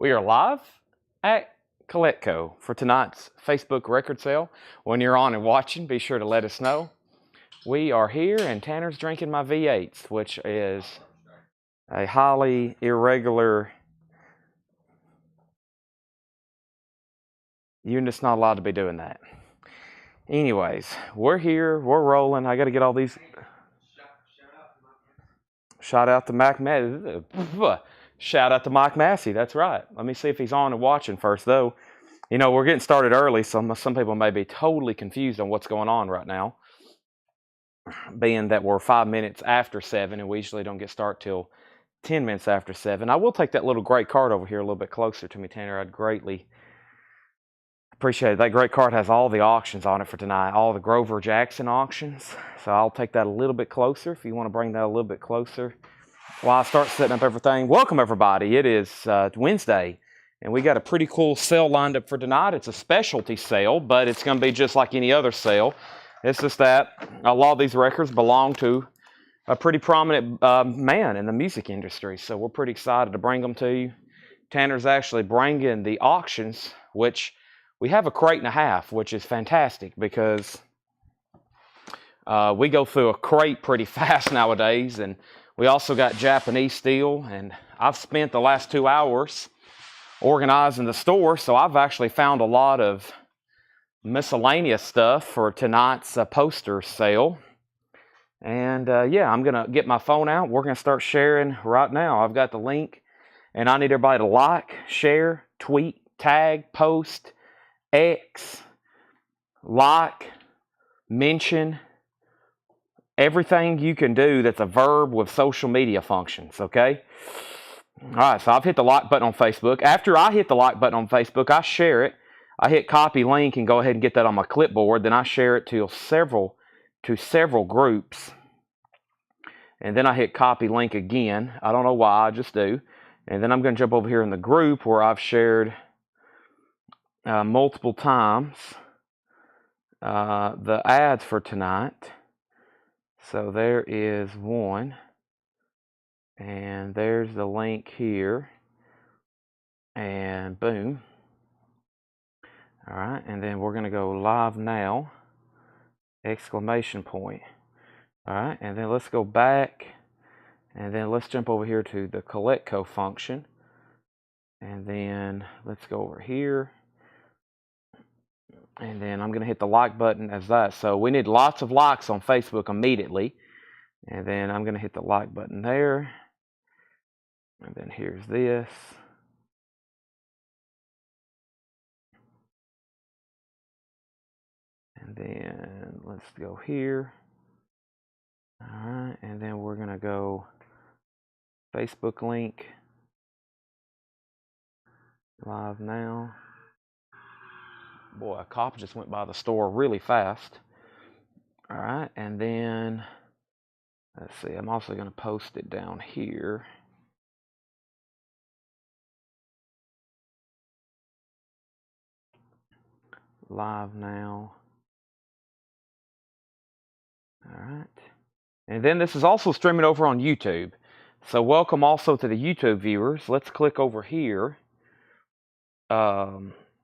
We are live at Coletco for tonight's Facebook record sale. When you're on and watching, be sure to let us know. We are here, and Tanner's drinking my V8s, which is a highly irregular. You're just not allowed to be doing that. Anyways, we're here, we're rolling. I got to get all these. Shout out to Mike Massey. Shout out to Mike Massey. That's right. Let me see if he's on and watching first, though. You know, we're getting started early, so some people may be totally confused on what's going on right now, being that we're 5 minutes after 7, and we usually don't get started till 10 minutes after 7. I will take that little great card over here a little bit closer to me, Tanner. I'd greatly appreciate it. That great card has all the auctions on it for tonight, all the Grover Jackson auctions. So I'll take that a little bit closer if you want to bring that a little bit closer while I start setting up everything. Welcome, everybody. It is Wednesday, and we got a pretty cool sale lined up for tonight. It's a specialty sale, but it's going to be just like any other sale. It's just that a lot of these records belong to a pretty prominent man in the music industry, so we're pretty excited to bring them to you. Tanner's actually bringing the auctions, which we have a crate and a half, which is fantastic because we go through a crate pretty fast nowadays, and we also got Japanese steel, and I've spent the last 2 hours organizing the store, so I've actually found a lot of miscellaneous stuff for tonight's poster sale. And yeah, I'm going to get my phone out. We're going to start sharing right now. I've got the link, and I need everybody to like, share, tweet, tag, post, X, like, mention, everything you can do that's a verb with social media functions, okay? All right, so I've hit the like button on Facebook. After I hit the like button on Facebook, I share it. I hit copy link and go ahead and get that on my clipboard. Then I share it to several groups. And then I hit copy link again. I don't know why, I just do. And then I'm going to jump over here in the group where I've shared multiple times the ads for tonight. So there is one. And there's the link here. And boom. All right, and then we're going to go live now, exclamation point. All right, and then let's go back, and then let's jump over here to the Coletco function. And then let's go over here. And then I'm going to hit the like button as that. So we need lots of likes on Facebook immediately. And then I'm going to hit the like button there. And then here's this. And then let's go here. All right, and then we're going to go Facebook link. Live now. Boy, a cop just went by the store really fast. All right, and then let's see, I'm also going to post it down here. Live now. All right. And then this is also streaming over on YouTube. So welcome also to the YouTube viewers. Let's click over here.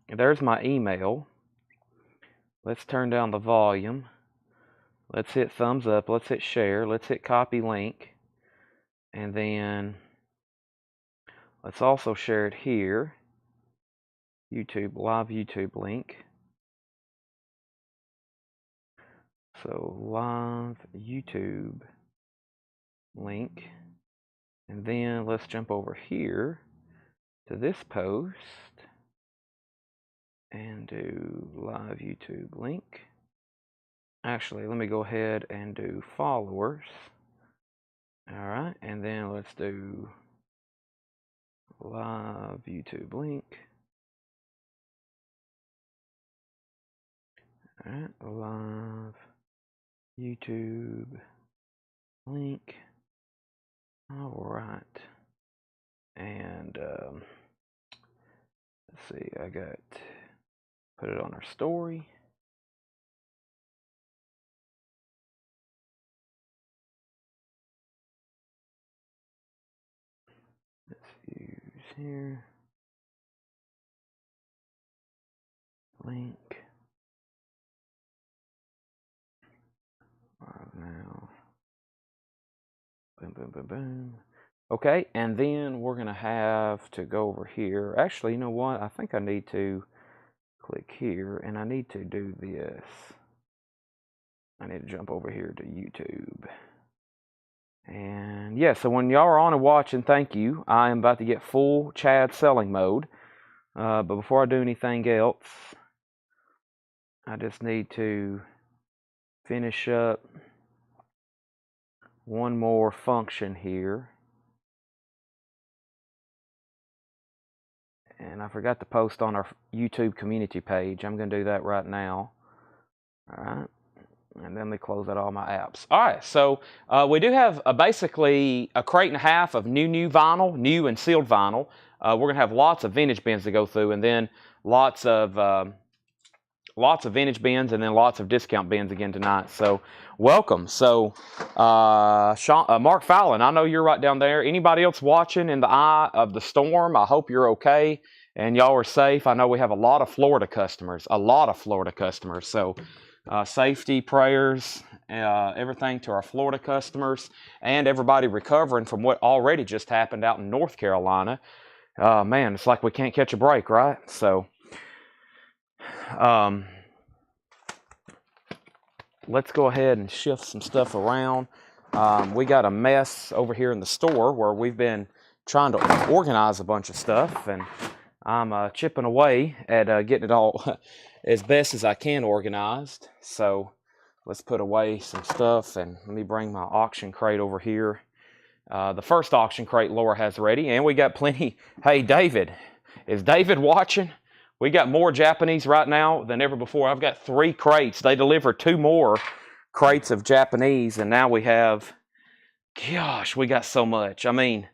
There's my email. Let's turn down the volume. Let's hit thumbs up. Let's hit share. Let's hit copy link. And then let's also share it here. YouTube, live YouTube link. So live YouTube link. And then let's jump over here to this post and do live YouTube link. Actually, let me go ahead and do followers. All right, and then let's do live YouTube link. All right, live YouTube link. All right, and let's see, I got put it on our story. Let's use here. link. Right now. Boom, boom, boom, boom. Okay, and then we're going to have to go over here. Actually, you know what? I think I need to click here, and I need to do this. I need to jump over here to YouTube. And yeah, so when y'all are on and watching, thank you. I am about to get full Chad selling mode. But before I do anything else, I just need to finish up one more function here. And I forgot to post on our YouTube community page. I'm going to do that right now. All right. And then we close out all my apps. All right, so we do have basically a crate and a half of new vinyl, new and sealed vinyl. We're going to have lots of vintage bins to go through, and then lots of vintage bins, and then lots of discount bins again tonight. So welcome. So Mark Fallon, I know you're right down there. Anybody else watching in the eye of the storm? I hope you're okay and y'all are safe. I know we have a lot of Florida customers. So safety, prayers, everything to our Florida customers and everybody recovering from what already just happened out in North Carolina. Man, it's like we can't catch a break, right? So let's go ahead and shift some stuff around. We got a mess over here in the store where we've been trying to organize a bunch of stuff, and I'm chipping away at getting it all as best as I can organized. So let's put away some stuff, and let me bring my auction crate over here. The first auction crate Laura has ready, and we got plenty. Hey, David, is David watching? We got more Japanese right now than ever before. I've got 3 crates. They delivered 2 more crates of Japanese, and now we have, gosh, we got so much. I mean,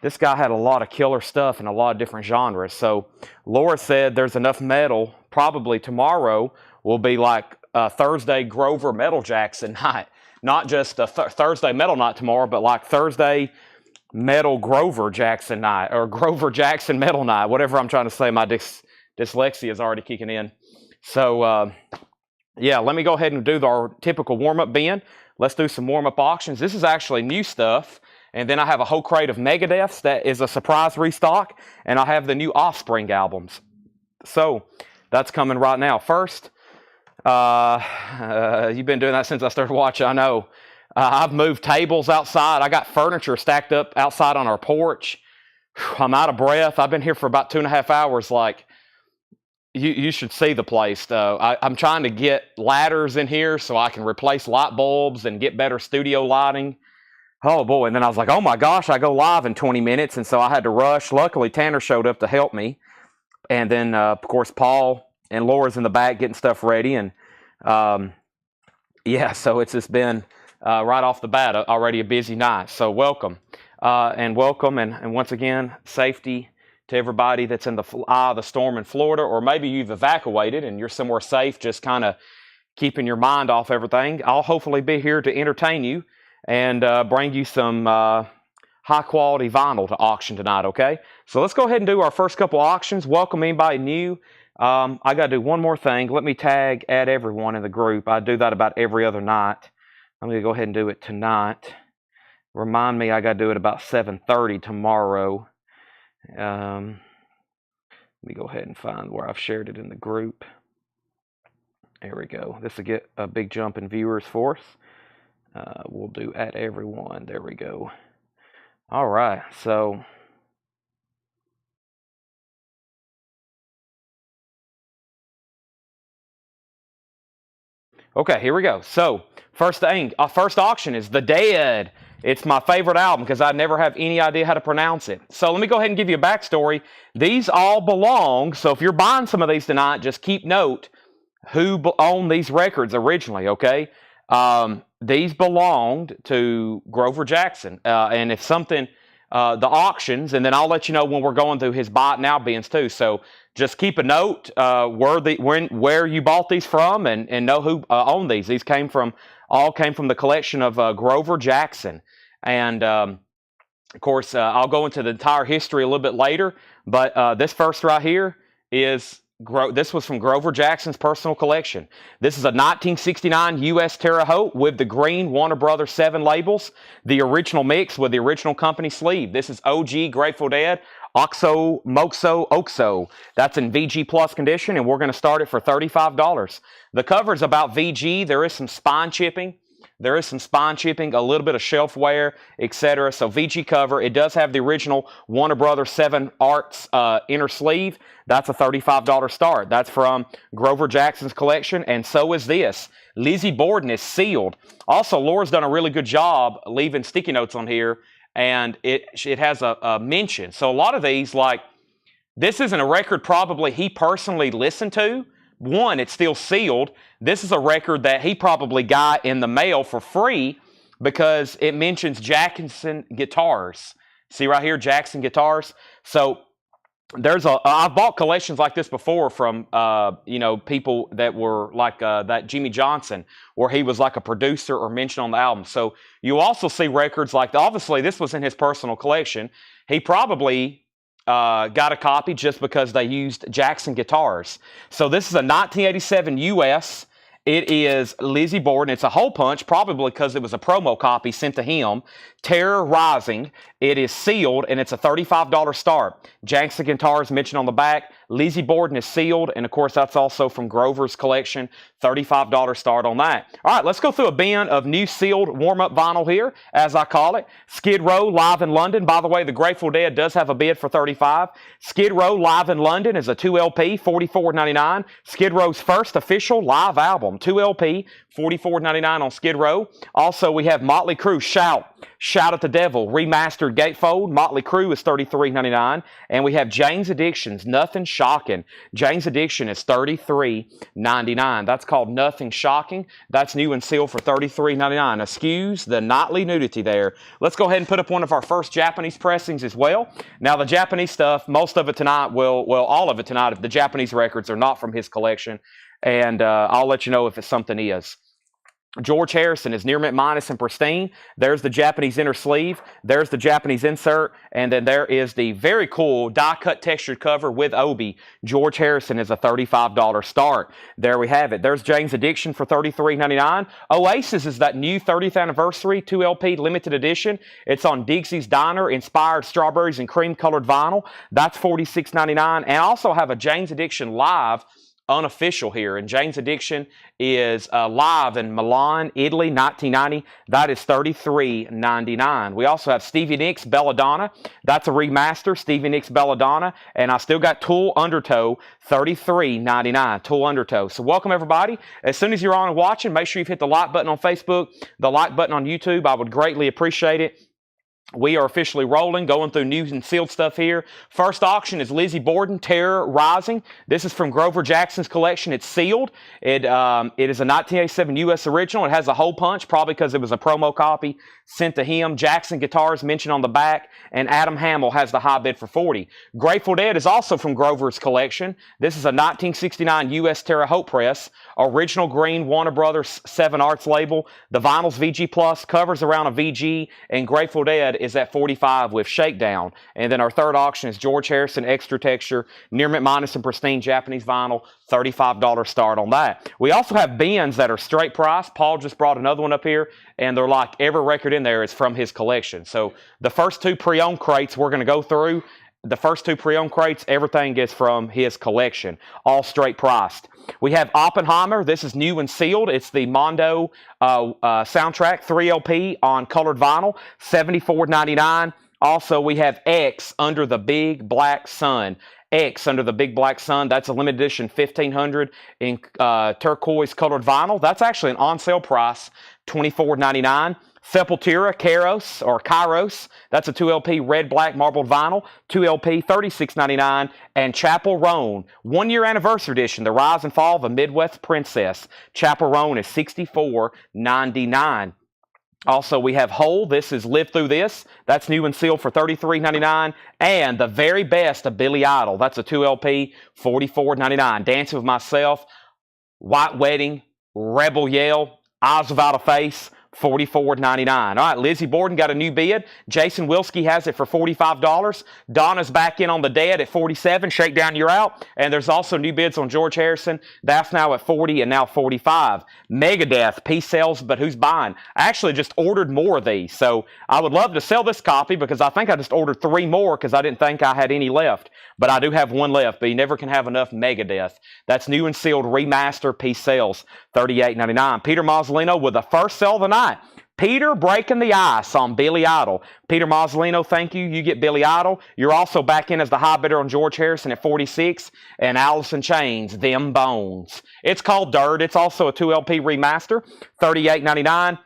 this guy had a lot of killer stuff in a lot of different genres. So Laura said there's enough metal. Probably tomorrow will be like Thursday Grover Metal Jackson night. Not just a Thursday metal night tomorrow, but like Thursday Metal Grover Jackson night, or Grover Jackson Metal night, whatever I'm trying to say. My dyslexia is already kicking in. So yeah, let me go ahead and do our typical warm-up bin. Let's do some warm-up auctions. This is actually new stuff. And then I have a whole crate of Megadeths that is a surprise restock. And I have the new Offspring albums. So that's coming right now. First, you've been doing that since I started watching, I know. I've moved tables outside. I got furniture stacked up outside on our porch. I'm out of breath. I've been here for about 2.5 hours. Like, you should see the place, though. I'm trying to get ladders in here so I can replace light bulbs and get better studio lighting. Oh, boy. And then I was like, oh, my gosh, I go live in 20 minutes. And so I had to rush. Luckily, Tanner showed up to help me. And then, of course, Paul and Laura's in the back getting stuff ready. And, yeah, so it's just been right off the bat already a busy night. So welcome. And welcome. And once again, safety to everybody that's in the eye of the storm in Florida. Or maybe you've evacuated and you're somewhere safe, just kind of keeping your mind off everything. I'll hopefully be here to entertain you and bring you some high-quality vinyl to auction tonight, okay? So let's go ahead and do our first couple auctions. Welcome anybody new. I got to do one more thing. Let me add everyone in the group. I do that about every other night. I'm going to go ahead and do it tonight. Remind me I got to do it about 7:30 tomorrow. Let me go ahead and find where I've shared it in the group. There we go. This will get a big jump in viewers for us. We'll do at everyone. There we go. All right. So okay, here we go. So first auction is The Dead. It's my favorite album because I never have any idea how to pronounce it. So let me go ahead and give you a backstory. These all belong. So if you're buying some of these tonight, just keep note who owned these records originally. Okay. These belonged to Grover Jackson. And if something, the auctions, and then I'll let you know when we're going through his buy it now bins too. So just keep a note where you bought these from and know who owned these. These all came from the collection of Grover Jackson. And of course, I'll go into the entire history a little bit later. But this first right here is This was from Grover Jackson's personal collection. This is a 1969 U.S. Terre Haute with the green Warner Brothers 7 labels, the original mix with the original company sleeve. This is OG Grateful Dead, Oxo, Moxo, Oxo. That's in VG Plus condition, and we're going to start it for $35. The cover is about VG. There is some spine chipping. There is some spine chipping, a little bit of shelf wear, etc. So VG cover. It does have the original Warner Brothers 7 Arts inner sleeve. That's a $35 start. That's from Grover Jackson's collection, and so is this. Lizzie Borden is sealed. Also, Laura's done a really good job leaving sticky notes on here, and it has a mention. So a lot of these, like, this isn't a record probably he personally listened to. One, it's still sealed. This is a record that he probably got in the mail for free because it mentions Jackson Guitars. See right here, Jackson Guitars. So I've bought collections like this before from, people that were like that Jimmy Johnson, where he was like a producer or mentioned on the album. So you also see records like, obviously this was in his personal collection. He probably got a copy just because they used Jackson Guitars. So this is a 1987 US. It is Lizzie Borden. It's a hole punch, probably because it was a promo copy sent to him. Terror Rising. It is sealed, and it's a $35 start. Jackson Guitars mentioned on the back. Lizzie Borden is sealed, and of course that's also from Grover's collection. $35 start on that. All right, let's go through a bin of new sealed warm-up vinyl here, as I call it. Skid Row live in London. By the way, the Grateful Dead does have a bid for $35. Skid Row live in London is a 2 LP, $44.99. Skid Row's first official live album, 2 LP, $44.99 on Skid Row. Also, we have Motley Crue, Shout at the Devil, remastered gatefold. Motley Crue is $33.99. And we have Jane's Addiction's Nothing Shocking. Jane's Addiction is $33.99. That's called Nothing Shocking. That's new and sealed for $33.99. Excuse the nightly nudity there. Let's go ahead and put up one of our first Japanese pressings as well. Now, the Japanese stuff, most of it tonight, all of it tonight, the Japanese records are not from his collection. And I'll let you know if it's something he is. George Harrison is near mint minus and pristine. There's the Japanese inner sleeve. There's the Japanese insert. And then there is the very cool die-cut textured cover with Obi. George Harrison is a $35 start. There we have it. There's Jane's Addiction for $33.99. Oasis is that new 30th anniversary 2 LP limited edition. It's on Dixie's Diner inspired strawberries and cream colored vinyl. That's $46.99. And I also have a Jane's Addiction live unofficial here, and Jane's Addiction is live in Milan, Italy, 1990. That is $33.99. We also have Stevie Nicks Belladonna. That's a remaster, Stevie Nicks Belladonna, and I still got Tool Undertow, $33.99. Tool Undertow. So welcome everybody. As soon as you're on and watching, make sure you've hit the like button on Facebook, the like button on YouTube. I would greatly appreciate it. We are officially rolling, going through new and sealed stuff here. First auction is Lizzie Borden, Terror Rising. This is from Grover Jackson's collection. It's sealed. It is a 1987 U.S. original. It has a hole punch, probably because it was a promo copy sent to him. Jackson Guitars mentioned on the back, and Adam Hamill has the high bid for $40. Grateful Dead is also from Grover's collection. This is a 1969 U.S. Terre Haute press. Original green Warner Brothers 7 Arts label. The vinyl's VG Plus, covers around a VG, and Grateful Dead is at $45 with Shakedown. And then our third auction is George Harrison Extra Texture, near mint minus and pristine Japanese vinyl, $35 start on that. We also have bins that are straight price. Paul just brought another one up here, and they're like every record in there is from his collection. So the first two pre-owned crates we're going to go through. The first two pre-owned crates, everything is from his collection, all straight priced. We have Oppenheimer. This is new and sealed. It's the Mondo soundtrack 3 LP on colored vinyl, $74.99. Also, we have X Under the Big Black Sun. X Under the Big Black Sun. That's a limited edition 1500 in turquoise colored vinyl. That's actually an on sale price, $24.99. Sepultura, Kairos, that's a 2 LP red black marbled vinyl, 2 LP, $36.99. And Chapel Roan, 1 year anniversary edition, The Rise and Fall of a Midwest Princess. Chapel Roan is $64.99. Also, we have Hole. This is Live Through This. That's new and sealed for $33.99. And the very best of Billy Idol. That's a 2 LP, $44.99. Dancing with Myself, White Wedding, Rebel Yell, Eyes Without a Face, $44.99. All right, Lizzie Borden got a new bid. Jason Wilski has it for $45. Donna's back in on the dead at $47. Shakedown, you're out. And there's also new bids on George Harrison. That's now at $40 and now $45. Megadeth, piece sales, but who's buying? I actually just ordered more of these. So I would love to sell this copy because I think I just ordered 3 more because I didn't think I had any left. But I do have 1 left, but you never can have enough Megadeth. That's new and sealed remaster piece sales, $38.99. Peter Mazzolino with the first sell of the night. Peter breaking the ice on Billy Idol. Peter Mazzolino, thank you. You get Billy Idol. You're also back in as the high bidder on George Harrison at $46. And Allison Chains, Them Bones. It's called Dirt. It's also a 2LP remaster, $38.99.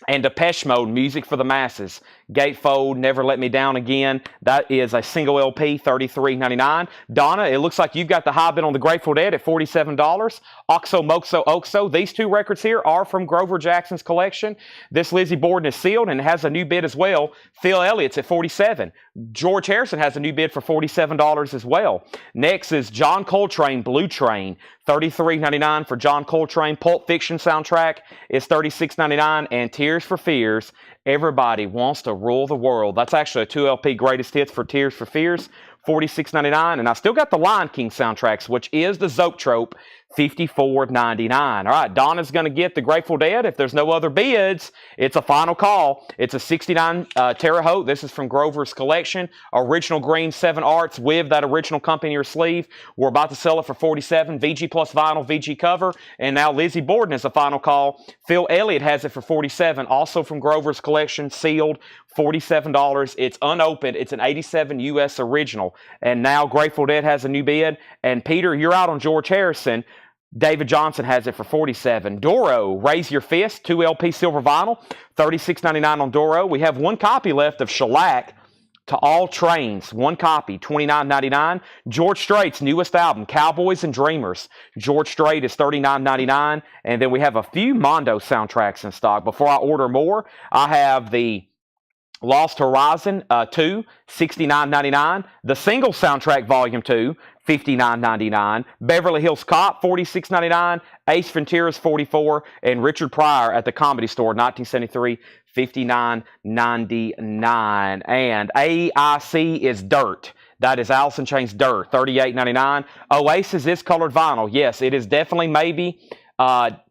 And Depeche Mode, Music for the Masses. Gatefold, Never Let Me Down Again. That is a single LP, $33.99. Donna, it looks like you've got the high bid on the Grateful Dead at $47. Oxo Moxo Oxo. These 2 records here are from Grover Jackson's collection. This Lizzie Borden is sealed and has a new bid as well. Phil Elliott's at $47. George Harrison has a new bid for $47 as well. Next is John Coltrane, Blue Train. $33.99 for John Coltrane. Pulp Fiction soundtrack is $36.99. And Tears for Fears, Everybody Wants to Rule the World. That's actually a 2LP greatest hits for Tears for Fears, $46.99. And I still got the Lion King soundtracks, which is the Zoetrope, $54.99. All right, Donna's going to get the Grateful Dead. If there's no other bids, it's a final call. It's a 69 Terre Haute. This is from Grover's collection. Original green 7 Arts with that original company in your sleeve. We're about to sell it for $47. VG plus vinyl, VG cover. And now Lizzie Borden is a final call. Phil Elliott has it for $47. Also from Grover's collection, sealed, $47. It's unopened. It's an 87 US original. And now Grateful Dead has a new bid. And Peter, you're out on George Harrison. David Johnson has it for $47. Doro, Raise Your Fist, 2LP silver vinyl, $36.99 on Doro. We have 1 copy left of Shellac, To All Trains, 1 copy, $29.99. George Strait's newest album, Cowboys and Dreamers. George Strait is $39.99. And then we have a few Mondo soundtracks in stock. Before I order more, I have the Lost Horizon 2, $69.99. The single soundtrack volume 2, $59.99. Beverly Hills Cop, $46.99. Ace Ventura's $44. And Richard Pryor at the Comedy Store, 1973, $59.99. And AIC is Dirt. That is Allison Chains Dirt, $38.99. Oasis is colored vinyl. Yes, it is definitely maybe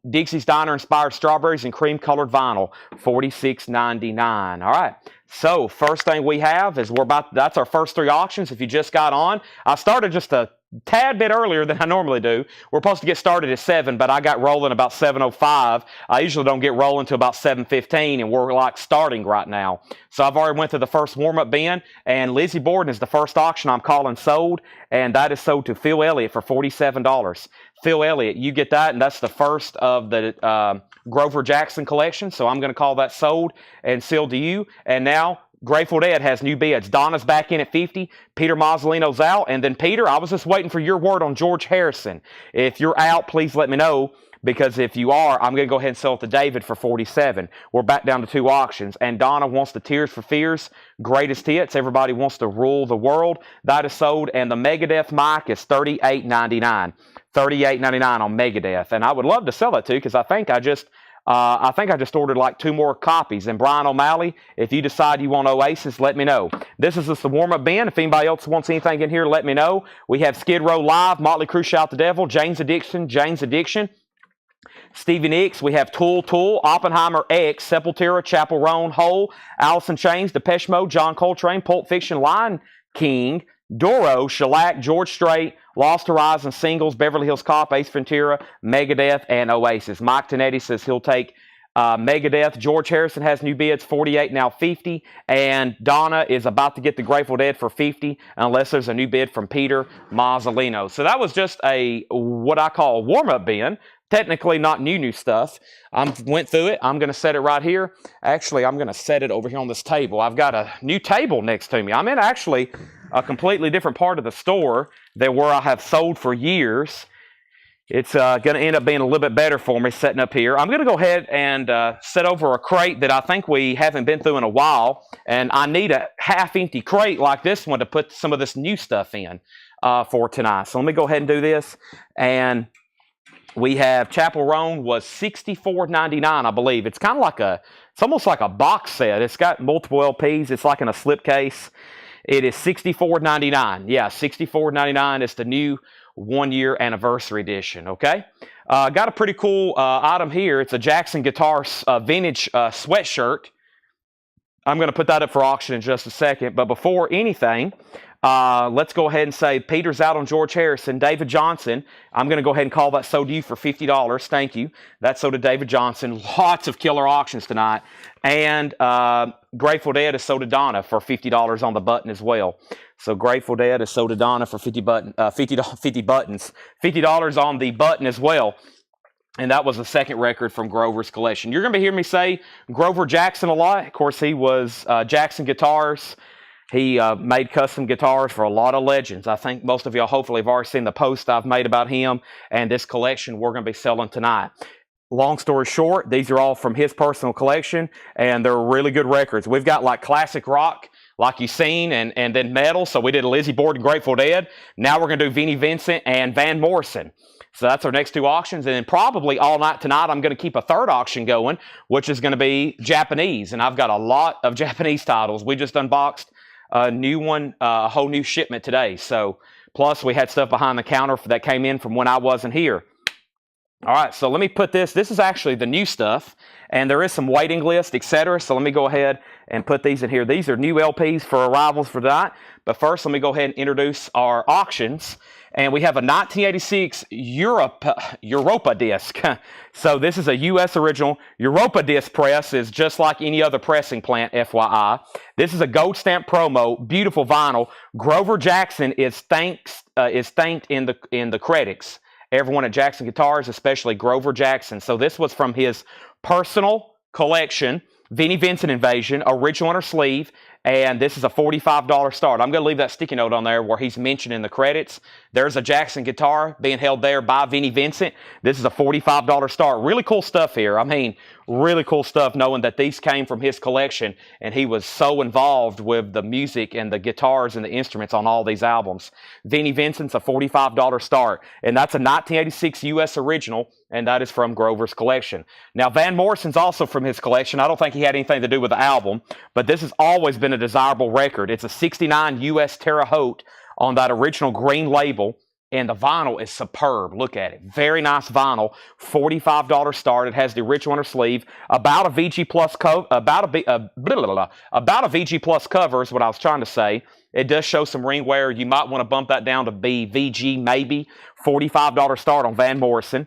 Dixie's Diner inspired strawberries and cream colored vinyl, $46.99. All right. So first thing we have is that's our first 3 auctions. If you just got on, I started just a tad bit earlier than I normally do. We're supposed to get started at 7, but I got rolling about 7:05. I usually don't get rolling until about 7:15, and we're like starting right now. So I've already went through the first warm-up bin, and Lizzie Borden is the first auction I'm calling sold, and that is sold to Phil Elliott for $47. Phil Elliott, you get that, and that's the first of the Grover Jackson collection, so I'm going to call that sold and sealed to you. And now Grateful Dead has new bids. Donna's back in at $50. Peter Mazzolino's out. And then Peter, I was just waiting for your word on George Harrison. If you're out, please let me know, because if you are, I'm going to go ahead and sell it to David for $47. We're back down to 2 auctions. And Donna wants the Tears for Fears greatest hits. Everybody Wants to Rule the World. That is sold. And the Megadeth mic is $38.99. $38.99 on Megadeth. And I would love to sell that too, because I think I just ordered like 2 more copies. And Brian O'Malley, if you decide you want Oasis, let me know. This is just the warm-up bin. If anybody else wants anything in here, let me know. We have Skid Row Live, Motley Crue Shout the Devil, Jane's Addiction, Stevie Nicks. We have Tool, Oppenheimer X, Sepultura, Chapel Roan, Hole, Allison Chains, Depeche Mode, John Coltrane, Pulp Fiction, Lion King, Doro, Shellac, George Strait, Lost Horizon Singles, Beverly Hills Cop, Ace Ventura, Megadeth, and Oasis. Mike Tonetti says he'll take Megadeth. George Harrison has new bids, 48, now 50. And Donna is about to get the Grateful Dead for 50, unless there's a new bid from Peter Mazzolino. So that was just what I call a warm-up bin. Technically not new stuff. I went through it. I'm going to set it right here. Actually, I'm going to set it over here on this table. I've got a new table next to me. I'm in actually a completely different part of the store than where I have sold for years. It's going to end up being a little bit better for me setting up here. I'm going to go ahead and set over a crate that I think we haven't been through in a while. And I need a half-empty crate like this one to put some of this new stuff in for tonight. So let me go ahead and do this. And We have Chapel Roan was $64.99, I believe. It's kind of like it's almost like a box set. It's got multiple LPs. It's like in a slipcase. It is $64.99. Yeah, $64.99. It's the new 1-year anniversary edition, okay? Got a pretty cool item here. It's a Jackson Guitars vintage sweatshirt. I'm going to put that up for auction in just a second. But before anything, let's go ahead and say Peter's out on George Harrison. David Johnson, I'm going to go ahead and call that sold to you for $50. Thank you. That's sold to David Johnson. Lots of killer auctions tonight. And Grateful Dead is sold to Donna for $50 on the button as well. So Grateful Dead is sold to Donna for $50 on the button as well. And that was the second record from Grover's collection. You're going to be hearing me say Grover Jackson a lot. Of course, he was Jackson Guitars. He made custom guitars for a lot of legends. I think most of y'all hopefully have already seen the post I've made about him and this collection we're going to be selling tonight. Long story short, these are all from his personal collection, and they're really good records. We've got like classic rock, like you've seen, and then metal. So we did Lizzie Borden, Grateful Dead. Now we're going to do Vinnie Vincent and Van Morrison. So that's our next two auctions. And then probably all night tonight, I'm going to keep a third auction going, which is going to be Japanese. And I've got a lot of Japanese titles. We just unboxed a new one, a whole new shipment today. So plus we had stuff behind the counter that came in from when I wasn't here. All right, so let me put this. This is actually the new stuff, and there is some waiting list, etc. So let me go ahead and put these in here. These are new LPs for arrivals for tonight. But first, let me go ahead and introduce our auctions. And we have a 1986 Europa disc. So this is a U.S. original. Europa disc press is just like any other pressing plant, FYI. This is a gold stamp promo, beautiful vinyl. Grover Jackson is thanked in the credits. Everyone at Jackson Guitars, especially Grover Jackson. So this was from his personal collection, Vinnie Vincent Invasion, original on her sleeve, and this is a $45 start. I'm going to leave that sticky note on there where he's mentioned in the credits. There's a Jackson guitar being held there by Vinnie Vincent. This is a $45 start. Really cool stuff here. I mean, really cool stuff knowing that these came from his collection, and he was so involved with the music and the guitars and the instruments on all these albums. Vinnie Vincent's a $45 start, and that's a 1986 U.S. original, and that is from Grover's collection. Now, Van Morrison's also from his collection. I don't think he had anything to do with the album, but this has always been a desirable record. It's a 69 U.S. Terre Haute on that original green label, and the vinyl is superb. Look at it. Very nice vinyl. $45 start. It has the original on her sleeve. About a VG Plus about a VG Plus cover is what I was trying to say. It does show some ring wear. You might want to bump that down to be VG maybe. $45 start on Van Morrison.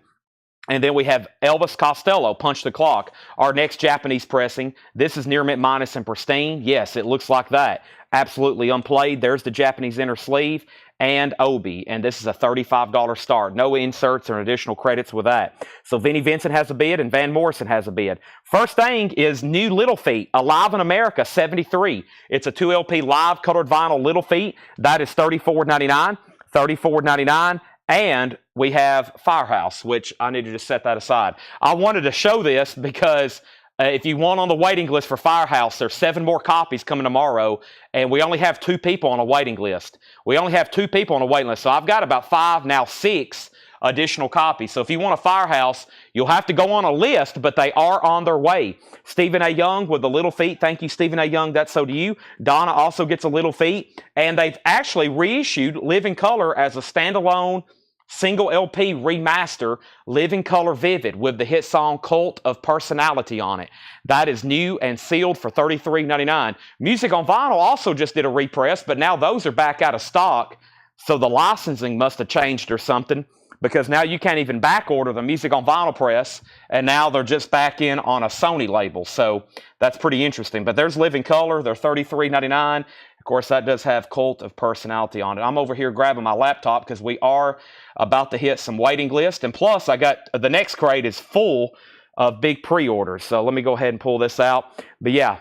And then we have Elvis Costello, Punch the Clock, our next Japanese pressing. This is near mint minus and pristine. Yes, it looks like that. Absolutely unplayed. There's the Japanese inner sleeve and Obi, and this is a $35 start. No inserts or additional credits with that. So Vinnie Vincent has a bid and Van Morrison has a bid. First thing is new Little Feat, Alive in America 73. It's a 2LP live colored vinyl Little Feat. That is $34.99. $34.99. And we have Firehouse, which I need to just set that aside. I wanted to show this because if you want on the waiting list for Firehouse, there's 7 more copies coming tomorrow, and we only have 2 people on a waiting list. We only have 2 people on a waiting list, so I've got about 5, now 6 additional copies. So if you want a Firehouse, you'll have to go on a list, but they are on their way. Stephen A. Young with the Little Feat. Thank you, Stephen A. Young. That's so to you. Donna also gets a Little Feat, and they've actually reissued Living Color as a standalone single LP remaster, Living Color Vivid, with the hit song Cult of Personality on it. That is new and sealed for $33.99. Music on Vinyl also just did a repress, but now those are back out of stock, so the licensing must have changed or something, because now you can't even back order the Music on Vinyl press, and now they're just back in on a Sony label, so that's pretty interesting. But there's Living Color, they're $33.99. Of course, that does have Cult of Personality on it. I'm over here grabbing my laptop because we are about to hit some waiting list, and plus I got the next crate is full of big pre-orders, so let me go ahead and pull this out. But yeah,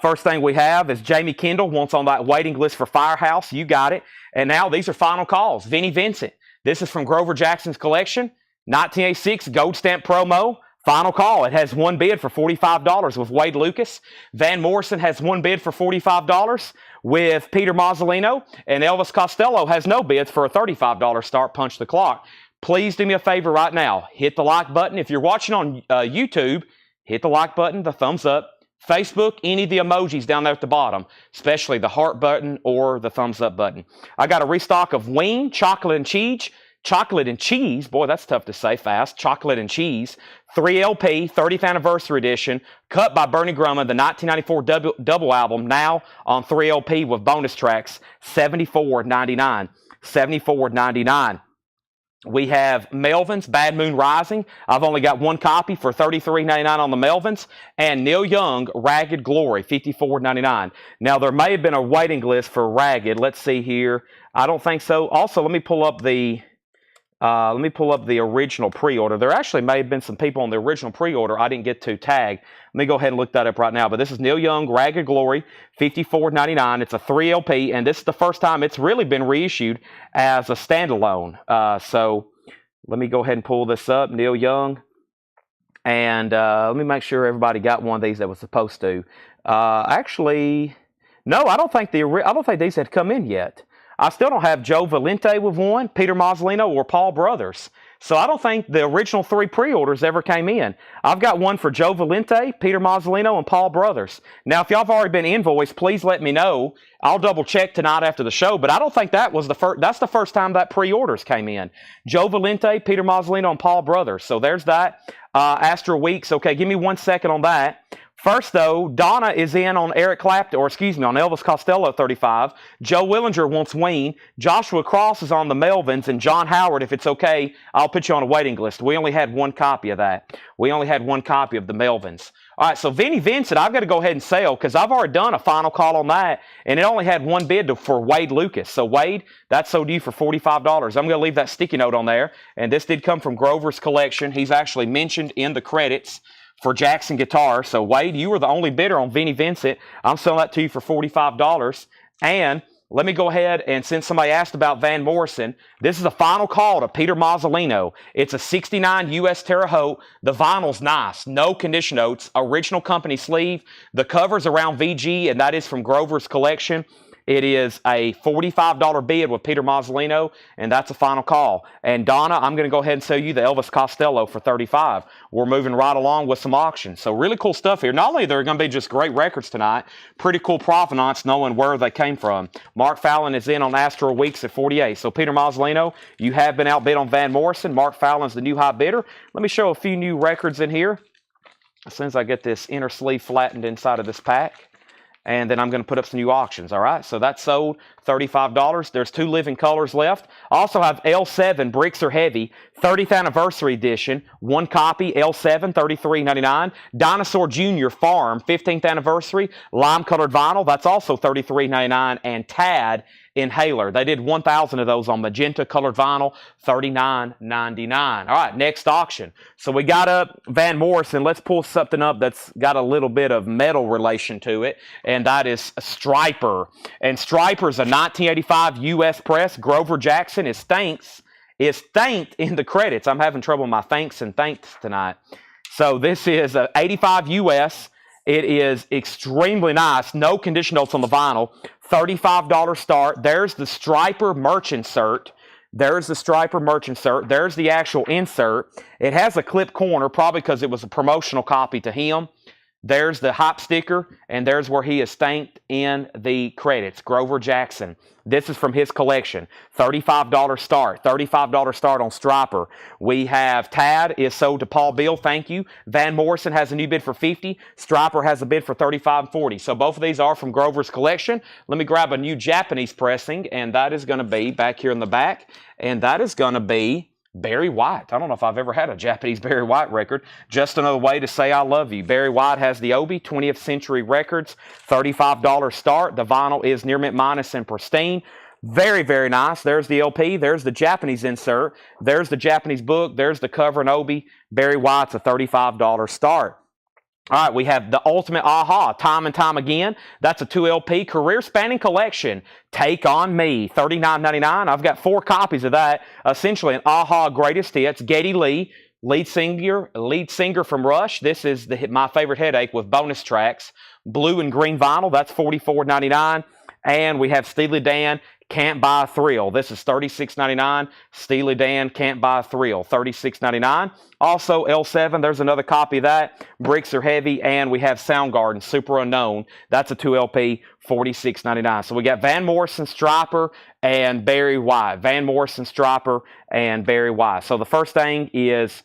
first thing we have is Jamie Kendall wants on that waiting list for Firehouse. You got it. And now these are final calls. Vinnie Vincent. This is from Grover Jackson's collection. 1986 Gold Stamp promo. Final call. It has 1 bid for $45 with Wade Lucas. Van Morrison has 1 bid for $45 with Peter Mazzolino. And Elvis Costello has no bids for a $35 start. Punch the Clock. please do me a favor right now. Hit the like button. If you're watching on YouTube, hit the like button, the thumbs up. Facebook, any of the emojis down there at the bottom, especially the heart button or the thumbs up button. I got a restock of Ween, chocolate and cheese. Chocolate and cheese, boy, that's tough to say fast. Chocolate and cheese, 3 LP, 30th anniversary edition, cut by Bernie Grumman, the 1994 double album, now on 3 LP with bonus tracks, $74.99. $74.99. We have Melvin's Bad Moon Rising. I've only got one copy for $33.99 on the Melvins. And Neil Young, Ragged Glory, $54.99. Now, there may have been a waiting list for Ragged. Let's see here. I don't think so. Also, let me pull up the original pre-order. There actually may have been some people on the original pre-order I didn't get to tag. Let me go ahead and look that up right now. But this is Neil Young, Ragged Glory, $54.99. It's a 3 LP, and this is the first time it's really been reissued as a standalone. So let me go ahead and pull this up, Neil Young. And let me make sure everybody got one of these that was supposed to. Actually, no, I don't think these had come in yet. I still don't have Joe Valente with one, Peter Mazzolino, or Paul Brothers. So I don't think the original 3 pre-orders ever came in. I've got one for Joe Valente, Peter Mazzolino, and Paul Brothers. Now, if y'all have already been invoiced, please let me know. I'll double check tonight after the show, but I don't think that was that's the first time that pre-orders came in. Joe Valente, Peter Mazzolino, and Paul Brothers. So there's that. Astro Weeks. Okay, give me 1 second on that. First, though, Donna is in on Eric Clapton, on Elvis Costello 35. Joe Willinger wants Ween. Joshua Cross is on the Melvins. And John Howard, if it's okay, I'll put you on a waiting list. We only had one copy of that. We only had one copy of the Melvins. All right, so Vinnie Vincent, I've got to go ahead and sell because I've already done a final call on that, and it only had one bid for Wade Lucas. So, Wade, that's sold you for $45. I'm going to leave that sticky note on there. And this did come from Grover's collection. He's actually mentioned in the credits for Jackson Guitar. So, Wade, you were the only bidder on Vinnie Vincent. I'm selling that to you for $45. And let me go ahead and, since somebody asked about Van Morrison, this is a final call to Peter Mazzolino. It's a 69 U.S. Terre Haute. The vinyl's nice. No condition notes. Original company sleeve. The cover's around VG, and that is from Grover's collection. It is a $45 bid with Peter Mazzolino, and that's a final call. And Donna, I'm going to go ahead and sell you the Elvis Costello for $35. We're moving right along with some auctions. So really cool stuff here. Not only are there going to be just great records tonight, pretty cool provenance knowing where they came from. Mark Fallon is in on Astro Weeks at 48. So Peter Mazzolino, you have been outbid on Van Morrison. Mark Fallon's the new high bidder. Let me show a few new records in here as soon as I get this inner sleeve flattened inside of this pack. And then I'm going to put up some new auctions, all right? So that's sold, $35. There's 2 living colors left. I also have L7 Bricks Are Heavy, 30th Anniversary Edition. 1 copy, L7, $33.99. Dinosaur Jr. Farm, 15th Anniversary, lime-colored vinyl. That's also $33.99. And Tad Inhaler. They did 1,000 of those on magenta colored vinyl, $39.99. All right, next auction. So we got up Van Morrison. Let's pull something up that's got a little bit of metal relation to it, and that is Striper. And Striper's a 1985 U.S. press. Grover Jackson is thanked in the credits. I'm having trouble with my thanks and thanks tonight. So this is a 85 U.S. It is extremely nice. No condition notes on the vinyl. $35 start. There's the Striper merch insert. There's the Striper merch insert. There's the actual insert. It has a clip corner, probably because it was a promotional copy to him. There's the hype sticker, and there's where he is thanked in the credits. Grover Jackson. This is from his collection. $35 start. $35 start on Striper. We have Tad is sold to Paul Bill. Thank you. Van Morrison has a new bid for $50. Striper has a bid for $35 and $40. So both of these are from Grover's collection. Let me grab a new Japanese pressing, and that is going to be back here in the back, and that is going to be Barry White. I don't know if I've ever had a Japanese Barry White record. Just another way to say I love you. Barry White has the Obi, 20th Century Records, $35 start. The vinyl is near mint minus and pristine. Very, very nice. There's the LP. There's the Japanese insert. There's the Japanese book. There's the cover and Obi. Barry White's a $35 start. All right, we have the Ultimate Aha, Time and Time Again. That's a 2 LP career-spanning collection. Take on Me, $39.99. I've got 4 copies of that. Essentially an Aha greatest hits. Geddy Lee, lead singer from Rush. This is My Favorite Headache with bonus tracks. Blue and green vinyl, that's $44.99. And we have Steely Dan, Can't Buy a Thrill. This is $36.99. Steely Dan, Can't Buy a Thrill, $36.99. Also, L7, there's another copy of that. Bricks Are Heavy, and we have Soundgarden, Super Unknown. That's a 2LP, $46.99. So we got Van Morrison, Stryper, and Barry White. Van Morrison, Stryper, and Barry White. So the first thing is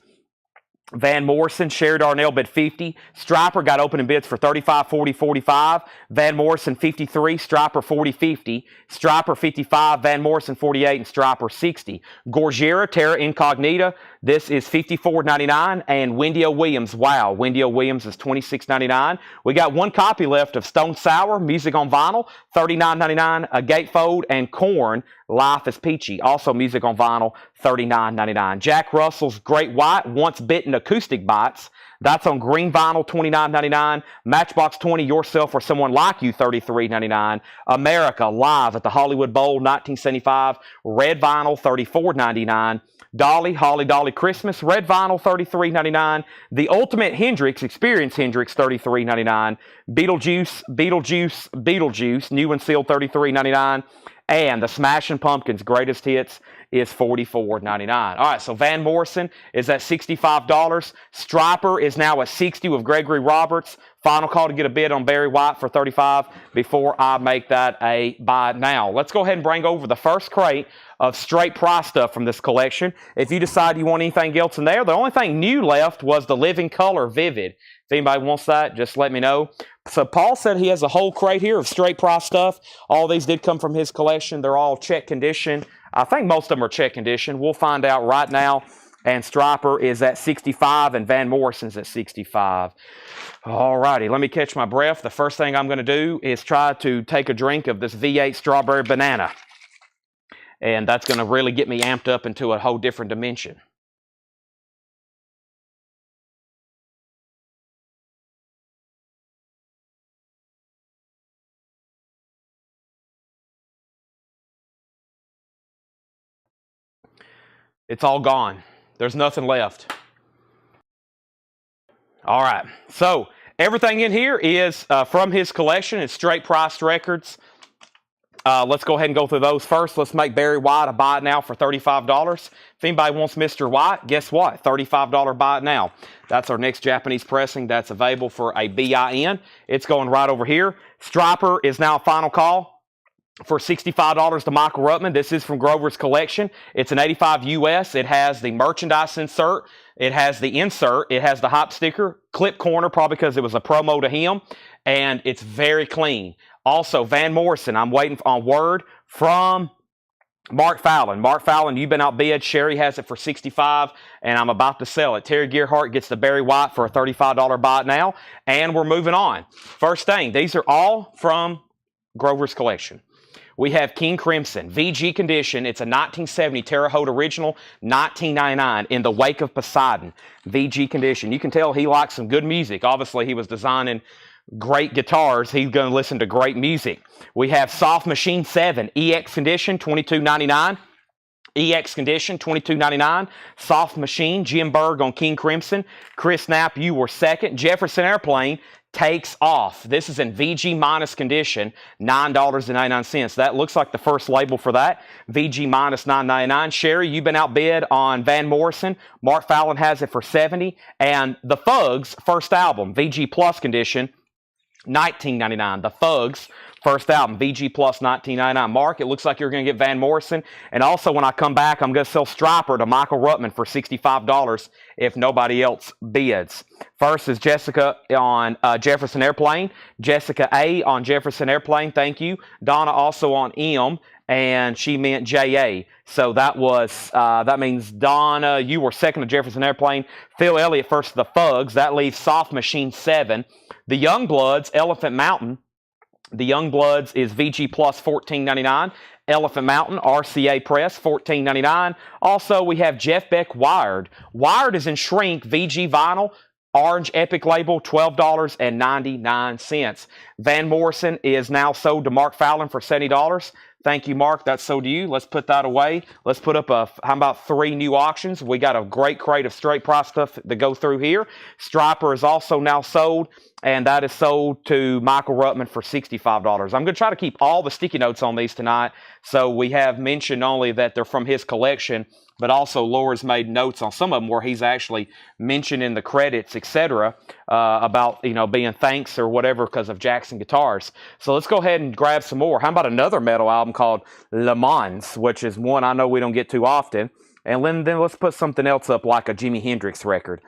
Van Morrison, Sherry Darnell bid 50. Stryper got opening bids for 35, 40, 45. Van Morrison 53, Stryper 40, 50. Stryper 55, Van Morrison 48, and Stryper 60. Gorgiera, Terra Incognita, this is $54.99. And Wendy Williams, wow, Wendy Williams is $26.99. We got one copy left of Stone Sour, Music on Vinyl, $39.99. A Gatefold, and Korn, Life is Peachy, also Music on Vinyl, $39.99. Jack Russell's Great White, Once Bitten Acoustic Bites, that's on green vinyl, $29.99. Matchbox 20, Yourself or Someone Like You, $33.99. America, Live at the Hollywood Bowl, 1975, red vinyl, $34.99. Dolly, Holly Dolly Christmas, red vinyl, $33.99. The Ultimate Hendrix, Experience Hendrix, $33.99. Beetlejuice, new and sealed, $33.99. And the Smashing Pumpkins Greatest Hits is $44.99. All right, so Van Morrison is at $65. Stryper is now at $60 with Gregory Roberts. Final call to get a bid on Barry White for $35 before I make that a buy now. Let's go ahead and bring over the first crate of straight price stuff from this collection. If you decide you want anything else in there, the only thing new left was the Living Color Vivid. If anybody wants that, just let me know. So Paul said he has a whole crate here of straight price stuff. All these did come from his collection. They're all check condition. I think most of them are check condition. We'll find out right now. And Stryper is at 65 and Van Morrison's at 65. All righty, let me catch my breath. The first thing I'm going to do is try to take a drink of this V8 Strawberry Banana. And that's going to really get me amped up into a whole different dimension. It's all gone. There's nothing left. All right. So everything in here is from his collection. It's straight priced records. Let's go ahead and go through those first. Let's make Barry White a buy it now for $35. If anybody wants Mr. White, guess what? $35 buy it now. That's our next Japanese pressing that's available for a BIN. It's going right over here. Stryper is now final call for $65 to Michael Ruttman. This is from Grover's collection. It's an 85 US. It has the merchandise insert. It has the insert. It has the hop sticker, clip corner, probably because it was a promo to him. And it's very clean. Also, Van Morrison, I'm waiting on word from Mark Fallon. Mark Fallon, you've been outbid. Sherry has it for $65, and I'm about to sell it. Terry Gearhart gets the Barry White for a $35 buy it now. And we're moving on. First thing, these are all from Grover's collection. We have King Crimson, VG condition. It's a 1970 Terre Haute original, $19.99 in the wake of Poseidon. VG condition. You can tell he likes some good music. Obviously, he was designing great guitars. He's going to listen to great music. We have Soft Machine 7, EX condition, $22.99. EX condition, $22.99. Soft Machine, Jim Berg on King Crimson. Chris Knapp, you were second. Jefferson Airplane takes off. This is in VG minus condition, $9.99. That looks like the first label for that. VG minus $9.99. Sherry, you've been outbid on Van Morrison. Mark Fallon has it for $70. And the Fugs first album, VG plus condition, $19.99. The Fugs first album, VG plus $19.99. Mark, it looks like you're going to get Van Morrison. And also, when I come back, I'm going to sell Stryper to Michael Ruttman for $65 if nobody else bids. First is Jessica on Jefferson Airplane. Jessica A on Jefferson Airplane, thank you. Donna also on M, and she meant JA. So that means Donna, you were second to Jefferson Airplane. Phil Elliott first to the Fugs. That leaves Soft Machine 7. The Youngbloods, Elephant Mountain. The Youngbloods is VG plus $14.99. Elephant Mountain, RCA Press, $14.99. Also, we have Jeff Beck Wired. Wired is in shrink, VG vinyl, orange Epic label, $12.99. Van Morrison is now sold to Mark Fallon for $70. Thank you, Mark. That's so to you. Let's put that away. Let's put up how about 3 new auctions? We got a great crate of straight price stuff to go through here. Striper is also now sold, and that is sold to Michael Ruttman for $65. I'm going to try to keep all the sticky notes on these tonight, so we have mentioned only that they're from his collection, but also Laura's made notes on some of them where he's actually mentioned in the credits, etc., about, being thanks or whatever because of Jackson guitars. So let's go ahead and grab some more. How about another metal album called Le Mans, which is one I know we don't get too often. And then let's put something else up like a Jimi Hendrix record.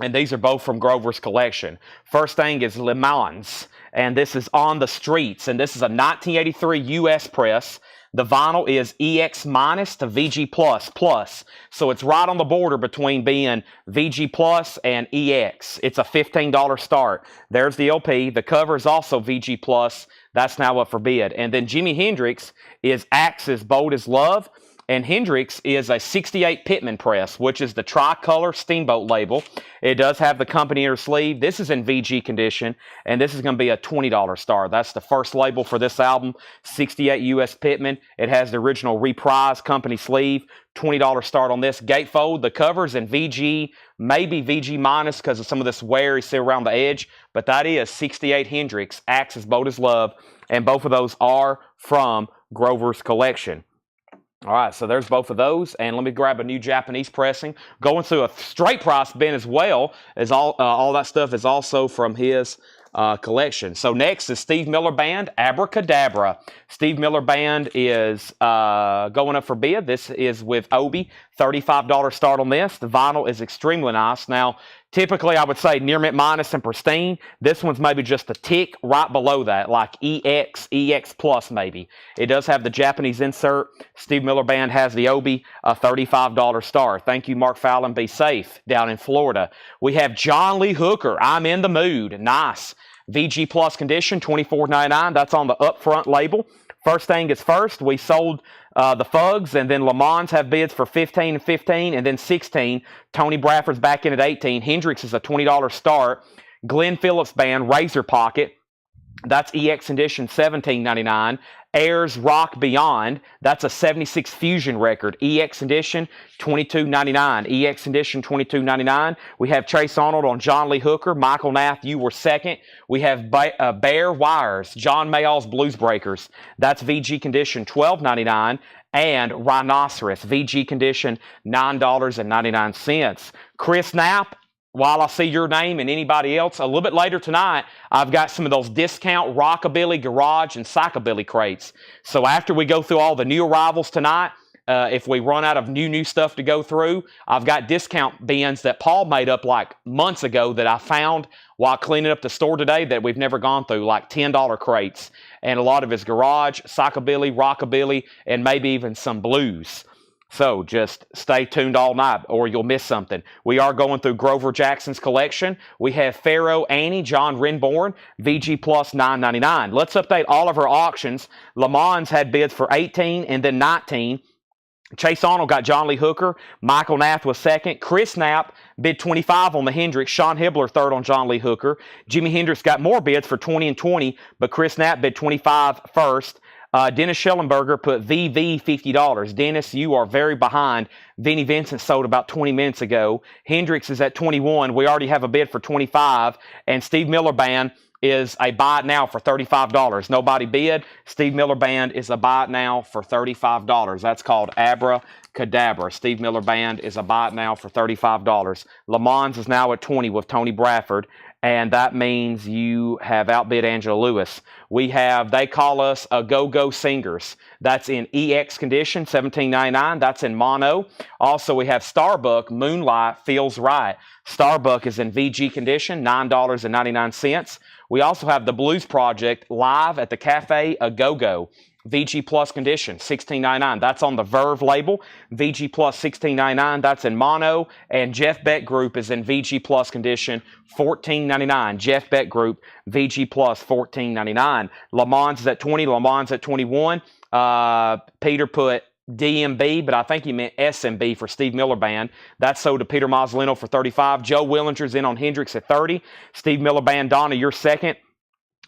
And these are both from Grover's collection. First thing is Le Mans, and this is On the Streets, and this is a 1983 U.S. press. The vinyl is EX minus to VG plus plus. So it's right on the border between being VG plus and EX. It's a $15 start. There's the LP. The cover is also VG plus. That's now up for bid. And then Jimi Hendrix is Axe's Bold as Love. And Hendrix is a 68 Pittman press, which is the tricolor Steamboat label. It does have the company inner sleeve. This is in VG condition, and this is going to be a $20 star. That's the first label for this album, 68 US Pittman. It has the original Reprise company sleeve, $20 start on this. Gatefold, the cover's in VG, maybe VG minus because of some of this wear you see around the edge, but that is 68 Hendrix, Axe's Bold as Love, and both of those are from Grover's collection. All right, so there's both of those, and let me grab a new Japanese pressing. Going through a straight price bin as well, as all that stuff is also from his collection. So next is Steve Miller Band, Abracadabra. Steve Miller Band is going up for bid. This is with Obi, $35 start on this. The vinyl is extremely nice. Now, typically I would say near mint minus and pristine. This one's maybe just a tick right below that, like EX plus maybe. It does have the Japanese insert. Steve Miller Band has the Obi, a $35 star. Thank you, Mark Fallon. Be safe down in Florida. We have John Lee Hooker, I'm in the Mood. Nice. VG plus condition, $24.99. That's on the upfront label. First thing is first, we sold the Fugs, and then Le Mans have bids for $15 and $15, and then $16. Tony Bradford's back in at $18. Hendrix is a $20 start. Glenn Phillips Band, Razor Pocket, that's EX edition, $17.99. Ayers Rock Beyond, that's a 76 Fusion record. EX edition, $22.99. EX edition, $22.99. We have Chase Arnold on John Lee Hooker. Michael Nath, You Were Second. We have Bare Wires, John Mayall's Blues Breakers. That's VG condition, $12.99. And Rhinoceros, VG condition, $9.99. Chris Knapp, while I see your name and anybody else, a little bit later tonight, I've got some of those discount Rockabilly, Garage, and Psychobilly crates. So after we go through all the new arrivals tonight, if we run out of new stuff to go through, I've got discount bins that Paul made up like months ago that I found while cleaning up the store today that we've never gone through, like $10 crates. And a lot of his Garage, Psychobilly, Rockabilly, and maybe even some blues. So just stay tuned all night or you'll miss something. We are going through Grover Jackson's collection. We have Pharaoh Annie, John Renborn, VG plus $9.99. Let's update all of our auctions. Le Mans had bids for 18 and then 19. Chase Arnold got John Lee Hooker. Michael Nath was second. Chris Knapp bid 25 on the Hendrix. Sean Hibbler third on John Lee Hooker. Jimi Hendrix got more bids for 20 and 20, but Chris Knapp bid 25 first. Dennis Schellenberger put VV $50. Dennis, you are very behind. Vinnie Vincent sold about 20 minutes ago. Hendrix is at 21. We already have a bid for 25. And Steve Miller Band is a buy it now for $35. Nobody bid. Steve Miller Band is a buy it now for $35. That's called Abracadabra. Steve Miller Band is a buy it now for $35. Le Mans is now at 20 with Tony Bradford. And that means you have outbid Angela Lewis. We have, they call us a Go-Go Singers. That's in EX condition, $17.99. That's in mono. Also, we have Starbuck, Moonlight Feels Right. Starbuck is in VG condition, $9.99. We also have the Blues Project live at the Cafe A Go-Go. VG Plus condition, $16.99. That's on the Verve label. VG Plus $16.99. That's in mono. And Jeff Beck Group is in VG Plus condition, $14.99. Jeff Beck Group, VG Plus $14.99. Le Mans is at 20. Le Mans at 21. Peter put DMB, but I think he meant SMB for Steve Miller Band. That's sold to Peter Mazzolino for $35. Joe Willinger's in on Hendrix at $30. Steve Miller Band, Donna, you're second.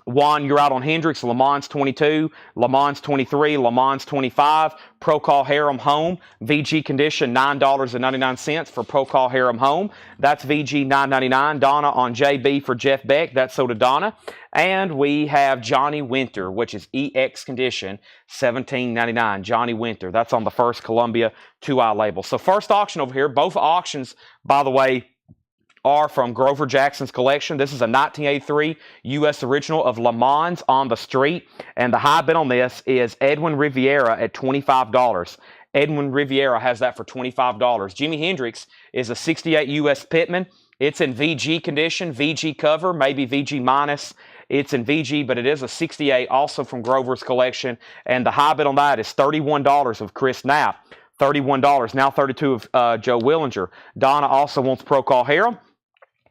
Juan, you're out on Hendricks. Le Mans 22, Le Mans 23, Le Mans 25. Procol Harum Home, VG condition, $9.99 for Procol Harum Home. That's VG $9.99. Donna on JB for Jeff Beck. That's so to Donna. And we have Johnny Winter, which is EX condition, $17.99. Johnny Winter. That's on the first Columbia 2i label. So first auction over here. Both auctions, by the way, are from Grover Jackson's collection. This is a 1983 U.S. original of Le Mans on the Street, and the high bid on this is Edwin Riviera at $25. Edwin Riviera has that for $25. Jimi Hendrix is a 68 U.S. Pitman. It's in VG condition, VG cover, maybe VG minus. It's in VG, but it is a 68, also from Grover's collection, and the high bid on that is $31 of Chris Knapp. $31, now $32 of Joe Willinger. Donna also wants Procol Harum.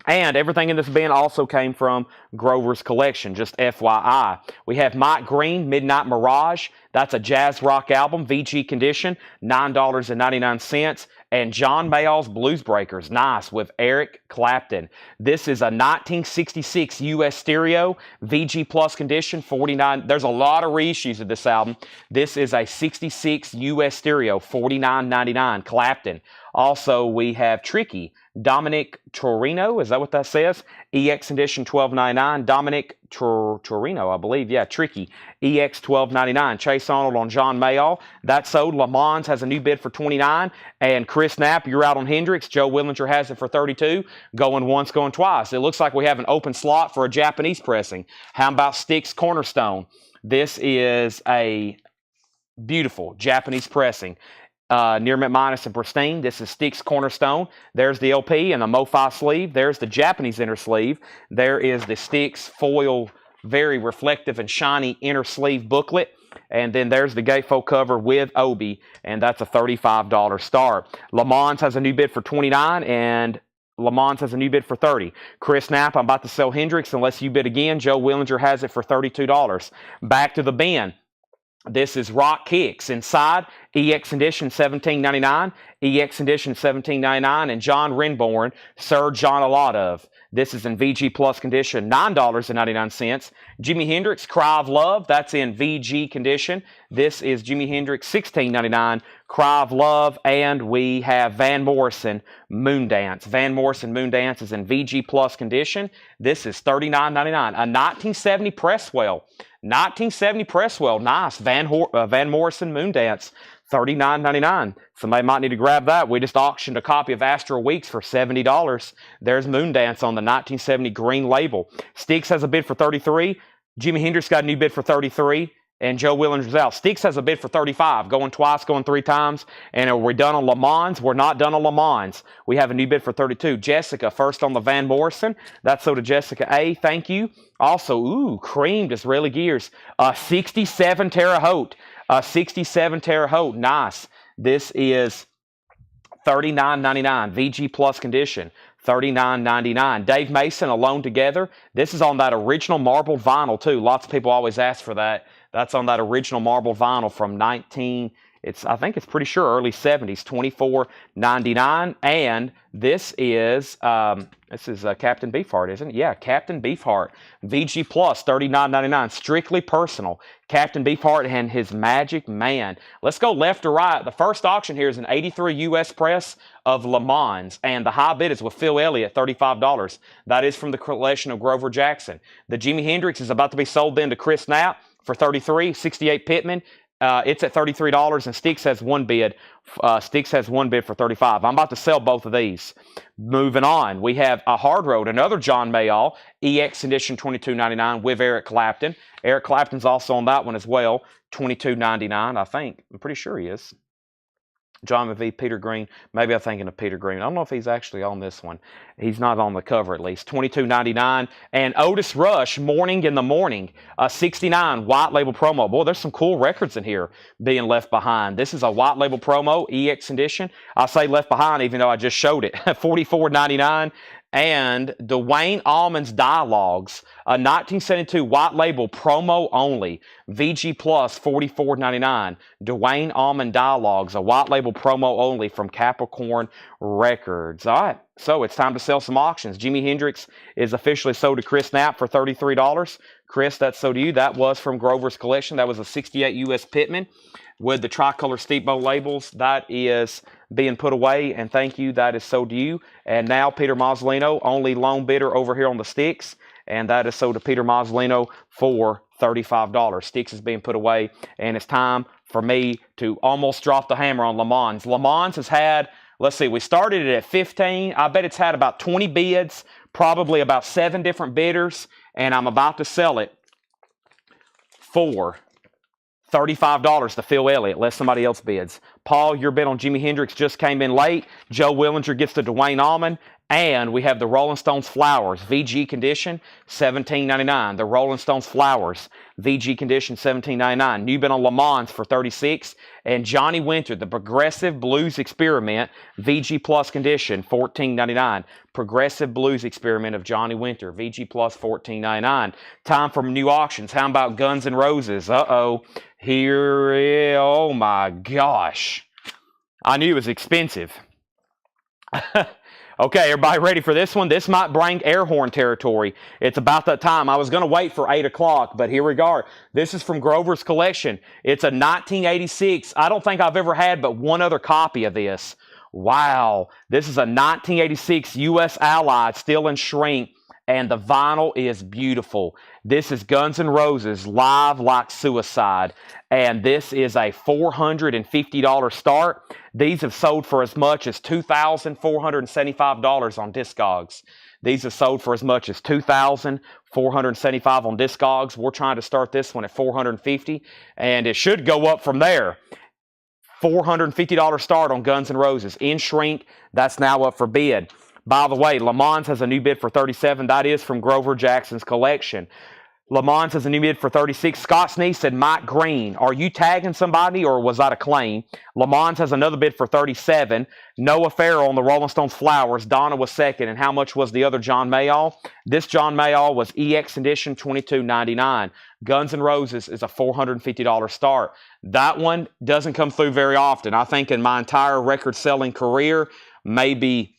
And everything in this bin also came from Grover's collection, just FYI. We have Mike Green, Midnight Mirage. That's a jazz rock album, VG condition, $9.99. And John Mayall's Blues Breakers, nice, with Eric Clapton. This is a 1966 U.S. stereo, VG plus condition, $49. There's a lot of reissues of this album. This is a 66 U.S. stereo, $49.99, Clapton. Also, we have Tricky, Dominic Torino, is that what that says? EX edition $12.99. Dominic Torino, I believe. Yeah, Tricky. EX $12.99. Chase Arnold on John Mayall. That sold. Le Mans has a new bid for $29. And Chris Knapp, you're out on Hendricks. Joe Willinger has it for $32. Going once, going twice. It looks like we have an open slot for a Japanese pressing. How about Styx Cornerstone? This is a beautiful Japanese pressing. Near mint minus and pristine. This is Styx Cornerstone. There's the LP and the MoFi sleeve. There's the Japanese inner sleeve. There is the Styx foil, very reflective and shiny inner sleeve booklet. And then there's the gatefold cover with Obi, and that's a $35 start. Le Mans has a new bid for $29, and Le Mans has a new bid for $30. Chris Knapp, I'm about to sell Hendricks unless you bid again. Joe Willinger has it for $32. Back to the bin. This is Rock Kicks. Inside, EX edition $17.99, EX edition $17.99, and John Renborn, Sir John Aladov. This is in VG plus condition, $9.99. Jimi Hendrix, Cry of Love, that's in VG condition. This is Jimi Hendrix, $16.99, Cry of Love, and we have Van Morrison, Moondance. Van Morrison, Moondance is in VG plus condition. This is $39.99. A 1970 Presswell. 1970 Presswell, nice. Van Morrison Moondance, $39.99. Somebody might need to grab that. We just auctioned a copy of Astro Weeks for $70. There's Moondance on the 1970 green label. Styx has a bid for $33. Jimi Hendrix got a new bid for $33. And Joe Willinger's out. Styx has a bid for $35. Going twice, going three times. And are we done on Le Mans? We're not done on Le Mans. We have a new bid for $32. Jessica, first on the Van Morrison. That's so to Jessica A. Thank you. Also, ooh, cream, Disraeli gears. 67 Terre Haute. 67 Terre Haute. Nice. This is $39.99. VG plus condition. $39.99. Dave Mason, Alone Together. This is on that original marbled vinyl, too. Lots of people always ask for that. That's on that original marbled vinyl from I think it's pretty sure early 70s, $24.99. And this is Captain Beefheart, isn't it? Yeah, Captain Beefheart. VG Plus, $39.99. Strictly personal. Captain Beefheart and his Magic Man. Let's go left to right. The first auction here is an 83 U.S. press of Le Mans, and the high bid is with Phil Elliott, $35. That is from the collection of Grover Jackson. The Jimi Hendrix is about to be sold then to Chris Knapp for $33. 68 Pittman. It's at $33, and Styx has one bid. Styx has one bid for $35. I'm about to sell both of these. Moving on, we have a Hard Road, another John Mayall, EX edition $22.99 with Eric Clapton. Eric Clapton's also on that one as well, $22.99, I think. I'm pretty sure he is. John McVie, Peter Green. Maybe I'm thinking of Peter Green. I don't know if he's actually on this one. He's not on the cover at least. $22.99. And Otis Rush, Morning in the Morning. 69 white label promo. Boy, there's some cool records in here being left behind. This is a white label promo, EX edition. I say left behind even though I just showed it. $44.99. And Dwayne Allman's Dialogues, a 1972 white label promo only, VG Plus, $44.99. Dwayne Allman Dialogues, a white label promo only from Capricorn Records. All right, So it's time to sell some auctions. Jimi Hendrix is officially sold to Chris Knapp for $33. Chris, that's sold to you. That was from Grover's collection. That was a 68 US Pittman with the tricolor steepboat labels. That is being put away, and thank you. That is sold to you. And now Peter Mazzolino, only lone bidder over here on the sticks, and that is sold to Peter Mazzolino for $35. Sticks is being put away, and it's time for me to almost drop the hammer on Le Mans. Le Mans has had, let's see, we started it at 15. I bet it's had about 20 bids, probably about 7 different bidders, and I'm about to sell it for $35 to Phil Elliott, unless somebody else bids. Paul, your bid on Jimi Hendrix just came in late. Joe Willinger gets to Dwayne Allman. And we have the Rolling Stones Flowers, VG condition, $17.99. The Rolling Stones Flowers, VG condition, $17.99. New bid on Le Mans for $36. And Johnny Winter, the Progressive Blues Experiment, VG Plus condition, $14.99. Progressive Blues Experiment of Johnny Winter, VG Plus, $14.99. Time for new auctions. How about Guns N' Roses? Uh-oh. Here is, oh my gosh. I knew it was expensive. Okay, everybody ready for this one? This might bring air horn territory. It's about that time. I was going to wait for 8 o'clock, but here we go. This is from Grover's collection. It's a 1986. I don't think I've ever had but one other copy of this. Wow. This is a 1986 U.S. Allied, still in shrink, and the vinyl is beautiful. This is Guns N' Roses, Live Like Suicide, and this is a $450 start. These have sold for as much as $2,475 on Discogs. These have sold for as much as $2,475 on Discogs. We're trying to start this one at $450, and it should go up from there. $450 start on Guns N' Roses. In shrink, that's now up for bid. By the way, Le Mans has a new bid for $37. That is from Grover Jackson's collection. Le Mans has a new bid for $36. Scott Sneeze said, Mike Green, are you tagging somebody or was that a claim? Le Mans has another bid for $37. Noah Farrell on the Rolling Stones Flowers. Donna was second. And how much was the other John Mayall? This John Mayall was EX edition, $22.99. Guns N' Roses is a $450 start. That one doesn't come through very often. I think in my entire record-selling career, maybe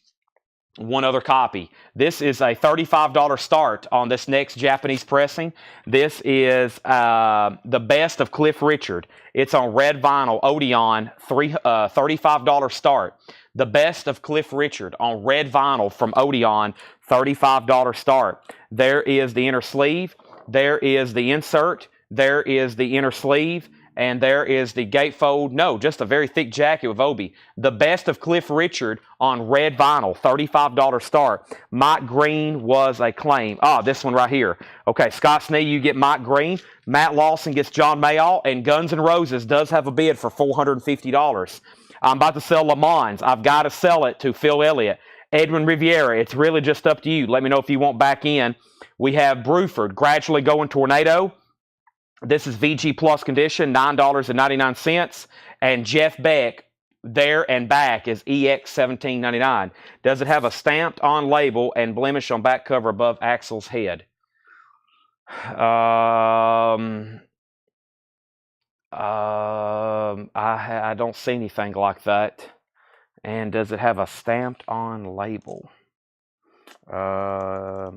one other copy. This is a $35 start on this next Japanese pressing. This is the best of Cliff Richard. It's on red vinyl, Odeon, $35 start. The best of Cliff Richard on red vinyl from Odeon, $35 start. There is the inner sleeve. There is the insert. There is the inner sleeve. And there is the gatefold. No, just a very thick jacket with Obi. The best of Cliff Richard on red vinyl, $35 start. Mike Green was a claim. This one right here. Okay, Scott Snee, you get Mike Green. Matt Lawson gets John Mayall. And Guns N' Roses does have a bid for $450. I'm about to sell Le Mans. I've got to sell it to Phil Elliott. Edwin Riviera, it's really just up to you. Let me know if you want back in. We have Bruford, Gradually Going Tornado. This is VG Plus condition, $9.99. And Jeff Beck, There and Back, is EX $17.99. Does it have a stamped on label and blemish on back cover above Axel's head? I don't see anything like that. And does it have a stamped on label? I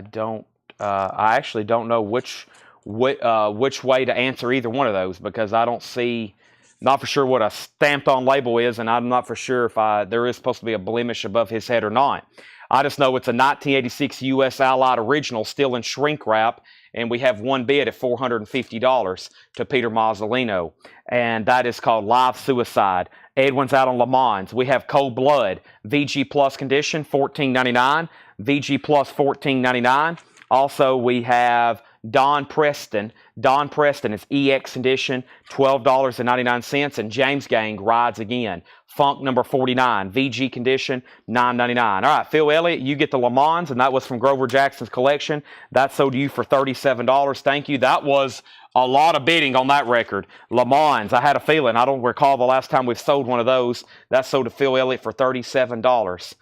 don't. I actually don't know which way to answer either one of those, because I don't see, not for sure what a stamped on label is, and I'm not for sure if there is supposed to be a blemish above his head or not. I just know it's a 1986 U.S. Allied original, still in shrink wrap, and we have one bid at $450 to Peter Mazzolino, and that is called Live Suicide. Edwin's out on Le Mans. We have Cold Blood, VG Plus condition, $14.99. VG Plus, $14.99. Also, we have Don Preston. Don Preston is EX edition, $12.99. And James Gang Rides Again. Funk number 49. VG condition, $9.99. All right, Phil Elliott, you get the Le Mans, and that was from Grover Jackson's collection. That sold to you for $37. Thank you. That was a lot of bidding on that record. Le Mans, I had a feeling. I don't recall the last time we've sold one of those. That sold to Phil Elliott for $37.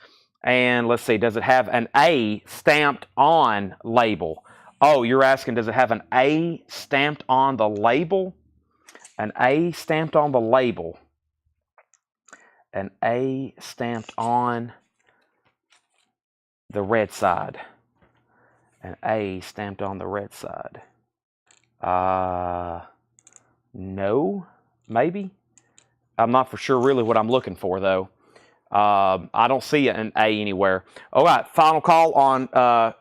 And let's see, does it have an A stamped on label? Oh, you're asking, does it have an A stamped on the label? An A stamped on the label. An A stamped on the red side. An A stamped on the red side. No, maybe. I'm not for sure really what I'm looking for, though. I don't see an A anywhere. All right, final call on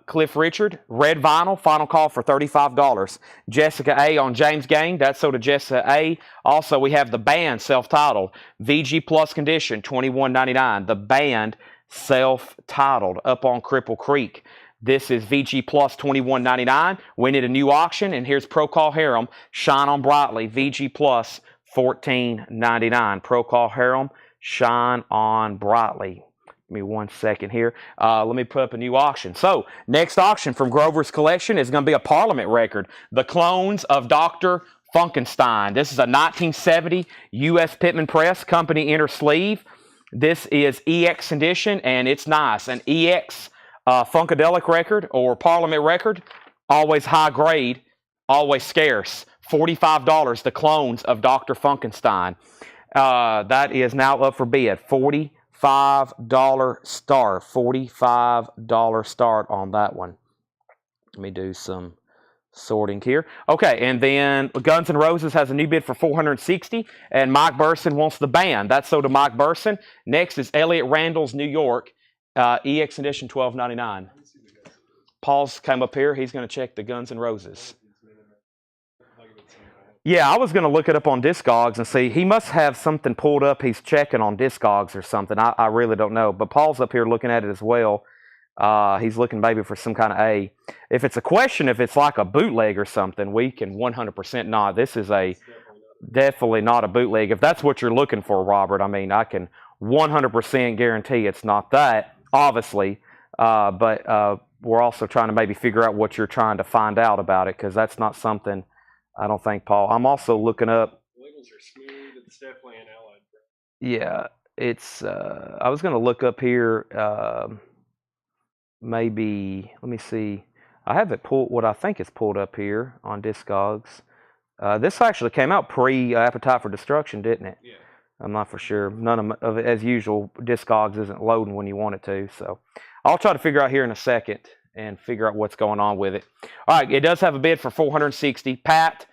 Cliff Richard. Red vinyl, final call for $35. Jessica A on James Gang. That's sold to Jessica A. Also, we have the band self-titled. VG Plus condition, $21.99. The band self-titled up on Cripple Creek. This is VG Plus $21.99. We need a new auction, and here's Procol Harum. Shine on Brightly. VG Plus $14.99. Procol Harum. Shine on Brightly. Give me 1 second here. Let me put up a new auction. So, next auction from Grover's Collection is going to be a Parliament record. The Clones of Dr. Funkenstein. This is a 1970 U.S. Pittman Press Company inner sleeve. This is EX edition, and it's nice. An EX Funkadelic record or Parliament record. Always high grade, always scarce. $45. The Clones of Dr. Funkenstein. That is now up for bid. $45 start. $45 start on that one. Let me do some sorting here. Okay, and then Guns N' Roses has a new bid for $460, and Mike Burson wants the band. That's sold to Mike Burson. Next is Elliot Randall's New York EX edition, $12.99. Paul's came up here. He's going to check the Guns N' Roses. Yeah, I was going to look it up on Discogs and see. He must have something pulled up he's checking on Discogs or something. I really don't know. But Paul's up here looking at it as well. He's looking maybe for some kind of A. If it's a question, if it's like a bootleg or something, we can 100% not. This is definitely not a bootleg. If that's what you're looking for, Robert, I mean, I can 100% guarantee it's not that, obviously. But we're also trying to maybe figure out what you're trying to find out about it, because that's not something... I don't think, Paul. I'm also looking up. Labels are smooth. It's definitely an Allied brand. Yeah, it's. I was going to look up here. Maybe let me see. I have it pulled. What I think is pulled up here on Discogs. This actually came out pre Appetite for Destruction, didn't it? Yeah. I'm not for sure. None of it, as usual. Discogs isn't loading when you want it to. So I'll try to figure out here in a second and figure out what's going on with it. All right, it does have a bid for $460. Pat,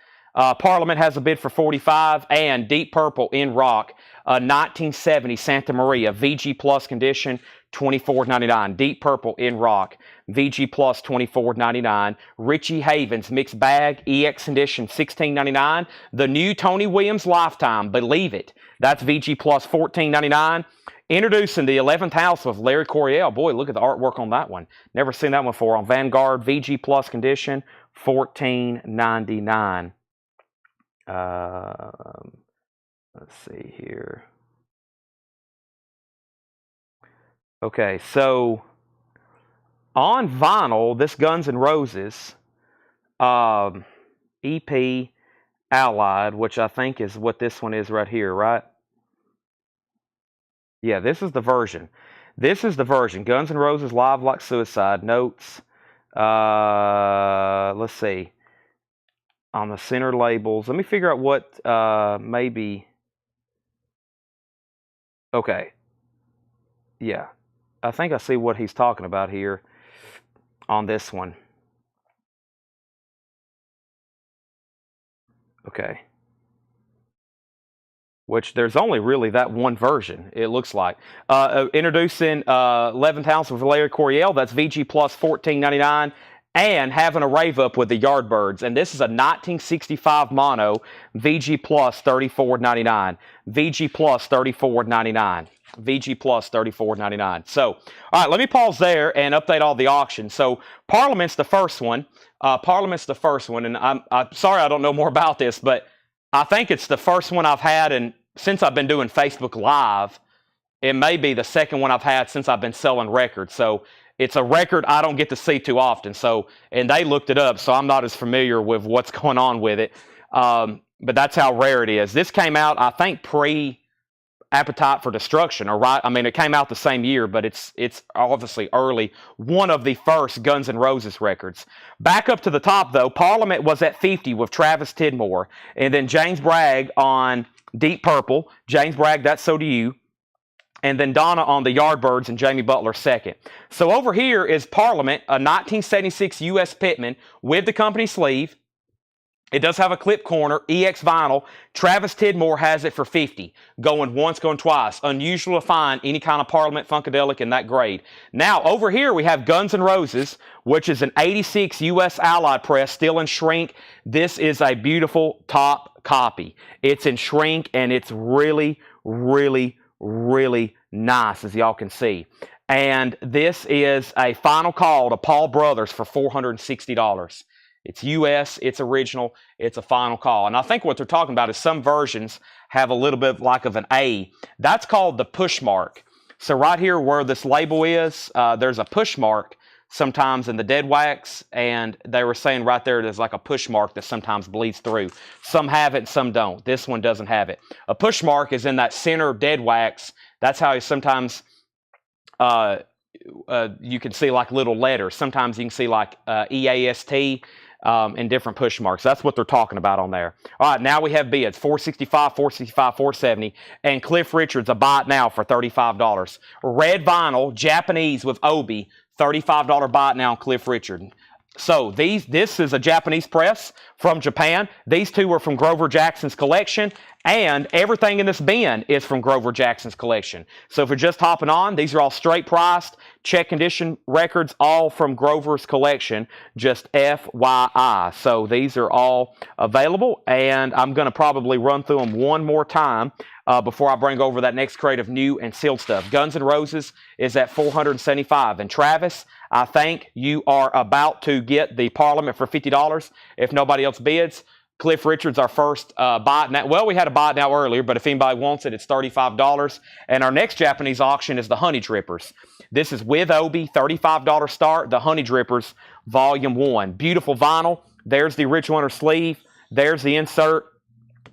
Parliament has a bid for $45, and Deep Purple in rock, 1970 Santa Maria VG Plus condition, $24.99. Deep Purple in rock, VG Plus $24.99. Richie Havens mixed bag EX condition, $16.99. The new Tony Williams Lifetime, believe it. That's VG Plus $14.99. Introducing the 11th house of Larry Coryell. Boy, look at the artwork on that one. Never seen that one before. On Vanguard, VG Plus condition, $14.99. Let's see here. Okay, so on vinyl, this Guns N' Roses EP Allied, which I think is what this one is right here, right? Yeah, this is the version. This is the version. Guns N' Roses Live Like Suicide. Notes. Let's see. On the center labels. Let me figure out what maybe. Okay. Yeah. I think I see what he's talking about here on this one. Okay. Which there's only really that one version, it looks like. Introducing 11th house of Larry Coryell. That's VG Plus $14.99. And having a rave up with the Yardbirds. And this is a 1965 mono, VG Plus $34.99. VG Plus $34.99. VG Plus $34.99. So, all right, let me pause there and update all the auctions. So, Parliament's the first one. And I'm sorry I don't know more about this, but I think it's the first one I've had, and since I've been doing Facebook Live, it may be the second one I've had since I've been selling records. So it's a record I don't get to see too often. So, and they looked it up, so I'm not as familiar with what's going on with it. But that's how rare it is. This came out, I think, pre-Appetite for Destruction, or right? I mean, it came out the same year, but it's obviously early. One of the first Guns N' Roses records. Back up to the top, though, Parliament was at 50 with Travis Tidmore. And then James Bragg on Deep Purple. James Bragg, that's So Do You. and then Donna on the Yardbirds and Jamie Butler second. So over here is Parliament, a 1976 U.S. Pitman with the company sleeve. It does have a clip corner, EX vinyl. Travis Tidmore has it for $50. Going once, going twice. Unusual to find any kind of Parliament Funkadelic in that grade. Now, over here we have Guns N' Roses, which is an 86 U.S. Allied press, still in shrink. This is a beautiful top copy. It's in shrink, and it's really, really, really nice, as y'all can see. And this is a final call to Paul Brothers for $460. It's U.S., it's original, it's a final call. And I think what they're talking about is some versions have a little bit like of an A. That's called the push mark. So right here where this label is, there's a push mark sometimes in the dead wax, and they were saying right there there's like a push mark that sometimes bleeds through. Some have it, some don't. This one doesn't have it. A push mark is in that center dead wax. That's how sometimes you can see like little letters. Sometimes you can see like EAST. And different push marks. That's what they're talking about on there. All right, now we have bids, $465, $465, $470, and Cliff Richard's a buy it now for $35. Red vinyl, Japanese with Obi, $35 buy it now on Cliff Richard. So this is a Japanese press from Japan. These two are from Grover Jackson's collection, and everything in this bin is from Grover Jackson's collection. So if you're just hopping on, these are all straight priced, check condition records, all from Grover's collection, just FYI. So these are all available, and I'm going to probably run through them one more time before I bring over that next crate of new and sealed stuff. Guns N' Roses is at $475. And Travis, I think you are about to get the Parliament for $50 if nobody else bids. Cliff Richard's our first buy it now. Well, we had a buy it now earlier, but if anybody wants it, it's $35. And our next Japanese auction is the Honey Drippers. This is with Obi, $35 start, the Honey Drippers, Volume 1. Beautiful vinyl. There's the original inner sleeve. There's the insert.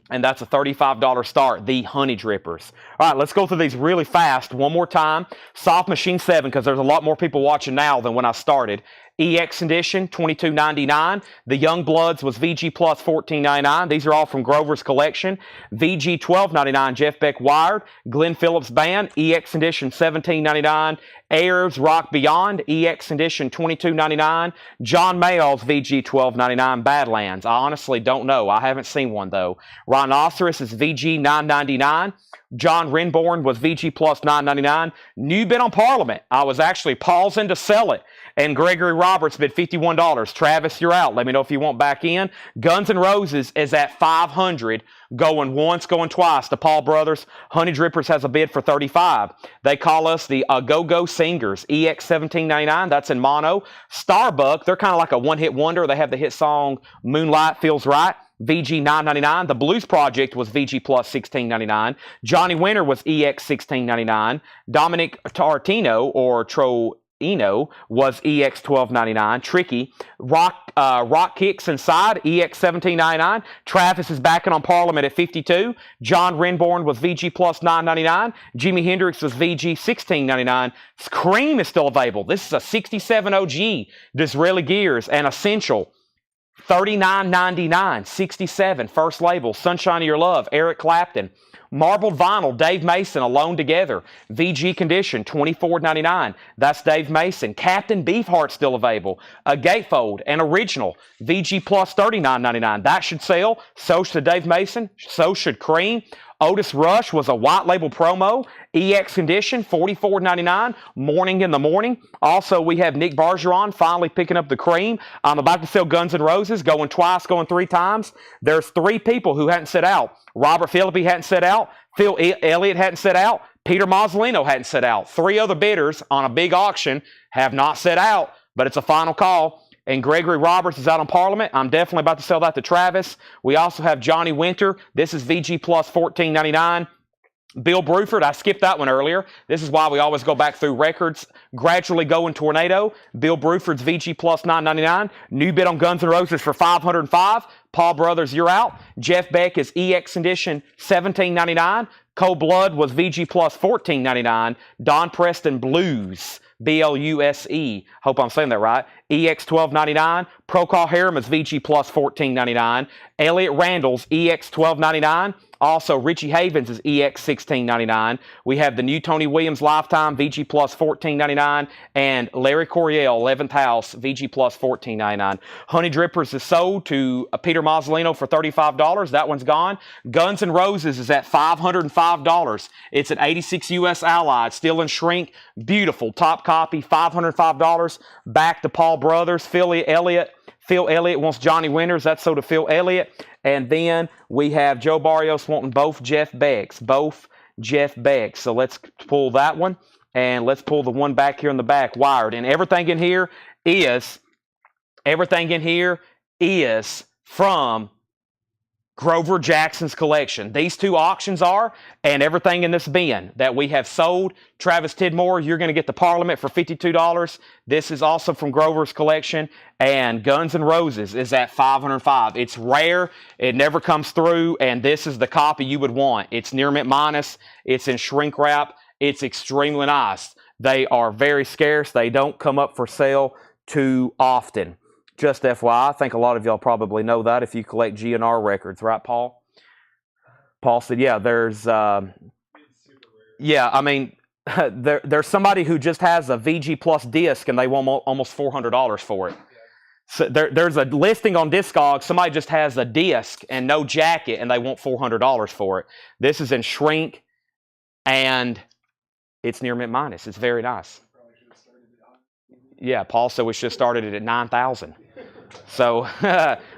And that's a $35 start, the Honey Drippers. All right, let's go through these really fast one more time. Soft Machine 7, because there's a lot more people watching now than when I started. EX Edition, $22.99. The Young Bloods was VG Plus, $14.99. These are all from Grover's collection. VG, $12.99. Jeff Beck Wired. Glenn Phillips Band, EX Edition, $17.99. Ayers Rock Beyond, EX Edition, $22.99. John Mayall's VG, $12.99. Badlands, I honestly don't know. I haven't seen one, though. Rhinoceros is VG, $9.99. John Renborn was VG Plus, $9.99. New bid on Parliament. I was actually pausing to sell it. And Gregory Roberts bid $51. Travis, you're out. Let me know if you want back in. Guns N' Roses is at $500. Going once, going twice. The Paul Brothers. Honey Drippers has a bid for $35. They call us the Go-Go Singers. EX $17.99. That's in mono. Starbuck, they're kind of like a one-hit wonder. They have the hit song Moonlight Feels Right. VG $9.99. The Blues Project was VG Plus $16.99. Johnny Winter was EX $16.99. Dominic Tartino or Troino was EX $12.99. Tricky. Rock Kicks Inside, EX $17.99. Travis is backing on Parliament at $52. John Renborn was VG Plus $9.99. Jimi Hendrix was VG $16.99. Cream is still available. This is a 67 OG Disraeli Gears and Essential. $39.99, 67, first label, Sunshine of Your Love, Eric Clapton. Marbled Vinyl, Dave Mason, Alone Together. VG Condition, $24.99. That's Dave Mason. Captain Beefheart still available. A Gatefold, an original. VG Plus, $39.99. That should sell. So should Dave Mason. So should Cream. Otis Rush was a white label promo. EX Condition, $44.99. Morning in the Morning. Also, we have Nick Bargeron finally picking up the Cream. I'm about to sell Guns N' Roses, going twice, going three times. There's three people who hadn't set out. Robert Phillippe hadn't set out. Phil Elliott hadn't set out. Peter Mazzolino hadn't set out. Three other bidders on a big auction have not set out, but it's a final call. And Gregory Roberts is out on Parliament. I'm definitely about to sell that to Travis. We also have Johnny Winter. This is VG Plus $14.99. Bill Bruford, I skipped that one earlier. This is why we always go back through records. Gradually Going Tornado. Bill Bruford's VG Plus $9.99. New bid on Guns N' Roses for $505. Paul Brothers, you're out. Jeff Beck is EX Edition $17.99. Cold Blood was VG Plus $14.99. Don Preston Blues. BLUSE. Hope I'm saying that right. EX $12.99. Procol Harum is VG Plus $14.99. Elliot Randall's EX $12.99. Also, Richie Havens is EX $16.99. We have the new Tony Williams Lifetime VG Plus $14.99, and Larry Coryell 11th House VG Plus $14.99. Honey Drippers is sold to Peter Mazzolino for $35. That one's gone. Guns N' Roses is at $505. It's an 86 US Allied, still in shrink. Beautiful. Top copy, $505. Back to Paul Brothers. Phil Elliott wants Johnny Winters. That's sold to Phil Elliott. And then we have Joe Barrios wanting both Jeff Becks. So let's pull that one. And let's pull the one back here in the back, wired. And everything in here is from Grover Jackson's collection. These two auctions are, and everything in this bin that we have sold. Travis Tidmore, you're going to get the Parliament for $52. This is also from Grover's collection. And Guns N' Roses is at $505. It's rare. It never comes through. And this is the copy you would want. It's near mint minus. It's in shrink wrap. It's extremely nice. They are very scarce. They don't come up for sale too often. Just FYI, I think a lot of y'all probably know that if you collect GNR records, right, Paul? Paul said, yeah, there's, yeah, I mean, there's somebody who just has a VG Plus disc and they want almost $400 for it. So there's a listing on Discogs. Somebody just has a disc and no jacket and they want $400 for it. This is in shrink and it's near mint minus. It's very nice. Yeah, Paul said we should have started it at 9,000. So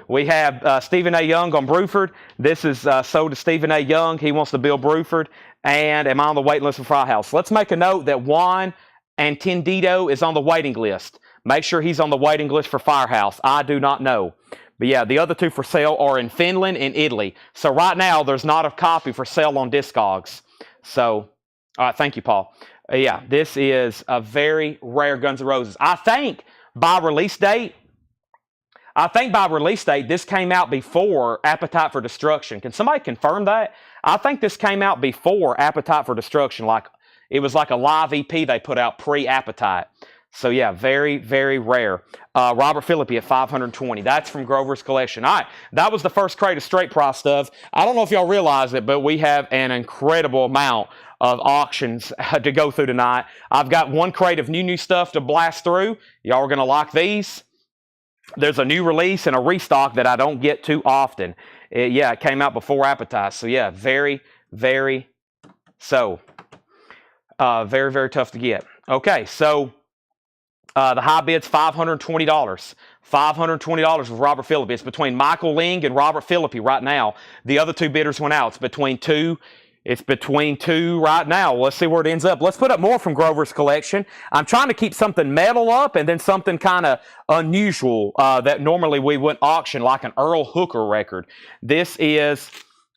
we have Stephen A. Young on Bruford. This is sold to Stephen A. Young. He wants to build Bruford. And am I on the waiting list for Fry House? Let's make a note that Juan Antendito is on the waiting list. Make sure he's on the waiting list for Firehouse. I do not know. But yeah, the other two for sale are in Finland and Italy. So right now, there's not a copy for sale on Discogs. So, all right, thank you, Paul. Yeah, this is a very rare Guns N' Roses. I think by release date, this came out before Appetite for Destruction. Can somebody confirm that? I think this came out before Appetite for Destruction. Like it was like a live EP they put out pre-Appetite. So yeah, very, very rare. Robert Philippi at $520. That's from Grover's collection. All right, that was the first crate of straight price stuff. I don't know if y'all realize it, but we have an incredible amount of auctions to go through tonight. I've got one crate of new stuff to blast through. Y'all are going to like these. There's a new release and a restock that I don't get too often. It came out before Appetite. So yeah, very, very tough to get. Okay, so the high bid's $520. $520 with Robert Philippi. It's between Michael Ling and Robert Philippi right now. The other two bidders went out. It's between two right now. Let's see where it ends up. Let's put up more from Grover's collection. I'm trying to keep something metal up and then something kind of unusual that normally we wouldn't auction, like an Earl Hooker record. This is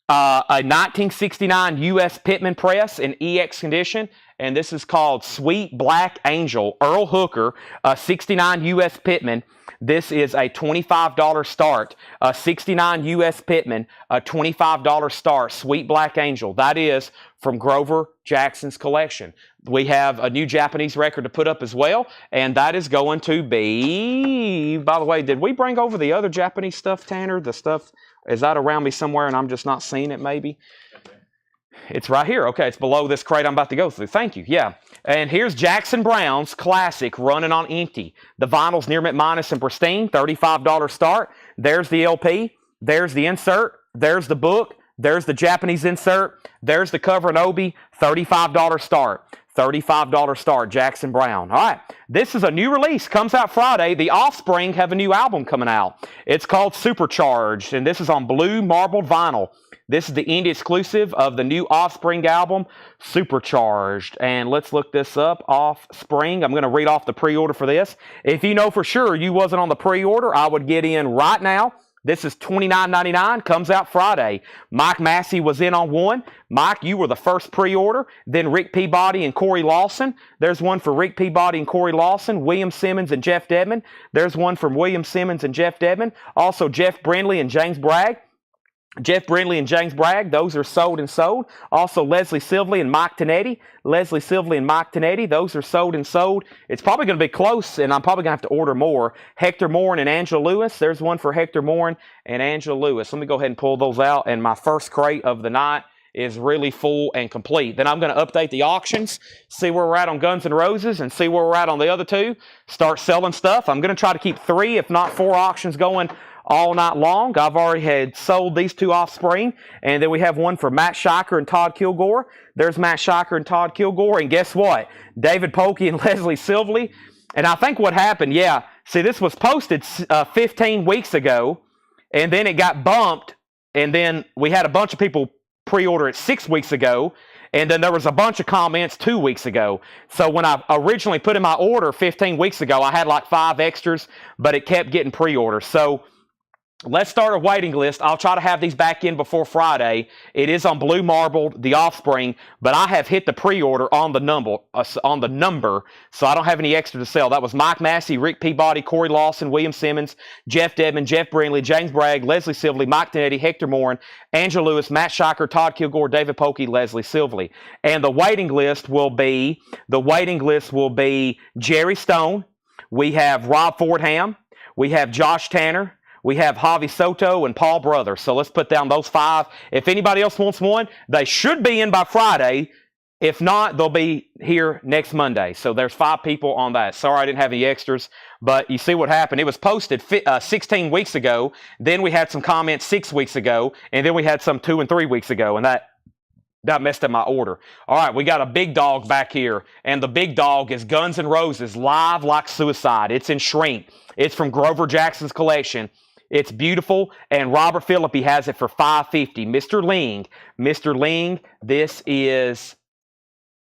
a 1969 U.S. Pittman press in EX condition, and this is called Sweet Black Angel. Earl Hooker, 69 U.S. Pittman. This is a $25 start. 69 U.S. Pittman, a $25 start. Sweet Black Angel. That is from Grover Jackson's collection. We have a new Japanese record to put up as well, and that is going to be... By the way, did we bring over the other Japanese stuff, Tanner? The stuff, is that around me somewhere and I'm just not seeing it maybe? It's right here. Okay, it's below this crate I'm about to go through. Thank you. Yeah. And here's Jackson Brown's classic, Running on Empty. The vinyl's near mint minus and pristine, $35 start. There's the LP. There's the insert. There's the book. There's the Japanese insert. There's the cover and obi, $35 start. $35 start, Jackson Brown. All right, this is a new release. Comes out Friday. The Offspring have a new album coming out. It's called Supercharged, and this is on blue marbled vinyl. This is the indie exclusive of the new Offspring album, Supercharged. And let's look this up, Offspring. I'm going to read off the pre-order for this. If you know for sure you wasn't on the pre-order, I would get in right now. This is $29.99, comes out Friday. Mike Massey was in on one. Mike, you were the first pre-order. Then Rick Peabody and Corey Lawson. There's one for Rick Peabody and Corey Lawson. William Simmons and Jeff Dedman. There's one from William Simmons and Jeff Dedman. Also Jeff Brindley and James Bragg. Jeff Brindley and James Bragg, those are sold and sold. Also, Leslie Silvley and Mike Tonetti. Leslie Silvley and Mike Tonetti, those are sold and sold. It's probably going to be close, and I'm probably going to have to order more. Hector Morin and Angela Lewis. There's one for Hector Morin and Angela Lewis. Let me go ahead and pull those out, and my first crate of the night is really full and complete. Then I'm going to update the auctions, see where we're at on Guns N' Roses, and see where we're at on the other two. Start selling stuff. I'm going to try to keep 3, if not 4 auctions going all night long. I've already had sold these 2 Offspring, and then we have one for Matt Shiker and Todd Kilgore. There's Matt Shiker and Todd Kilgore, and guess what? David Polkey and Leslie Silvley. And I think what happened, see, this was posted 15 weeks ago, and then it got bumped, and then we had a bunch of people pre-order it 6 weeks ago, and then there was a bunch of comments 2 weeks ago. So when I originally put in my order 15 weeks ago, I had like 5 extras, but it kept getting pre-orders. So let's start a waiting list. I'll try to have these back in before Friday. It is on Blue Marble, the Offspring, but I have hit the pre-order on the number, so I don't have any extra to sell. That was Mike Massey, Rick Peabody, Corey Lawson, William Simmons, Jeff Dedman, Jeff Brindley, James Bragg, Leslie Silvley, Mike Tonetti, Hector Morin, Angela Lewis, Matt Shiker, Todd Kilgore, David Polkey, Leslie Silvley. And the waiting list will be Jerry Stone. We have Rob Fordham. We have Josh Tanner. We have Javi Soto and Paul Brothers. So let's put down those 5. If anybody else wants one, they should be in by Friday. If not, they'll be here next Monday. So there's 5 people on that. Sorry I didn't have any extras, but you see what happened. It was posted 16 weeks ago. Then we had some comments 6 weeks ago. And then we had some 2 and 3 weeks ago. And that messed up my order. All right, we got a big dog back here. And the big dog is Guns N' Roses, Live Like Suicide. It's in shrink. It's from Grover Jackson's collection. It's beautiful, and Robert Philippi has it for $550. Mr. Ling, this is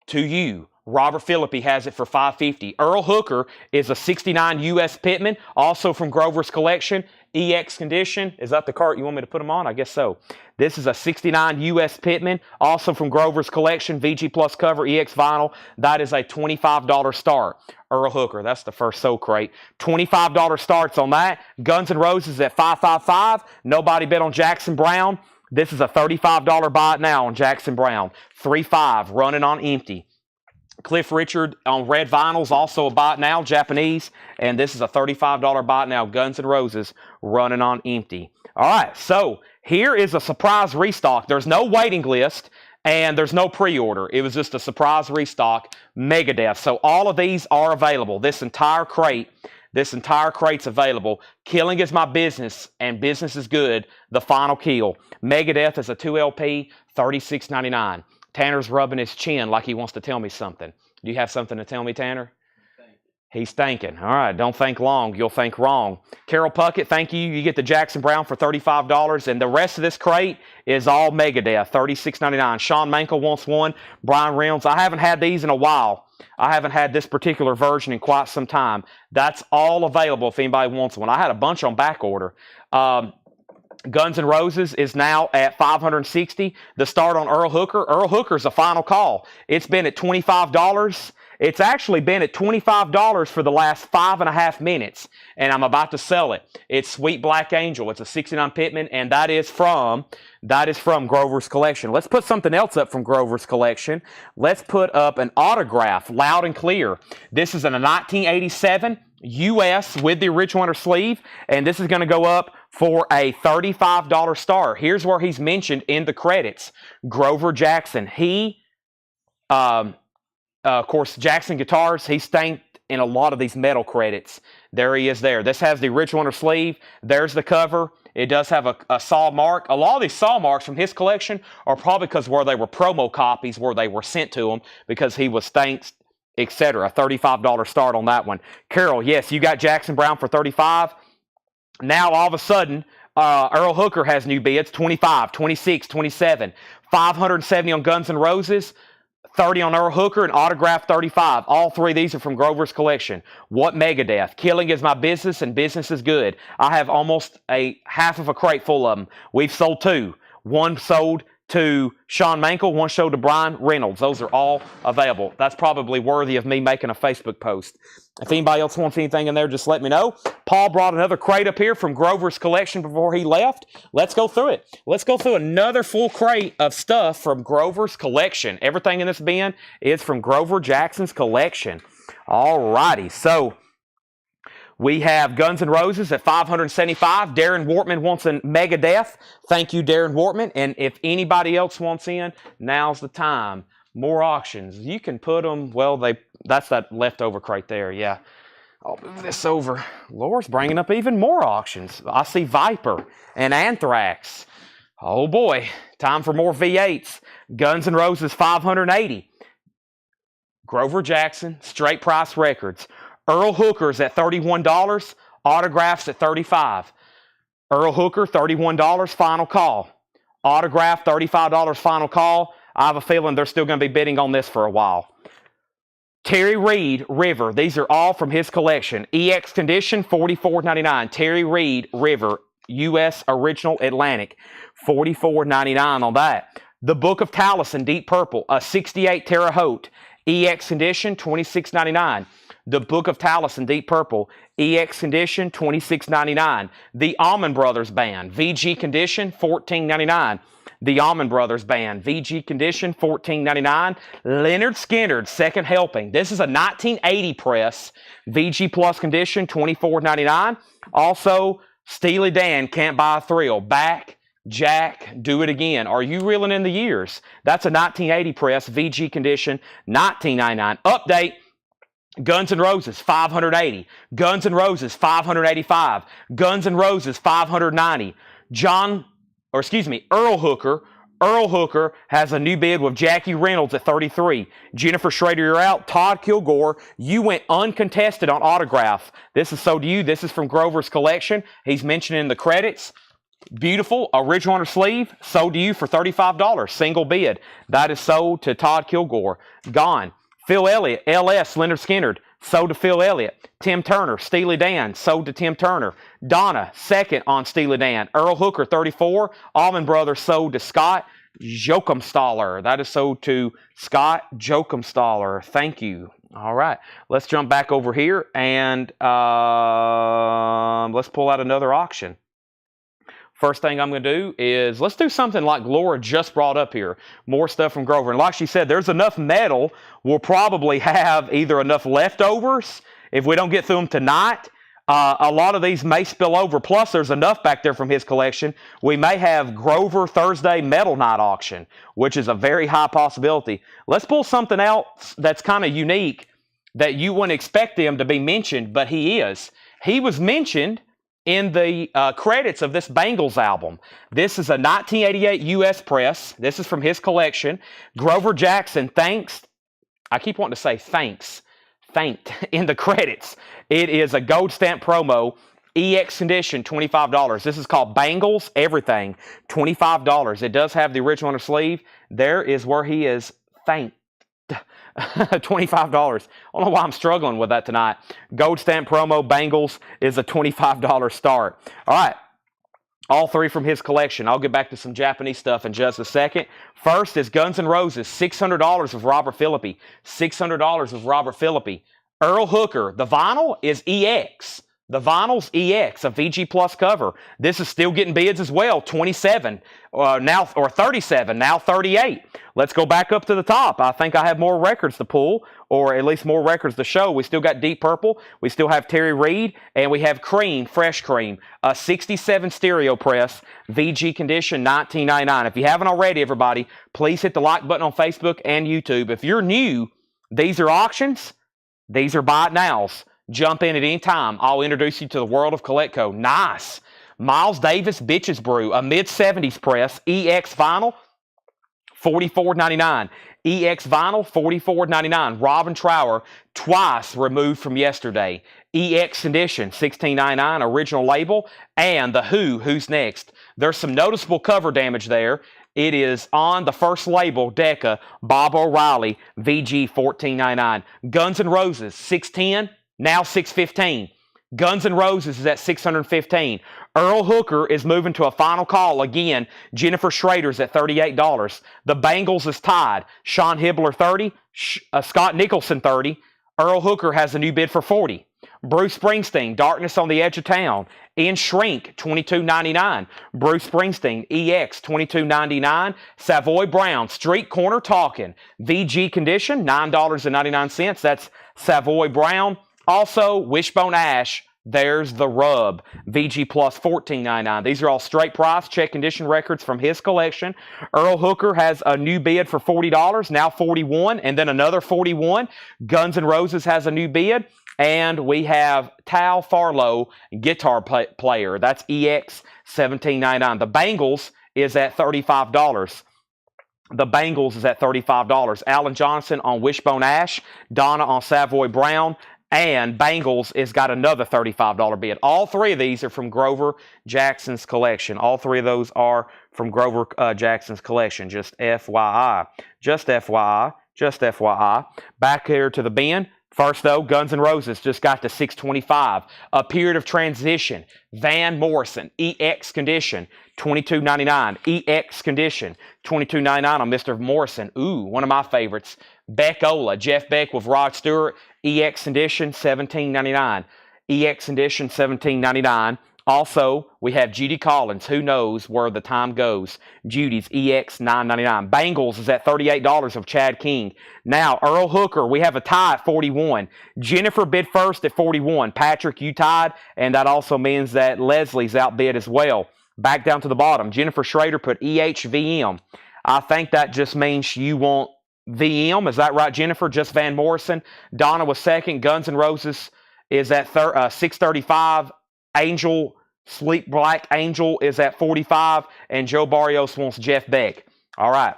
to you. Robert Philippi has it for $550. Earl Hooker is a 69 U.S. Pittman, also from Grover's collection. EX condition. Is that the cart you want me to put them on? I guess so. This is a 69 U.S. Pittman, also from Grover's collection. VG Plus cover, EX vinyl. That is a $25 start. Earl Hooker, that's the first sold crate. $25 starts on that. Guns N' Roses at $555. Nobody bet on Jackson Brown. This is a $35 buy it now on Jackson Brown. $3.5, running on empty. Cliff Richard on red vinyls, also a buy it now, Japanese. And this is a $35 buy it now, Guns N' Roses, running on empty. All right, so here is a surprise restock. There's no waiting list, and there's no pre-order. It was just a surprise restock, Megadeth. So all of these are available. This entire crate's available. Killing is my business, and business is good. The Final Kill. Megadeth is a 2LP, $36.99. Tanner's rubbing his chin like he wants to tell me something. Do you have something to tell me, Tanner? He's thinking. All right, don't think long. You'll think wrong. Carol Puckett, thank you. You get the Jackson Brown for $35, and the rest of this crate is all Megadeth, $36.99. Sean Mankel wants one. Brian Reynolds. I haven't had these in a while. I haven't had this particular version in quite some time. That's all available if anybody wants one. I had a bunch on back order. Guns N' Roses is now at $560. The start on Earl Hooker. Earl Hooker's a final call. It's been at $25. It's actually been at $25 for the last 5.5 minutes, and I'm about to sell it. It's Sweet Black Angel. It's a 69 Pittman, and that is from Grover's collection. Let's put something else up from Grover's collection. Let's put up an autograph, Loud and Clear. This is in a 1987 U.S. with the original inner sleeve, and this is going to go up for a $35 star. Here's where he's mentioned in the credits. Grover Jackson. Of course, Jackson Guitars, he's stanked in a lot of these metal credits. There he is there. This has the original inner sleeve. There's the cover. It does have a saw mark. A lot of these saw marks from his collection are probably because where they were promo copies, where they were sent to him because he was stanked, etc. $35 start on that one. Carol, yes, you got Jackson Brown for $35. Now, all of a sudden, Earl Hooker has new bids, $25, $26, $27, $570 on Guns N' Roses, $30 on Earl Hooker, and autograph $35. All 3 of these are from Grover's collection. What Megadeth? Killing is my business, and business is good. I have almost a half of a crate full of them. We've sold 2. One sold to Sean Mankel, one show to Brian Reynolds. Those are all available. That's probably worthy of me making a Facebook post. If anybody else wants anything in there, just let me know. Paul brought another crate up here from Grover's collection before he left. Let's go through it. Let's go through another full crate of stuff from Grover's collection. Everything in this bin is from Grover Jackson's collection. All righty. So we have Guns N' Roses at $575. Darren Wortman wants a Megadeth. Thank you, Darren Wortman. And if anybody else wants in, now's the time. More auctions. You can put them, well, that's that leftover crate there, yeah. I'll move this over. Laura's bringing up even more auctions. I see Viper and Anthrax. Oh boy, time for more V8s. Guns N' Roses, $580. Grover Jackson, Straight Price Records. Earl Hooker's at $31, autographs at $35. Earl Hooker, $31, final call. Autograph, $35, final call. I have a feeling they're still going to be bidding on this for a while. Terry Reid, River. These are all from his collection. EX Condition, $44.99. Terry Reid, River, U.S. Original Atlantic, $44.99 on that. The Book of Taliesin, Deep Purple, a 68 Terre Haute. EX Condition, $26.99. The Book of Taliesin, Deep Purple, EX Condition, $26.99. The Allman Brothers Band, VG Condition, $14.99. The Allman Brothers Band, VG Condition, $14.99. Leonard Skinner, Second Helping. This is a 1980 press, VG Plus Condition, $24.99. Also, Steely Dan, Can't Buy a Thrill. Back, Jack, Do It Again. Are you reeling in the years? That's a 1980 press, VG Condition, $19.99. Update. Guns N' Roses, $580. Guns N' Roses, $585. Guns N' Roses, $590. Earl Hooker. Earl Hooker has a new bid with Jackie Reynolds at $33. Jennifer Schrader, you're out. Todd Kilgore, you went uncontested on autograph. This is sold to you. This is from Grover's collection. He's mentioned in the credits. Beautiful, original on her sleeve, sold to you for $35. Single bid. That is sold to Todd Kilgore. Gone. Phil Elliott, LS, Leonard Skinner, sold to Phil Elliott. Tim Turner, Steely Dan, sold to Tim Turner. Donna, second on Steely Dan. Earl Hooker, 34. Allman Brothers sold to Scott Jokumstaller. That is sold to Scott Jokumstaller. Thank you. All right, let's jump back over here and let's pull out another auction. First thing I'm going to do is let's do something like Laura just brought up here. More stuff from Grover. And like she said, there's enough metal. We'll probably have either enough leftovers if we don't get through them tonight. A lot of these may spill over. Plus, there's enough back there from his collection. We may have Grover Thursday Metal Night Auction, which is a very high possibility. Let's pull something else that's kind of unique that you wouldn't expect him to be mentioned, but he is. He was mentioned in the credits of this Bangles album. This is a 1988 U.S. press. This is from his collection. Grover Jackson thanked in the credits. It is a gold stamp promo. EX Condition, $25. This is called Bangles Everything, $25. It does have the original on the sleeve. There is where he is thanked. $25. I don't know why I'm struggling with that tonight. Gold stamp promo Bangles is a $25 start. All right. All three from his collection. I'll get back to some Japanese stuff in just a second. First is Guns N' Roses, $600 of Robert Phillippe. $600 of Robert Phillippe. Earl Hooker. The vinyl is EX. The vinyl's EX, a VG Plus cover. This is still getting bids as well. 27 now, or 37, now 38. Let's go back up to the top. I think I have more records to pull, or at least more records to show. We still got Deep Purple. We still have Terry Reid, and we have Cream, Fresh Cream, a 67 stereo press, VG Condition, $19.99. If you haven't already, everybody, please hit the like button on Facebook and YouTube. If you're new, these are auctions. These are buy it nows. Jump in at any time. I'll introduce you to the world of Collectco. Nice. Miles Davis Bitches Brew, a mid-70s press, EX vinyl, $44.99. EX vinyl, $44.99. Robin Trower, twice removed from yesterday. EX Condition, $16.99, original label. And The Who, Who's Next. There's some noticeable cover damage there. It is on the first label, Decca, Bob O'Reilly, VG, $14.99. Guns N' Roses, $610. Now $615. Guns N' Roses is at $615. Earl Hooker is moving to a final call again. Jennifer Schrader's at $38. The Bengals is tied. Sean Hibbler 30, Scott Nicholson 30. Earl Hooker has a new bid for 40. Bruce Springsteen, Darkness on the Edge of Town. Ian Shrink, $22.99. Bruce Springsteen, EX, $22.99. Savoy Brown, Street Corner Talking. VG Condition, $9.99. That's Savoy Brown. Also, Wishbone Ash, There's the Rub. VG Plus, $14.99. These are all straight price, check condition records from his collection. Earl Hooker has a new bid for $40, now $41, and then another $41. Guns N' Roses has a new bid. And we have Tal Farlow, guitar player. That's EX, $17.99. The Bengals is at $35. The Bengals is at $35. Alan Johnson on Wishbone Ash. Donna on Savoy Brown. And Bengals has got another $35 bid. All three of these are from Grover Jackson's collection. All three of those are from Grover Jackson's collection. Just FYI. Just FYI. Just FYI. Back here to the bin. First, though, Guns N' Roses just got to $625. A Period of Transition. Van Morrison. EX Condition. $22.99. EX Condition. $22.99 on Mr. Morrison. Ooh, one of my favorites. Beck-Ola. Jeff Beck with Rod Stewart. EX Condition. $17.99. EX Condition. $17.99. Also, we have Judy Collins. Who knows where the time goes? Judy's EX $9.99. Bengals is at $38 of Chad King. Now, Earl Hooker, we have a tie at $41. Jennifer bid first at $41. Patrick, you tied, and that also means that Leslie's outbid as well. Back down to the bottom. Jennifer Schrader put EHVM. I think that just means you want VM. Is that right, Jennifer? Just Van Morrison. Donna was second. Guns N' Roses is at $635. Angel, Sleep Black Angel is at $45, and Joe Barrios wants Jeff Beck. All right,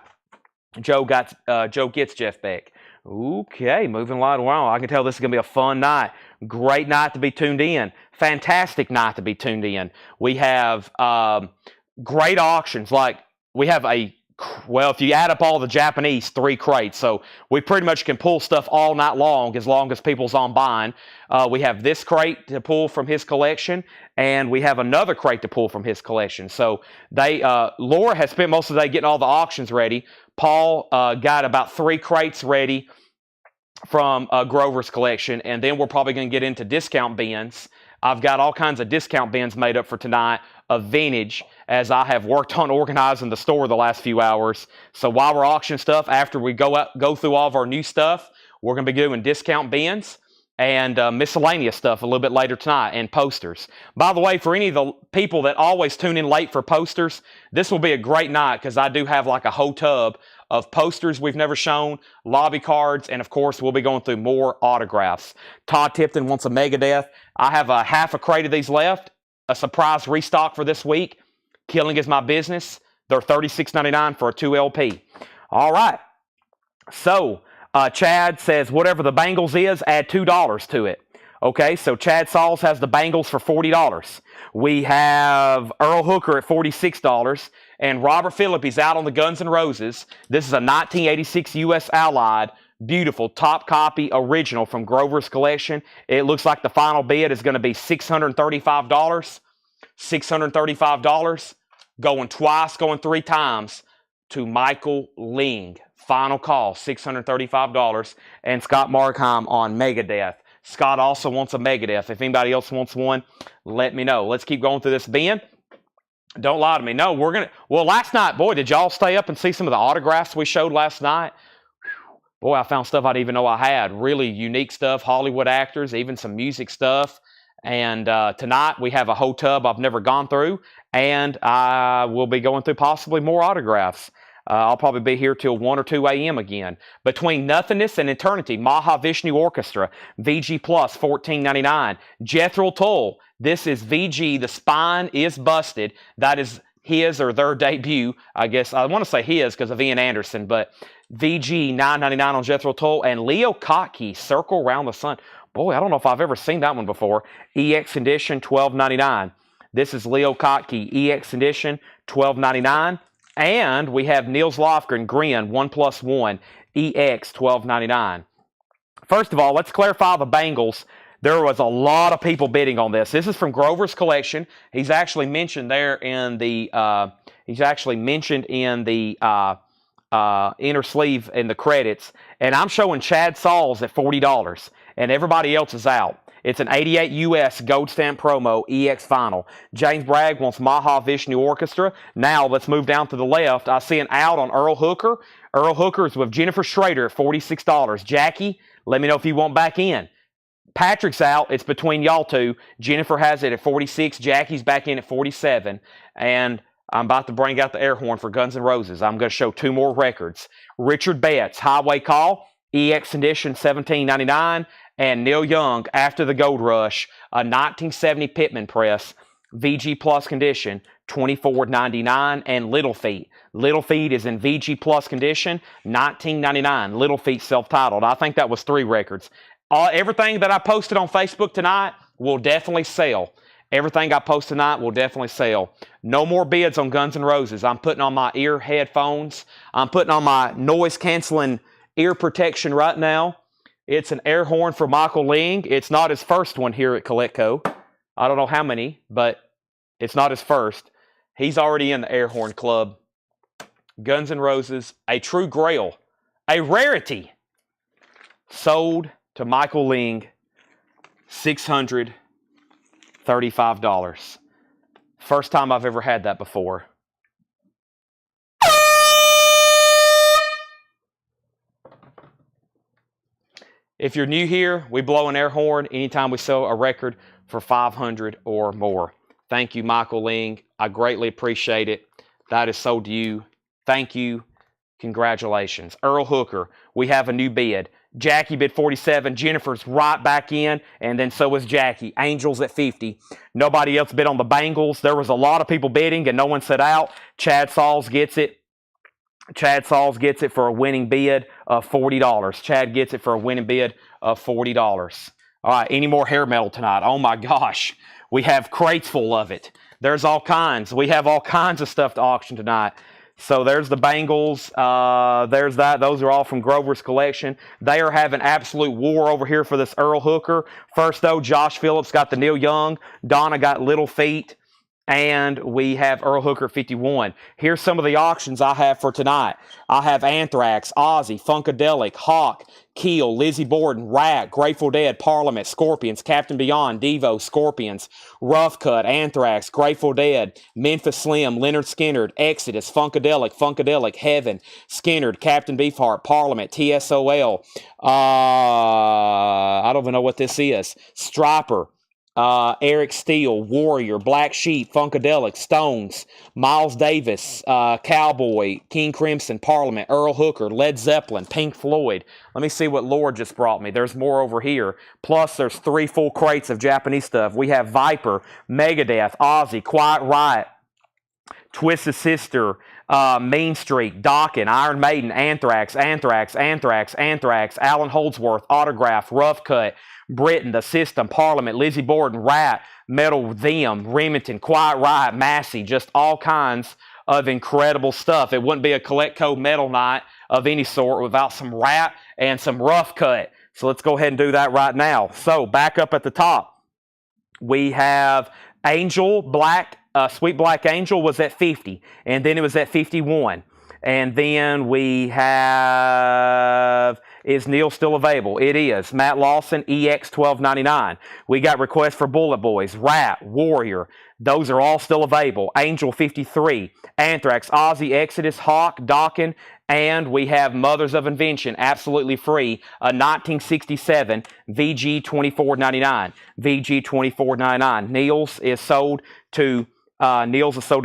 Joe gets Jeff Beck. Okay, moving right along. I can tell this is gonna be a fun night. Great night to be tuned in. Fantastic night to be tuned in. We have great auctions. Like we have if you add up all the Japanese, 3 crates. So we pretty much can pull stuff all night long as people's on buying. We have this crate to pull from his collection, and we have another crate to pull from his collection. So Laura has spent most of the day getting all the auctions ready. Paul got about 3 crates ready from Grover's collection, and then we're probably going to get into discount bins. I've got all kinds of discount bins made up for tonight of vintage, as I have worked on organizing the store the last few hours. So while we're auctioning stuff, after we go through all of our new stuff, we're going to be doing discount bins and miscellaneous stuff a little bit later tonight, and posters. By the way, for any of the people that always tune in late for posters, this will be a great night because I do have like a whole tub of posters we've never shown, lobby cards, and of course we'll be going through more autographs. Todd Tipton wants a Megadeth. I have half a crate of these left. A surprise restock for this week. Killing is my business. They're $36.99 for a 2 LP. All right. So Chad says whatever the Bengals is, add $2 to it. Okay, so Chad Sauls has the Bengals for $40. We have Earl Hooker at $46. And Robert Phillip is out on the Guns N' Roses. This is a 1986 U.S. Allied. Beautiful top copy original from Grover's collection. It looks like the final bid is going to be $635. $635. Going twice, going 3 times to Michael Ling. Final call, $635. And Scott Markheim on Megadeth. Scott also wants a Megadeth. If anybody else wants one, let me know. Let's keep going through this bin. Don't lie to me. No, well, last night, boy, did y'all stay up and see some of the autographs we showed last night? Boy, I found stuff I didn't even know I had. Really unique stuff, Hollywood actors, even some music stuff. And tonight we have a whole tub I've never gone through, and I will be going through possibly more autographs. I'll probably be here till 1 or 2 a.m. again. Between Nothingness and Eternity, Mahavishnu Orchestra, VG Plus, $14.99. Jethro Tull, this is VG, The Spine is Busted. That is his or their debut, I guess. I want to say his because of Ian Anderson, but VG, $9.99 on Jethro Tull. And Leo Kottke, Circle Around the Sun. Boy, I don't know if I've ever seen that one before. EX Edition, $12.99. This is Leo Kottke, EX Edition, $12.99. And we have Niels Lofgren, Grin, 1+1, EX, $12.99. First of all, let's clarify the Bengals. There was a lot of people bidding on this. This is from Grover's collection. He's actually mentioned there in the inner sleeve in the credits. And I'm showing Chad Sauls at $40, and everybody else is out. It's an 88 US Gold Stamp Promo EX Vinyl. James Bragg wants Maha Vishnu Orchestra. Now let's move down to the left. I see an out on Earl Hooker. Earl Hooker's with Jennifer Schrader at $46. Jackie, let me know if you want back in. Patrick's out. It's between y'all two. Jennifer has it at 46. Jackie's back in at 47. And I'm about to bring out the air horn for Guns N' Roses. I'm going to show two more records. Richard Betts, Highway Call, EX Edition, $17.99. And Neil Young, After the Gold Rush, a 1970 Pittman press, VG Plus condition, $24.99. And Little Feat. Little Feat is in VG Plus condition, $19.99. Little Feat self-titled. I think that was 3 records. Everything that I posted on Facebook tonight will definitely sell. Everything I post tonight will definitely sell. No more bids on Guns N' Roses. I'm putting on my ear headphones. I'm putting on my noise-canceling ear protection right now. It's an air horn for Michael Ling. It's not his first one here at Coletco. I don't know how many, but it's not his first. He's already in the air horn club. Guns N' Roses, a true grail, a rarity, sold to Michael Ling, $635. First time I've ever had that before. If you're new here, we blow an air horn anytime we sell a record for $500 or more. Thank you, Michael Ling. I greatly appreciate it. That is sold to you. Thank you. Congratulations. Earl Hooker, we have a new bid. Jackie bid 47. Jennifer's right back in, and then so is Jackie. Angels at 50. Nobody else bid on the Bengals. There was a lot of people bidding, and no one said out. Chad Sauls gets it. Chad Sauls gets it for a winning bid of $40. Chad gets it for a winning bid of $40. All right, any more hair metal tonight? Oh my gosh. We have crates full of it. There's all kinds. We have all kinds of stuff to auction tonight. So there's the Bengals. There's that. Those are all from Grover's collection. They are having absolute war over here for this Earl Hooker. First, though, Josh Phillips got the Neil Young. Donna got Little Feat. And we have Earl Hooker 51. Here's some of the auctions I have for tonight. I have Anthrax, Ozzy, Funkadelic, Hawk, Keel, Lizzie Borden, Rat, Grateful Dead, Parliament, Scorpions, Captain Beyond, Devo, Scorpions, Rough Cut, Anthrax, Grateful Dead, Memphis Slim, Leonard Skinner, Exodus, Funkadelic, Heaven, Skinner, Captain Beefheart, Parliament, TSOL. I don't even know what this is. Striper. Eric Steele, Warrior, Black Sheep, Funkadelic, Stones, Miles Davis, Cowboy, King Crimson, Parliament, Earl Hooker, Led Zeppelin, Pink Floyd. Let me see what Lord just brought me. There's more over here. Plus, there's 3 full crates of Japanese stuff. We have Viper, Megadeth, Ozzy, Quiet Riot, Twisted Sister, Mean Streak, Dokken, Iron Maiden, Anthrax, Alan Holdsworth, Autograph, Rough Cut, Britain, The System, Parliament, Lizzie Borden, Rat, Metal Them, Remington, Quiet Riot, Massey, just all kinds of incredible stuff. It wouldn't be a Coletco metal night of any sort without some Rat and some Rough Cut. So let's go ahead and do that right now. So back up at the top, we have Angel Black, Sweet Black Angel was at 50, and then it was at 51. And then we have, is Neil still available? It is. Matt Lawson, EX $12.99. We got requests for Bullet Boys, Rat, Warrior. Those are all still available. Angel 53, Anthrax, Ozzy, Exodus, Hawk, Dokken, and we have Mothers of Invention, absolutely free, a 1967 VG $24.99. VG $24.99. Neil's is sold to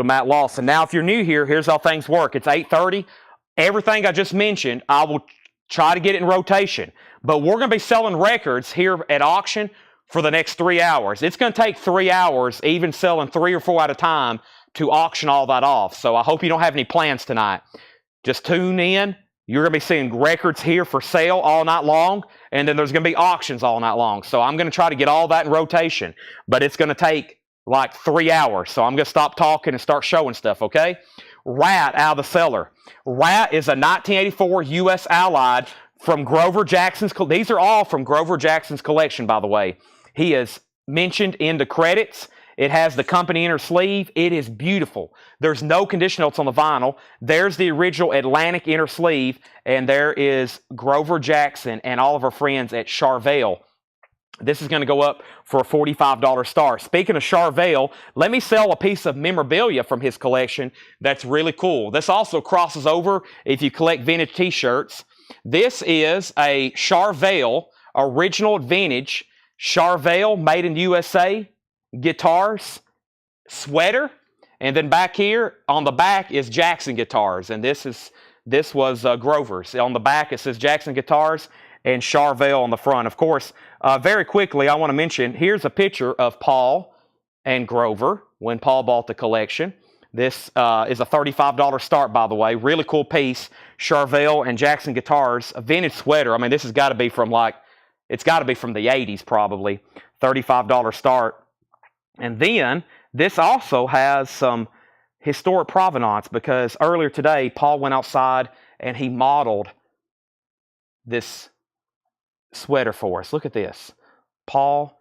Matt Lawson. Now, if you're new here, here's how things work. It's 8:30. Everything I just mentioned, I will try to get it in rotation. But we're going to be selling records here at auction for the next 3 hours. It's going to take 3 hours, even selling 3 or 4 at a time, to auction all that off. So I hope you don't have any plans tonight. Just tune in. You're going to be seeing records here for sale all night long, and then there's going to be auctions all night long. So I'm going to try to get all that in rotation, but it's going to take like 3 hours. So I'm going to stop talking and start showing stuff, okay? Rat out of the cellar. Rat is a 1984 U.S. Allied from Grover Jackson's. These are all from Grover Jackson's collection, by the way. He is mentioned in the credits. It has the company inner sleeve. It is beautiful. There's no condition notes on the vinyl. There's the original Atlantic inner sleeve, and there is Grover Jackson and all of our friends at Charvel. This is going to go up for a $45 start. Speaking of Charvel, let me sell a piece of memorabilia from his collection that's really cool. This also crosses over if you collect vintage t-shirts. This is a Charvel original vintage Charvel made in USA guitars sweater, and then back here on the back is Jackson guitars, and this was Grover's. On the back it says Jackson guitars and Charvel on the front. Of course, very quickly I want to mention, here's a picture of Paul and Grover when Paul bought the collection. This is a $35 start, by the way. Really cool piece. Charvel and Jackson guitars, a vintage sweater. I mean, this has got to be from it's got to be from the 80s probably. $35 start. And then this also has some historic provenance, because earlier today Paul went outside and he modeled this sweater for us. Look at this. Paul,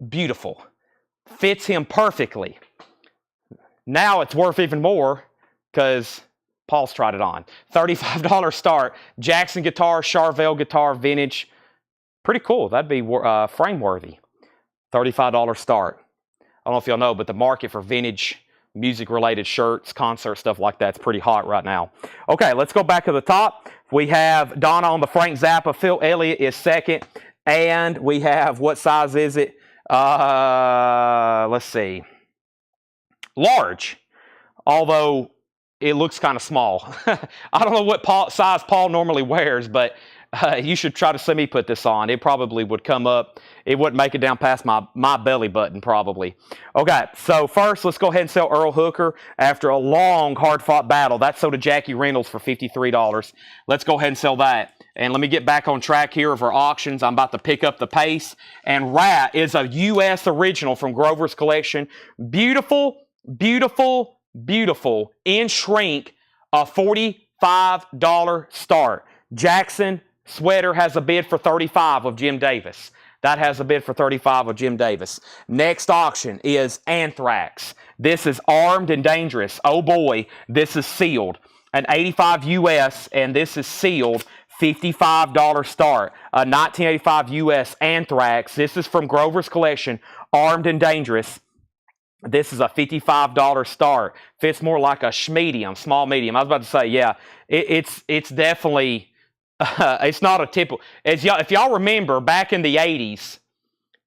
beautiful. Fits him perfectly. Now it's worth even more because Paul's tried it on. $35 start. Jackson guitar, Charvel guitar, vintage. Pretty cool. That'd be frame worthy. $35 start. I don't know if y'all know, but the market for vintage music-related shirts, concert stuff like that's pretty hot right now. Okay, let's go back to the top. We have Donna on the Frank Zappa. Phil Elliott is second. And we have, what size is it? Let's see. Large. Although it looks kind of small. I don't know what size Paul normally wears, but you should try to see me put this on. It probably would come up. It wouldn't make it down past my belly button, probably. Okay, so first, let's go ahead and sell Earl Hooker after a long, hard-fought battle. That sold to Jackie Reynolds for $53. Let's go ahead and sell that. And let me get back on track here of our auctions. I'm about to pick up the pace. And Rat is a U.S. original from Grover's collection. Beautiful, beautiful, beautiful. In shrink, a $45 start. Jackson sweater has a bid for $35 of Jim Davis. That has a bid for $35 of Jim Davis. Next auction is Anthrax. This is Armed and Dangerous. Oh boy, this is sealed. An $85 US, and this is sealed. $55 start. A 1985 US Anthrax. This is from Grover's collection. Armed and Dangerous. This is a $55 start. Fits more like a medium, small medium. I was about to say, yeah, it's definitely. It's not a typical. If y'all remember, back in the 80s,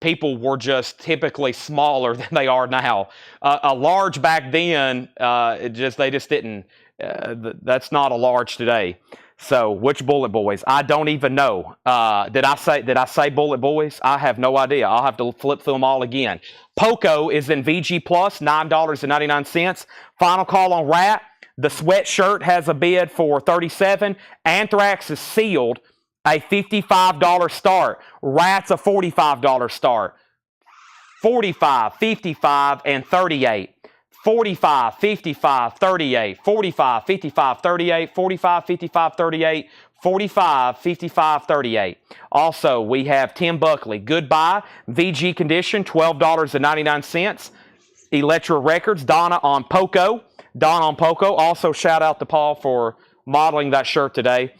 people were just typically smaller than they are now. A large back then, they just didn't. That's not a large today. So, which Bullet Boys? I don't even know. Did I say Bullet Boys? I have no idea. I'll have to flip through them all again. Poco is in VG Plus, $9.99. Final call on Rat. The sweatshirt has a bid for $37. Anthrax is sealed, a $55 start. Rat's a $45 start. 45, 55, and 38. 45, 55, 38. 45, 55, 38. 45, 55, 38. 45, 55, 38. Also, we have Tim Buckley. Goodbye. VG condition, $12.99. Electra Records. Donna on Poco. Don on Poco. Also, shout out to Paul for modeling that shirt today.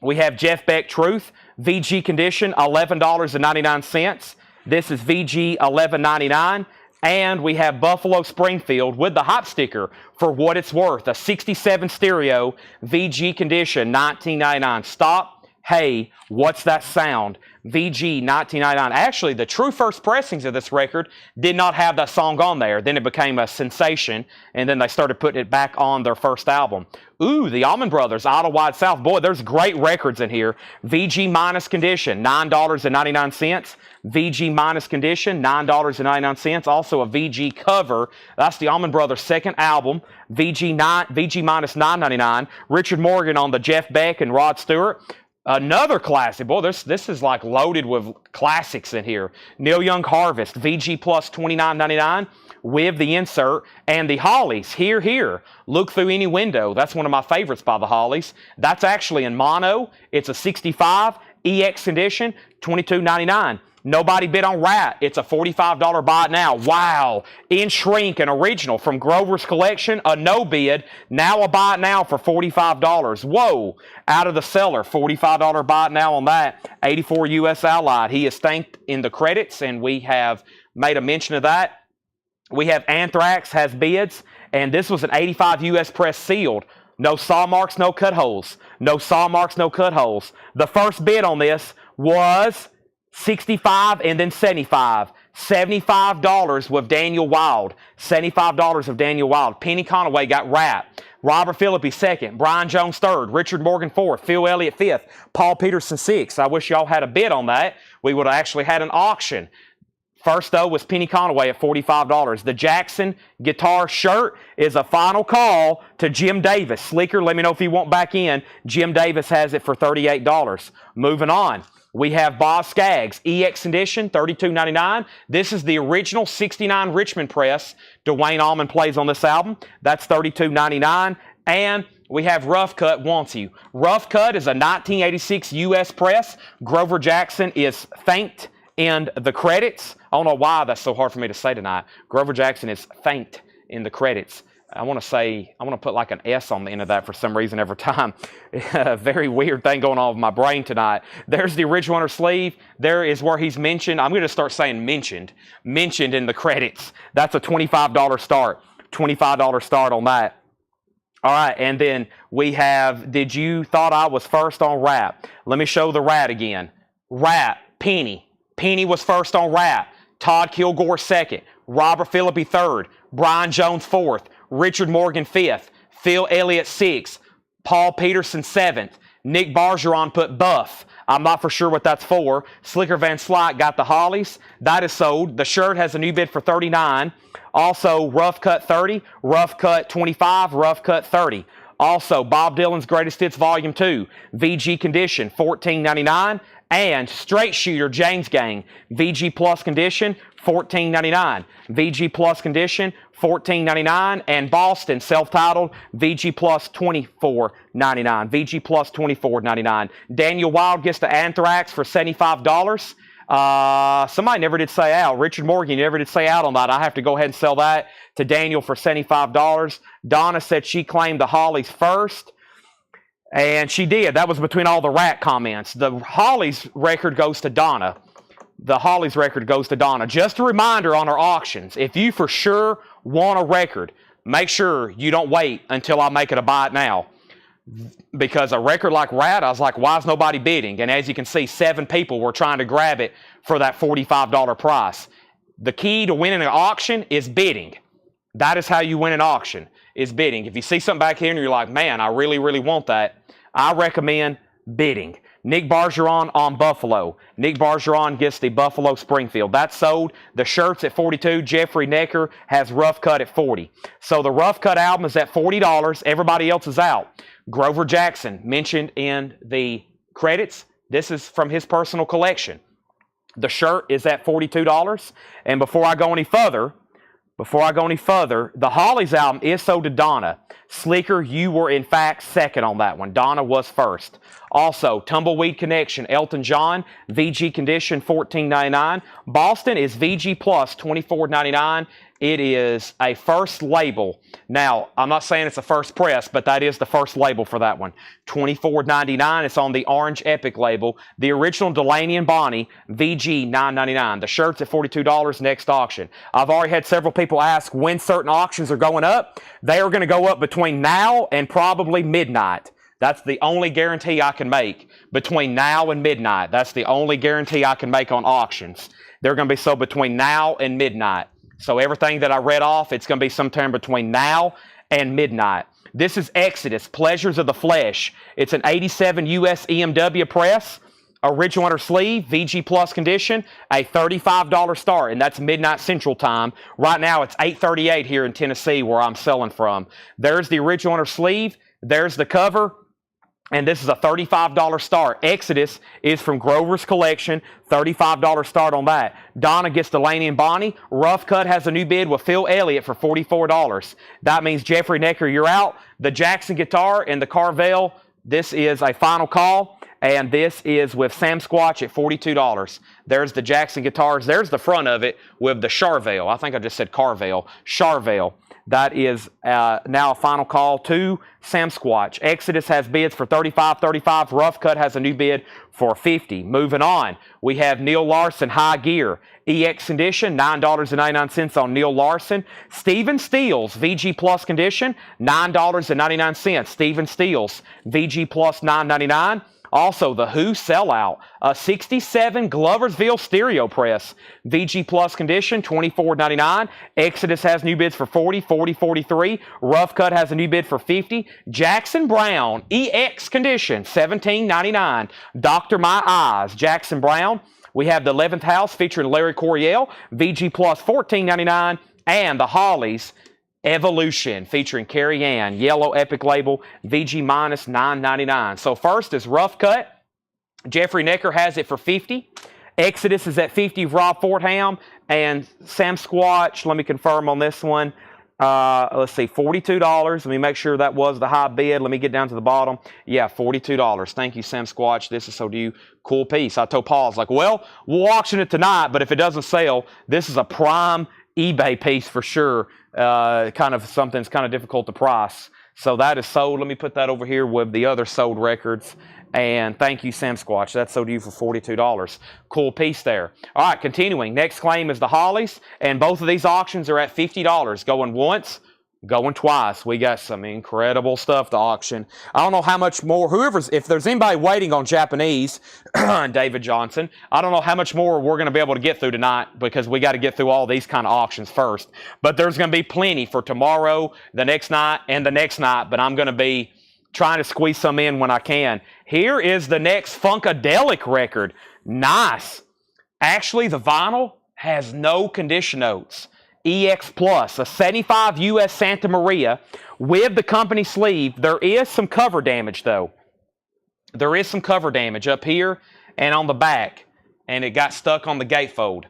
We have Jeff Beck Truth. VG condition, $11.99. This is VG $11.99. And we have Buffalo Springfield with the hop sticker for what it's worth. A 67 stereo, VG condition, $19.99. Stop. Hey, what's that sound? VG $19.99. Actually, the true first pressings of this record did not have that song on there. Then it became a sensation, and then they started putting it back on their first album. Ooh, the Allman Brothers, Out of Wide South. Boy, there's great records in here. VG minus condition, $9.99. VG minus condition, $9.99. Also a VG cover. That's the Allman Brothers' second album. VG minus $9.99. Richard Morgan on the Jeff Beck and Rod Stewart. Another classic. Boy, this is like loaded with classics in here. Neil Young Harvest, VG plus $29.99 with the insert. And the Hollies, Here, Here, Look Through Any Window. That's one of my favorites by the Hollies. That's actually in mono. It's a 65 EX condition, $22.99. Nobody bid on Rat. It's a $45 buy it now. Wow. In Shrink, an original from Grover's Collection, a no bid. Now a buy it now for $45. Whoa. Out of the cellar, $45 buy it now on that. 84 U.S. Allied. He is thanked in the credits, and we have made a mention of that. We have Anthrax has bids, and this was an 85 U.S. press sealed. No saw marks, no cut holes. No saw marks, no cut holes. The first bid on this was 65 and then 75. $75 with Daniel Wild. $75 of Daniel Wild. Penny Conaway got Rat. Robert Phillippe second. Brian Jones third. Richard Morgan fourth. Phil Elliott fifth. Paul Peterson sixth. I wish y'all had a bid on that. We would have actually had an auction. First, though, was Penny Conaway at $45. The Jackson guitar shirt is a final call to Jim Davis. Slicker, let me know if you want back in. Jim Davis has it for $38. Moving on. We have Boz Scaggs, EX edition, $32.99. This is the original 69 Richmond press. Dwayne Allman plays on this album. That's $32.99. And we have Rough Cut Wants You. Rough Cut is a 1986 U.S. press. Grover Jackson is thanked in the credits. I don't know why that's so hard for me to say tonight. Grover Jackson is thanked in the credits. I want to put like an S on the end of that for some reason every time. Very weird thing going on with my brain tonight. There's the original inner sleeve. There is where he's mentioned. I'm going to start saying mentioned in the credits. That's a $25 start. $25 start on that. All right, and then we have, did you thought I was first on Rat? Let me show the Rat again. Rat, Penny. Penny was first on Rat. Todd Kilgore second. Robert Phillippe third. Brian Jones fourth. Richard Morgan fifth. Phil Elliott sixth. Paul Peterson seventh. Nick Bargeron put Buff. I'm not for sure what that's for. Slicker Van Slyke got the Hollies. That is sold. The shirt has a new bid for $39. Also, Rough Cut 30, Rough Cut 25, Rough Cut 30. Also, Bob Dylan's Greatest Hits Volume 2, VG Condition, $14.99. And Straight Shooter James Gang, VG Plus Condition, $14.99. VG Plus Condition, $14.99. And Boston, self-titled, VG Plus, $24.99. VG Plus, $24.99. Daniel Wild gets the Anthrax for $75. Somebody never did say out. Richard Morgan never did say out on that. I have to go ahead and sell that to Daniel for $75. Donna said she claimed the Hollies first. And she did. That was between all the Rat comments. The Hollies record goes to Donna. The Hollies record goes to Donna. Just a reminder on our auctions, if you for sure want a record, make sure you don't wait until I make it a buy it now. Because a record like Rat, I was like, why is nobody bidding? And as you can see, 7 people were trying to grab it for that $45 price. The key to winning an auction is bidding. That is how you win an auction, is bidding. If you see something back here and you're like, man, I really, really want that, I recommend bidding. Nick Bargeron on Buffalo. Nick Bargeron gets the Buffalo Springfield. That's sold. The shirt's at $42. Jeffrey Necker has Rough Cut at $40. So the Rough Cut album is at $40. Everybody else is out. Grover Jackson, mentioned in the credits. This is from his personal collection. The shirt is at $42. And before I go any further, the Hollies album is sold to Donna. Slicker, you were in fact second on that one. Donna was first. Also, Tumbleweed Connection, Elton John, VG Condition, $14.99. Boston is VG Plus, $24.99. It is a first label. Now, I'm not saying it's a first press, but that is the first label for that one. $24.99. It's on the Orange Epic label. The original Delaney and Bonnie, VG, $9.99. The shirt's at $42 next auction. I've already had several people ask when certain auctions are going up. They are going to go up between now and probably midnight. That's the only guarantee I can make. Between now and midnight. That's the only guarantee I can make on auctions. They're going to be sold between now and midnight. So everything that I read off, it's going to be sometime between now and midnight. This is Exodus, Pleasures of the Flesh. It's an 87 US EMW press, original inner sleeve, VG Plus condition, a $35 start, and that's midnight Central Time. Right now, it's 8:38 here in Tennessee where I'm selling from. There's the original inner sleeve. There's the cover. And this is a $35 start. Exodus is from Grover's Collection. $35 start on that. Donna gets Delaney and Bonnie. Rough Cut has a new bid with Phil Elliott for $44. That means Jeffrey Necker, you're out. The Jackson guitar and the Carvel, this is a final call. And this is with Sam Squatch at $42. There's the Jackson guitars. There's the front of it with the Charvel. I think I just said Carvel. Charvel. That is now a final call to Sam Squatch. Exodus has bids for $35. Rough Cut has a new bid for $50. Moving on, we have Neil Larson High Gear. EX Condition, $9.99 on Neil Larson. Steven Steels, VG Plus Condition, $9.99. Steven Steels, VG Plus $9.99. Also, the Who Sellout, a 67 Gloversville stereo press. VG Plus Condition, $24.99. Exodus has new bids for $40, $40, $43. Rough Cut has a new bid for $50. Jackson Brown, EX Condition, $17.99. Dr. My Eyes, Jackson Brown. We have the 11th House featuring Larry Coryell, VG Plus $14.99. And the Hollies, Evolution featuring Carrie Ann, yellow epic label, VG minus $9.99. So first is Rough Cut. Jeffrey Necker has it for $50. Exodus is at $50. Rob Fortham and Sam Squatch. Let me confirm on this one. Let's see, $42. Let me make sure that was the high bid. Let me get down to the bottom. Yeah, $42. Thank you, Sam Squatch. This is so do you. Cool piece. I told Paul, I was like, well, we'll auction it tonight, but if it doesn't sell, this is a prime eBay piece for sure. Kind of something's kind of difficult to price. So that is sold. Let me put that over here with the other sold records. And thank you, Sam Squatch. That's sold to you for $42. Cool piece there. All right, continuing. Next claim is the Hollies. And both of these auctions are at $50. Going once, going twice. We got some incredible stuff to auction. I don't know how much more, if there's anybody waiting on Japanese, David Johnson, I don't know how much more we're going to be able to get through tonight because we got to get through all these kind of auctions first. But there's going to be plenty for tomorrow, the next night, and the next night. But I'm going to be trying to squeeze some in when I can. Here is the next Funkadelic record. Nice. Actually, the vinyl has no condition notes. EX Plus, a 75 US Santa Maria with the company sleeve. There is some cover damage though. There is some cover damage up here and on the back, and it got stuck on the gatefold.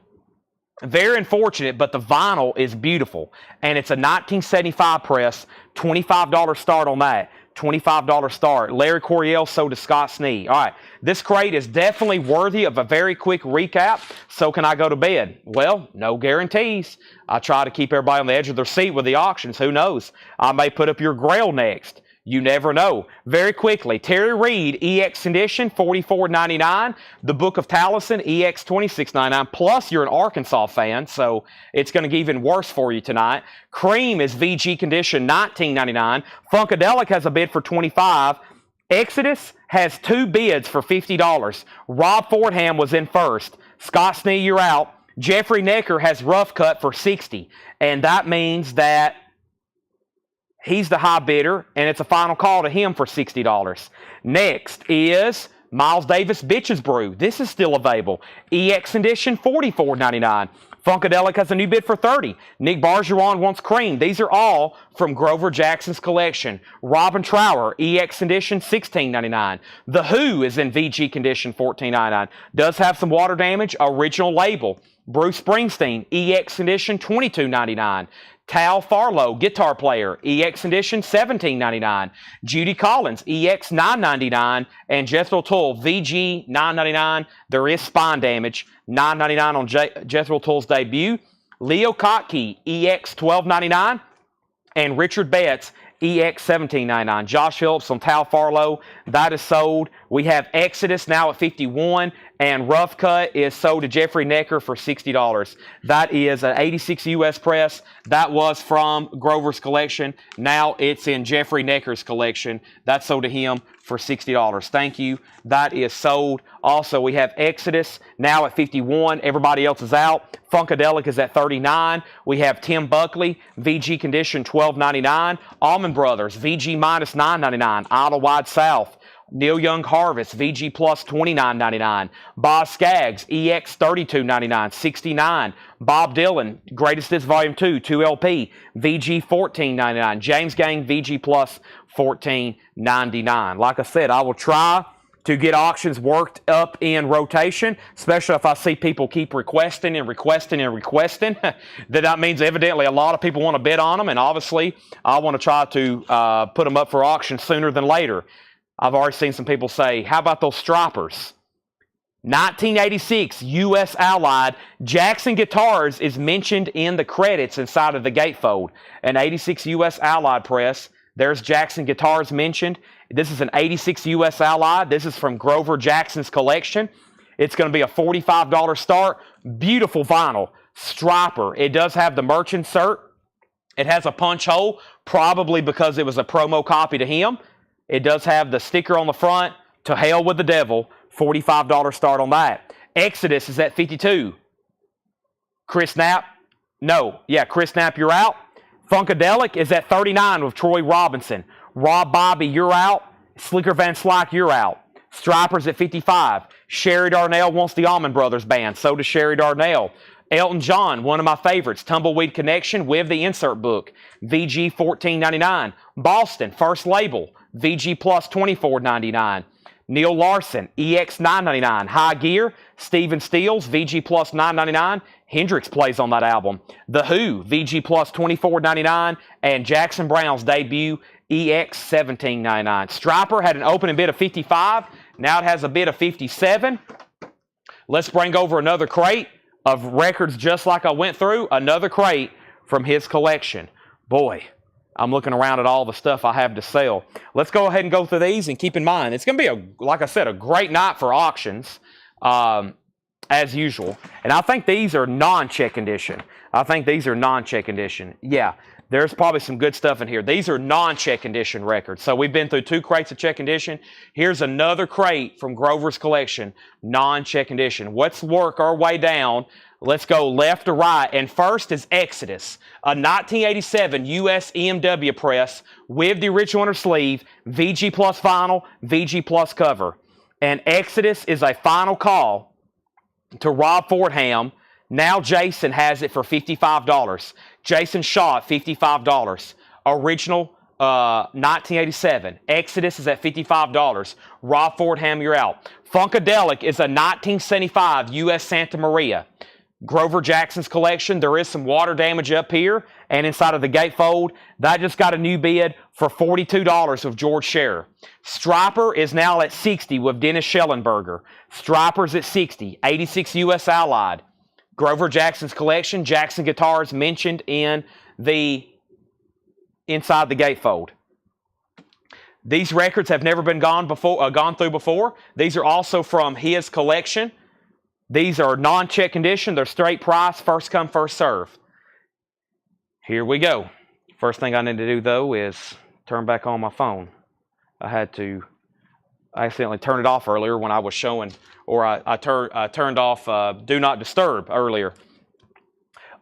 Very unfortunate, but the vinyl is beautiful. And it's a 1975 press, $25 start on that. $25 start. Larry Coryell sold to Scott Snee. All right, this crate is definitely worthy of a very quick recap. So can I go to bed? Well, no guarantees. I try to keep everybody on the edge of their seat with the auctions. Who knows? I may put up your Grail next. You never know. Very quickly, Terry Reid, EX Condition, $44.99. The Book of Taliesin, EX $26.99. Plus, you're an Arkansas fan, so it's going to get even worse for you tonight. Cream is VG Condition, $19.99. Funkadelic has a bid for $25. Exodus has two bids for $50. Rob Fordham was in first. Scott Snee, you're out. Jeffrey Necker has Rough Cut for $60. And that means that he's the high bidder, and it's a final call to him for $60. Next is Miles Davis Bitches Brew. This is still available. EX Condition, $44.99. Funkadelic has a new bid for $30. Nick Bargeron wants Cream. These are all from Grover Jackson's collection. Robin Trower, EX Condition, $16.99. The Who is in VG Condition, $14.99. Does have some water damage. Original label. Bruce Springsteen, EX Condition, $22.99. Tal Farlow, guitar player, EX Condition, $17.99. Judy Collins, EX, $9.99. And Jethro Tull, VG, $9.99. There is spine damage, $9.99 on Jethro Tull's debut. Leo Kottke, EX, $12.99. And Richard Betts, EX, $17.99. Josh Phillips on Tal Farlow, that is sold. We have Exodus now at $51. And Rough Cut is sold to Jeffrey Necker for $60. That is an 86 US press. That was from Grover's collection. Now it's in Jeffrey Necker's collection. That's sold to him for $60. Thank you. That is sold. Also, we have Exodus now at $51. Everybody else is out. Funkadelic is at $39. We have Tim Buckley, VG Condition, $12.99. Allman Brothers, VG minus $9.99. Idle Wide South. Neil Young Harvest, VG Plus, $29.99. Boz Scaggs, EX, $32.99, $69. Bob Dylan, Greatest Hits Volume 2, 2LP, VG, $14.99. James Gang, VG Plus, $14.99. Like I said, I will try to get auctions worked up in rotation, especially if I see people keep requesting and requesting and requesting. That means evidently a lot of people want to bid on them, and obviously I want to try to put them up for auction sooner than later. I've already seen some people say, how about those Stroppers? 1986 U.S. Allied. Jackson Guitars is mentioned in the credits inside of the gatefold. An 86 U.S. Allied press. There's Jackson Guitars mentioned. This is an 86 U.S. Allied. This is from Grover Jackson's collection. It's going to be a $45 start. Beautiful vinyl. Stropper. It does have the merch insert. It has a punch hole, probably because it was a promo copy to him. It does have the sticker on the front. To hell with the devil. $45 start on that. Exodus is at 52. Chris Knapp? No. Yeah, Chris Knapp, you're out. Funkadelic is at 39 with Troy Robinson. Rob Bobby, you're out. Slicker Van Slyke, you're out. Stripers at 55. Sherry Darnell wants the Allman Brothers band. So does Sherry Darnell. Elton John, one of my favorites. Tumbleweed Connection with the insert book. VG $14.99. Boston, first label. VG Plus $24.99. Neil Larson, EX $9.99. High Gear, Stephen Stills, VG Plus $9.99. Hendrix plays on that album. The Who, VG Plus $24.99. And Jackson Brown's debut, EX $17.99. Striper had an opening bid of 55. Now it has a bid of 57. Let's bring over another crate of records just like I went through. Another crate from his collection. Boy, I'm looking around at all the stuff I have to sell. Let's go ahead and go through these, and keep in mind, it's going to be, like I said, a great night for auctions, as usual. And I think these are non-check condition. Yeah, there's probably some good stuff in here. These are non-check condition records. So we've been through 2 crates of check condition. Here's another crate from Grover's collection, non-check condition. Let's work our way down. Let's go left to right. And first is Exodus, a 1987 US EMW press with the original inner sleeve, VG Plus vinyl, VG Plus cover. And Exodus is a final call to Rob Fordham. Now Jason has it for $55. Jason Shaw, $55. Original 1987. Exodus is at $55. Rob Fordham, you're out. Funkadelic is a 1975 US Santa Maria. Grover Jackson's collection. There is some water damage up here and inside of the gatefold. That just got a new bid for $42 with George Scherer. Striper is now at 60 with Dennis Schellenberger. Striper's at 60. 86 US Allied. Grover Jackson's collection. Jackson Guitars mentioned in the inside the gatefold. These records have never been gone through before. These are also from his collection. These are non-check condition. They're straight price, first come, first serve. Here we go. First thing I need to do, though, is turn back on my phone. I accidentally turned it off earlier when I was showing, or I turned off Do Not Disturb earlier.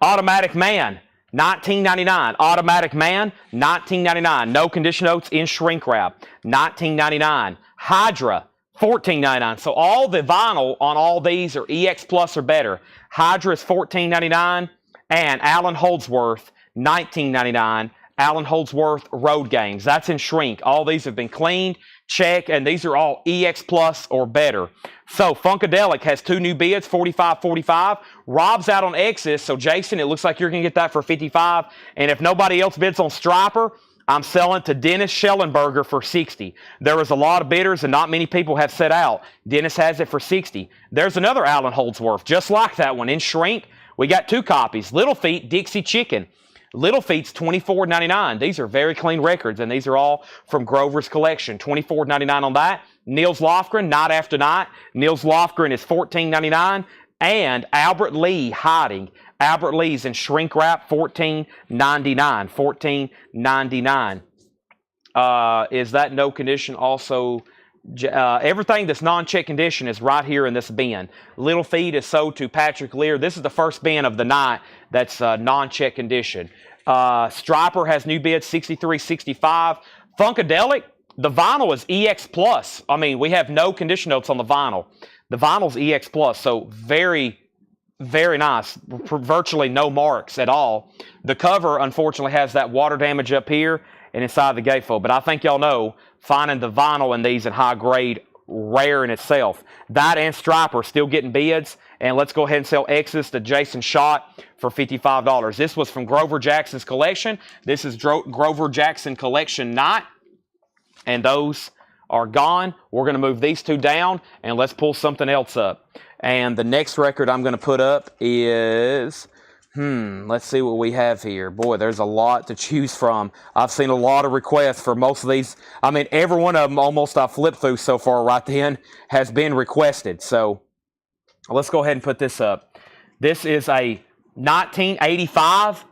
Automatic Man, $19.99. Automatic Man, $19.99. No condition notes in shrink wrap, $19.99. Hydra, $14.99. So all the vinyl on all these are EX Plus or better. Hydra is $14.99. And Alan Holdsworth, $19.99. Alan Holdsworth Road Games. That's in shrink. All these have been cleaned, checked, and these are all EX Plus or better. So Funkadelic has 2 new bids, $45.45. Rob's out on Exodus, so Jason, it looks like you're going to get that for $55. And if nobody else bids on Striper, I'm selling to Dennis Schellenberger for $60. There was a lot of bidders and not many people have set out. Dennis has it for $60. There's another Alan Holdsworth, just like that one, in shrink. We got 2 copies. Little Feet, Dixie Chicken. Little Feet's $24.99. These are very clean records, and these are all from Grover's collection. $24.99 on that. Nils Lofgren, Night After Night. Nils Lofgren is $14.99. And Albert Lee, Hiding. Albert Lee's in shrink wrap, $14.99. $14.99. Is that no condition also? Everything that's non-check condition is right here in this bin. Little Feet is sold to Patrick Lear. This is the first bin of the night that's non-check condition. Striper has new bids, $63.65. Funkadelic, the vinyl is EX Plus. I mean, we have no condition notes on the vinyl. The vinyl's EX Plus, so very, very nice. Virtually no marks at all. The cover, unfortunately, has that water damage up here and inside the gatefold. But I think y'all know, finding the vinyl in these in high grade, rare in itself. That and Striper still getting bids. And let's go ahead and sell Exodus to Jason Schott for $55. This was from Grover Jackson's collection. This is Grover Jackson Collection Night. And those are gone. We're going to move these two down, and let's pull something else up. And the next record I'm going to put up is, let's see what we have here. Boy, there's a lot to choose from. I've seen a lot of requests for most of these. I mean, every one of them almost I flipped through so far right then has been requested. So let's go ahead and put this up. This is a 1985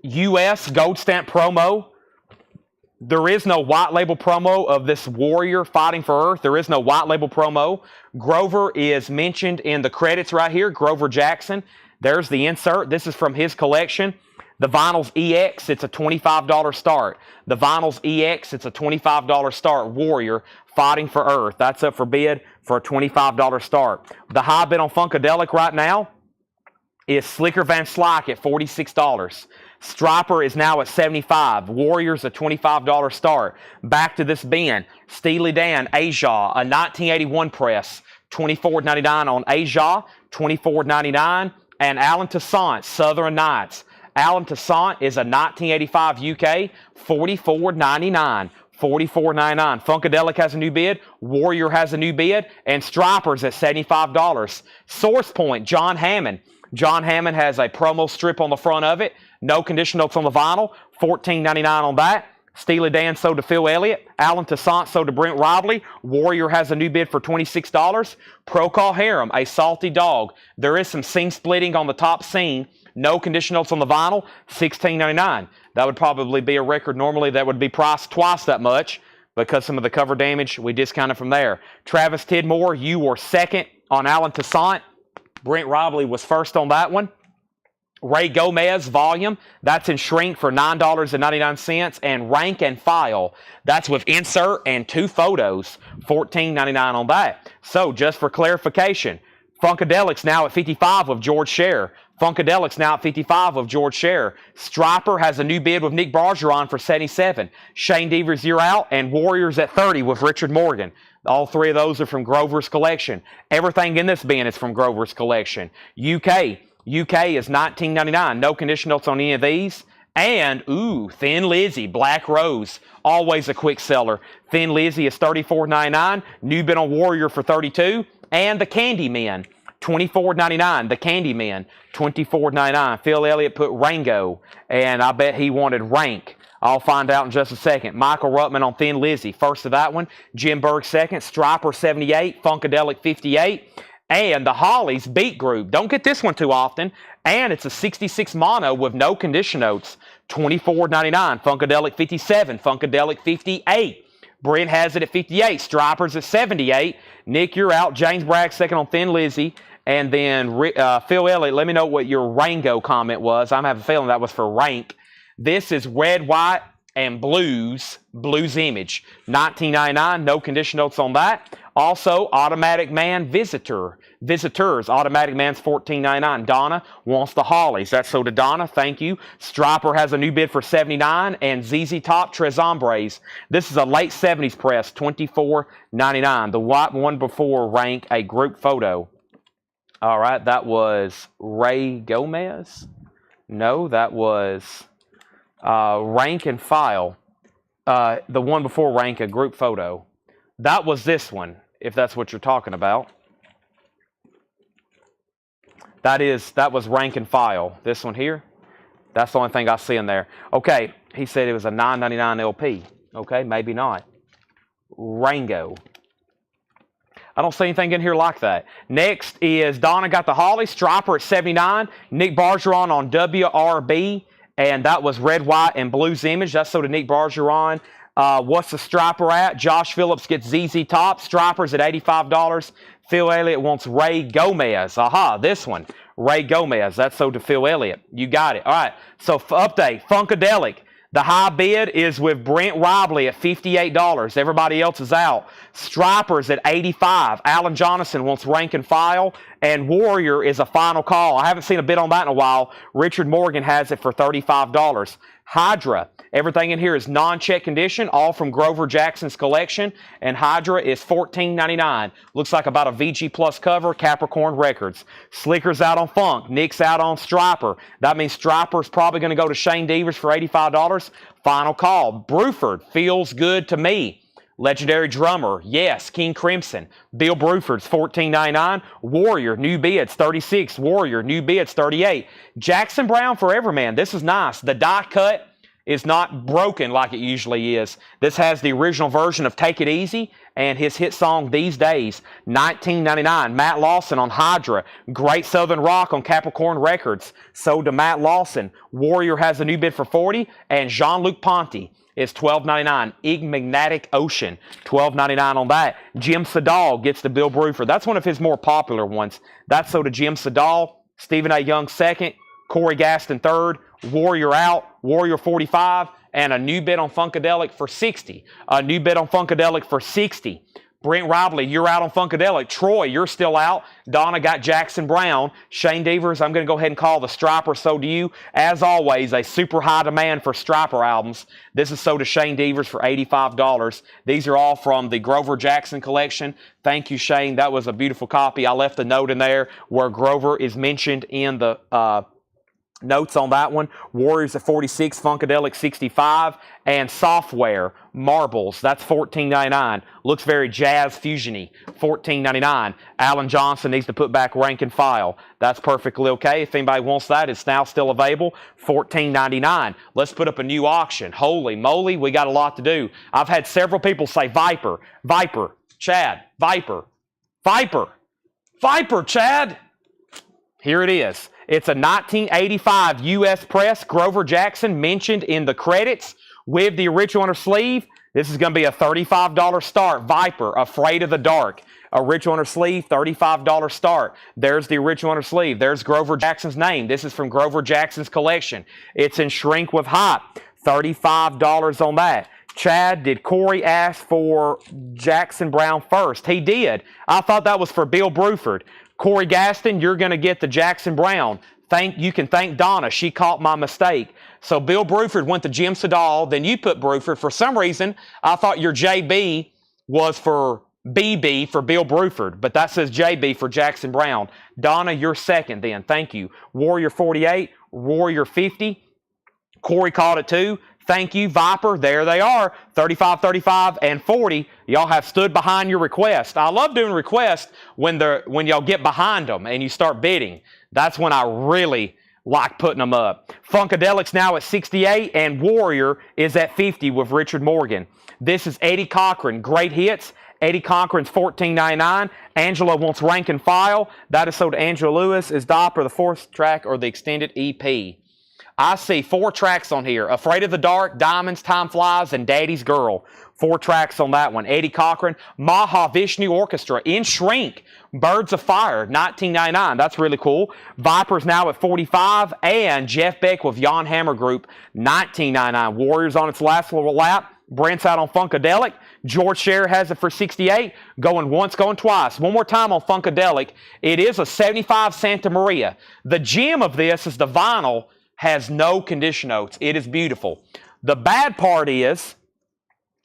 U.S. gold stamp promo. There is no white label promo of this warrior fighting for Earth. There is no white label promo. Grover is mentioned in the credits right here. Grover Jackson. There's the insert. This is from his collection. The Vinyls EX, it's a $25 start. The Vinyls EX, it's a $25 start. Warrior fighting for Earth. That's up for bid for a $25 start. The high bid on Funkadelic right now is Slicker Van Slyke at $46. Striper is now at $75. Warrior's a $25 start. Back to this bin. Steely Dan, Asia, a 1981 press, $24.99 on Asia, $24.99. And Alan Toussaint, Southern Nights. Alan Toussaint is a 1985 UK, $44.99. $44.99. Funkadelic has a new bid. Warrior has a new bid. And Striper's at $75. Source Point, John Hammond. John Hammond has a promo strip on the front of it. No condition notes on the vinyl. $14.99 on that. Steely Dan sold to Phil Elliott. Alan Toussaint sold to Brent Robley. Warrior has a new bid for $26. Procol Harum, a salty dog. There is some seam splitting on the top seam. No condition notes on the vinyl. $16.99. That would probably be a record normally that would be priced twice that much because some of the cover damage, we discounted from there. Travis Tidmore, you were second on Alan Toussaint. Brent Robley was first on that one. Ray Gomez volume, that's in shrink for $9.99. And Rank and File, that's with insert and 2 photos, $14.99 on that. So just for clarification, Funkadelic's now at 55 with George Scher. Funkadelic's now at 55 with George Scher. Striper has a new bid with Nick Bergeron for $77. Shane Devers, you're out. And Warriors at 30 with Richard Morgan. All three of those are from Grover's collection. Everything in this bin is from Grover's collection. UK is $19.99. No condition notes on any of these. And, Thin Lizzy, Black Rose, always a quick seller. Thin Lizzy is $34.99. New bid on Warrior for $32. And the Candymen, $24.99. The Candymen, $24.99. Phil Elliott put Rango, and I bet he wanted Rank. I'll find out in just a second. Michael Ruttman on Thin Lizzy, first of that one. Jim Berg second. Striper 78. Funkadelic 58. And the Hollies Beat Group. Don't get this one too often. And it's a 66 mono with no condition notes. $24.99. Funkadelic 57. Funkadelic 58. Brent has it at 58. Striper's at 78. Nick, you're out. James Bragg second on Thin Lizzy. And then Phil Elliott, let me know what your Rango comment was. I'm having a feeling that was for Rank. This is Red, White, and Blues Image. $19.99. No condition notes on that. Also, Automatic Man Visitors. Automatic Man's $14.99. Donna wants the Hollies. That's so to Donna. Thank you. Striper has a new bid for $79. And ZZ Top Tres Hombres. This is a late 70s press. $24.99. The white one before Rank, a group photo. All right, that was Ray Gomez. No, that was Rank and File. The one before Rank, a group photo. That was this one, if that's what you're talking about. That was Rank and File. This one here. That's the only thing I see in there. Okay, he said it was a $9.99 LP. Okay, maybe not. Rango. I don't see anything in here like that. Next is Donna got the Holly. Striper at 79. Nick Bergeron on WRB. And that was Red, White, and Blues Image. That's so to Nick Bergeron. What's the Striper at? Josh Phillips gets ZZ Top. Striper's at $85. Phil Elliott wants Ray Gomez. Aha, this one. Ray Gomez. That's so to Phil Elliott. You got it. All right. So update. Funkadelic. The high bid is with Brent Robley at $58. Everybody else is out. Striper's at $85. Alan Jonathan wants Rank and File. And Warrior is a final call. I haven't seen a bid on that in a while. Richard Morgan has it for $35. Hydra. Everything in here is non-check condition, all from Grover Jackson's collection. And Hydra is $14.99. Looks like about a VG Plus cover, Capricorn Records. Slicker's out on Funk. Nick's out on Striper. That means Striper's probably going to go to Shane Devers for $85. Final call. Bruford, Feels Good to Me. Legendary drummer, yes, King Crimson. Bill Bruford's $14.99. Warrior, new bids, $36. Warrior, new bids, $38. Jackson Brown Forever Man. This is nice. The die cut is not broken like it usually is. This has the original version of Take It Easy and his hit song These Days, $19.99. Matt Lawson on Hydra. Great Southern Rock on Capricorn Records. Sold to Matt Lawson. Warrior has a new bid for $40. And Jean-Luc Ponty is $12.99. Enigmatic Ocean, $12.99 on that. Jim Sedal gets the Bill Bruford. That's one of his more popular ones. That's sold to Jim Sedal. Stephen A. Young second. Corey Gaston third. Warrior out. Warrior 45. And a new bid on Funkadelic for $60. A new bid on Funkadelic for $60. Brent Robley, you're out on Funkadelic. Troy, you're still out. Donna got Jackson Brown. Shane Devers, I'm going to go ahead and call the Striper sold to you. As always, a super high demand for Striper albums. This is sold to Shane Devers for $85. These are all from the Grover Jackson collection. Thank you, Shane. That was a beautiful copy. I left a note in there where Grover is mentioned in the notes on that one. Warriors at 46, Funkadelic 65, and Software Marbles. That's $14.99. Looks very jazz fusiony. $14.99. Alan Johnson needs to put back Rank and File. That's perfectly okay. If anybody wants that, it's now still available. $14.99. Let's put up a new auction. Holy moly, we got a lot to do. I've had several people say Viper, Viper, Chad, Viper, Viper, Viper, Chad. Here it is. It's a 1985 U.S. Press Grover Jackson mentioned in the credits with the original on her sleeve. This is going to be a $35 start. Viper, Afraid of the Dark. Original on her sleeve, $35 start. There's the original on her sleeve. There's Grover Jackson's name. This is from Grover Jackson's collection. It's in shrink with hot. $35 on that. Chad, did Corey ask for Jackson Brown first? He did. I thought that was for Bill Bruford. Corey Gaston, you're going to get the Jackson Brown. You can thank Donna. She caught my mistake. So Bill Bruford went to Jim Sedal. Then you put Bruford. For some reason, I thought your JB was for BB for Bill Bruford. But that says JB for Jackson Brown. Donna, you're second then. Thank you. Warrior 48. Warrior 50. Corey caught it too. Thank you, Viper. There they are. 35, 35, and 40. Y'all have stood behind your request. I love doing requests when y'all get behind them and you start bidding. That's when I really like putting them up. Funkadelic's now at 68, and Warrior is at 50 with Richard Morgan. This is Eddie Cochran. Great hits. Eddie Cochran's $14.99. Angela wants Rank and File. That is sold to Angela Lewis. Is Doppler the fourth track or the extended EP? I see 4 tracks on here. Afraid of the Dark, Diamonds, Time Flies, and Daddy's Girl. 4 tracks on that one. Eddie Cochran, Mahavishnu Orchestra in shrink. Birds of Fire, $19.99. That's really cool. Viper's now at 45. And Jeff Beck with Jan Hammer Group, $19.99. Warriors on its last little lap. Brent's out on Funkadelic. George Scher has it for 68. Going once, going twice. One more time on Funkadelic. It is a 75 Santa Maria. The gem of this is the vinyl has no condition notes. It is beautiful. The bad part is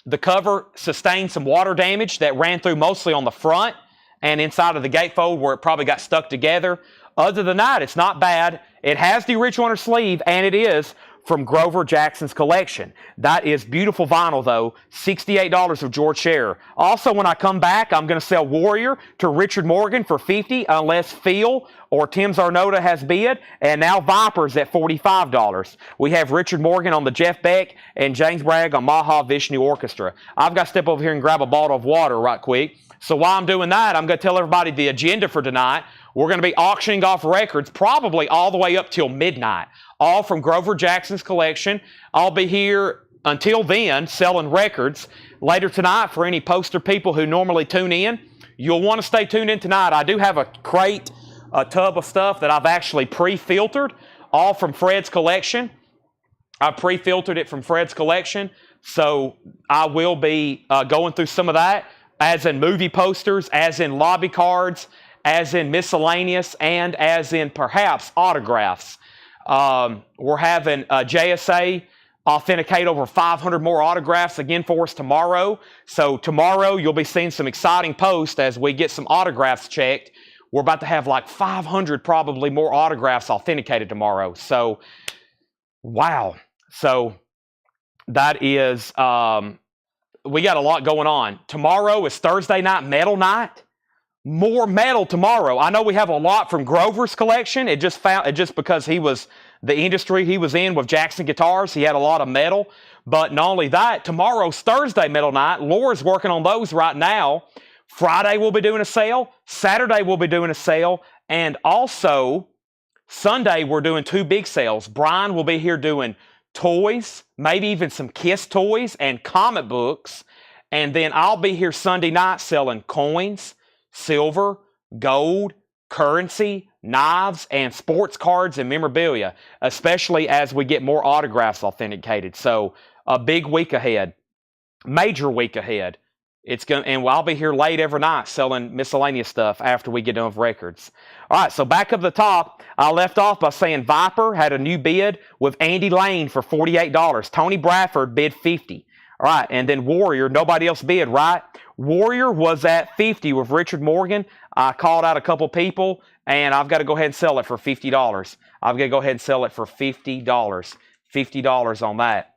the cover sustained some water damage that ran through mostly on the front and inside of the gatefold where it probably got stuck together. Other than that, it's not bad. It has the original on her sleeve, and it is from Grover Jackson's collection. That is beautiful vinyl, though. $68 of George Scher. Also, when I come back, I'm going to sell Warrior to Richard Morgan for $50, unless Phil or Tim Zarnota has bid. And now Viper's at $45. We have Richard Morgan on the Jeff Beck and James Bragg on Mahavishnu Orchestra. I've got to step over here and grab a bottle of water right quick. So while I'm doing that, I'm going to tell everybody the agenda for tonight. We're going to be auctioning off records probably all the way up till midnight, all from Grover Jackson's collection. I'll be here until then selling records. Later tonight, for any poster people who normally tune in, you'll want to stay tuned in tonight. I do have a crate, a tub of stuff that I've actually pre-filtered, all from Fred's collection. I pre-filtered it from Fred's collection, so I will be going through some of that, as in movie posters, as in lobby cards, as in miscellaneous, and as in perhaps autographs. We're having JSA authenticate over 500 more autographs again for us tomorrow. So tomorrow you'll be seeing some exciting posts as we get some autographs checked. We're about to have like 500 probably more autographs authenticated tomorrow. So, wow. So that is we got a lot going on. Tomorrow is Thursday night metal night. More metal tomorrow. I know we have a lot from Grover's collection. It just because he was the industry he was in with Jackson Guitars, he had a lot of metal. But not only that, tomorrow's Thursday metal night. Laura's working on those right now. Friday we'll be doing a sale. Saturday we'll be doing a sale. And also Sunday we're doing 2 big sales. Brian will be here doing toys, maybe even some Kiss toys and comic books. And then I'll be here Sunday night selling coins, silver, gold, currency, knives, and sports cards and memorabilia, especially as we get more autographs authenticated. So a big week ahead, major week ahead. And I'll be here late every night selling miscellaneous stuff after we get done with records. All right, so back up the top, I left off by saying Viper had a new bid with Andy Lane for $48. Tony Bradford bid $50. All right, and then Warrior, nobody else bid, right? Warrior was at $50 with Richard Morgan. I called out a couple people, and I've got to go ahead and sell it for $50. I've got to go ahead and sell it for $50. $50 on that.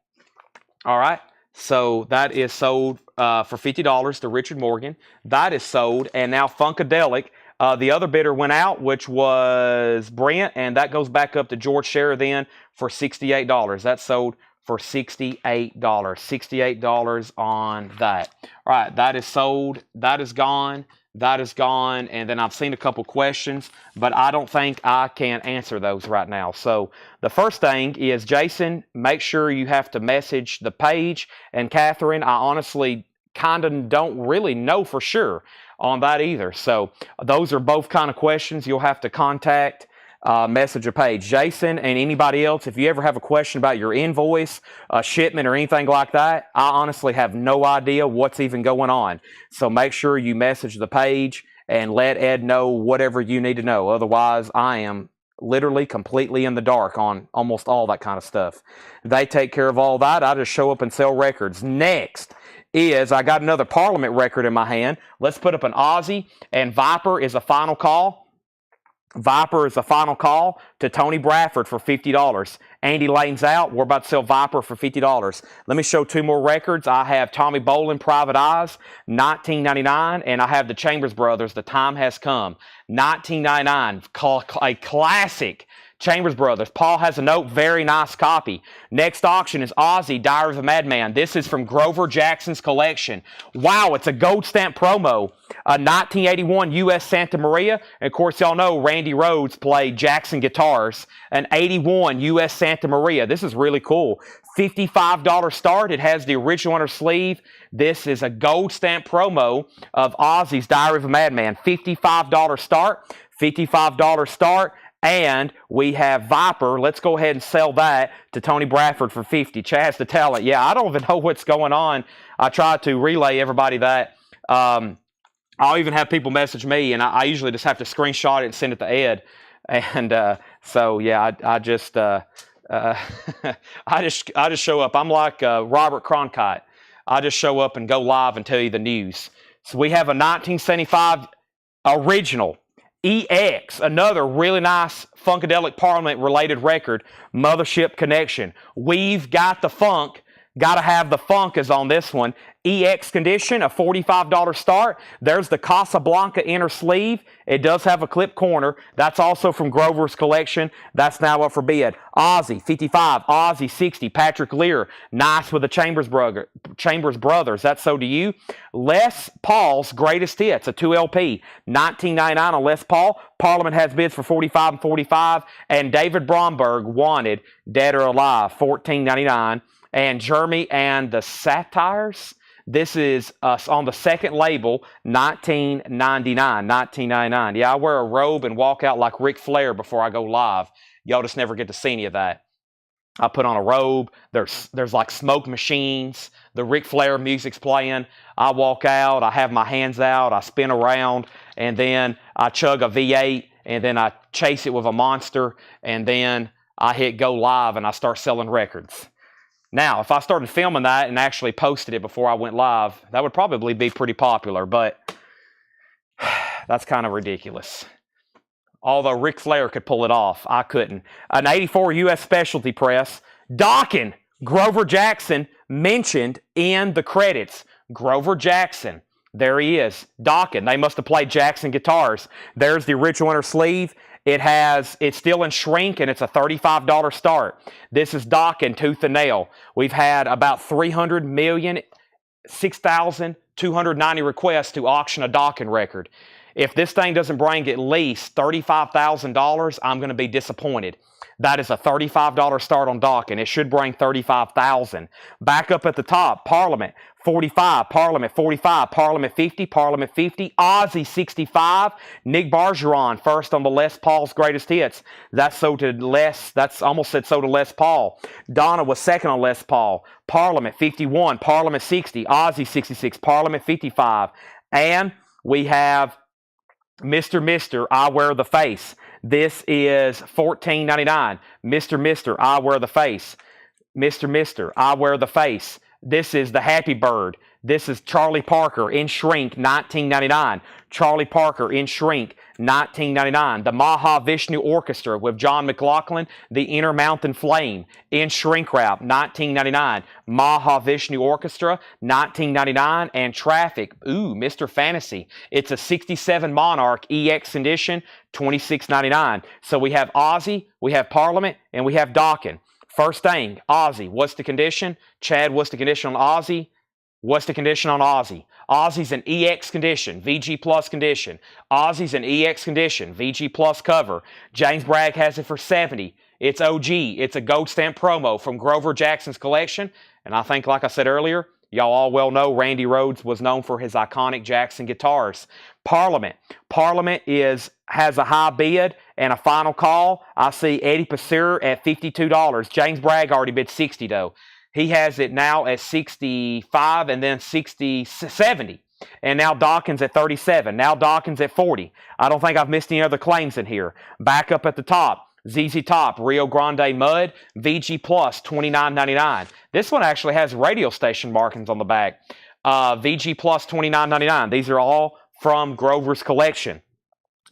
All right, so that is sold for $50 to Richard Morgan. That is sold, and now Funkadelic. The other bidder went out, which was Brent, and that goes back up to George Scherer then for $68. That's sold for $68. $68 on that. All right, that is sold. That is gone. That is gone. And then I've seen a couple questions, but I don't think I can answer those right now. So the first thing is, Jason, make sure you have to message the page. And Catherine, I honestly kind of don't really know for sure on that either. So those are both kind of questions you'll have to contact. Message a page. Jason and anybody else, if you ever have a question about your invoice, shipment, or anything like that, I honestly have no idea what's even going on. So make sure you message the page and let Ed know whatever you need to know. Otherwise, I am literally completely in the dark on almost all that kind of stuff. They take care of all that. I just show up and sell records. Next is, I got another Parliament record in my hand. Let's put up an Aussie, and Viper is a final call. Viper is a final call to Tony Bradford for $50. Andy Lane's out. We're about to sell Viper for $50. Let me show 2 more records. I have Tommy Bolin, Private Eyes, $19.99, and I have the Chambers Brothers, The Time Has Come, $19.99. A classic Chambers Brothers. Paul has a note. Very nice copy. Next auction is Ozzy, Diary of a Madman. This is from Grover Jackson's collection. Wow, it's a gold stamp promo. 1981 U.S. Santa Maria. And of course, y'all know Randy Rhoads played Jackson Guitars. An 81 U.S. Santa Maria. This is really cool. $55 start. It has the original on her sleeve. This is a gold stamp promo of Ozzy's Diary of a Madman. $55 start. $55 start. And we have Viper. Let's go ahead and sell that to Tony Bradford for $50. Chaz the Talent. Yeah, I don't even know what's going on. I try to relay everybody that. I'll even have people message me, and I usually just have to screenshot it and send it to Ed. And so, yeah, I just I just show up. I'm like Robert Cronkite. I just show up and go live and tell you the news. So we have a 1975 original EX, another really nice Funkadelic Parliament related record, Mothership Connection. We've got the funk. Got to have the funk is on this one. EX condition, a $45 start. There's the Casablanca inner sleeve. It does have a clip corner. That's also from Grover's collection. That's now up for bid. Ozzy, 55. Ozzy, 60. Patrick Lear, nice with the Chambers Brothers. That's so do you. Les Paul's Greatest Hits, a 2LP. $19.99 on Les Paul. Parliament has bids for $45 and $45. And David Bromberg wanted Dead or Alive, $14.99. And Jeremy and the Satires. This is on the second label, $19.99. Yeah, I wear a robe and walk out like Ric Flair before I go live. Y'all just never get to see any of that. I put on a robe. There's like smoke machines. The Ric Flair music's playing. I walk out. I have my hands out. I spin around. And then I chug a V8. And then I chase it with a monster. And then I hit go live and I start selling records. Now, if I started filming that and actually posted it before I went live, that would probably be pretty popular, but that's kind of ridiculous. Although Ric Flair could pull it off, I couldn't. An 84 U.S. Specialty Press. Docking, Grover Jackson mentioned in the credits. Grover Jackson. There he is. Docking. They must have played Jackson guitars. There's the original inner sleeve. It's still in shrink, and it's a $35 start. This is Docking, tooth and nail. We've had about 300 million, 6,290 requests to auction a Docking record. If this thing doesn't bring at least $35,000, I'm going to be disappointed. That is a $35 start on Docking. It should bring $35,000. Back up at the top, Parliament 45, Parliament 45, Parliament 50, Parliament 50, Ozzy 65, Nick Bergeron first on the Les Paul's greatest hits. That's almost said so to Les Paul. Donna was second on Les Paul. Parliament 51, Parliament 60, Ozzy 66, Parliament 55, and we have Mr. I Wear the Face. This is $14.99. Mr. I Wear the Face. Mr. I Wear the Face. This is the Happy Bird. This is Charlie Parker in shrink, $19.99. Charlie Parker in shrink, $19.99. The Mahavishnu Orchestra with John McLaughlin, The Inner Mountain Flame, in shrink wrap, $19.99. Mahavishnu Orchestra, $19.99. And Traffic, Mr. Fantasy. It's a 67 Monarch EX edition, $26.99. So we have Ozzy, we have Parliament, and we have Docking. First thing, Ozzy. What's the condition? Chad, what's the condition on Ozzy? What's the condition on Ozzy? Ozzy's an EX condition, VG Plus condition. Ozzy's an EX condition, VG Plus cover. James Bragg has it for $70. It's OG. It's a gold stamp promo from Grover Jackson's collection. And I think, like I said earlier, y'all all well know Randy Rhoads was known for his iconic Jackson guitars. Parliament. Parliament has a high bid and a final call. I see Eddie Passir at $52. James Bragg already bid $60 though. He has it now at $65 and then $70. And now Dawkins at $37. Now Dawkins at $40. I don't think I've missed any other claims in here. Back up at the top. ZZ Top, Rio Grande Mud, VG Plus, $29.99. This one actually has radio station markings on the back. VG Plus, $29.99. These are all from Grover's collection.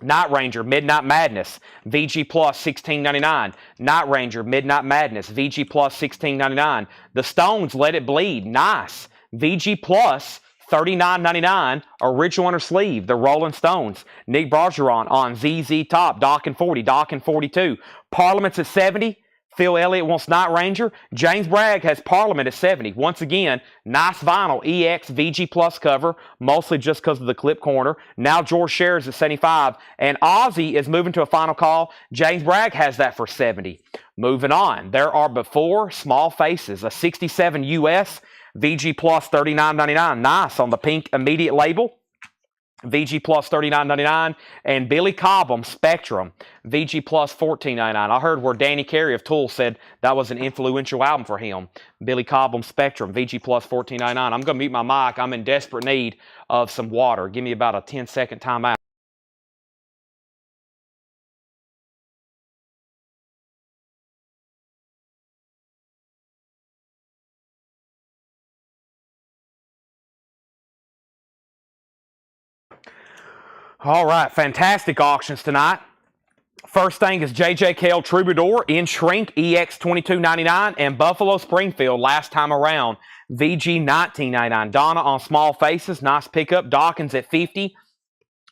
Night Ranger, Midnight Madness, VG Plus, $16.99. Night Ranger, Midnight Madness, VG Plus, $16.99. The Stones, Let It Bleed, nice. VG Plus, $39.99. Original inner sleeve, the Rolling Stones. Nick Bergeron on ZZ Top, Docking 40, Docking 42. Parliament's at $70. Phil Elliott wants Night Ranger. James Bragg has Parliament at $70. Once again, nice vinyl EX VG Plus cover, mostly just because of the clip corner. Now George shares at $75. And Ozzy is moving to a final call. James Bragg has that for $70. Moving on, there are before small faces. A 67 US VG Plus $39.99. Nice on the pink immediate label. VG Plus $39.99, and Billy Cobham Spectrum VG Plus $14.99. I heard where Danny Carey of Tool said that was an influential album for him. Billy Cobham Spectrum VG Plus $14.99. I'm going to mute my mic. I'm in desperate need of some water. Give me about a 10-second timeout. All right, fantastic auctions tonight. First thing is J.J. Cale Troubadour in shrink, EX $22.99, and Buffalo Springfield last time around, VG $19.99. Donna on small faces, nice pickup. Dawkins at $50.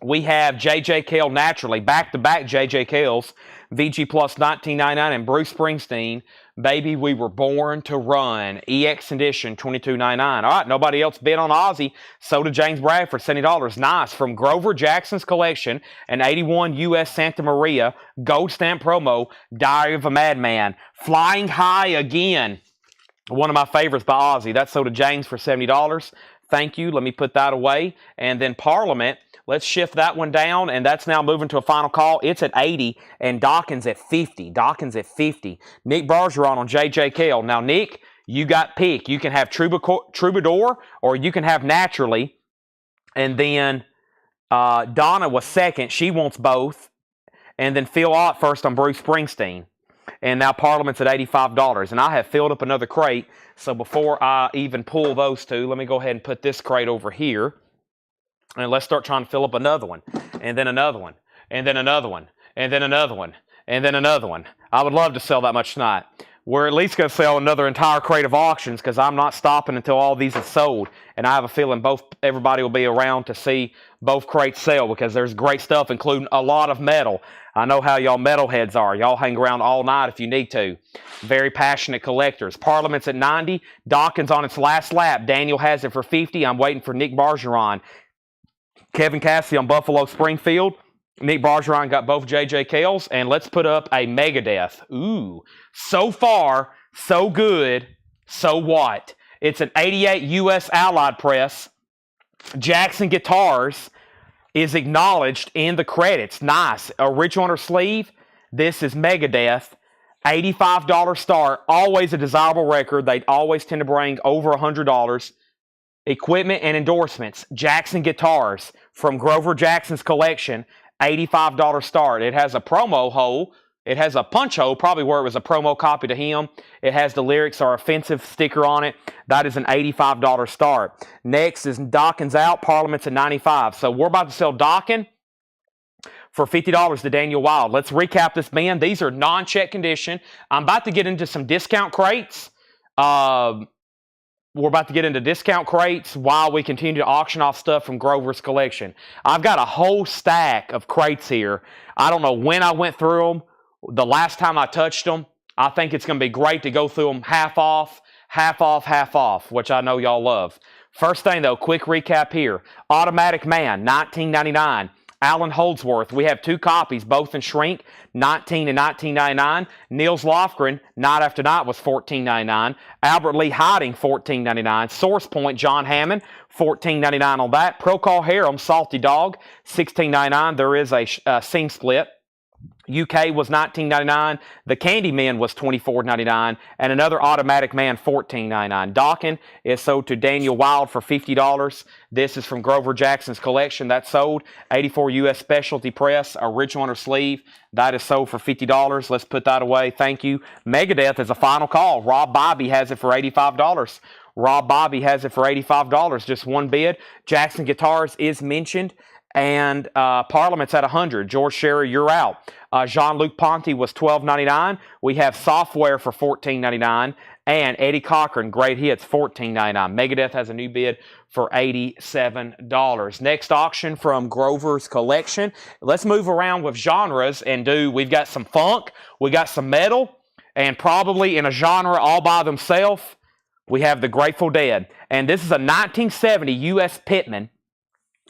We have J.J. Cale naturally, back-to-back J.J. Cales, VG Plus $19.99, and Bruce Springsteen, Baby We Were Born to Run, EX edition $22.99. All right, nobody else bid on Ozzy. So did James Bragg for $70. Nice. From Grover Jackson's collection, an 81 US Santa Maria gold stamp promo, Diary of a Madman. Flying High again. One of my favorites by Ozzy. That's sold to James for $70. Thank you. Let me put that away. And then Parliament. Let's shift that one down, and that's now moving to a final call. It's at $80, and Dawkins at $50. Dawkins at $50. Nick Bergeron on J.J. Cale. Now, Nick, you got pick. You can have Troubadour, or you can have Naturally. And then Donna was second. She wants both. And then Phil Ott first on Bruce Springsteen. And now Parliament's at $85. And I have filled up another crate. So before I even pull those two, let me go ahead and put this crate over here. And let's start trying to fill up another one, and then another one, and then another one, and then another one, and then another one. I would love to sell that much tonight. we're at least going to sell another entire crate of auctions because I'm not stopping until all these are sold. And I have a feeling everybody will be around to see both crates sell because there's great stuff, including a lot of metal. I know how y'all metalheads are. Y'all hang around all night if you need to. Very passionate collectors. Parliament's at 90. Dawkins on its last lap. Daniel has it for 50. I'm waiting for Nick Bergeron. Kevin Cassidy on Buffalo Springfield. Nick Bergeron got both J.J. Kells. And let's put up a Megadeth. Ooh. So far, so good. So what? It's an 88 U.S. Allied Press. Jackson Guitars is acknowledged in the credits. Nice. Original on her sleeve. This is Megadeth. $85 start. Always a desirable record. They always tend to bring over $100. Equipment and endorsements. Jackson Guitars from Grover Jackson's collection. $85 start. It has a promo hole. It has a punch hole, probably where it was a promo copy to him. It has the lyrics or offensive sticker on it. That is an $85 start. Next is Dawkins out. Parliament's at $95. So we're about to sell Dawkins for $50 to Daniel Wild. Let's recap this, man. These are non-check condition. I'm about to get into some discount crates. We're about to get into discount crates while we continue to auction off stuff from Grover's collection. I've got a whole stack of crates here. I don't know when I went through them. The last time I touched them, I think it's going to be great to go through them half off, which I know y'all love. First thing, though, quick recap here. Automatic Man, $19.99. Alan Holdsworth, we have 2 copies, both in shrink, $19 and $19.99. Niels Lofgren, Night After Night, was $14.99. Albert Lee Hiding, $14.99. Source Point, John Hammond, $14.99 on that. Procol Harum, Salty Dog, $16.99. There is a seam split. UK was $19.99. The Candyman was $24.99. And another Automatic Man, $14.99. Dawkins is sold to Daniel Wild for $50. This is from Grover Jackson's collection. That's sold. 84 U.S. Specialty Press, original on her sleeve. That is sold for $50. Let's put that away. Thank you. Megadeth is a final call. Rob Bobby has it for $85. Rob Bobby has it for $85. Just one bid. Jackson Guitars is mentioned. And Parliament's at $100. George Sherry, you're out. Jean-Luc Ponty was $12.99. We have Software for $14.99. And Eddie Cochran, Great Hits, $14.99. Megadeth has a new bid for $87. Next auction from Grover's collection. Let's move around with genres and we've got some funk, we got some metal, and probably in a genre all by themselves, we have the Grateful Dead. And this is a 1970 U.S. Pitman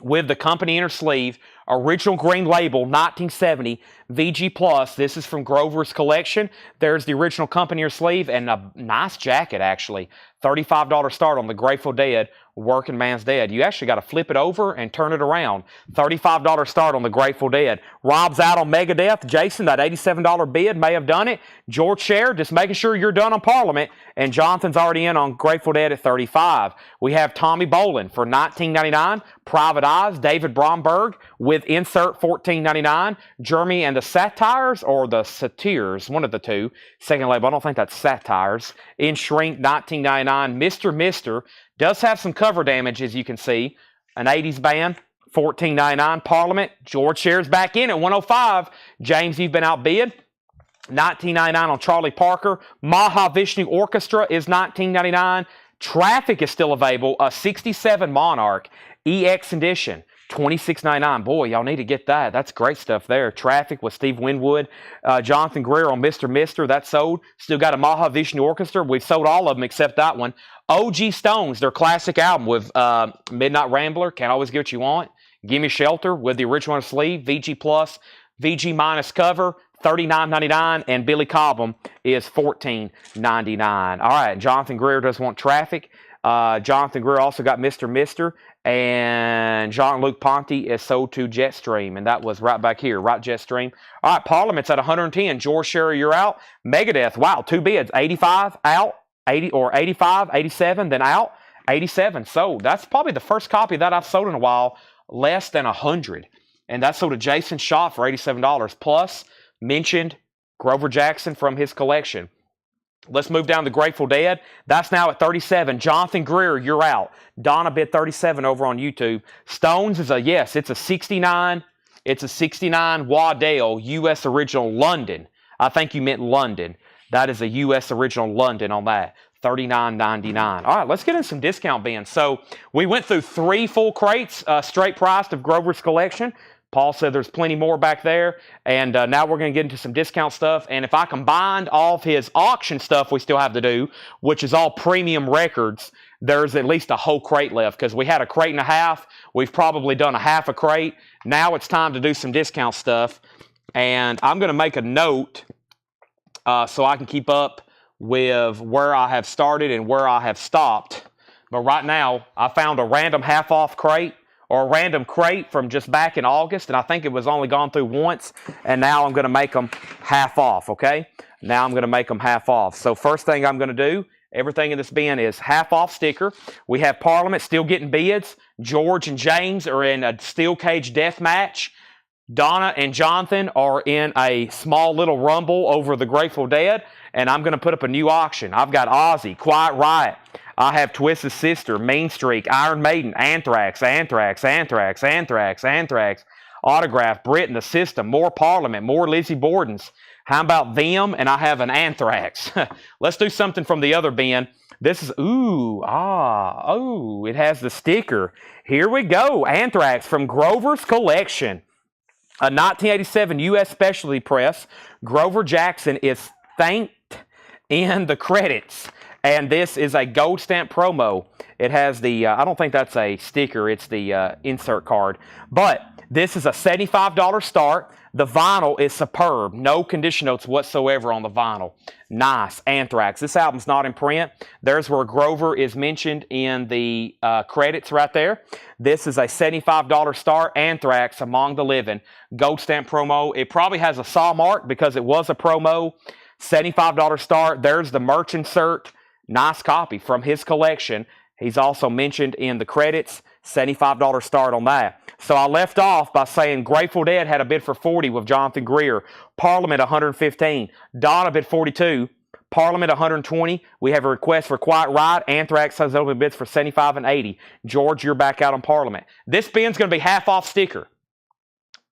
with the company inner sleeve, original green label, 1970, VG Plus. This is from Grover's collection. There's the original company inner sleeve and a nice jacket, actually. $35 start on the Grateful Dead, Working Man's Dead. You actually got to flip it over and turn it around. $35 start on the Grateful Dead. Rob's out on Megadeth. Jason, that $87 bid may have done it. George Sher, just making sure you're done on Parliament. And Jonathan's already in on Grateful Dead at $35. We have Tommy Bolin for $19.99. Private Eyes, David Bromberg with insert $14.99. Jeremy and the Satires, or the Satyrs, one of the two. Second label, I don't think that's Satires. In shrink, $19.99. Mr. Does have some cover damage, as you can see. An 80s band, $14.99. Parliament, George Sher's back in at $105. James, you've been outbid. $19.99 on Charlie Parker. Mahavishnu Orchestra is $19.99. Traffic is still available. A 67 Monarch EX edition, $26.99. Boy, y'all need to get that. That's great stuff there. Traffic with Steve Winwood. Jonathan Greer on Mr. That's sold. Still got a Mahavishnu Orchestra. We've sold all of them except that one. OG Stones, their classic album with Midnight Rambler, Can't Always Get What You Want. Gimme Shelter with the original sleeve. VG Plus, VG minus cover, $39.99. And Billy Cobham is $14.99. All right, Jonathan Greer does want Traffic. Jonathan Greer also got Mr. And Jean-Luc Ponty is sold to Jetstream, and that was right back here, right Jetstream. All right, Parliament's at 110. George Sherry, you're out. Megadeth, wow, 2 bids, 85 out, 80 or 85, 87, then out, 87 sold. That's probably the first copy that I've sold in a while, less than 100, and that's sold to Jason Shaw for $87. Plus, mentioned Grover Jackson from his collection. Let's move down to Grateful Dead. That's now at 37. Jonathan Greer, you're out. Donna bid 37 over on YouTube. Stones is it's a 69. It's a 69 Waddell U.S. original London. I think you meant London. That is a U.S. original London on that. $39.99. All right, let's get in some discount bins. So we went through 3 full crates, straight priced of Grover's collection. Paul said there's plenty more back there. And now we're going to get into some discount stuff. And if I combined all of his auction stuff we still have to do, which is all premium records, there's at least a whole crate left because we had a crate and a half. We've probably done a half a crate. Now it's time to do some discount stuff. And I'm going to make a note so I can keep up with where I have started and where I have stopped. But right now, I found a random half-off crate or a random crate from just back in August, and I think it was only gone through once, and now I'm going to make them half off, okay? Now I'm going to make them half off. So first thing I'm going to do, everything in this bin is half off sticker. We have Parliament still getting bids. George and James are in a steel cage death match. Donna and Jonathan are in a small little rumble over the Grateful Dead, and I'm going to put up a new auction. I've got Ozzy, Quiet Riot. I have Twist's Sister, Mean Streak, Iron Maiden, Anthrax, Autograph, Britain, The System, more Parliament, more Lizzie Borden's. How about them? And I have an Anthrax. Let's do something from the other bin. This is, it has the sticker. Here we go. Anthrax from Grover's collection. A 1987 U.S. Specialty Press. Grover Jackson is thanked in the credits. And this is a gold stamp promo. It has the, I don't think that's a sticker, it's the insert card. But this is a $75 start. The vinyl is superb. No condition notes whatsoever on the vinyl. Nice. Anthrax. This album's not in print. There's where Grover is mentioned in the credits right there. This is a $75 start. Anthrax, Among the Living. Gold stamp promo. It probably has a saw mark because it was a promo. $75 start. There's the merch insert. Nice copy from his collection. He's also mentioned in the credits. $75 start on that. So I left off by saying Grateful Dead had a bid for $40 with Jonathan Greer. Parliament $115. Donna bid $42. Parliament $120. We have a request for Quiet Riot. Anthrax has open bids for $75 and $80. George, you're back out on Parliament. This bin's going to be half off sticker.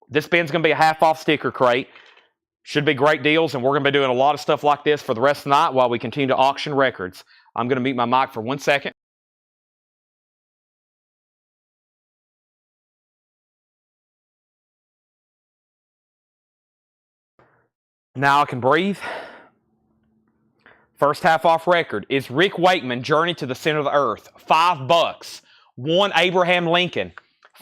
This bin's going to be a half off sticker crate. Should be great deals, and we're going to be doing a lot of stuff like this for the rest of the night while we continue to auction records. I'm going to mute my mic for 1 second. Now I can breathe. First half off record is Rick Wakeman, Journey to the Center of the Earth. $5. One Abraham Lincoln.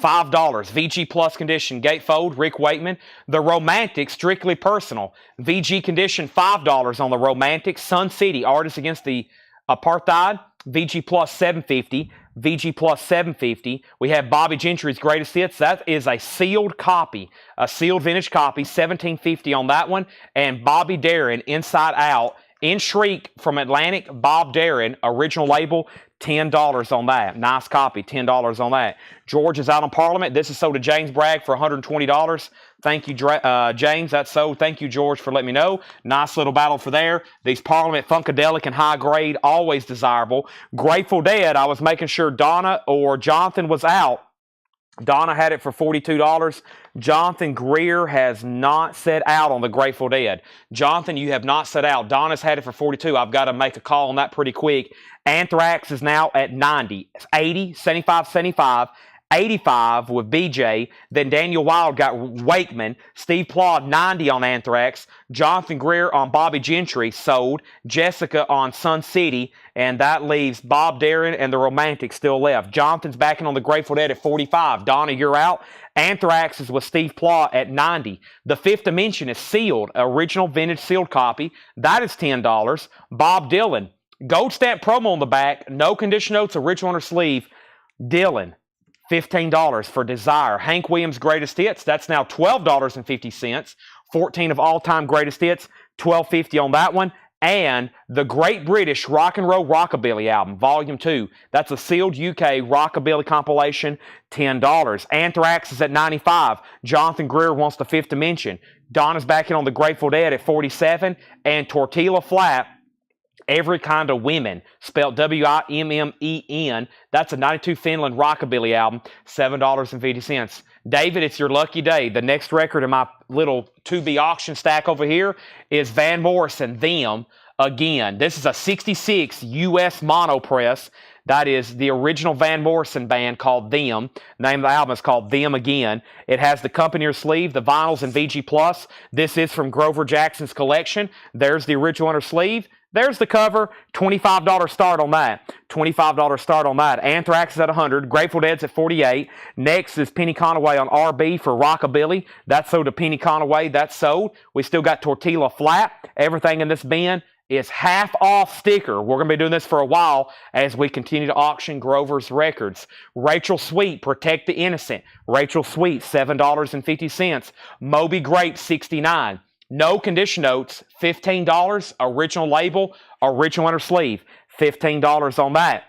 $5. VG Plus condition, gatefold, Rick Wakeman. The Romantic, strictly personal. VG condition, $5 on the Romantic. Sun City, Artists Against the Apartheid. VG Plus $7.50. VG Plus $7.50. We have Bobby Gentry's Greatest Hits. That is a sealed copy, a sealed vintage copy, $17.50 on that one. And Bobby Darin, Inside Out, in Shriek from Atlantic, Bob Darin, original label, $10 on that. Nice copy, $10 on that. George is out on Parliament. This is sold to James Bragg for $120. Thank you, James. That's sold. Thank you, George, for letting me know. Nice little battle for there. These Parliament Funkadelic and high grade, always desirable. Grateful Dead, I was making sure Donna or Jonathan was out. Donna had it for $42. Jonathan Greer has not set out on the Grateful Dead. Jonathan, you have not set out. Donna's had it for $42. I've got to make a call on that pretty quick. Anthrax is now at $90. $80, $75, $75. $85 with BJ. Then Daniel Wild got Wakeman. Steve Plaud, $90 on Anthrax. Jonathan Greer on Bobby Gentry, sold. Jessica on Sun City. And that leaves Bob Darin and the Romantics still left. Jonathan's backing on the Grateful Dead at $45. Donna, you're out. Anthrax is with Steve Plaud at $90. The Fifth Dimension is sealed. Original vintage sealed copy. That is $10. Bob Dylan. Gold stamp promo on the back. No condition notes, original on her sleeve. Dylan. $15 for Desire. Hank Williams' Greatest Hits. That's now $12.50. 14 of all-time Greatest Hits. $12.50 on that one. And the Great British Rock and Roll Rockabilly album, Volume 2. That's a sealed UK Rockabilly compilation. $10. Anthrax is at $95. Jonathan Greer wants the Fifth Dimension. Donna's backing on the Grateful Dead at $47. And Tortilla Flat, Every Kind of Women, spelled W-I-M-M-E-N. That's a 92 Finland Rockabilly album, $7.50. David, it's your lucky day. The next record in my little to-be auction stack over here is Van Morrison, Them. again. This is a 66 U.S. mono press. That is the original Van Morrison band called Them. The name of the album is called Them Again. It has the company sleeve, the vinyls, and VG+. This is from Grover Jackson's collection. There's the original inner sleeve. There's the cover. $25 start on that. $25 start on that. Anthrax is at $100. Grateful Dead's at $48. Next is Penny Conaway on RB for Rockabilly. That's sold to Penny Conaway. That's sold. We still got Tortilla Flat. Everything in this bin is half off sticker. We're going to be doing this for a while as we continue to auction Grover's records. Rachel Sweet, Protect the Innocent. Rachel Sweet, $7.50. Moby Grape, $69. No condition notes, $15. Original label, original inner sleeve, $15 on that.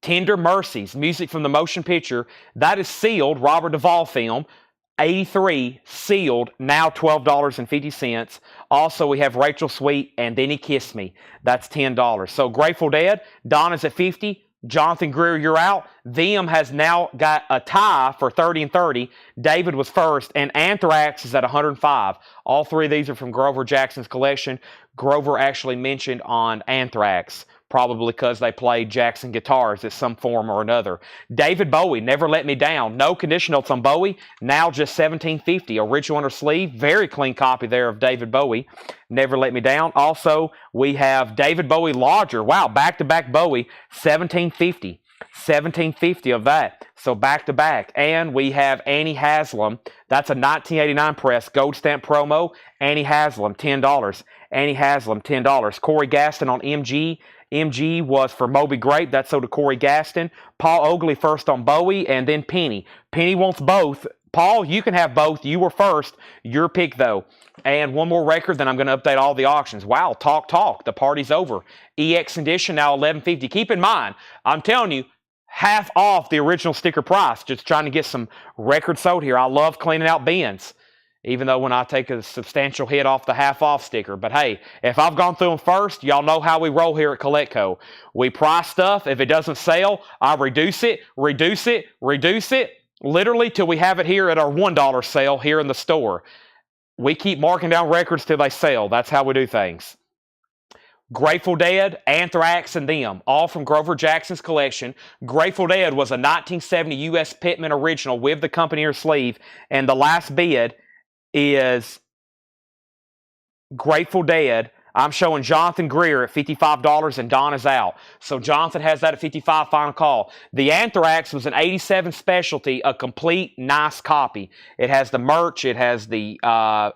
Tender Mercies, music from the motion picture. That is sealed, Robert Duvall film. 83 sealed, now $12.50. Also, we have Rachel Sweet and Then He Kissed Me. That's $10. So Grateful Dead, Donna's at $50. Jonathan Greer, you're out. Them has now got a tie for 30 and 30. David was first, and Anthrax is at 105. All three of these are from Grover Jackson's collection. Grover actually mentioned on Anthrax, probably because they played Jackson guitars in some form or another. David Bowie, Never Let Me Down. No condition notes on Bowie. Now just $17.50. Original inner sleeve. Very clean copy there of David Bowie. Never Let Me Down. Also, we have David Bowie Lodger. Wow, back-to-back Bowie. $17.50. $17.50 of that. So back-to-back. And we have Annie Haslam. That's a 1989 press. Gold stamp promo. Annie Haslam, $10. Annie Haslam, $10. Corey Gaston on MG. MG was for Moby Grape. That's sold to Corey Gaston. Paul Oakley first on Bowie, and then Penny. Penny wants both. Paul, you can have both. You were first. Your pick, though. And one more record, then I'm going to update all the auctions. Wow, talk. The party's over. EX edition, now $11.50. Keep in mind, I'm telling you, half off the original sticker price. Just trying to get some records sold here. I love cleaning out bins, even though when I take a substantial hit off the half-off sticker. But hey, if I've gone through them first, y'all know how we roll here at CollectCo. We price stuff. If it doesn't sell, I reduce it, literally till we have it here at our $1 sale here in the store. We keep marking down records till they sell. That's how we do things. Grateful Dead, Anthrax, and Them, all from Grover Jackson's collection. Grateful Dead was a 1970 U.S. Pittman original with the company or sleeve, and the last bid is Grateful Dead. I'm showing Jonathan Greer at $55 and Donna's out. So Jonathan has that at $55, final call. The Anthrax was an 87 specialty, a complete nice copy. It has the merch, it has the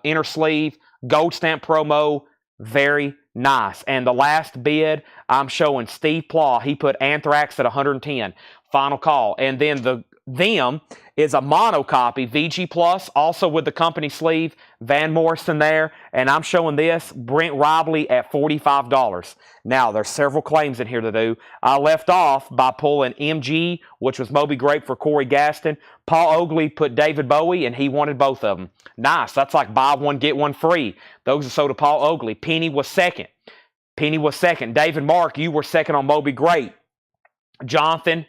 inner sleeve, gold stamp promo, very nice. And the last bid, I'm showing Steve Plaw. He put Anthrax at 110. Final call. And then the Them is a mono copy, VG Plus, also with the company sleeve, Van Morrison there, and I'm showing this, Brent Robley at $45. Now, there's several claims in here to do. I left off by pulling MG, which was Moby Grape for Corey Gaston. Paul Oakley put David Bowie, and he wanted both of them. Nice. That's like buy one, get one free. Those are sold to Paul Oakley. Penny was second. David Mark, you were second on Moby Grape. Jonathan,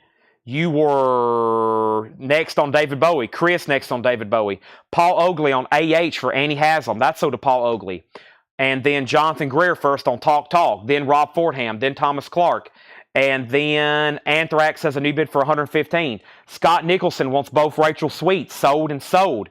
you were next on David Bowie. Chris next on David Bowie. Paul Oakley on AH for Annie Haslam. That's sold to Paul Oakley. And then Jonathan Greer first on Talk. Then Rob Fordham. Then Thomas Clark. And then Anthrax has a new bid for $115. Scott Nicholson wants both Rachel Sweet. Sold.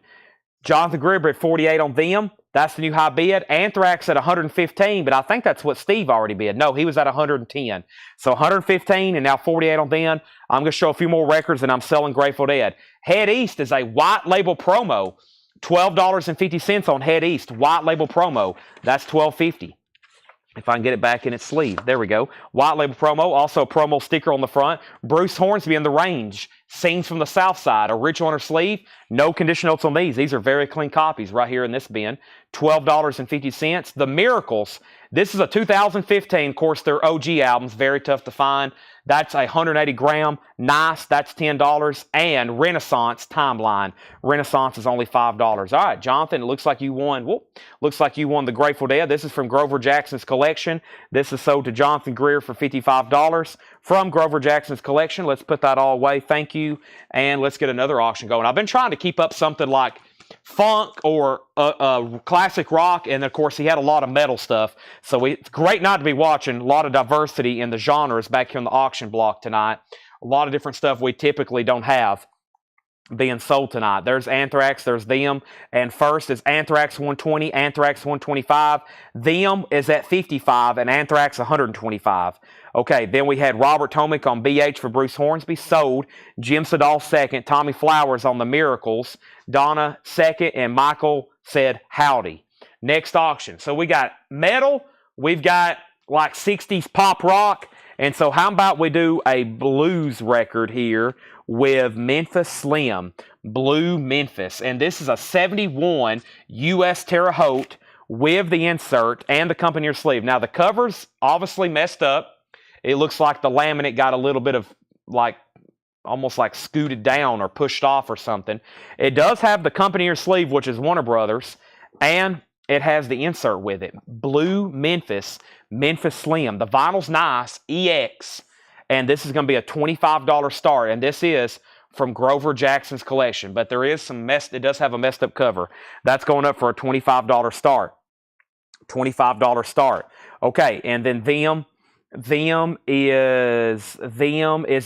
Jonathan Greer at $48 on Them. That's the new high bid. Anthrax at $115, but I think that's what Steve already bid. No, he was at $110. So $115 and now $48 on Them. I'm going to show a few more records, and I'm selling Grateful Dead. Head East is a white label promo. $12.50 on Head East. White label promo. That's $12.50. If I can get it back in its sleeve. There we go. White label promo. Also a promo sticker on the front. Bruce Hornsby in the Range. Scenes from the South Side. Original inner sleeve. No condition notes on these. These are very clean copies right here in this bin. $12.50. The Miracles. This is a 2015. Of course, they're OG albums. Very tough to find. That's 180 gram. Nice. That's $10. And Renaissance Timeline. Renaissance is only $5. All right, Jonathan, it looks like you won. Looks like you won the Grateful Dead. This is from Grover Jackson's collection. This is sold to Jonathan Greer for $55 from Grover Jackson's collection. Let's put that all away. Thank you. And let's get another auction going. I've been trying to keep up something like funk or classic rock, and of course he had a lot of metal stuff. So it's great not to be watching. A lot of diversity in the genres back here on the auction block tonight. A lot of different stuff we typically don't have being sold tonight. There's Anthrax, there's them, and first is Anthrax 120, Anthrax 125. Them is at 55, and Anthrax 125. Okay, then we had Robert Tomick on BH for Bruce Hornsby, sold. Jim Sedal second, Tommy Flowers on the Miracles, Donna second, and Michael said howdy. Next auction. So we got metal, we've got like 60s pop rock, and so how about we do a blues record here with Memphis Slim, Blue Memphis. And this is a 71 U.S. Terre Haute with the insert and the company sleeve. Now, the cover's obviously messed up. It looks like the laminate got a little bit of, like, almost like scooted down or pushed off or something. It does have the company sleeve, which is Warner Brothers, and it has the insert with it. Blue Memphis, Memphis Slim. The vinyl's nice, EX. And this is going to be a $25 start. And this is from Grover Jackson's collection. But there is some it does have a messed up cover. That's going up for a $25 start. $25 start. Okay, and then them is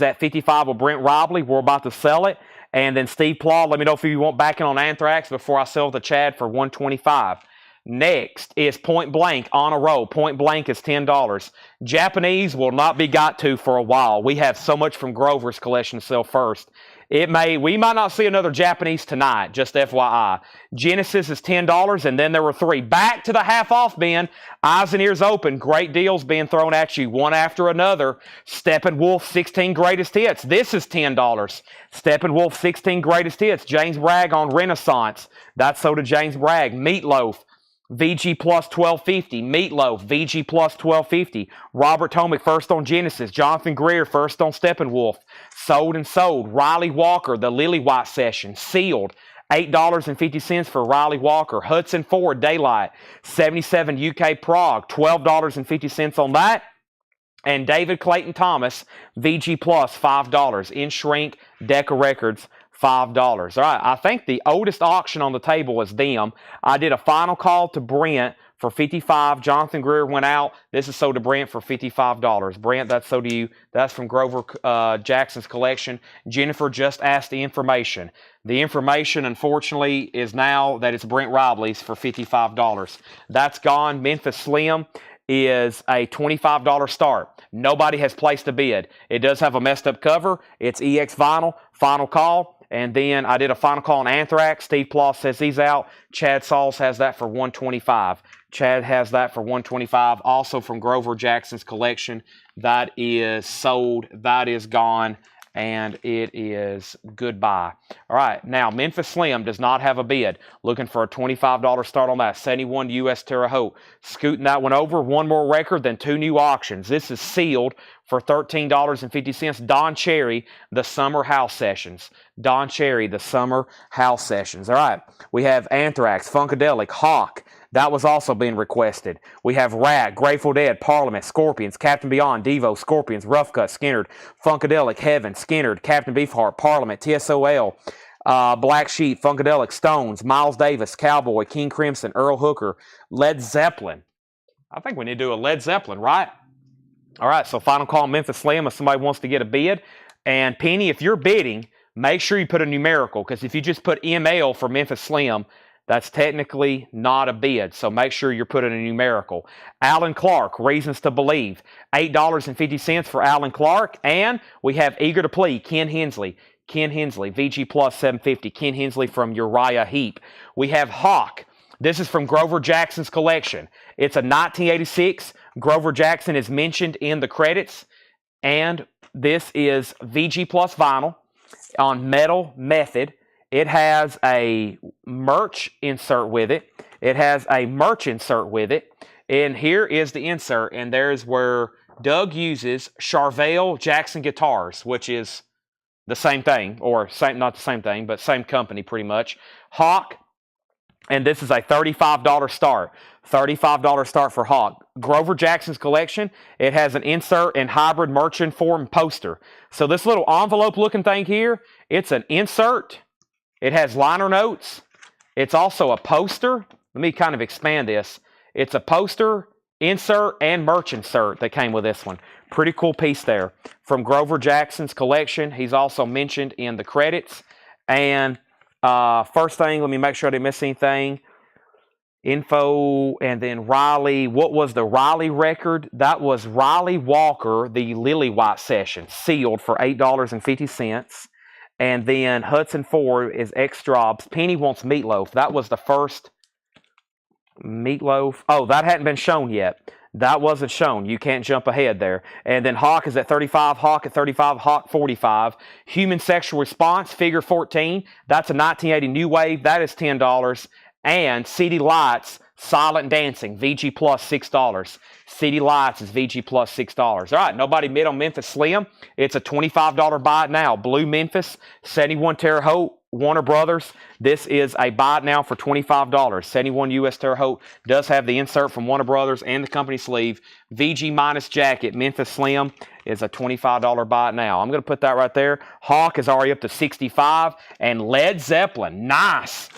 at 55 with Brent Robley. We're about to sell it. And then Steve Plaw, let me know if you want backing on Anthrax before I sell the Chad for $125. Next is Point Blank on a roll. Point Blank is $10. Japanese will not be got to for a while. We have so much from Grover's collection to sell first. We might not see another Japanese tonight, just FYI. Genesis is $10, and then there were 3. Back to the half-off bin. Eyes and ears open. Great deals being thrown at you, one after another. Steppenwolf 16 Greatest Hits. This is $10. Steppenwolf 16 Greatest Hits. James Bragg on Renaissance. That's sold to James Bragg. Meatloaf. VG plus 1250, Meatloaf, VG plus 1250, Robert Tomick first on Genesis, Jonathan Greer first on Steppenwolf, sold and sold, Riley Walker, the Lily White Session, sealed, $8.50 for Riley Walker, Hudson Ford, Daylight, 77 UK Prague, $12.50 on that, and David Clayton Thomas, VG plus $5, in shrink, Decca Records, $5. All right, I think the oldest auction on the table is them. I did a final call to Brent for $55. Jonathan Greer went out. This is sold to Brent for $55. Brent, that's sold to you. That's from Grover Jackson's collection. Jennifer just asked the information. The information, unfortunately, is now that it's Brent Robley's for $55. That's gone. Memphis Slim is a $25 start. Nobody has placed a bid. It does have a messed up cover. It's EX vinyl. Final call. And then I did a final call on Anthrax. Steve Ploss says he's out. Chad Sauls has that for $125. Chad has that for $125. Also from Grover Jackson's collection. That is sold. That is gone. And it is goodbye. All right. Now, Memphis Slim does not have a bid. Looking for a $25 start on that. 71 U.S. Terre Haute. Scooting that one over. One more record, then 2 new auctions. This is sealed for $13.50. Don Cherry, the Summer House Sessions. Don Cherry, the Summer House Sessions. All right. We have Anthrax, Funkadelic, Hawk. That was also being requested. We have Rat, Grateful Dead, Parliament, Scorpions, Captain Beyond, Devo, Scorpions, Rough Cut, Skinnerd, Funkadelic, Heaven, Skinnerd, Captain Beefheart, Parliament, TSOL, Black Sheep, Funkadelic, Stones, Miles Davis, Cowboy, King Crimson, Earl Hooker, Led Zeppelin. I think we need to do a Led Zeppelin, right? All right, so final call on Memphis Slim if somebody wants to get a bid. And Penny, if you're bidding, make sure you put a numerical, because if you just put ML for Memphis Slim, that's technically not a bid, so make sure you're putting a numerical. Alan Clark, Reasons to Believe, $8.50 for Alan Clark. And we have Eager to Plead, Ken Hensley. Ken Hensley, VG plus $7.50. Ken Hensley from Uriah Heep. We have Hawk. This is from Grover Jackson's collection. It's a 1986. Grover Jackson is mentioned in the credits. And this is VG plus vinyl on metal method. It has a merch insert with it. It has a merch insert with it. And here is the insert. And there's where Doug uses Charvel Jackson guitars, which is the same thing, or same, not the same thing, but same company pretty much. Hawk. And this is a $35 start. $35 start for Hawk. Grover Jackson's collection, it has an insert and hybrid merchant form poster. So this little envelope looking thing here, it's an insert. It has liner notes. It's also a poster. Let me kind of expand this. It's a poster, insert, and merch insert that came with this one. Pretty cool piece there. From Grover Jackson's collection. He's also mentioned in the credits. And first thing, let me make sure I didn't miss anything. Info, and then Riley. What was the Riley record? That was Riley Walker, the Lily White session, sealed for $8.50. And then Hudson Ford is X Drops. Penny Wants Meatloaf. That was the first Meatloaf. Oh, that hadn't been shown yet. That wasn't shown. You can't jump ahead there. And then Hawk is at 35, Hawk at 35, Hawk 45. Human Sexual Response, figure 14. That's a 1980 New Wave. That is $10. And City Lights, Silent Dancing, VG plus $6. City Lights is VG plus $6. All right, nobody bid on Memphis Slim. It's a $25 buy it now. Blue Memphis, 71 Terre Haute, Warner Brothers. This is a buy it now for $25. 71 US Terre Haute does have the insert from Warner Brothers and the company sleeve. VG minus jacket, Memphis Slim is a $25 buy it now. I'm going to put that right there. Hawk is already up to 65. And Led Zeppelin, nice.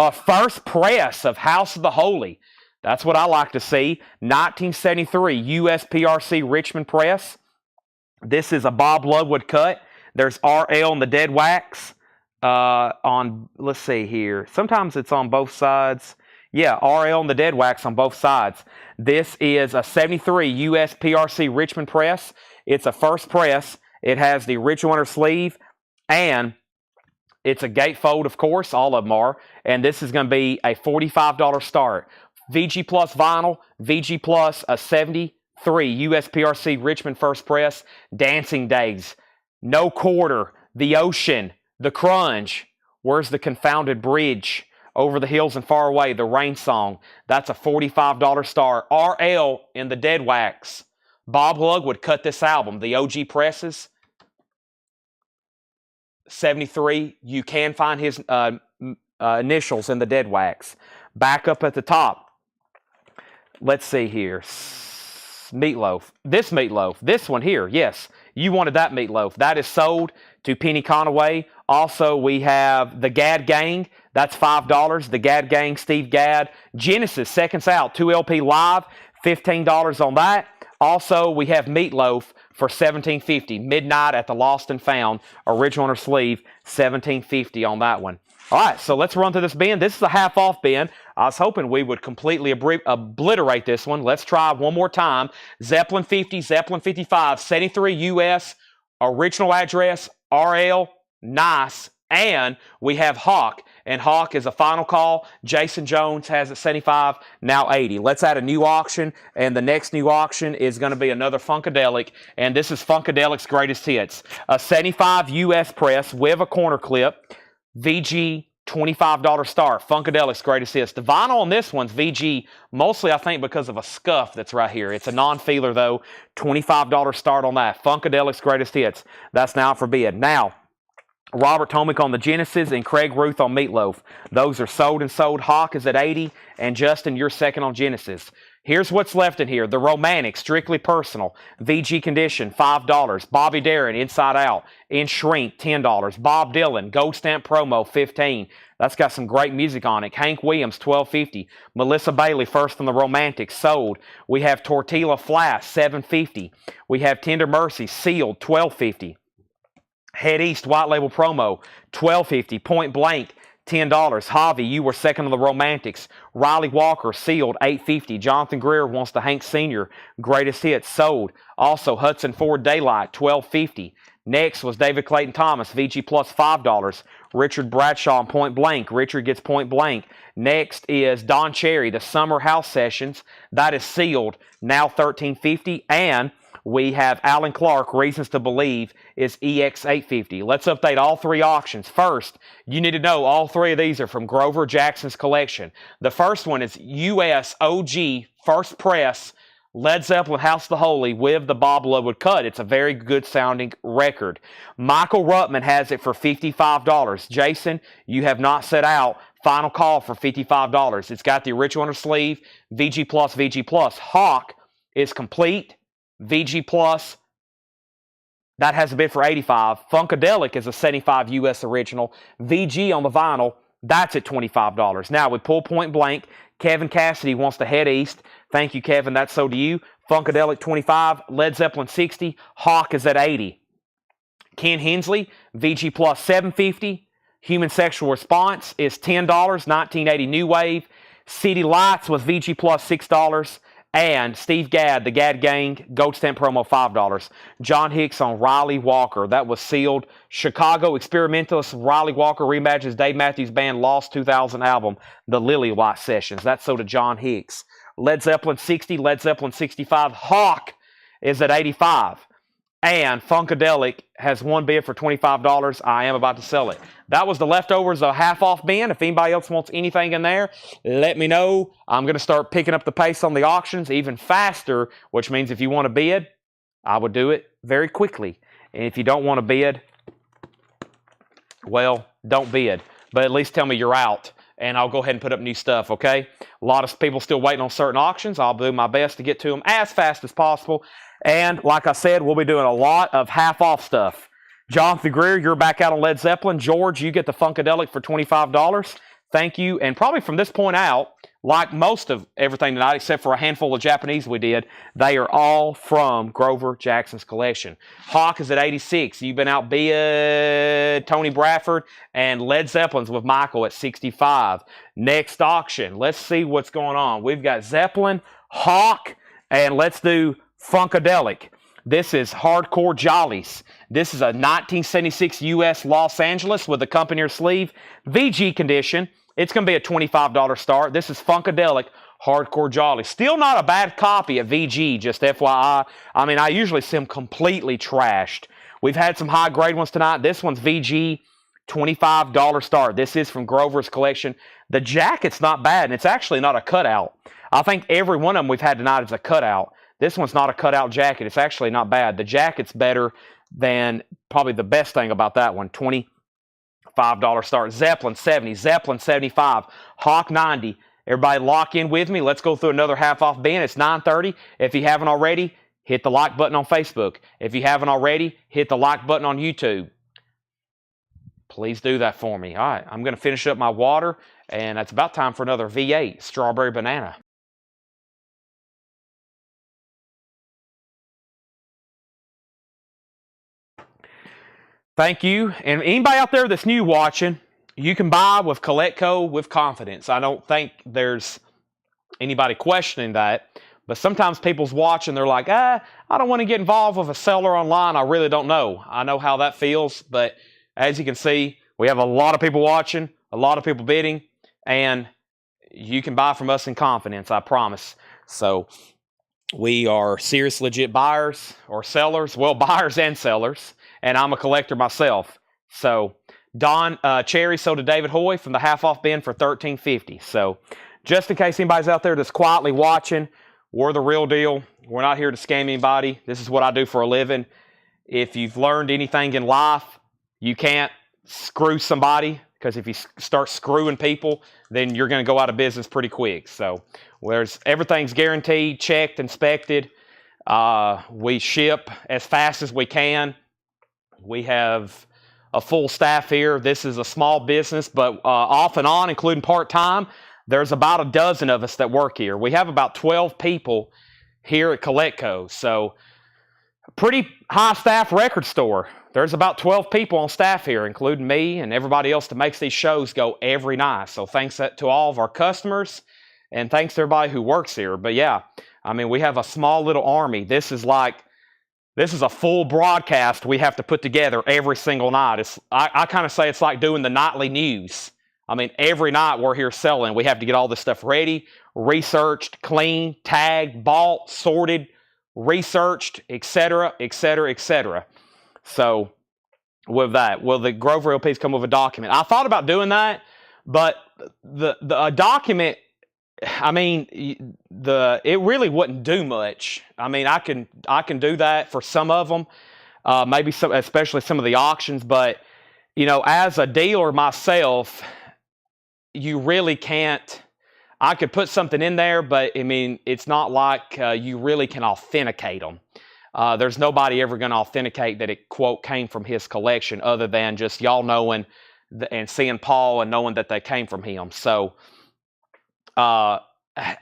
A first press of House of the Holy. That's what I like to see. 1973 USPRC Richmond Press. This is a Bob Ludwood cut. There's RL in the dead wax. Let's see here. Sometimes it's on both sides. Yeah, RL in the dead wax on both sides. This is a 73 USPRC Richmond Press. It's a first press. It has the original inner sleeve, and it's a gatefold, of course. All of them are. And this is going to be a $45 start. VG Plus vinyl, VG Plus a 73 USPRC Richmond First Press. Dancing Days, No Quarter, The Ocean, The Crunch, Where's the Confounded Bridge, Over the Hills and Far Away, The Rain Song. That's a $45 start. RL in the dead wax. Bob Ludwood cut this album. The OG presses. 73. You can find his initials in the dead wax. Back up at the top. Let's see here. Meatloaf. This one here. Yes, you wanted that Meatloaf. That is sold to Penny Conaway. Also, we have the Gadd Gang. That's $5. The Gadd Gang, Steve Gadd. Genesis, Seconds Out, 2 LP live. $15 on that. Also, we have Meatloaf for $17.50. Midnight at the Lost and Found. Original inner sleeve, $17.50 on that one. All right, so let's run through this bin. This is a half-off bin. I was hoping we would completely obliterate this one. Let's try one more time. Zeppelin 50, Zeppelin 55, 73 US, original address, RL, nice. And we have Hawk. And Hawk is a final call. Jason Jones has it 75, now 80. Let's add a new auction. And the next new auction is going to be another Funkadelic. And this is Funkadelic's greatest hits. A 75 US press with a corner clip. VG, $25 start. Funkadelic's greatest hits. The vinyl on this one's VG, mostly I think because of a scuff that's right here. It's a non-feeler though. $25 start on that. Funkadelic's greatest hits. That's now for bid. Now, Robert Tomick on the Genesis and Craig Ruth on Meatloaf. Those are sold and sold. Hawk is at 80, and Justin, you're second on Genesis. Here's what's left in here. The Romantic, Strictly Personal, VG Condition, $5. Bobby Darin, Inside Out, In Shrink, $10. Bob Dylan, Gold Stamp Promo, $15. That's got some great music on it. Hank Williams, $12.50. Melissa Bailey, First on the Romantic, sold. We have Tortilla Flask, $7.50. We have Tender Mercy, sealed, $12.50. Head East White Label Promo, $12.50. Point Blank, $10. Javi, You Were Second on the Romantics. Riley Walker, sealed, $8.50. Jonathan Greer Wants the Hank Sr. Greatest Hits, sold. Also, Hudson Ford Daylight, $12.50. Next was David Clayton Thomas, VG Plus, $5. Richard Bradshaw, Point Blank. Richard gets Point Blank. Next is Don Cherry, the Summer House Sessions. That is sealed, now $13.50. And we have Alan Clark, Reasons to Believe, is EX850. Let's update all three auctions. First, you need to know all three of these are from Grover Jackson's collection. The first one is US OG First Press Led Zeppelin House of the Holy with the Bob Ludwood cut. It's a very good sounding record. Michael Ruttman has it for $55. Jason, you have not set out. Final call for $55. It's got the original inner sleeve, VG Plus, VG Plus. Hawk is complete. VG Plus, that has a bid for $85. Funkadelic is a 75 US original. VG on the vinyl, That's at $25. Now, we pull point blank. Kevin Cassidy wants to head east. Thank you, Kevin. That's so to you. Funkadelic, 25. Led Zeppelin, 60. Hawk is at 80. Ken Hensley, VG Plus, 750. Human Sexual Response is $10. 1980 New Wave. City Lights was VG Plus, $6. And Steve Gadd, the Gadd Gang, Gold Stamp promo, $5. John Hicks on Riley Walker. That was sealed. Chicago Experimentalist, Riley Walker rematches Dave Matthews Band Lost 2000 album, The Lily White Sessions. That's sold to John Hicks. Led Zeppelin, 60. Led Zeppelin, 65. Hawk is at 85. And Funkadelic has one bid for $25. I am about to sell it. That was the leftovers of half-off bin. If anybody else wants anything in there, let me know. I'm going to start picking up the pace on the auctions even faster, which means if you want to bid, I would do it very quickly. And if you don't want to bid, well, don't bid. But at least tell me you're out, and I'll go ahead and put up new stuff, okay? A lot of people still waiting on certain auctions. I'll do my best to get to them as fast as possible. And like I said, we'll be doing a lot of half-off stuff. Jonathan Greer, you're back out on Led Zeppelin. George, you get the Funkadelic for $25. Thank you. And probably from this point out, like most of everything tonight, except for a handful of Japanese we did, they are all from Grover Jackson's collection. Hawk is at 86. You've been outbid Tony Bradford, and Led Zeppelin's with Michael at 65. Next auction, let's see what's going on. We've got Zeppelin, Hawk, and let's do Funkadelic. This is Hardcore Jollies. This is a 1976 U.S. Los Angeles with a accompanier sleeve. VG condition. It's going to be a $25 start. This is Funkadelic Hardcore Jollies. Still not a bad copy of VG, just FYI. I mean, I usually see them completely trashed. We've had some high-grade ones tonight. This one's VG, $25 start. This is from Grover's collection. The jacket's not bad, and it's actually not a cutout. I think every one of them we've had tonight is a cutout. This one's not a cutout jacket. It's actually not bad. The jacket's better than probably the best thing about that one. $25 start. Zeppelin, 70. Zeppelin, 75. Hawk, 90. Everybody lock in with me. Let's go through another half-off bin. It's 9:30. If you haven't already, hit the like button on Facebook. If you haven't already, hit the like button on YouTube. Please do that for me. All right, I'm going to finish up my water, and it's about time for another V8 Strawberry Banana. Thank you. And anybody out there that's new watching, you can buy with Coletco with confidence. I don't think there's anybody questioning that. But sometimes people's watching, they're like, I don't want to get involved with a seller online. I really don't know. I know how that feels. But as you can see, we have a lot of people watching, a lot of people bidding, and you can buy from us in confidence, I promise. So we are serious, legit buyers or sellers. Well, buyers and sellers. And I'm a collector myself. So Don Cherry sold to David Hoy from the half-off bin for $13.50. So just in case anybody's out there that's quietly watching, we're the real deal. We're not here to scam anybody. This is what I do for a living. If you've learned anything in life, you can't screw somebody, because if you start screwing people, then you're going to go out of business pretty quick. So everything's guaranteed, checked, inspected. We ship as fast as we can. We have a full staff here. This is a small business, but off and on, including part-time, there's about a dozen of us that work here. We have about 12 people here at Coletco. So a pretty high staff record store. There's about 12 people on staff here, including me and everybody else that makes these shows go every night. So thanks to all of our customers, and thanks to everybody who works here. But yeah, I mean, we have a small little army. This is a full broadcast we have to put together every single night. I kind of say it's like doing the nightly news. I mean, every night we're here selling. We have to get all this stuff ready, researched, cleaned, tagged, bought, sorted, researched, etc., etc., etc. So with that, will the Grover LPs come with a document? I thought about doing that, but a document, I mean, it really wouldn't do much. I mean, I can do that for some of them, maybe some, especially some of the auctions. But you know, as a dealer myself, you really can't. I could put something in there, but I mean, it's not like you really can authenticate them. There's nobody ever going to authenticate that it, quote, came from his collection, other than just y'all knowing and seeing Paul and knowing that they came from him. So, I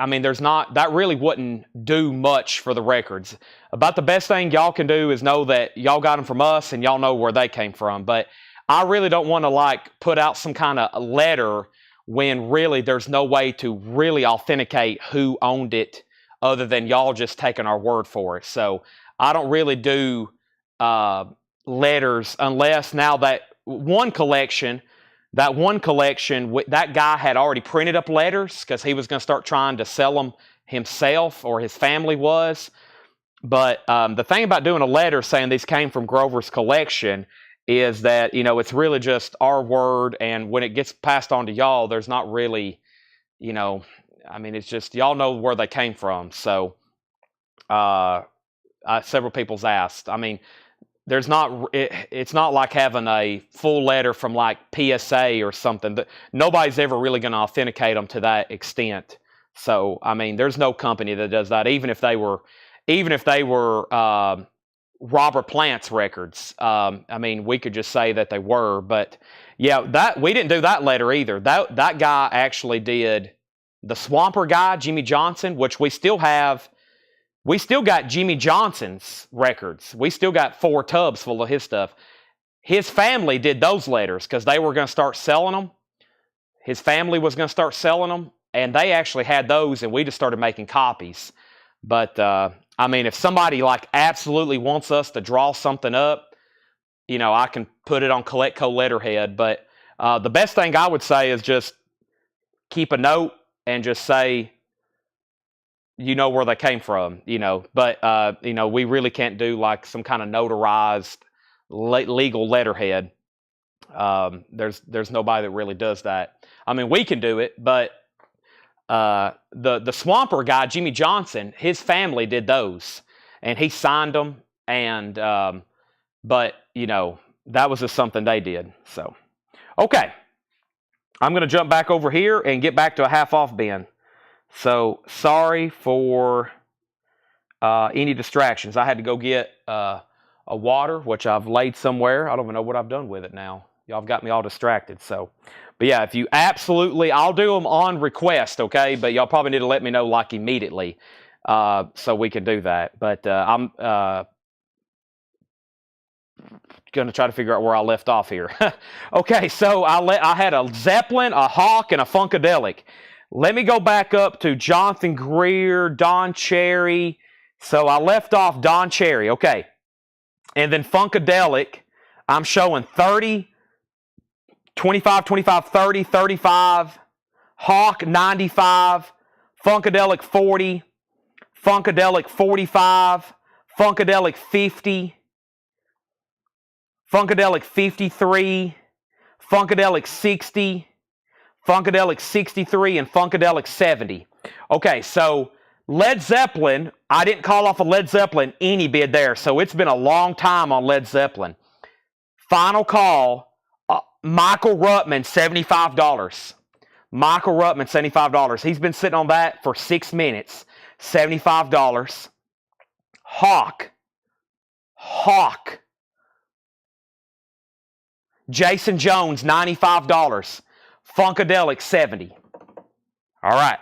mean, that really wouldn't do much for the records. About the best thing y'all can do is know that y'all got them from us and y'all know where they came from. But I really don't want to put out some kind of letter when really there's no way to really authenticate who owned it other than y'all just taking our word for it. So I don't really do letters unless now that one collection, that guy had already printed up letters because he was going to start trying to sell them himself, or his family was. But the thing about doing a letter saying these came from Grover's collection is that, it's really just our word, and when it gets passed on to y'all, there's not really, it's just y'all know where they came from. So several people's asked. It's not like having a full letter from PSA or something. Nobody's ever really going to authenticate them to that extent. So there's no company that does that. Even if they were Robert Plant's records, we could just say that they were. But yeah, we didn't do that letter either. That guy actually did the Swamper guy, Jimmy Johnson, which we still have. We still got Jimmy Johnson's records. We still got 4 tubs full of his stuff. His family did those letters because they were going to start selling them. His family was going to start selling them, and they actually had those, and we just started making copies. But, if somebody absolutely wants us to draw something up, I can put it on Collectco letterhead. But the best thing I would say is just keep a note and just say, where they came from, but, we really can't do some kind of notarized legal letterhead. There's nobody that really does that. We can do it, but the Swamper guy, Jimmy Johnson, his family did those, and he signed them, and but that was just something they did. So, okay, I'm going to jump back over here and get back to a half-off bin. So, sorry for any distractions. I had to go get a water, which I've laid somewhere. I don't even know what I've done with it now. Y'all have got me all distracted. So, but yeah, if you I'll do them on request, okay? But y'all probably need to let me know immediately so we can do that. But I'm going to try to figure out where I left off here. Okay, so I had a Zeppelin, a Hawk, and a Funkadelic. Let me go back up to Jonathan Greer, Don Cherry. So I left off Don Cherry, okay. And then Funkadelic, I'm showing 30, 25, 25, 30, 35, Hawk 95, Funkadelic 40, Funkadelic 45, Funkadelic 50, Funkadelic 53, Funkadelic 60, Funkadelic 63, and Funkadelic 70. Okay, so Led Zeppelin, I didn't call off a Led Zeppelin any bid there, so it's been a long time on Led Zeppelin. Final call, Michael Ruttman, $75. Michael Ruttman, $75. He's been sitting on that for 6 minutes. $75. Hawk. Jason Jones, $95. Funkadelic, $70. All right.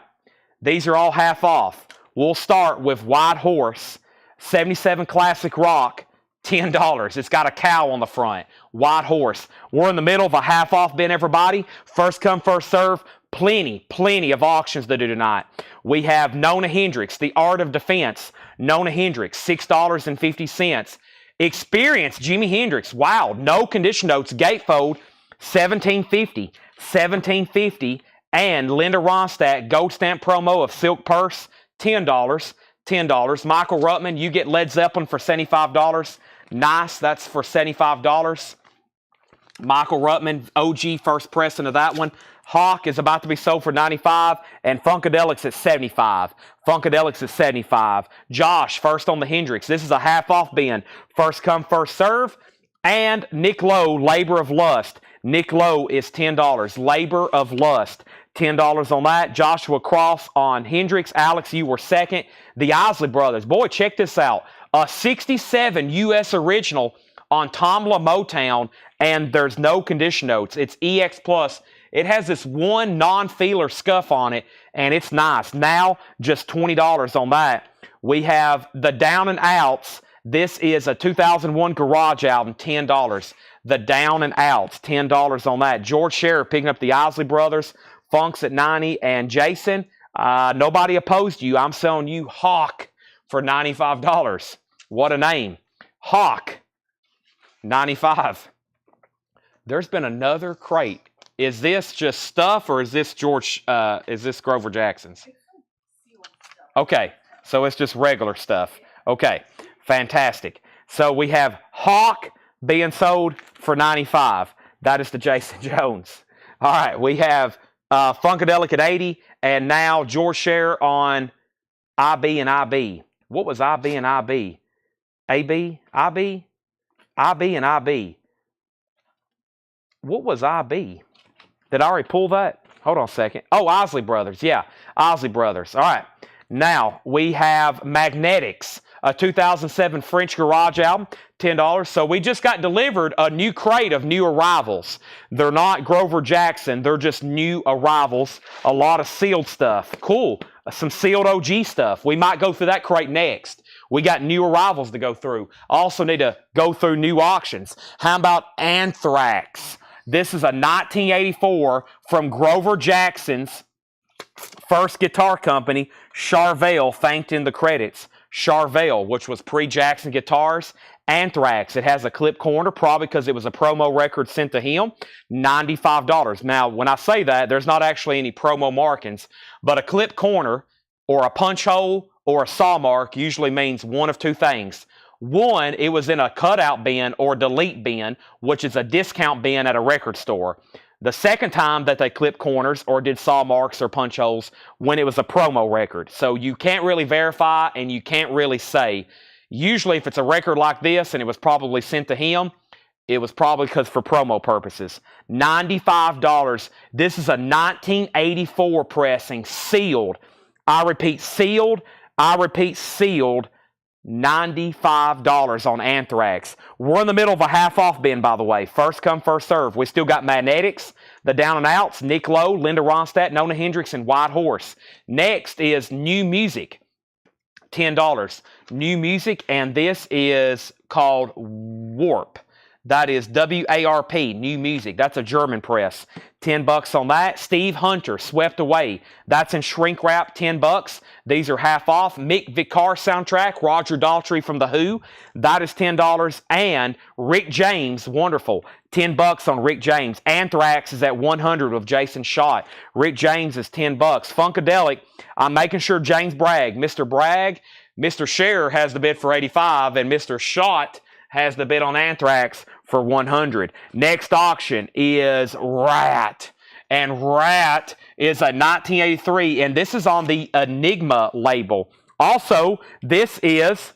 These are all half off. We'll start with White Horse, 77 Classic Rock, $10. It's got a cow on the front. White Horse. We're in the middle of a half off bin, everybody. First come, first serve. Plenty of auctions to do tonight. We have Nona Hendrix, The Art of Defense. Nona Hendrix, $6.50. Experience, Jimi Hendrix. Wow, no condition notes, gatefold, $17.50. And Linda Ronstadt, gold stamp promo of Silk Purse, $10. Michael Ruttman, you get Led Zeppelin for $75. Nice, that's for $75. Michael Ruttman, OG first pressing of that one. Hawk is about to be sold for $95, and Funkadelic's at $75. Funkadelic's at $75. Josh, first on the Hendrix. This is a half-off bin. First come, first serve. And Nick Lowe, Labor of Lust. Nick Lowe is $10. Labor of Lust, $10 on that. Joshua Cross on Hendrix. Alex, you were second. The Isley Brothers. Boy, check this out. A 67 U.S. original on Tomla Motown and there's no condition notes. It's EX Plus. It has this one non-feeler scuff on it, and it's nice. Now, just $20 on that. We have the Down and Outs. This is a 2001 Garage album, $10. The Down and Outs, $10 on that. George Scherer picking up the Isley Brothers, Funks at 90, and Jason, nobody opposed you. I'm selling you Hawk for $95. What a name. Hawk, $95. There's been another crate. Is this just stuff, or is this is this Grover Jackson's? Okay, so it's just regular stuff. Okay, fantastic. So we have Hawk being sold for $95. That is the Jason Jones. All right, we have Funkadelic at 80, and now George Scherer on IB and IB. What was IB and IB? AB? IB? IB and IB. What was IB? Did I already pull that? Hold on a second. Oh, Isley Brothers. Yeah, Isley Brothers. All right. Now, we have Magnetics, a 2007 French Garage album, $10. So we just got delivered a new crate of new arrivals. They're not Grover Jackson. They're just new arrivals. A lot of sealed stuff. Cool. Some sealed OG stuff. We might go through that crate next. We got new arrivals to go through. Also need to go through new auctions. How about Anthrax? This is a 1984 from Grover Jackson's first guitar company, Charvel, thanked in the credits. Charvel, which was pre-Jackson Guitars. Anthrax, it has a clip corner, probably because it was a promo record sent to him. $95. Now, when I say that, there's not actually any promo markings, but a clip corner or a punch hole or a saw mark usually means one of two things. One, it was in a cutout bin or delete bin, which is a discount bin at a record store. The second time that they clipped corners or did saw marks or punch holes, when it was a promo record. So you can't really verify and you can't really say. Usually if it's a record like this and it was probably sent to him, it was probably because for promo purposes. $95. This is a 1984 pressing, sealed. I repeat, sealed. I repeat, sealed. $95 on Anthrax. We're in the middle of a half-off bin, by the way. First come, first serve. We still got Magnetics, the Down and Outs, Nick Lowe, Linda Ronstadt, Nona Hendrix, and White Horse. Next is New Music, $10. New Music, and this is called Warp. That is W-A-R-P, New Music. That's a German press. $10 on that. Steve Hunter, Swept Away. That's in shrink wrap, $10. These are half off. Mick Vicar soundtrack, Roger Daltrey from The Who. That is $10. And Rick James, wonderful. $10 on Rick James. Anthrax is at 100 with Jason Schott. Rick James is $10. Funkadelic, I'm making sure James Bragg, Mr. Scherer has the bid for 85, and Mr. Schott has the bid on Anthrax for 100. Next auction is Rat. And Rat is a 1983, and this is on the Enigma label. Also, this is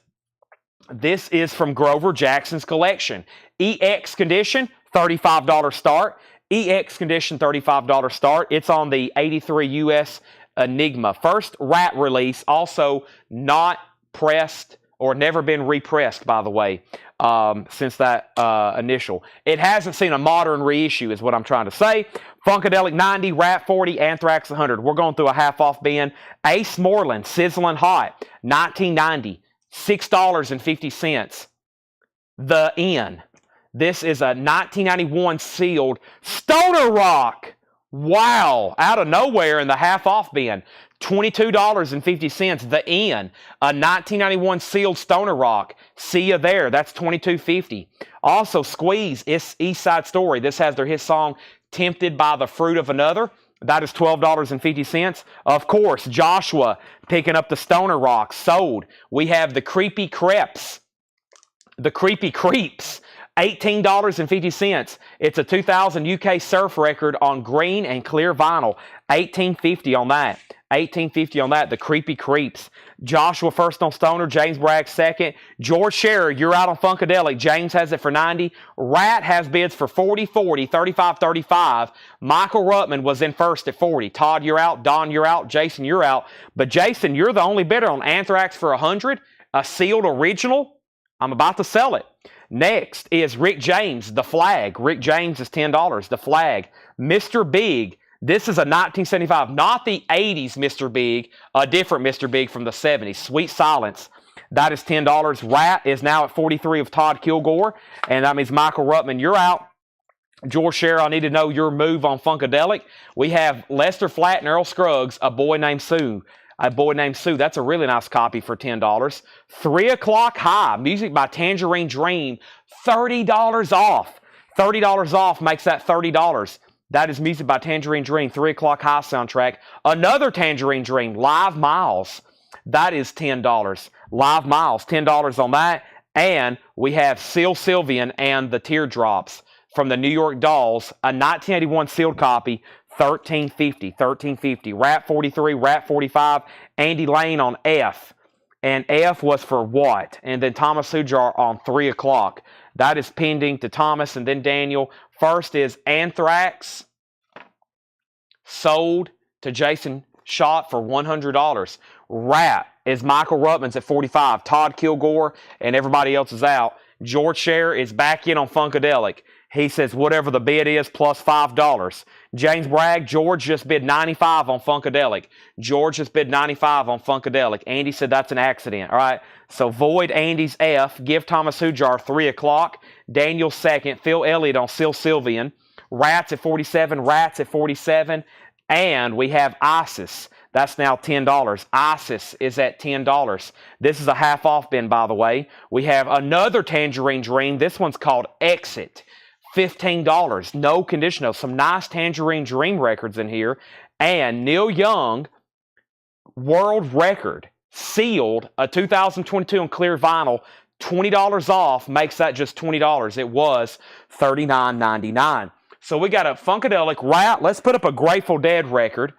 from Grover Jackson's collection. EX condition, $35 start. EX condition, $35 start. It's on the 83 US Enigma. First Rat release, also not pressed or never been repressed, by the way, since that initial. It hasn't seen a modern reissue, is what I'm trying to say. Funkadelic 90, Rat 40, Anthrax 100. We're going through a half-off bin. Ace Moreland, Sizzling Hot, 1990, $6.50. The Inn. This is a 1991 sealed Stoner Rock. Wow, out of nowhere in the half-off bin. $22.50. The Inn, a 1991 sealed Stoner Rock. See you there. That's $22.50. Also, Squeeze, East Side Story. This has his song, Tempted by the Fruit of Another. That is $12.50. Of course, Joshua picking up the Stoner Rock. Sold. We have the Creepy Creeps. The Creepy Creeps. $18.50. It's a 2000 UK surf record on green and clear vinyl. $18.50 on that. $18.50 on that. The Creepy Creeps. Joshua first on Stoner. James Bragg second. George Scherer, you're out on Funkadelic. James has it for 90. Rat has bids for 40, 40, 35, 35. Michael Ruttman was in first at 40. Todd, you're out. Don, you're out. Jason, you're out. But Jason, you're the only bidder on Anthrax for 100. A sealed original. I'm about to sell it. Next is Rick James, the flag. Rick James is $10. The flag. Mr. Big. This is a 1975, not the 80s Mr. Big, a different Mr. Big from the 70s. Sweet Silence. That is $10. Rat is now at 43 of Todd Kilgore, and that means Michael Ruttman, you're out. George Scher, I need to know your move on Funkadelic. We have Lester Flatt and Earl Scruggs, A Boy Named Sue. A Boy Named Sue. That's a really nice copy for $10. 3 O'Clock High, music by Tangerine Dream, $30 off. $30 off makes that $30. That is music by Tangerine Dream, 3 O'Clock High soundtrack. Another Tangerine Dream, Live Miles. That is $10. Live Miles, $10 on that. And we have Seal Sylvian and the Teardrops from the New York Dolls, a 1981 sealed copy, $13.50. $13.50. Rat 43, Rat 45, Andy Lane on F. And F was for what? And then Thomas Hujar on 3 O'Clock. That is pending to Thomas and then Daniel. First is Anthrax, sold to Jason Schott for $100. Rat is Michael Ruttman's at 45. Todd Kilgore and everybody else is out. George Scher is back in on Funkadelic. He says whatever the bid is plus $5. James Bragg, George just bid 95 on Funkadelic. George just bid 95 on Funkadelic. Andy said that's an accident. All right, so void Andy's F. Give Thomas Hujar 3 O'Clock. Daniel second. Phil Elliott on Sil Sylvian. Rats at 47. Rats at 47. And we have ISIS. That's now $10. ISIS is at $10. This is a half off bin, by the way. We have another Tangerine Dream. This one's called Exit. $15. No conditional. Some nice Tangerine Dream records in here. And Neil Young, world record, sealed, a 2022 on clear vinyl. $20 off makes that just $20. It was $39.99. So we got a Funkadelic Rat. Let's put up a Grateful Dead record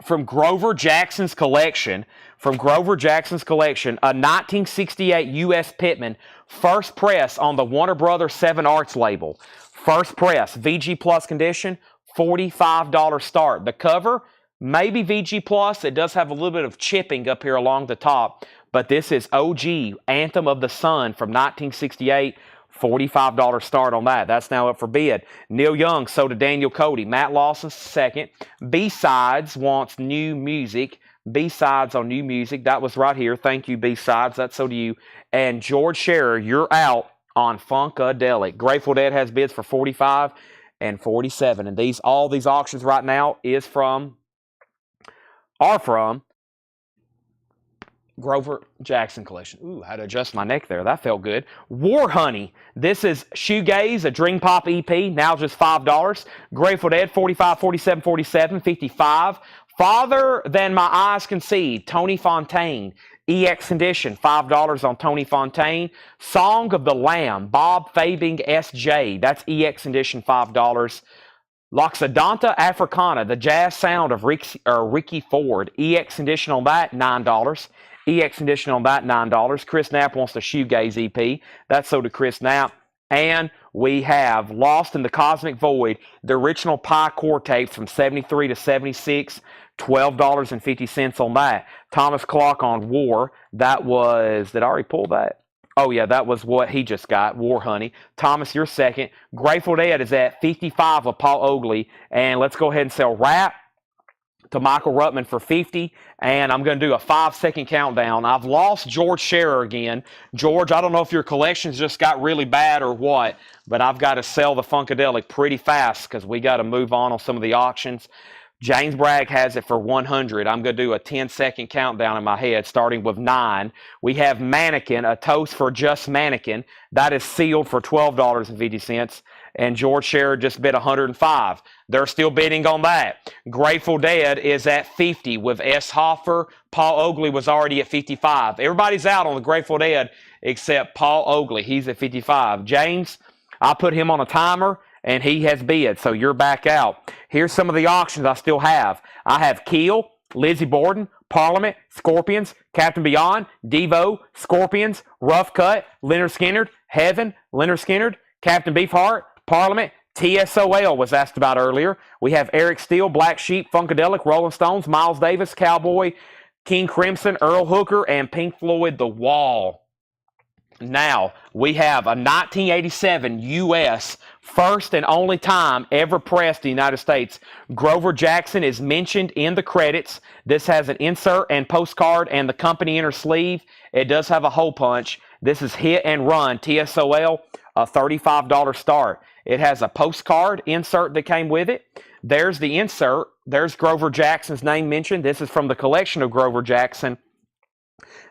from Grover Jackson's collection. From Grover Jackson's collection, a 1968 U.S. Pittman, first press on the Warner Brothers 7 Arts label. First press, VG Plus condition, $45 start. The cover, maybe VG Plus. It does have a little bit of chipping up here along the top, but this is OG, Anthem of the Sun from 1968. $45 start on that. That's now up for bid. Neil Young sold to Daniel Cody. Matt Lawson second. B-Sides wants new music. B-Sides on new music. That was right here. Thank you, B-Sides. That's so to you. And George Scher, you're out on Funkadelic. Grateful Dead has bids for 45 and 47. And all these auctions right now are from Grover Jackson collection. Ooh, I had to adjust my neck there. That felt good. War Honey. This is Shoegaze, a Dream Pop EP, now just $5. Grateful Dead, 45, 47, 47, 55. Farther Than My Eyes Can See, Tony Fontaine. EX Condition, $5 on Tony Fontaine. Song of the Lamb, Bob Fabing S.J. That's EX Condition, $5. Loxodonta Africana, the jazz sound of Ricky Ford. EX Condition on that, $9. EX Condition on that, $9. Chris Knapp wants the Shoegaze EP. That's so to Chris Knapp. And we have Lost in the Cosmic Void, the original Pie Core tapes from 73 to 76, $12.50 on that. Thomas Clark on War. That was, did I already pull that? Oh, yeah, that was what he just got, War Honey. Thomas, you're second. Grateful Dead is at 55 of Paul Oakley. And let's go ahead and sell Rap to Michael Ruttman for 50, and I'm going to do a 5-second countdown. I've lost George Scher again. George, I don't know if your collections just got really bad or what, but I've got to sell the Funkadelic pretty fast because we got to move on some of the auctions. James Bragg has it for 100. I'm going to do a 10-second countdown in my head, starting with 9. We have Mannequin, a toast for Just Mannequin. That is sealed for $12.50. And George Scher just bid 105. They're still bidding on that. Grateful Dead is at 50 with S. Hoffer. Paul Oakley was already at 55. Everybody's out on the Grateful Dead except Paul Oakley. He's at 55. James, I put him on a timer, and he has bid, so you're back out. Here's some of the auctions I still have. I have Keel, Lizzie Borden, Parliament, Scorpions, Captain Beyond, Devo, Scorpions, Rough Cut, Leonard Skinner, Heaven, Leonard Skinner, Captain Beefheart, Parliament, TSOL was asked about earlier. We have Eric Steele, Black Sheep, Funkadelic, Rolling Stones, Miles Davis, Cowboy, King Crimson, Earl Hooker, and Pink Floyd, The Wall. Now, we have a 1987 U.S. first and only time ever pressed in the United States. Grover Jackson is mentioned in the credits. This has an insert and postcard and the company inner sleeve. It does have a hole punch. This is Hit and Run, TSOL, a $35 start. It has a postcard insert that came with it. There's the insert. There's Grover Jackson's name mentioned. This is from the collection of Grover Jackson.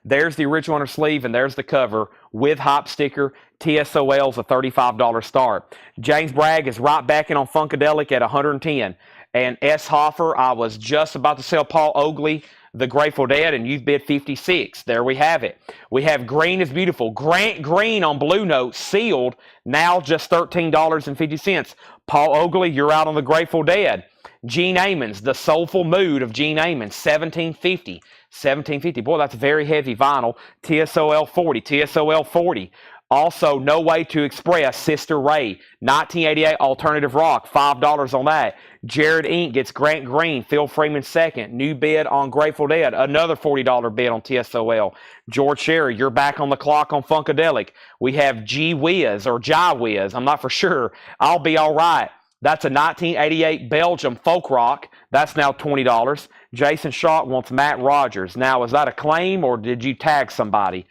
There's the original inner sleeve, and there's the cover with hop sticker. TSOL's a $35 start. James Bragg is right back in on Funkadelic at 110. And S. Hoffer, I was just about to sell Paul Oakley, the Grateful Dead, and you've bid 56. There we have it. We have Green is Beautiful. Grant Green on Blue Note, sealed, now just $13.50. Paul Oakley, you're out on the Grateful Dead. Gene Ammons, The Soulful Mood of Gene Ammons, $17.50. $17.50. Boy, that's very heavy vinyl. TSOL 40. TSOL 40. Also, No Way to Express, Sister Ray. 1988 Alternative Rock, $5 on that. Jared Inc. gets Grant Green. Phil Freeman second. New bid on Grateful Dead. Another $40 bid on TSOL. George Sherry, you're back on the clock on Funkadelic. We have G Wiz or Jai Wiz. I'm not for sure. I'll Be All Right. That's a 1988 Belgium folk rock. That's now $20. Jason Schott wants Matt Rogers. Now, is that a claim or did you tag somebody?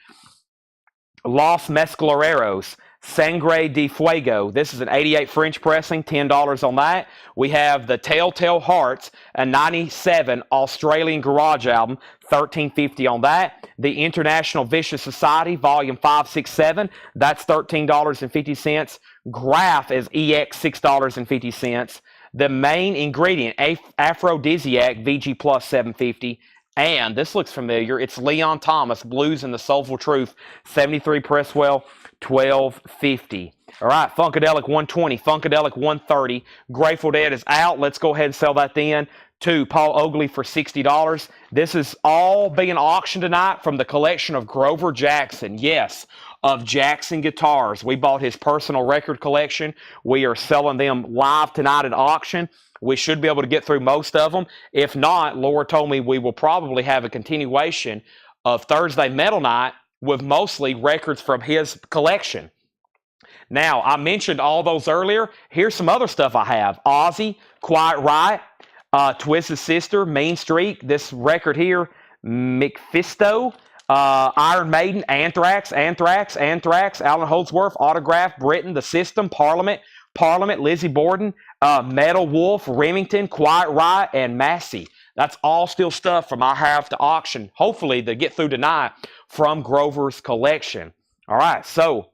Los Mescaleros, Sangre de Fuego. This is an 88 French pressing, $10 on that. We have the Telltale Hearts, a 97 Australian garage album, $13.50 on that. The International Vicious Society, volume 567, that's $13.50. Graph is EX, $6.50. The Main Ingredient, Aphrodisiac, VG Plus, $7.50. And this looks familiar. It's Leon Thomas, Blues and the Soulful Truth, 73 Presswell, $12.50. All right, Funkadelic 120, Funkadelic 130. Grateful Dead is out. Let's go ahead and sell that then to Paul Oakley for $60. This is all being auctioned tonight from the collection of Grover Jackson. Yes, of Jackson guitars. We bought his personal record collection. We are selling them live tonight at auction. We should be able to get through most of them. If not, Laura told me we will probably have a continuation of Thursday Metal Night with mostly records from his collection. Now, I mentioned all those earlier. Here's some other stuff I have. Ozzy, Quiet Riot, Twisted Sister, Mean Streak. This record here, McFisto, Iron Maiden, Anthrax, Alan Holdsworth, Autograph, Britain, The System, Parliament, Lizzie Borden, Metal Wolf, Remington, Quiet Riot, and Massey. That's all still stuff from I have to auction, hopefully to get through tonight from Grover's collection. All right, so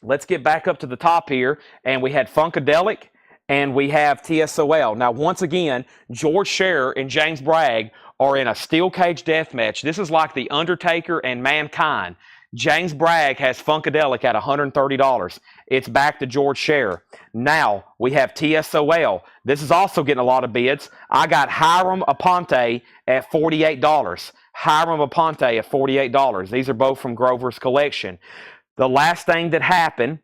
let's get back up to the top here. And we had Funkadelic and we have TSOL. Now, once again, George Scherer and James Bragg are in a steel cage death match. This is like The Undertaker and Mankind. James Bragg has Funkadelic at $130. It's back to George Scherer. Now, we have TSOL. This is also getting a lot of bids. I got Hiram Aponte at $48. Hiram Aponte at $48. These are both from Grover's collection. The last thing that happened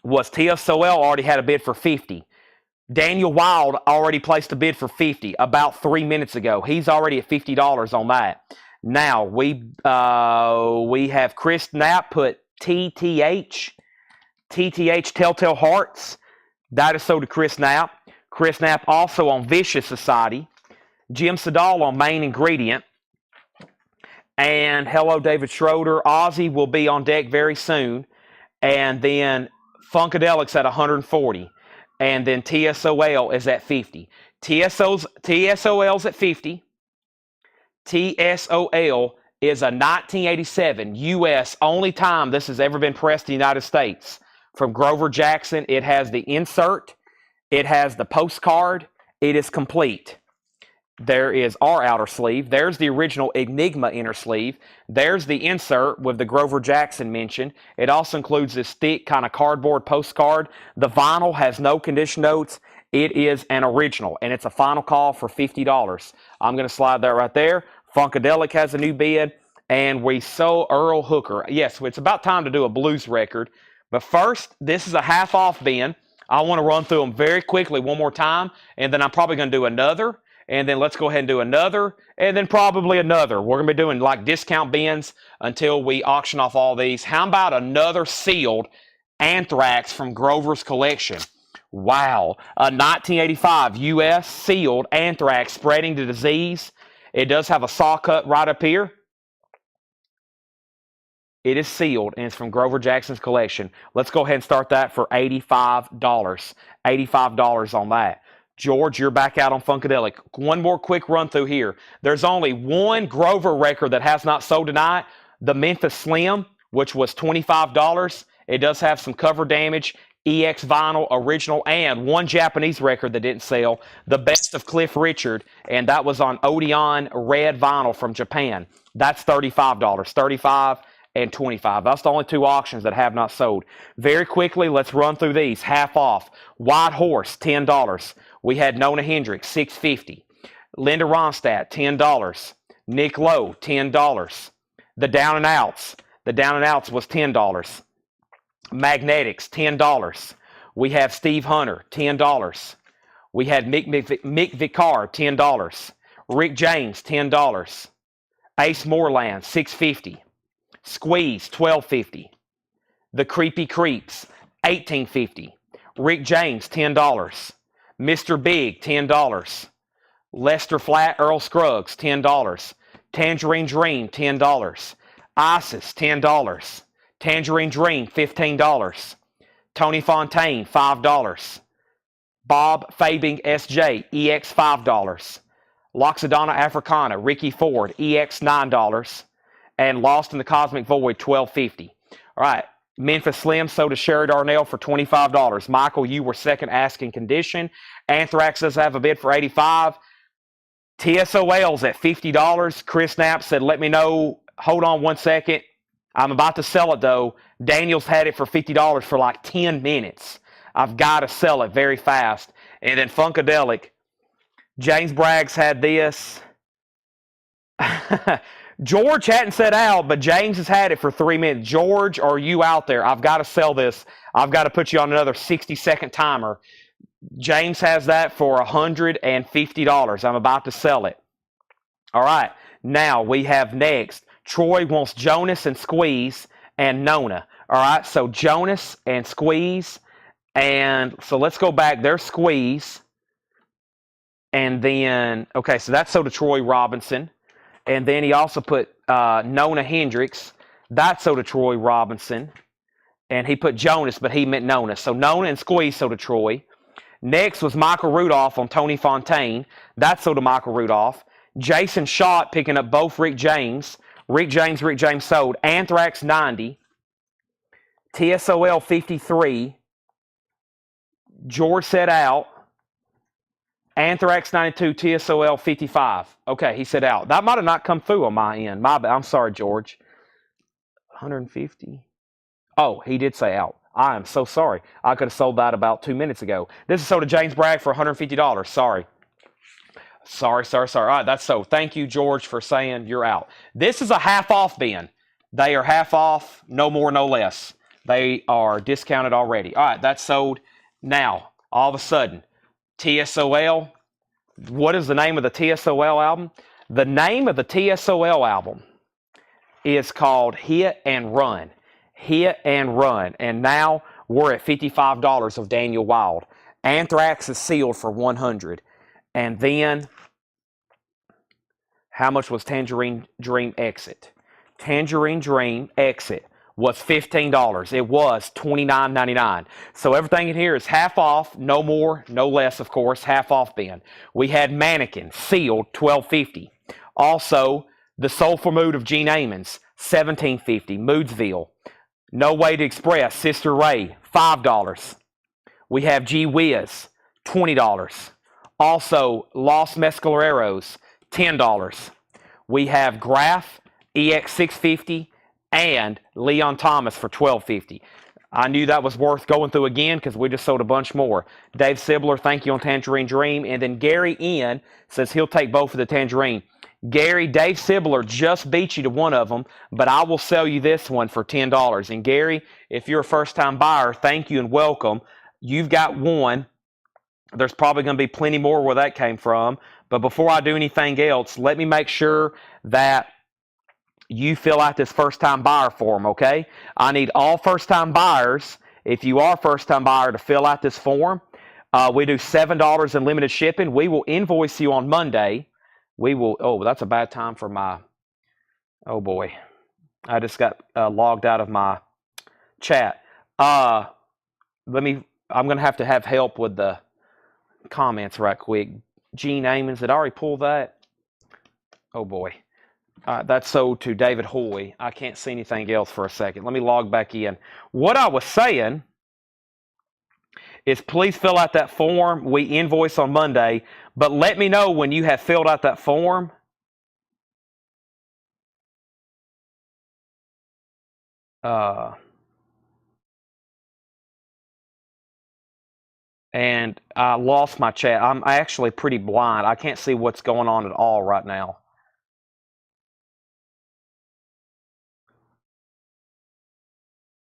was TSOL already had a bid for $50. Daniel Wild already placed a bid for $50 about 3 minutes ago. He's already at $50 on that. Now, we have Chris Knapp put TTH, Telltale Hearts. That is sold to Chris Knapp. Chris Knapp also on Vicious Society. Jim Sedal on Main Ingredient. And hello, David Schroeder. Ozzy will be on deck very soon. And then Funkadelic's at 140. And then TSOL is at 50. TSOL's at 50. TSOL is a 1987 U.S. only time this has ever been pressed in the United States. From Grover Jackson, it has the insert. It has the postcard. It is complete. There is our outer sleeve. There's the original Enigma inner sleeve. There's the insert with the Grover Jackson mention. It also includes this thick kind of cardboard postcard. The vinyl has no condition notes. It is an original, and it's a final call for $50. I'm going to slide that right there. Funkadelic has a new bid, and we sold Earl Hooker. Yes, it's about time to do a blues record. But first, this is a half-off bin. I want to run through them very quickly one more time, and then I'm probably going to do another. and then let's go ahead and do another, and then probably another. We're going to be doing like discount bins until we auction off all these. How about another sealed anthrax from Grover's collection? Wow. A 1985 U.S. sealed anthrax spreading the disease. It does have a saw cut right up here. It is sealed, and it's from Grover Jackson's collection. Let's go ahead and start that for $85. $85 on that. George, you're back out on Funkadelic. One more quick run through here. There's only one Grover record that has not sold tonight, the Memphis Slim, which was $25. It does have some cover damage, EX vinyl, original, and one Japanese record that didn't sell, the Best of Cliff Richard, and that was on Odeon red vinyl from Japan. That's $35. $35 and $25. That's the only two auctions that have not sold. Very quickly, let's run through these. Half off. White Horse, $10. We had Nona Hendricks, $6.50. Linda Ronstadt, $10. Nick Lowe, $10. The Down and Outs. The Down and Outs was $10. Magnetics, $10. We have Steve Hunter, $10. We had Mick Vicar, $10. Rick James, $10. Ace Moreland, $6.50. Squeeze, $12.50. The Creepy Creeps, $18.50. Rick James, $10. Mr. Big, $10. Lester Flat, Earl Scruggs, $10. Tangerine Dream, $10. Isis, $10. Tangerine Dream, $15. Tony Fontaine, $5. Bob Fabing SJ, EX, $5. Loxodona Africana, Ricky Ford, EX, $9. And Lost in the Cosmic Void, $12.50. All right. Memphis Slim sold to Sherry Darnell for $25. Michael, you were second asking condition. Anthrax does have a bid for $85. TSOL's at $50. Chris Knapp said, let me know. Hold on one second. I'm about to sell it, though. Daniel's had it for $50 for like 10 minutes. I've got to sell it very fast. And then Funkadelic. James Bragg's had this. George hadn't said out, but James has had it for 3 minutes. George, are you out there? I've got to sell this. I've got to put you on another 60-second timer. James has that for $150. I'm about to sell it. All right. Now we have next. Troy wants Jonas and Squeeze and Nona. All right. So Jonas and Squeeze. And so let's go back. There's Squeeze. And then, okay, so that's sold to Troy Robinson. And then he also put Nona Hendricks. That's sold to Troy Robinson. And he put Jonas, but he meant Nona. So Nona and Squeeze sold to Troy. Next was Michael Rudolph on Tony Fontaine. That's sold to Michael Rudolph. Jason Schott picking up both Rick James. Rick James sold. Anthrax, 90. TSOL, 53. George said out. Anthrax 92, TSOL 55. Okay, he said out. That might have not come through on my end. My bad. I'm sorry, George. 150. Oh, he did say out. I am so sorry. I could have sold that about 2 minutes ago. This is sold to James Bragg for $150. Sorry. Sorry. All right, that's so. Thank you, George, for saying you're out. This is a half off bin. They are half off, no more, no less. They are discounted already. All right, that's sold. Now, all of a sudden, TSOL. What is the name of the TSOL album? The name of the TSOL album is called Hit and Run. Hit and Run. And now we're at $55 of Daniel Wild. Anthrax is sealed for $100. And then, how much was Tangerine Dream Exit? Tangerine Dream Exit was $15. It was $29.99. So everything in here is half off, no more, no less, of course, half off bin. We had Mannequin, sealed, $12.50. Also, The Soulful Mood of Gene Ammons, $17.50. Moodsville, No Way to Express, Sister Ray, $5. We have Gee Whiz, $20. Also, Los Mescaleros, $10. We have Graph, EX650, and Leon Thomas for $12.50. I knew that was worth going through again because we just sold a bunch more. Dave Sibler, thank you on Tangerine Dream. And then Gary N says he'll take both of the Tangerine. Gary, Dave Sibler just beat you to one of them, but I will sell you this one for $10. And Gary, if you're a first-time buyer, thank you and welcome. You've got one. There's probably going to be plenty more where that came from, But before I do anything else, let me make sure that you fill out this first-time buyer form, okay? I need all first-time buyers, if you are a first-time buyer, to fill out this form. We do $7 in limited shipping. We will invoice you on Monday. We will, oh, that's a bad time for my, oh boy. I just got logged out of my chat. I'm going to have help with the comments right quick. Gene Amons, did I already pull that? Oh boy. That's sold to David Hoy. I can't see anything else for a second. Let me log back in. What I was saying is please fill out that form. We invoice on Monday, but let me know when you have filled out that form. And I lost my chat. I'm actually pretty blind. I can't see what's going on at all right now.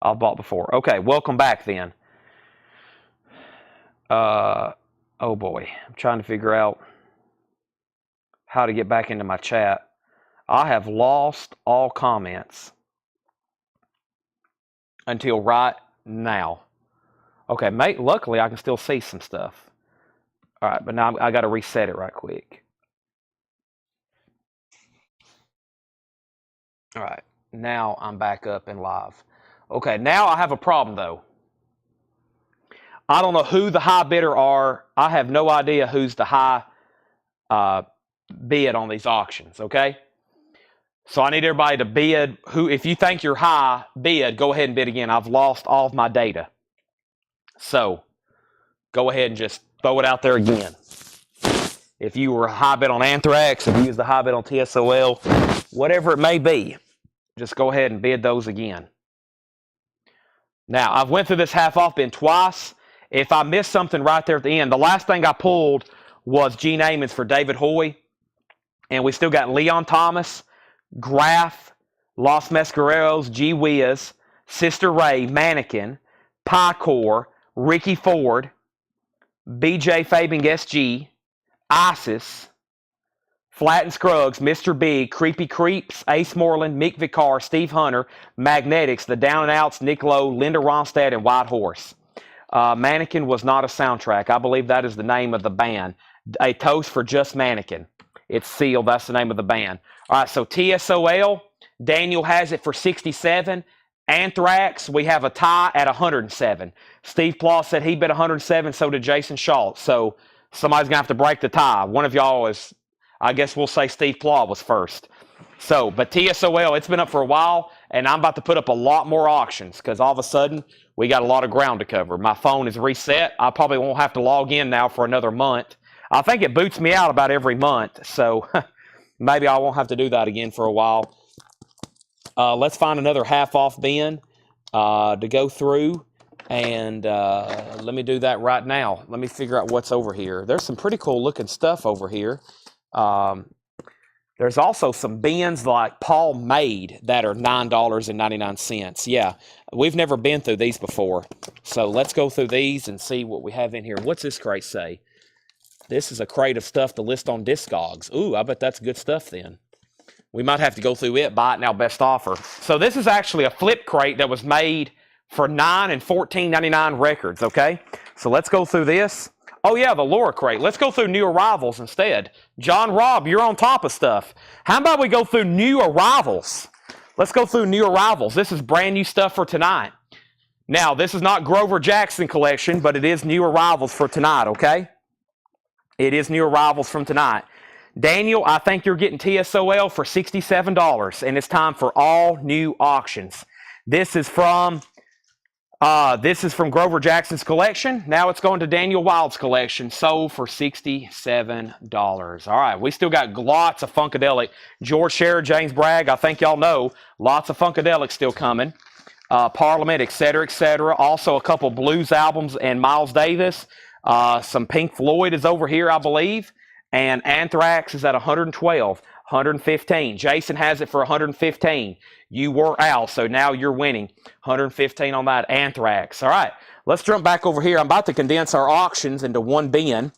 I've bought before. Okay, welcome back then. Oh boy, I'm trying to figure out how to get back into my chat. I have lost all comments until right now. Okay, luckily I can still see some stuff. All right, but now I got to reset it right quick. All right, now I'm back up and live. Okay, now I have a problem though. I don't know who the high bidder are. I have no idea who's the high bid on these auctions, okay? So I need everybody to bid. If you think you're high bid, go ahead and bid again. I've lost all of my data. So go ahead and just throw it out there again. If you were a high bid on Anthrax, if you used the high bid on TSOL, whatever it may be, just go ahead and bid those again. Now, I've went through this half off bin twice. If I missed something right there at the end, the last thing I pulled was Gene Amons for David Hoy. And we still got Leon Thomas, Graf, Los Mescareros, G Wiz, Sister Ray, Mannequin, Pycor, Ricky Ford, BJ Fabing SG, ISIS, Flat and Scruggs, Mr. B, Creepy Creeps, Ace Moreland, Mick Vicar, Steve Hunter, Magnetics, The Down and Outs, Nick Lowe, Linda Ronstadt, and White Horse. Mannequin was not a soundtrack. I believe that is the name of the band. A toast for just Mannequin. It's sealed. That's the name of the band. All right, so TSOL, Daniel has it for 67. Anthrax, we have a tie at 107. Steve Plaw said he bid 107, so did Jason Schultz. So somebody's going to have to break the tie. One of y'all is, I guess we'll say Steve Plaw was first. So, but TSOL, it's been up for a while, and I'm about to put up a lot more auctions because all of a sudden we got a lot of ground to cover. My phone is reset. I probably won't have to log in now for another month. I think it boots me out about every month, so maybe I won't have to do that again for a while. Let's find another half-off bin to go through, and let me do that right now. Let me figure out what's over here. There's some pretty cool-looking stuff over here. There's also some bins like Paul made that are $9.99. Yeah, we've never been through these before. So let's go through these and see what we have in here. What's this crate say? This is a crate of stuff to list on Discogs. Ooh, I bet that's good stuff then. We might have to go through it, buy it now, best offer. So this is actually a flip crate that was made for $9 and $14.99 records, okay? So let's go through this. Oh, yeah, the Laura crate. Let's go through new arrivals instead. John Robb, you're on top of stuff. How about we go through new arrivals? Let's go through new arrivals. This is brand new stuff for tonight. Now, this is not Grover Jackson collection, but it is new arrivals for tonight, okay? It is new arrivals from tonight. Daniel, I think you're getting TSOL for $67, and it's time for all new auctions. This is from Grover Jackson's collection. Now it's going to Daniel Wild's collection, sold for $67. All right, we still got lots of Funkadelic. George Sherrod, James Bragg, I think y'all know, lots of Funkadelic still coming. Parliament, etc., etc. Also a couple blues albums and Miles Davis. Some Pink Floyd is over here, I believe. And Anthrax is at 112, 115. Jason has it for 115. You were out, so now you're winning. 115 on that Anthrax. All right, let's jump back over here. I'm about to condense our auctions into one bin.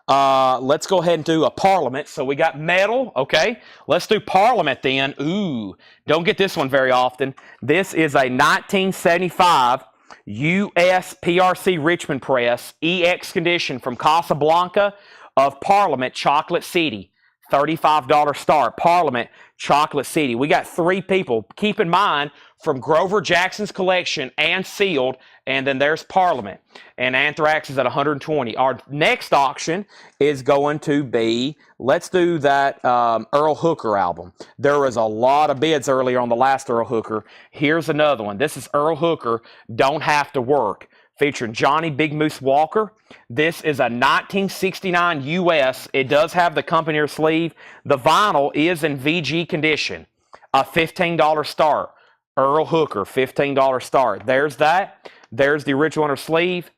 Let's go ahead and do a Parliament. So we got metal, okay? Let's do Parliament then. Ooh, don't get this one very often. This is a 1975 U.S. PRC Richmond Press EX condition from Casablanca of Parliament, Chocolate City. $35 start. Parliament, Chocolate City. We got 3 people. Keep in mind, from Grover Jackson's collection and sealed, and then there's Parliament. And Anthrax is at 120. Our next auction is going to be, let's do that Earl Hooker album. There was a lot of bids earlier on the last Earl Hooker. Here's another one. This is Earl Hooker, Don't Have to Work, featuring Johnny Big Moose Walker. This is a 1969 US. It does have the company sleeve. The vinyl is in VG condition. A $15 start. Earl Hooker, $15 start. There's that. There's the original inner sleeve.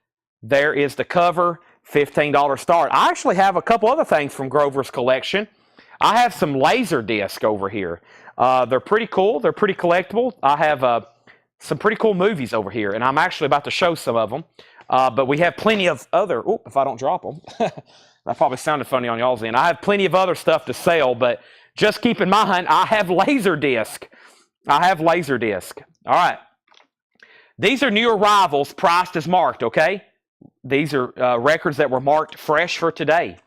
There is the cover, $15 start. I actually have a couple other things from Grover's collection. I have some laser disc over here. They're pretty cool. They're pretty collectible. I have some pretty cool movies over here, and I'm actually about to show some of them. But we have plenty of other, if I don't drop them, that probably sounded funny on y'all's end. I have plenty of other stuff to sell, but just keep in mind, I have laser disc. All right. These are new arrivals priced as marked, okay? These are records that were marked fresh for today.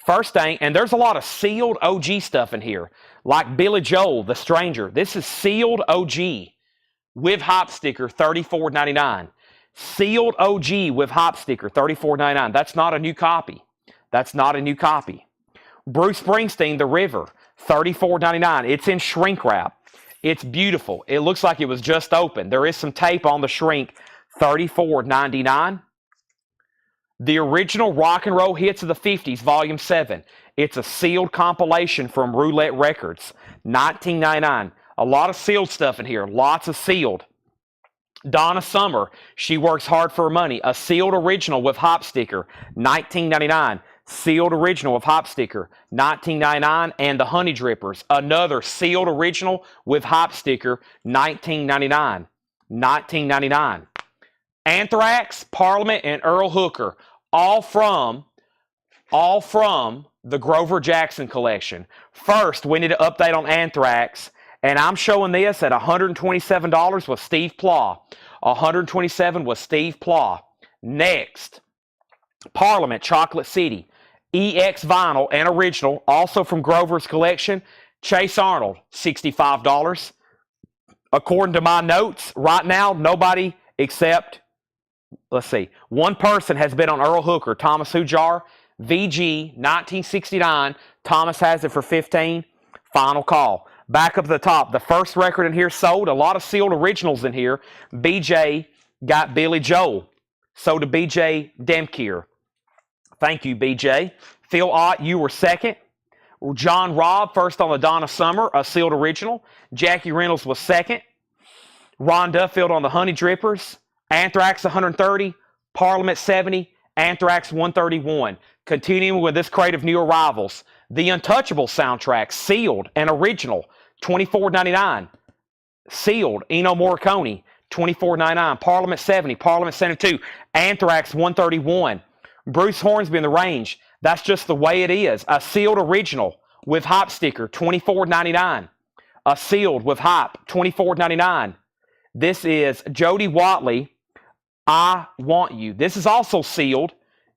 First thing, and there's a lot of sealed OG stuff in here, like Billy Joel, The Stranger. This is sealed OG with hop sticker, $34.99. Sealed OG with hop sticker, $34.99. That's not a new copy. Bruce Springsteen, The River, $34.99. It's in shrink wrap. It's beautiful. It looks like it was just opened. There is some tape on the shrink, $34.99. The original Rock and Roll Hits of the 50s, Volume 7. It's a sealed compilation from Roulette Records, $19.99. A lot of sealed stuff in here, lots of sealed. Donna Summer, She Works Hard for Her Money, a sealed original with hop sticker, $19.99. Sealed original with hop sticker, $19.99. And the Honey Drippers, another sealed original with hop sticker, $19.99. $19.99. Anthrax, Parliament, and Earl Hooker, all from the Grover Jackson collection. First, we need to update on Anthrax, and I'm showing this at $127 with Steve Plaw. $127 with Steve Plaw. Next, Parliament, Chocolate City, EX vinyl and original, also from Grover's collection. Chase Arnold, $65. According to my notes, right now, nobody except, let's see, one person has been on Earl Hooker, Thomas Hujar, VG, 1969. Thomas has it for $15. Final call. Back up to the top. The first record in here sold. A lot of sealed originals in here. BJ got Billy Joel. Sold to BJ Demkier. Thank you, BJ. Phil Ott, you were second. John Robb, first on the Donna Summer, a sealed original. Jackie Reynolds was second. Ron Duffield on the Honey Drippers. Anthrax, 130. Parliament, 70. Anthrax, 131. Continuing with this crate of new arrivals. The Untouchable soundtrack, sealed and original, $24.99. Sealed, Ennio Morricone, $24.99. Parliament, 70. Parliament, 72. Anthrax, 131. Bruce Hornsby in the Range, That's Just the Way It Is. A sealed original with hop sticker, $24.99. A sealed with hop, $24.99. This is Jody Watley, I Want You. This is also sealed.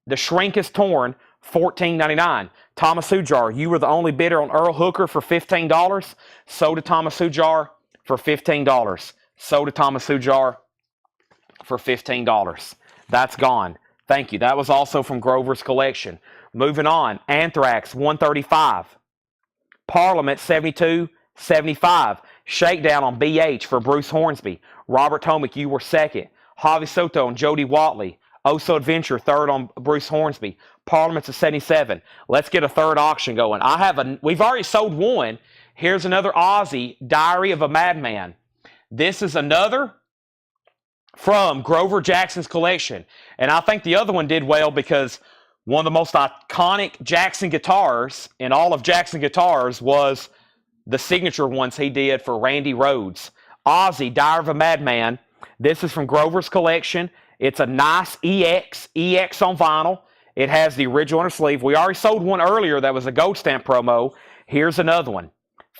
The shrink is torn, $14.99. Thomas Hujar, you were the only bidder on Earl Hooker for $15. Sold to Thomas Hujar for $15. Sold to Thomas Hujar for $15. That's gone. Thank you. That was also from Grover's collection. Moving on. Anthrax, $135. Parliament, $72.75. Shakedown on BH for Bruce Hornsby. Robert Tomick, you were second. Javi Soto and Jody Watley. Oso Adventure, third on Bruce Hornsby. Parliament's a 77. Let's get a third auction going. We've already sold one. Here's another Aussie, Diary of a Madman. This is another from Grover Jackson's collection. And I think the other one did well because one of the most iconic Jackson guitars in all of Jackson guitars was the signature ones he did for Randy Rhoads. Aussie, Diary of a Madman. This is from Grover's collection. It's a nice EX on vinyl. It has the original inner sleeve. We already sold one earlier that was a gold stamp promo. Here's another one.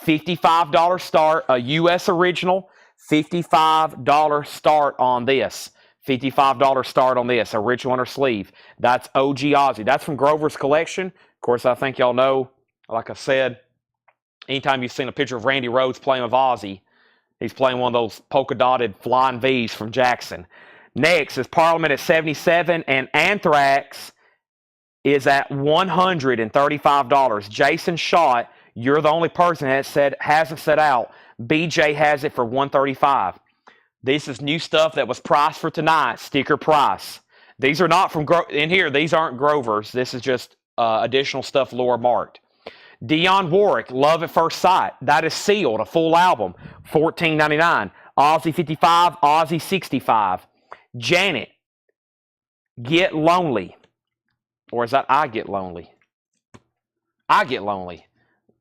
$55 start, a U.S. original. $55 start on this. $55 start on this, original inner sleeve. That's OG Ozzy. That's from Grover's collection. Of course, I think y'all know, like I said, anytime you've seen a picture of Randy Rhoads playing with Ozzy, he's playing one of those polka-dotted flying V's from Jackson. Next is Parliament at 77, and Anthrax is at $135. Jason Schott, you're the only person that hasn't set out. BJ has it for $135. This is new stuff that was priced for tonight, sticker price. These are not from in here. These aren't Grover's. This is just additional stuff Laura marked. Dionne Warwick, Love at First Sight. That is sealed, a full album, $14.99. Ozzy 55, Ozzy 65. Janet, Get Lonely. Or is that I Get Lonely? I Get Lonely.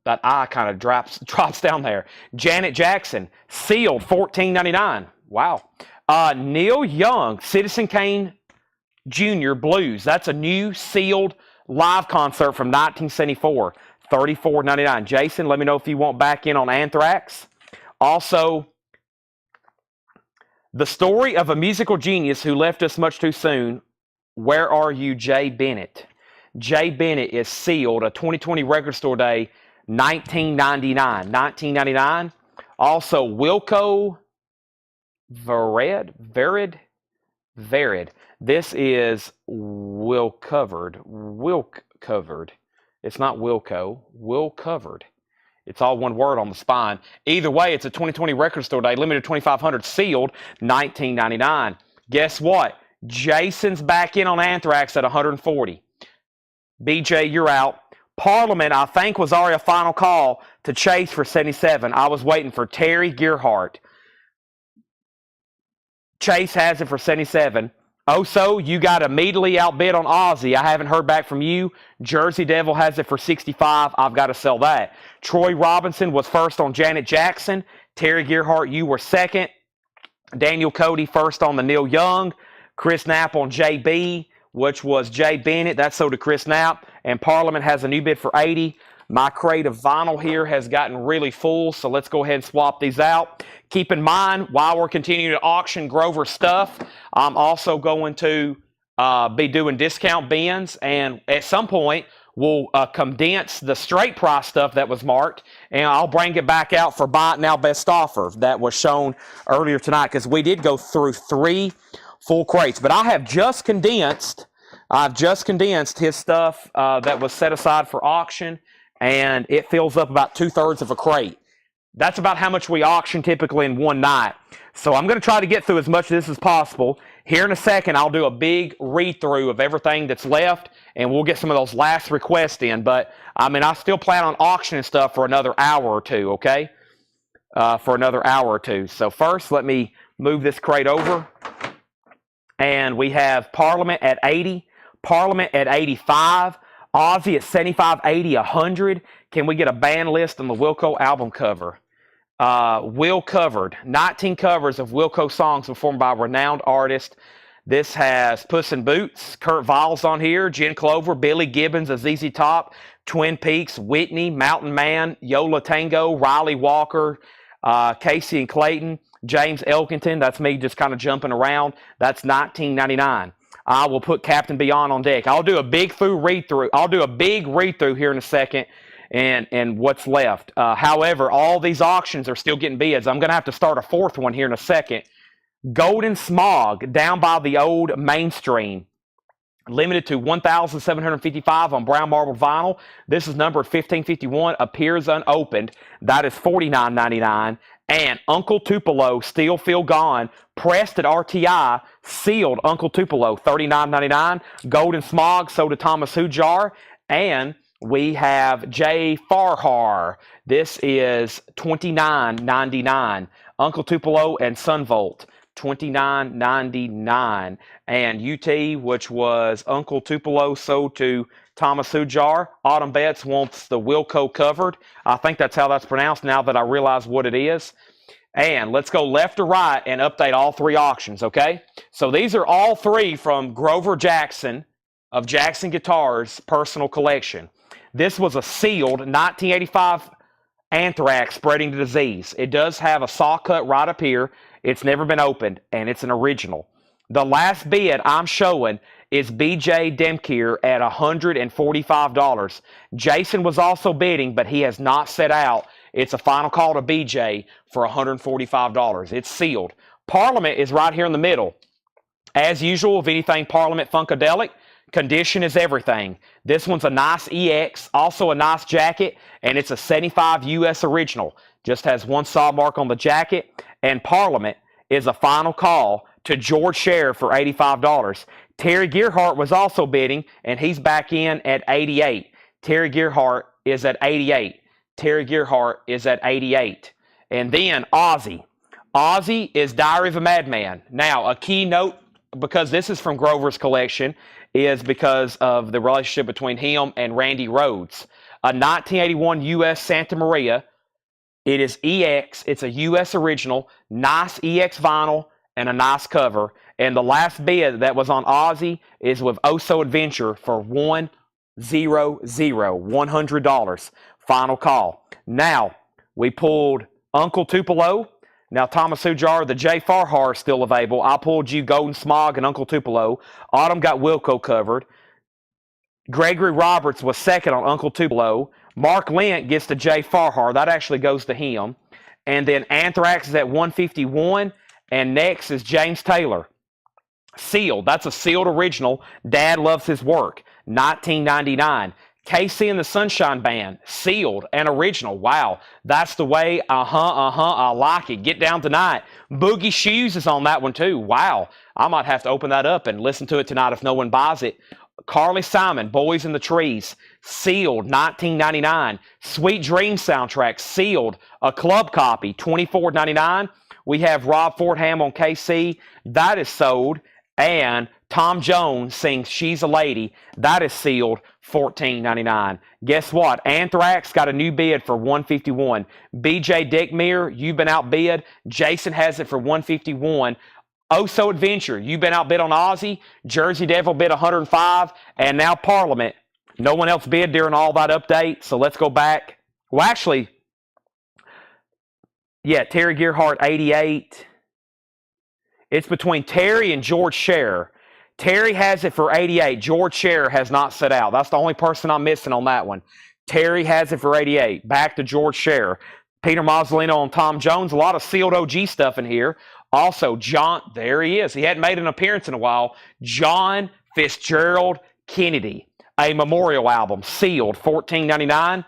That I kind of drops down there. Janet Jackson, sealed, $14.99. Wow. Neil Young, Citizen Kane Jr. Blues. That's a new sealed live concert from 1974. $34.99. Jason, let me know if you want back in on Anthrax. Also, The Story of a Musical Genius Who Left Us Much Too Soon. Where Are You, Jay Bennett? Jay Bennett is sealed, a 2020 Record Store Day, $19.99. Also, Wilco Vered. This is Will Covered. It's not Wilco. Will Covered. It's all one word on the spine. Either way, it's a 2020 Record Store Day, limited 2,500, sealed, $19.99. Guess what? Jason's back in on Anthrax at $140. BJ, you're out. Parliament, I think, was already a final call to Chase for $77. I was waiting for Terry Gearhart. Chase has it for $77. Also, you got immediately outbid on Ozzy. I haven't heard back from you. Jersey Devil has it for $65. I've got to sell that. Troy Robinson was first on Janet Jackson. Terry Gearhart, you were second. Daniel Cody first on the Neil Young. Chris Knapp on JB, which was Jay Bennett. That's sold to Chris Knapp. And Parliament has a new bid for $80. My crate of vinyl here has gotten really full, so let's go ahead and swap these out. Keep in mind, while we're continuing to auction Grover stuff, I'm also going to be doing discount bins, and at some point, we'll condense the straight price stuff that was marked, and I'll bring it back out for Buy It Now Best Offer that was shown earlier tonight, because we did go through 3 full crates. But I've just condensed his stuff that was set aside for auction, and it fills up about 2/3 of a crate. That's about how much we auction typically in one night. So I'm going to try to get through as much of this as possible. Here in a second, I'll do a big read-through of everything that's left, and we'll get some of those last requests in. But, I mean, I still plan on auctioning stuff for another hour or two, okay? For another hour or two. So first, let me move this crate over. And we have Parliament at 80, Parliament at 85, Ozzy at 75, 80, 100. Can we get a band list on the Wilco album cover? Will Covered. 19 covers of Wilco songs performed by renowned artists. This has Puss in Boots, Kurt Vile's on here, Jen Clover, Billy Gibbons, ZZ Top, Twin Peaks, Whitney, Mountain Man, Yola Tango, Riley Walker, Casey and Clayton, James Elkington. That's me just kind of jumping around. That's $19.99. I will put Captain Beyond on deck. I'll do a big read-through. I'll do a big read-through here in a second and what's left. However, all these auctions are still getting bids. I'm going to have to start a 4th one here in a second. Golden Smog, down by the old Mainstream. Limited to 1,755 on brown marble vinyl. This is numbered 1551, appears unopened. That is $49.99. And Uncle Tupelo, Still Feel Gone, pressed at RTI, sealed Uncle Tupelo, $39.99. Golden Smog, sold to Thomas Hujar. And we have Jay Farhar. This is $29.99. Uncle Tupelo and Sunvolt, $29.99. And UT, which was Uncle Tupelo, sold to Thomas Hujar. Autumn Betts wants the Wilco Covered. I think that's how that's pronounced now that I realize what it is. And let's go left to right and update all 3 auctions, okay? So these are all 3 from Grover Jackson of Jackson Guitars' personal collection. This was a sealed 1985 anthrax spreading the disease. It does have a saw cut right up here. It's never been opened, and it's an original. The last bid I'm showing is BJ Demkier at $145. Jason was also bidding, but he has not set out. It's a final call to BJ for $145. It's sealed. Parliament is right here in the middle. As usual, if anything Parliament Funkadelic, condition is everything. This one's a nice EX, also a nice jacket, and it's a 75 US original. Just has one saw mark on the jacket, and Parliament is a final call to George Scher for $85. Terry Gearhart was also bidding, and he's back in at 88. Terry Gearhart is at 88. Terry Gearhart is at 88. And then Ozzy. Ozzy is Diary of a Madman. Now, a key note, because this is from Grover's collection, is because of the relationship between him and Randy Rhoads. A 1981 US Santa Maria. It is EX. It's a US original. Nice EX vinyl and a nice cover. And the last bid that was on Ozzy is with Oso Adventure for $100. Final call. Now, we pulled Uncle Tupelo. Now, Thomas Hujar, the J. Farhar is still available. I pulled you Golden Smog and Uncle Tupelo. Autumn got Wilco covered. Gregory Roberts was second on Uncle Tupelo. Mark Lent gets to J. Farhar. That actually goes to him. And then Anthrax is at 151. And next is James Taylor. Sealed. That's a sealed original. Dad loves his work. 1999. KC and the Sunshine Band. Sealed and original. Wow. That's the way. I like it. Get Down Tonight. Boogie Shoes is on that one too. Wow. I might have to open that up and listen to it tonight if no one buys it. Carly Simon, Boys in the Trees. Sealed. 1999. Sweet Dreams soundtrack. Sealed. A club copy. $24.99. We have Rob Fordham on KC. That is sold. And Tom Jones sings She's a Lady. That is sealed. $14.99. Guess what? Anthrax got a new bid for $151. BJ Dickmere, you've been outbid. Jason has it for $151. Oso Adventure, you've been outbid on Ozzy. Jersey Devil bid $105. And now Parliament. No one else bid during all that update. So let's go back. Well, actually, yeah, Terry Gearhart, 88. It's between Terry and George Scher. Terry has it for 88. George Scher has not set out. That's the only person I'm missing on that one. Terry has it for 88. Back to George Scher. Peter Mazzolino and Tom Jones. A lot of sealed OG stuff in here. Also, John, there he is. He hadn't made an appearance in a while. John Fitzgerald Kennedy. A memorial album. Sealed. $14.99.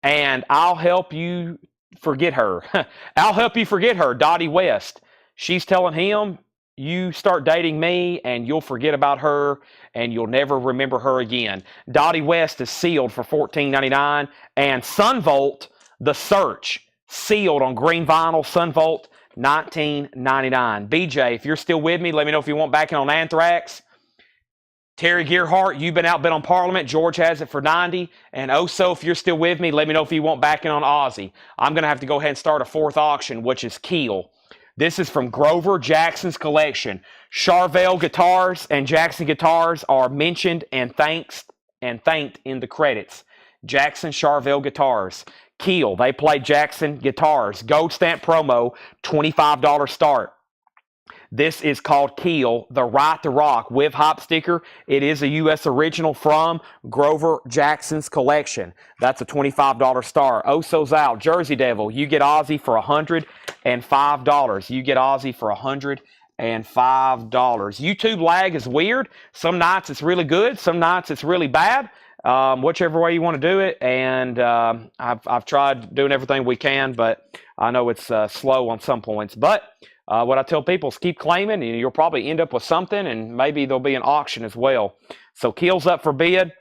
And I'll help you forget her. I'll help you forget her. Dottie West. She's telling him, you start dating me and you'll forget about her and you'll never remember her again. Dottie West is sealed for $14.99. And Sunvolt, The Search, sealed on green vinyl. Sunvolt, $19.99. BJ, if you're still with me, let me know if you want back in on Anthrax. Terry Gearhart, you've been outbid on Parliament. George has it for $90. And Oso, if you're still with me, let me know if you want back in on Ozzy. I'm going to have to go ahead and start a fourth auction, which is Keel. This is from Grover Jackson's collection. Charvel Guitars and Jackson Guitars are mentioned and thanked in the credits. Jackson Charvel Guitars. Keel, they play Jackson Guitars. Gold stamp promo, $25 start. This is called Keel, the Right to Rock with hop sticker. It is a U.S. original from Grover Jackson's collection. That's a $25 star. Oso's out. Jersey Devil, you get Ozzy for $105. You get Ozzy for $105. YouTube lag is weird. Some nights it's really good. Some nights it's really bad. Whichever way you want to do it. And I've tried doing everything we can, but I know it's slow on some points. But what I tell people is keep claiming, and you'll probably end up with something, and maybe there'll be an auction as well. So Keel's up for bid.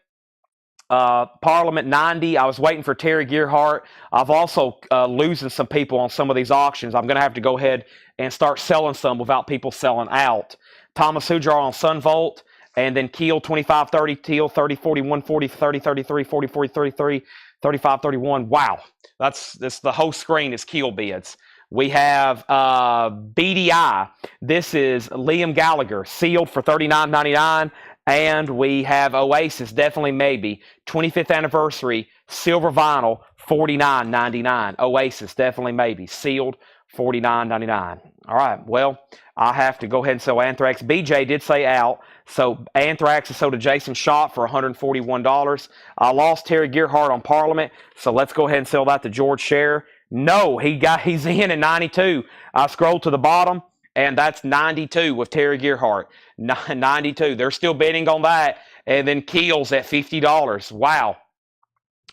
Parliament 90. I was waiting for Terry Gearhart. I've also losing some people on some of these auctions. I'm going to have to go ahead and start selling some without people selling out. Thomas Hujar on Sunvolt. And then Keel 25, 30, Teal 30, 41, 40, 30, 33, 40, 40, 33, 35, 31. Wow. That's the whole screen is Keel bids. We have BDI. This is Liam Gallagher, sealed for $39.99. And we have Oasis, definitely maybe. 25th anniversary, silver vinyl, $49.99. Oasis, definitely maybe. Sealed, $49.99. All right, well, I have to go ahead and sell Anthrax. BJ did say out, so Anthrax is sold to Jason Schott for $141. I lost Terry Gearhart on Parliament, so let's go ahead and sell that to George Scherer. No, he's in at 92. I scrolled to the bottom, and that's 92 with Terry Gearhart. 92. They're still bidding on that. And then Keel's at $50. Wow.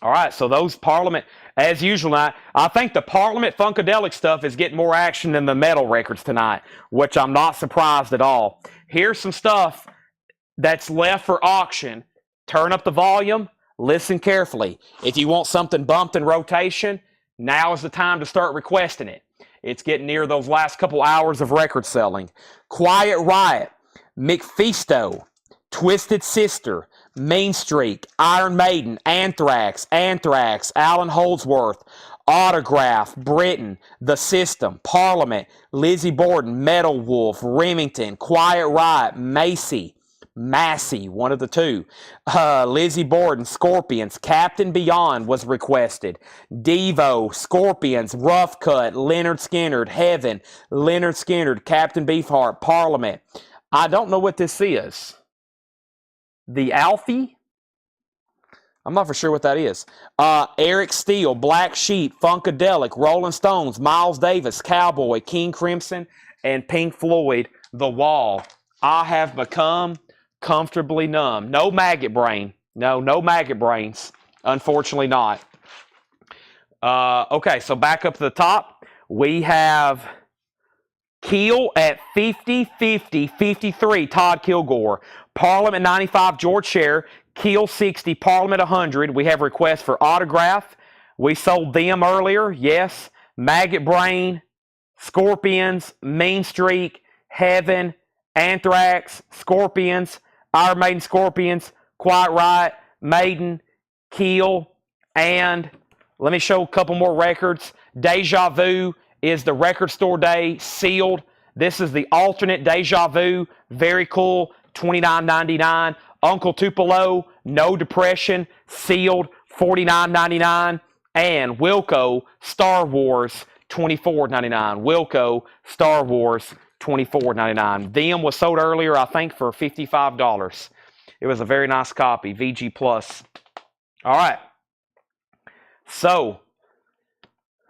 All right, so those Parliament, as usual, I think the Parliament Funkadelic stuff is getting more action than the metal records tonight, which I'm not surprised at all. Here's some stuff that's left for auction. Turn up the volume. Listen carefully. If you want something bumped in rotation, now is the time to start requesting it. It's getting near those last couple hours of record selling. Quiet Riot, McPhisto, Twisted Sister, Mean Streak, Iron Maiden, Anthrax, Alan Holdsworth, Autograph, Britain, The System, Parliament, Lizzie Borden, Metal Wolf, Remington, Quiet Riot, Massey, one of the two. Lizzie Borden, Scorpions, Captain Beyond was requested. Devo, Scorpions, Rough Cut, Leonard Skinner, Heaven, Leonard Skinner, Captain Beefheart, Parliament. I don't know what this is. The Alfie? I'm not for sure what that is. Eric Steele, Black Sheep, Funkadelic, Rolling Stones, Miles Davis, Cowboy, King Crimson, and Pink Floyd, The Wall. I have become comfortably numb. No maggot brain. No maggot brains. Unfortunately not. Okay, so back up to the top. We have Keel at 50, 50, 53, Todd Kilgore. Parliament 95, George Scherer. Keel 60, Parliament 100. We have requests for Autograph. We sold them earlier, yes. Maggot Brain, Scorpions, Mean Streak, Heaven, Anthrax, Scorpions, Iron Maiden Scorpions, Quiet Riot, Maiden, Keel, and let me show a couple more records. Deja Vu is the Record Store Day, sealed. This is the alternate Deja Vu, very cool, $29.99. Uncle Tupelo, No Depression, sealed, $49.99. And Wilco, Star Wars, $24.99. Wilco, Star Wars, $24.99. Them was sold earlier, I think, for $55. It was a very nice copy, VG Plus. All right. So,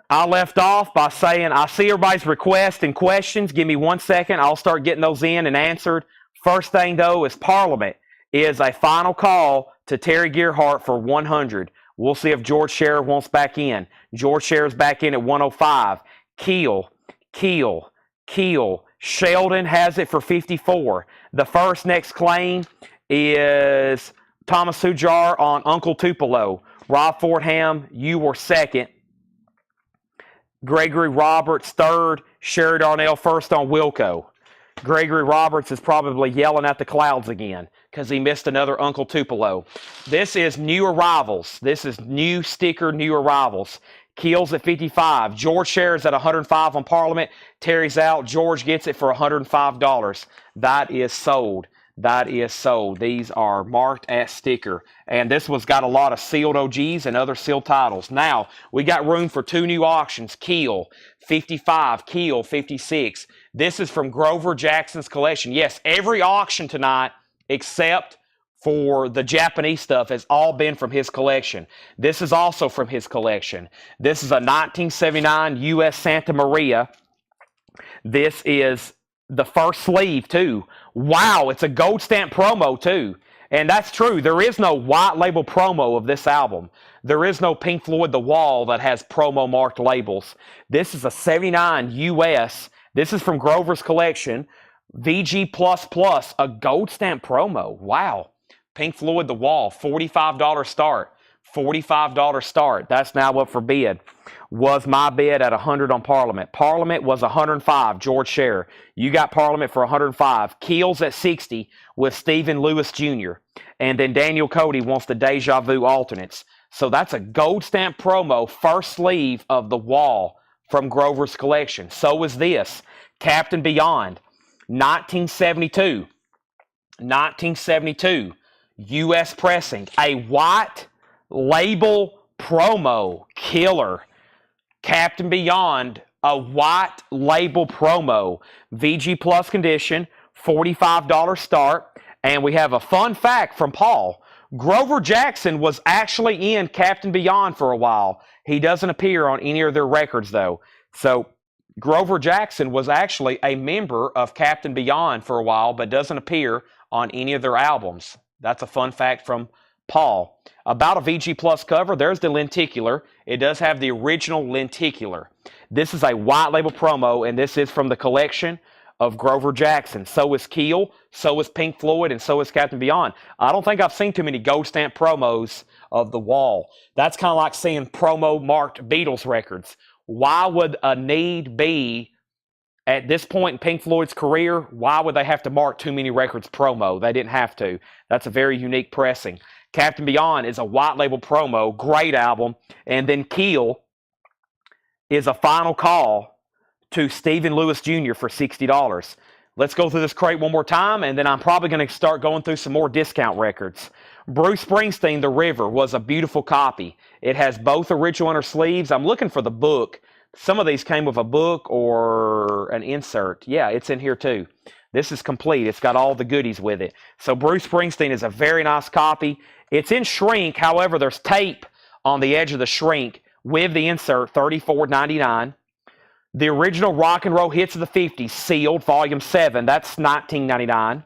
I left off by saying, I see everybody's requests and questions. Give me 1 second. I'll start getting those in and answered. First thing, though, is Parliament is a final call to Terry Gearhart for 100. We'll see if George Scherer wants back in. George Scherer's back in at 105. Keel. Sheldon has it for 54. The first next claim is Thomas Hujar on Uncle Tupelo. Rob Fordham, you were second. Gregory Roberts third. Sherry Darnell first on Wilco. Gregory Roberts is probably yelling at the clouds again because he missed another Uncle Tupelo. This is new arrivals. This is new sticker, new arrivals. Keel's at 55. George Scherer's at 105 on Parliament. Terry's out. George gets it for $105. That is sold. That is sold. These are marked as sticker. And this one's got a lot of sealed OGs and other sealed titles. Now, we got room for two new auctions. Keel, 55. Keel, 56. This is from Grover Jackson's collection. Yes, every auction tonight except for the Japanese stuff has all been from his collection. This is also from his collection. This is a 1979 U.S. Santa Maria. This is the first sleeve, too. Wow, it's a gold stamp promo, too. And that's true. There is no white label promo of this album. There is no Pink Floyd The Wall that has promo marked labels. This is a 79 U.S. This is from Grover's collection. VG++, a gold stamp promo. Wow. Pink Floyd The Wall, $45 start. $45 start. That's now up for bid. Was my bid at 100 on Parliament. Parliament was 105, George Scherer. You got Parliament for 105. Keel's at 60 with Stephen Lewis Jr. And then Daniel Cody wants the Deja Vu alternates. So that's a gold stamp promo, first sleeve of The Wall from Grover's collection. So is this. Captain Beyond, 1972. 1972, U.S. pressing, a white label promo killer. Captain Beyond, a white label promo, VG Plus condition, $45 start. And we have a fun fact from Paul. Grover Jackson was actually in Captain Beyond for a while. He doesn't appear on any of their records, though. So Grover Jackson was actually a member of Captain Beyond for a while, but doesn't appear on any of their albums. That's a fun fact from Paul. About a VG Plus cover, there's the lenticular. It does have the original lenticular. This is a white label promo, and this is from the collection of Grover Jackson. So is Keel, so is Pink Floyd, and so is Captain Beyond. I don't think I've seen too many gold stamp promos of The Wall. That's kind of like seeing promo marked Beatles records. Why would a need be at this point in Pink Floyd's career? Why would they have to mark too many records promo? They didn't have to. That's a very unique pressing. Captain Beyond is a white label promo, great album. And then Keel is a final call to Stephen Lewis Jr. for $60. Let's go through this crate one more time, and then I'm probably going to start going through some more discount records. Bruce Springsteen, The River, was a beautiful copy. It has both original inner sleeves. I'm looking for the book. Some of these came with a book or an insert. Yeah, it's in here too. This is complete. It's got all the goodies with it. So Bruce Springsteen is a very nice copy. It's in shrink. However, there's tape on the edge of the shrink with the insert, $34.99. The original Rock and Roll Hits of the 50s, sealed, Volume 7. That's $19.99.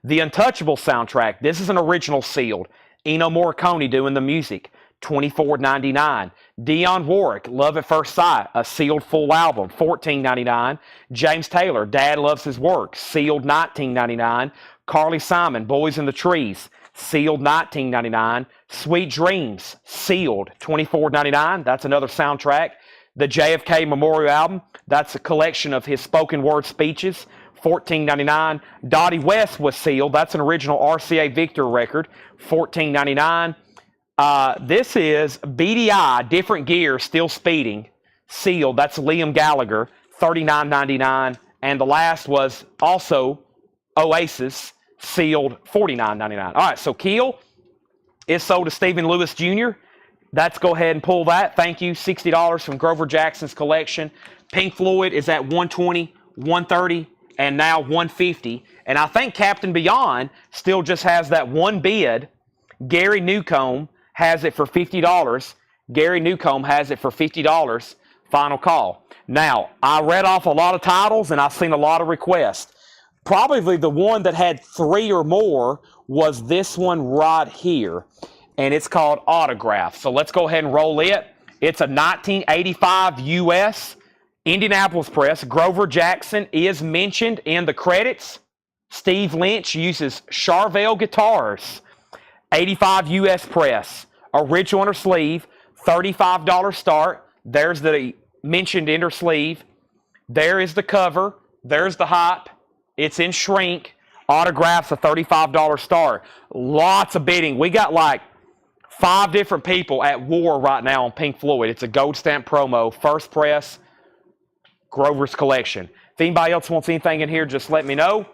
The Untouchable soundtrack. This is an original sealed. Ennio Morricone doing the music, $24.99. Dionne Warwick, Love at First Sight, a sealed full album, $14.99. James Taylor, Dad Loves His Work, sealed, $19.99. Carly Simon, Boys in the Trees, sealed, $19.99. Sweet Dreams, sealed, $24.99. That's another soundtrack. The JFK Memorial Album, that's a collection of his spoken word speeches, $14.99. Dottie West was sealed. That's an original RCA Victor record, $14.99. This is BDI, Different Gear, Still Speeding, sealed. That's Liam Gallagher, $39.99. And the last was also Oasis, sealed, $49.99. All right, so Keel is sold to Stephen Lewis Jr. Let's go ahead and pull that. Thank you. $60 from Grover Jackson's collection. Pink Floyd is at $120, $130, and now $150. And I think Captain Beyond still just has that one bid. Gary Newcomb has it for $50. Gary Newcomb has it for $50. Final call. Now, I read off a lot of titles, and I've seen a lot of requests. Probably the one that had 3 or more was this one right here. And it's called Autograph. So let's go ahead and roll it. It's a 1985 U.S. Indianapolis press. Grover Jackson is mentioned in the credits. Steve Lynch uses Charvel guitars. 85 U.S. press. Original inner sleeve. $35 start. There's the mentioned inner sleeve. There is the cover. There's the hop. It's in shrink. Autographs, a $35 start. Lots of bidding. We got like 5 different people at war right now on Pink Floyd. It's a gold stamp promo. First press, Grover's collection. If anybody else wants anything in here, just let me know.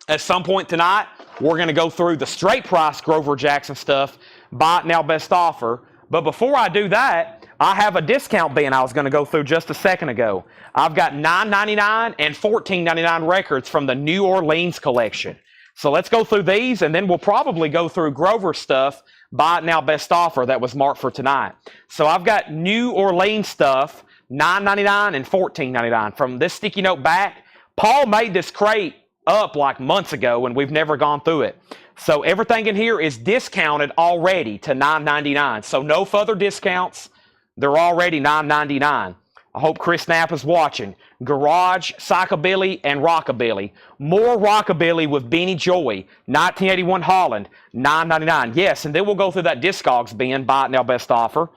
At some point tonight, we're going to go through the straight price Grover Jackson stuff. Buy it now, best offer. But before I do that, I have a discount bin I was going to go through just a second ago. I've got $9.99 and $14.99 records from the New Orleans collection. So let's go through these, and then we'll probably go through Grover stuff. Buy it now, best offer that was marked for tonight. So I've got New Orleans stuff, $9.99 and $14.99. From this sticky note back, Paul made this crate up like months ago, and we've never gone through it. So everything in here is discounted already to $9.99. So no further discounts. They're already $9.99. I hope Chris Knapp is watching. Garage, Psychobilly, and Rockabilly. More Rockabilly with Beanie Joy. 1981 Holland, $9.99. Yes, and then we'll go through that Discogs bin. Buy it now, best offer.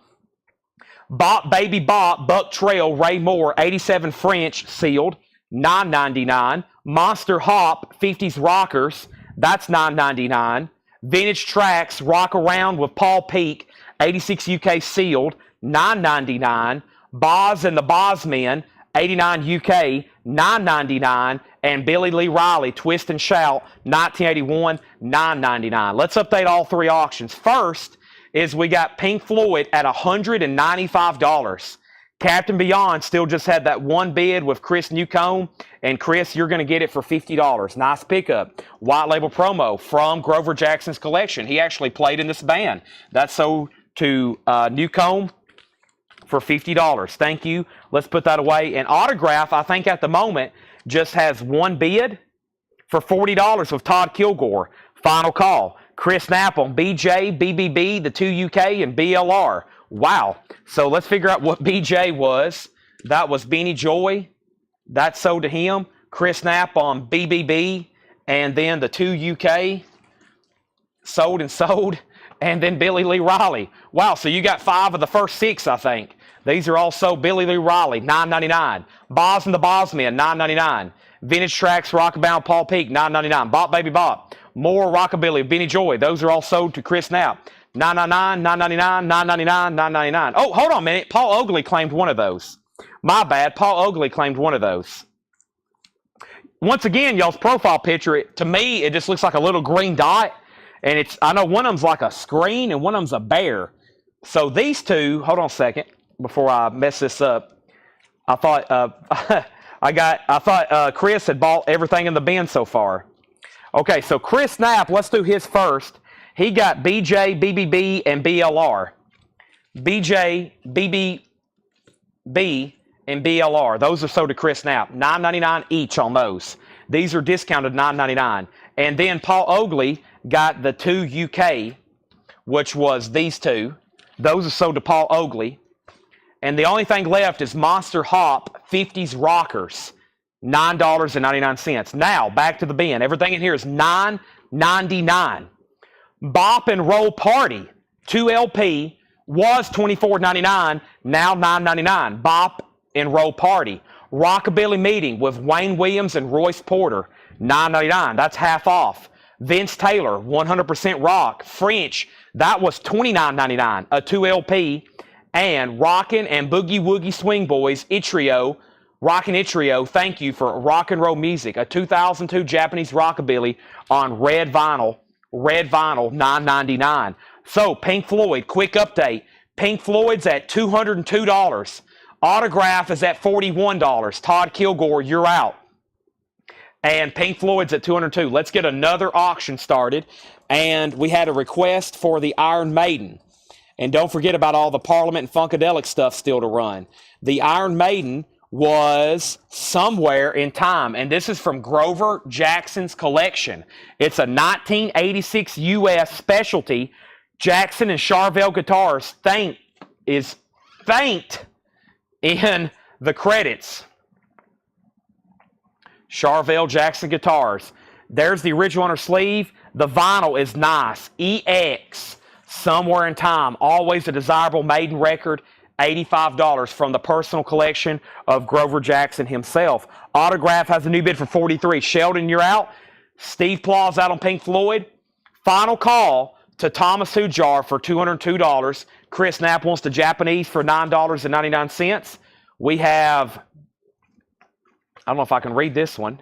Bop Baby Bop, Buck Trail, Ray Moore, 87 French, sealed, $9.99. Monster Hop, 50s Rockers, that's $9.99. Vintage Tracks, Rock Around with Paul Peak, 86 UK, sealed, $9.99. Boz and the Bozmen, '89 UK, $9.99, and Billy Lee Riley, Twist and Shout, 1981, $9.99. Let's update all three auctions. First is we got Pink Floyd at $195. Captain Beyond still just had that one bid with Chris Newcomb, and Chris, you're going to get it for $50. Nice pickup. White label promo from Grover Jackson's collection. He actually played in this band. That's sold to Newcomb for $50. Thank you. Let's put that away. And Autograph, I think at the moment, just has one bid for $40 with Todd Kilgore. Final call. Chris Knapp on BJ, BBB, the 2 UK, and BLR. Wow. So let's figure out what BJ was. That was Beanie Joy. That sold to him. Chris Knapp on BBB. And then the 2 UK. Sold and sold. And then Billy Lee Riley. Wow. So you got 5 of the first 6, I think. These are also Billy Lee Riley, $9.99. Boz and the Bosman, $9.99. Vintage Tracks, Rockbound, Paul Peak, $9.99. Bop Baby Bop. More Rockabilly, Benny Joy. Those are all sold to Chris Knapp. $9.99, $9.99, $9.99, $9.99. Oh, hold on a minute. Paul Oakley claimed one of those. My bad. Paul Oakley claimed one of those. Once again, y'all's profile picture, to me, it just looks like a little green dot. And I know one of them's like a screen and one of them's a bear. So these two, hold on a second before I mess this up. I thought Chris had bought everything in the bin so far. Okay, so Chris Knapp, let's do his first. He got BJ, BBB, and BLR. BJ, BBB, and BLR. Those are sold to Chris Knapp. $9.99 each on those. These are discounted $9.99. And then Paul Oakley got the 2 UK, which was these two. Those are sold to Paul Oakley. And the only thing left is Monster Hop 50s Rockers. $9.99. Now, back to the bin. Everything in here is $9.99. Bop and Roll Party, 2 LP, was $24.99, now $9.99. Bop and Roll Party. Rockabilly Meeting with Wayne Williams and Royce Porter, $9.99. That's half off. Vince Taylor, 100% Rock. French, that was $29.99, a 2 LP. And Rockin' and Boogie Woogie Swing Boys, Itrio, Rockin' Itrio, thank you for rock and roll music. A 2002 Japanese rockabilly on red vinyl, $9.99. So, Pink Floyd, quick update. Pink Floyd's at $202. Autograph is at $41. Todd Kilgore, you're out. And Pink Floyd's at $202. Let's get another auction started. And we had a request for the Iron Maiden. And don't forget about all the Parliament and Funkadelic stuff still to run. The Iron Maiden was somewhere in time, and this is from Grover Jackson's collection. It's a 1986 U.S. specialty. Jackson and Charvel guitars thanked in the credits. Charvel Jackson guitars. There's the original on her sleeve. The vinyl is nice. EX. Somewhere in time, always a desirable Maiden record, $85 from the personal collection of Grover Jackson himself. Autograph has a new bid for $43. Sheldon, you're out. Steve Plaw's out on Pink Floyd. Final call to Thomas Hujar for $202. Chris Knapp wants the Japanese for $9.99. We have, I don't know if I can read this one.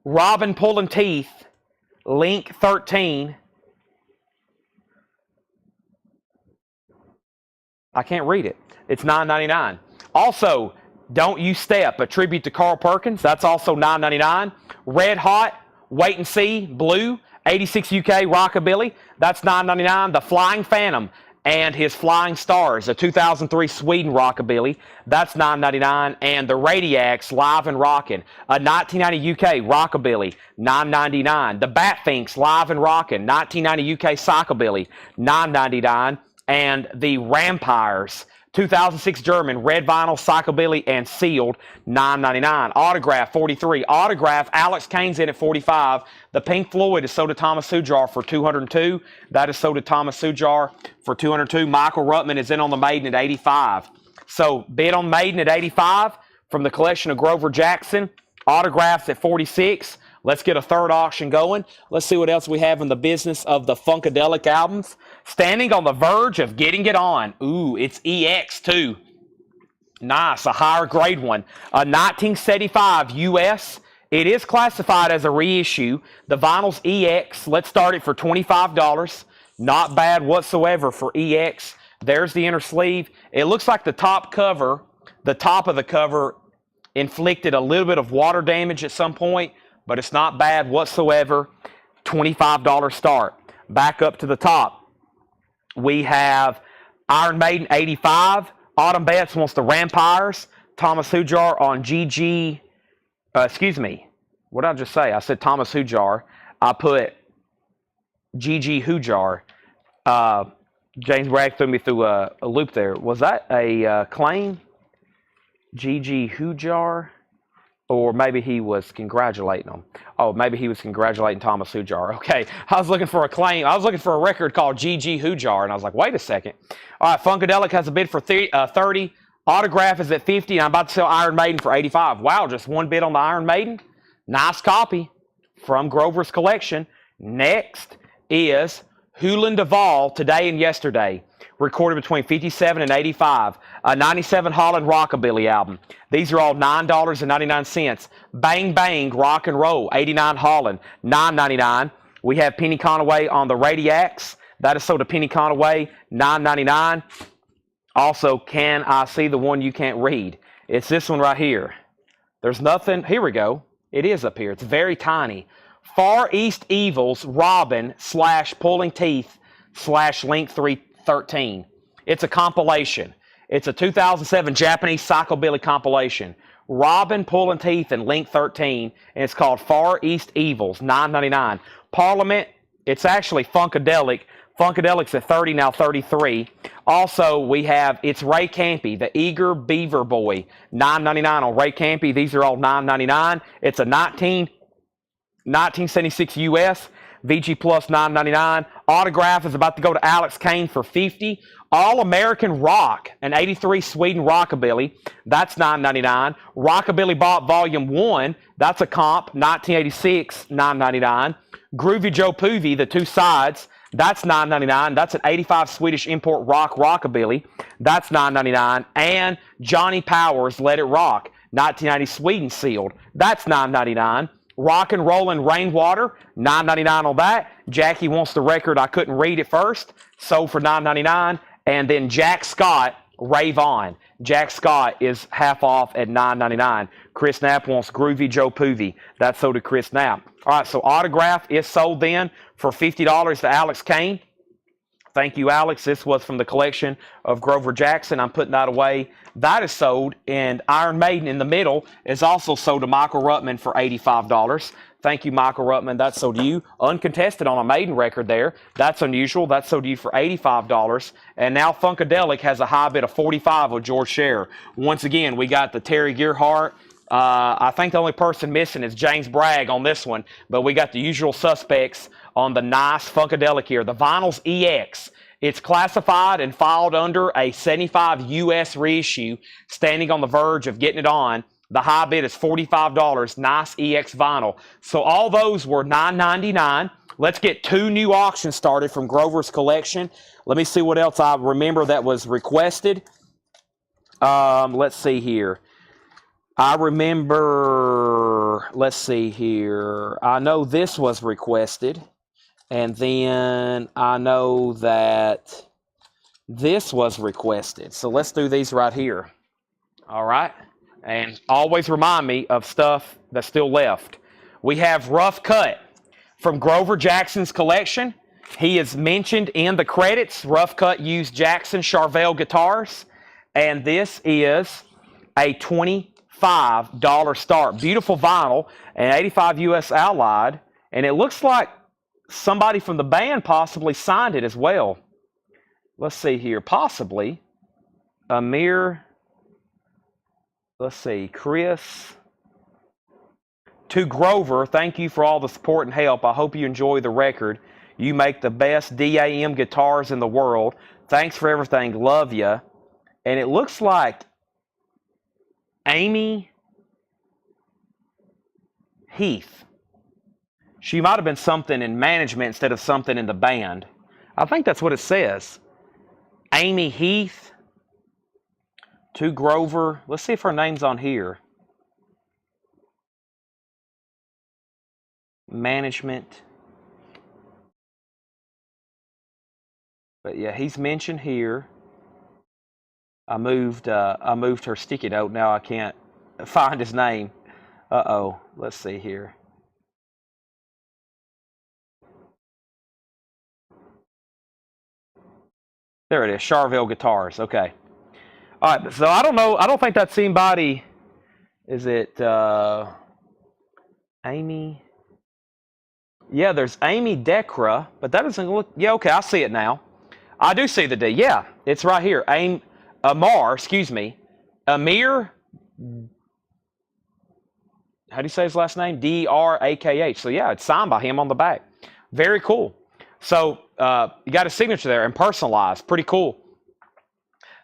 Robin pulling teeth, link 13. I can't read it. It's $9.99. Also, Don't You Step, a tribute to Carl Perkins. That's also $9.99. Red Hot, Wait and See, Blue, 86 UK Rockabilly. That's $9.99. The Flying Phantom and his Flying Stars, a 2003 Sweden Rockabilly. That's $9.99. And the Radiacs, Live and Rockin', a 1990 UK Rockabilly, $9.99. The Batfinks, Live and Rockin', 1990 UK Psychobilly, $9.99. And the Rampires, 2006 German, red vinyl, psychobilly, and sealed, $9.99. Autograph, $43. Autograph, Alex Kane's in at $45. The Pink Floyd is sold to Thomas Hujar for $202. That is sold to Thomas Hujar for $202. Michael Ruttman is in on the Maiden at $85. So, bid on Maiden at $85 from the collection of Grover Jackson. Autographs at $46. Let's get a third auction going. Let's see what else we have in the business of the Funkadelic albums. standing on the verge of getting it on. Ooh, it's EX too. Nice, a higher grade one. A 1975 US. It is classified as a reissue. The vinyl's EX. Let's start it for $25. Not bad whatsoever for EX. There's the inner sleeve. It looks like the top of the cover inflicted a little bit of water damage at some point, but it's not bad whatsoever. $25 start. Back up to the top. We have Iron Maiden 85. Autumn Betts wants the Vampires. Thomas Hujar on GG. Excuse me. What did I just say? I said Thomas Hujar. I put GG Hujar. James Bragg threw me through a loop there. Was that a claim? GG Hujar? Or maybe he was congratulating him. Oh, maybe he was congratulating Thomas Hujar. Okay, I was looking for a claim. I was looking for a record called GG Hujar, and I was like, wait a second. All right, Funkadelic has a bid for 30. Autograph is at 50, and I'm about to sell Iron Maiden for 85. Wow, just one bid on the Iron Maiden. Nice copy from Grover's collection. Next is Hewlin Duvall, Today and Yesterday, recorded between 57 and 85. A 97 Holland Rockabilly album. These are all $9.99. Bang Bang Rock and Roll, 89 Holland, $9.99. We have Penny Conaway on the Radiacs. That is sold to Penny Conaway, $9.99. Also, Can I See the One You Can't Read? It's this one right here. There's nothing. Here we go. It is up here. It's very tiny. Far East Evils, Robin / Pulling Teeth / Link 313. It's a compilation. It's a 2007 Japanese psychobilly compilation. Robin, Pulling Teeth, and Link 13. And it's called Far East Evils, $9.99. Parliament, it's actually Funkadelic. Funkadelic's at 30, now 33. Also, we have, it's Ray Campy, the Eager Beaver Boy, $9.99 on Ray Campy. These are all $9.99. It's a 1976 US, VG Plus $9.99. Autograph is about to go to Alex Kane for $50. All American Rock, an 83 Sweden Rockabilly, that's $9.99. Rockabilly Bop Volume 1, that's a comp, 1986, $9.99. Groovy Joe Poovy, the two sides, that's $9.99. That's an 85 Swedish import rock rockabilly. That's $9.99. And Johnny Powers, Let It Rock, 1990 Sweden sealed. That's $9.99. Rock and Rollin' Rainwater, $9.99 on that. Jackie Wants the Record, I Couldn't Read It First, sold for $9.99. And then Jack Scott, Rave On. Jack Scott is half off at $9.99. Chris Knapp wants Groovy Joe Poovy. That's sold to Chris Knapp. All right, so Autograph is sold then for $50 to Alex Kane. Thank you, Alex. This was from the collection of Grover Jackson. I'm putting that away. That is sold, and Iron Maiden in the middle is also sold to Michael Ruttman for $85. Thank you, Michael Ruttman. That's sold to you. Uncontested on a Maiden record there. That's unusual. That's sold to you for $85. And now Funkadelic has a high bid of $45 with George Scherer. Once again, we got the Terry Gearhart. I think the only person missing is James Bragg on this one, but we got the usual suspects on the nice Funkadelic here. The vinyl's EX. It's classified and filed under a 75 US reissue, standing on the verge of getting it on. The high bid is $45. Nice EX vinyl. So all those were $9.99. Let's get two new auctions started from Grover's collection. Let me see what else I remember that was requested. Let's see here. I remember, let's see here. I know this was requested. And then I know that this was requested. So let's do these right here. All right. And always remind me of stuff that's still left. We have Rough Cut from Grover Jackson's collection. He is mentioned in the credits. Rough Cut used Jackson Charvel guitars. And this is a $25 start. Beautiful vinyl and 85 US Allied. And it looks like somebody from the band possibly signed it as well. Let's see here. Possibly. Amir. Let's see. Chris. To Grover, thank you for all the support and help. I hope you enjoy the record. You make the best DAM guitars in the world. Thanks for everything. Love ya. And it looks like Amy Heath. She might have been something in management instead of something in the band. I think that's what it says. Amy Heath to Grover. Let's see if her name's on here. Management. But yeah, he's mentioned here. I moved her sticky note. Now I can't find his name. Uh-oh. Let's see here. There it is. Charville Guitars. Okay. All right. So I don't know. I don't think that's anybody. Is it Amy? Yeah, there's Amy Decra, but that doesn't look. Yeah, okay. I see it now. I do see the D. Yeah, it's right here. Amir. How do you say his last name? Drakh. So yeah, it's signed by him on the back. Very cool. So you got a signature there and personalized. Pretty cool.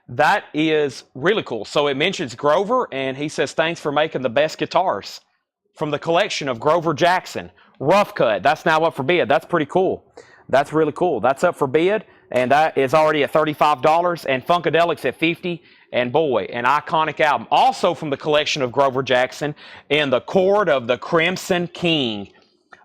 That is really cool. So it mentions Grover, and he says, thanks for making the best guitars from the collection of Grover Jackson. Rough cut. That's now up for bid. That's pretty cool. That's really cool. That's up for bid, and that is already at $35, and Funkadelic's at $50. And boy, an iconic album. Also from the collection of Grover Jackson, in the Chord of the Crimson King.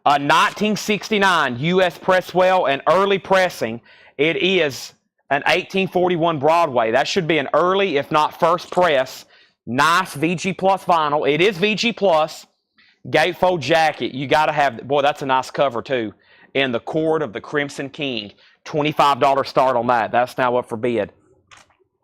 A 1969 U.S. Presswell and early pressing. It is an 1841 Broadway. That should be an early, if not first press. Nice VG Plus vinyl. It is VG Plus. Gatefold jacket. You got to have, boy, that's a nice cover too. In the Chord of the Crimson King. $25 start on that. That's now up for bid.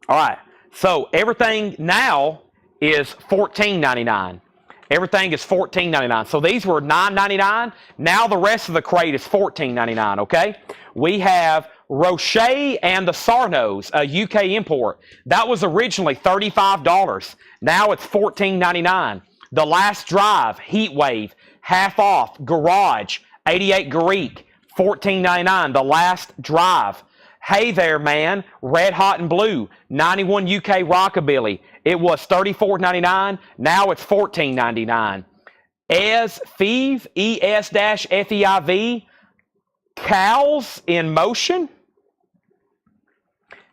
All right. So everything now is $14.99. Everything is $14.99. So these were $9.99. Now the rest of the crate is $14.99, okay? We have Rocher and the Sarnos, a UK import. That was originally $35. Now it's $14.99. The Last Drive, Heat Wave, half off, Garage, 88 Greek, $14.99. The Last Drive. Hey There Man, Red Hot and Blue, 91 UK Rockabilly. It was $34.99. Now it's $14.99. Feiv, ES-FEIV, Cows in Motion.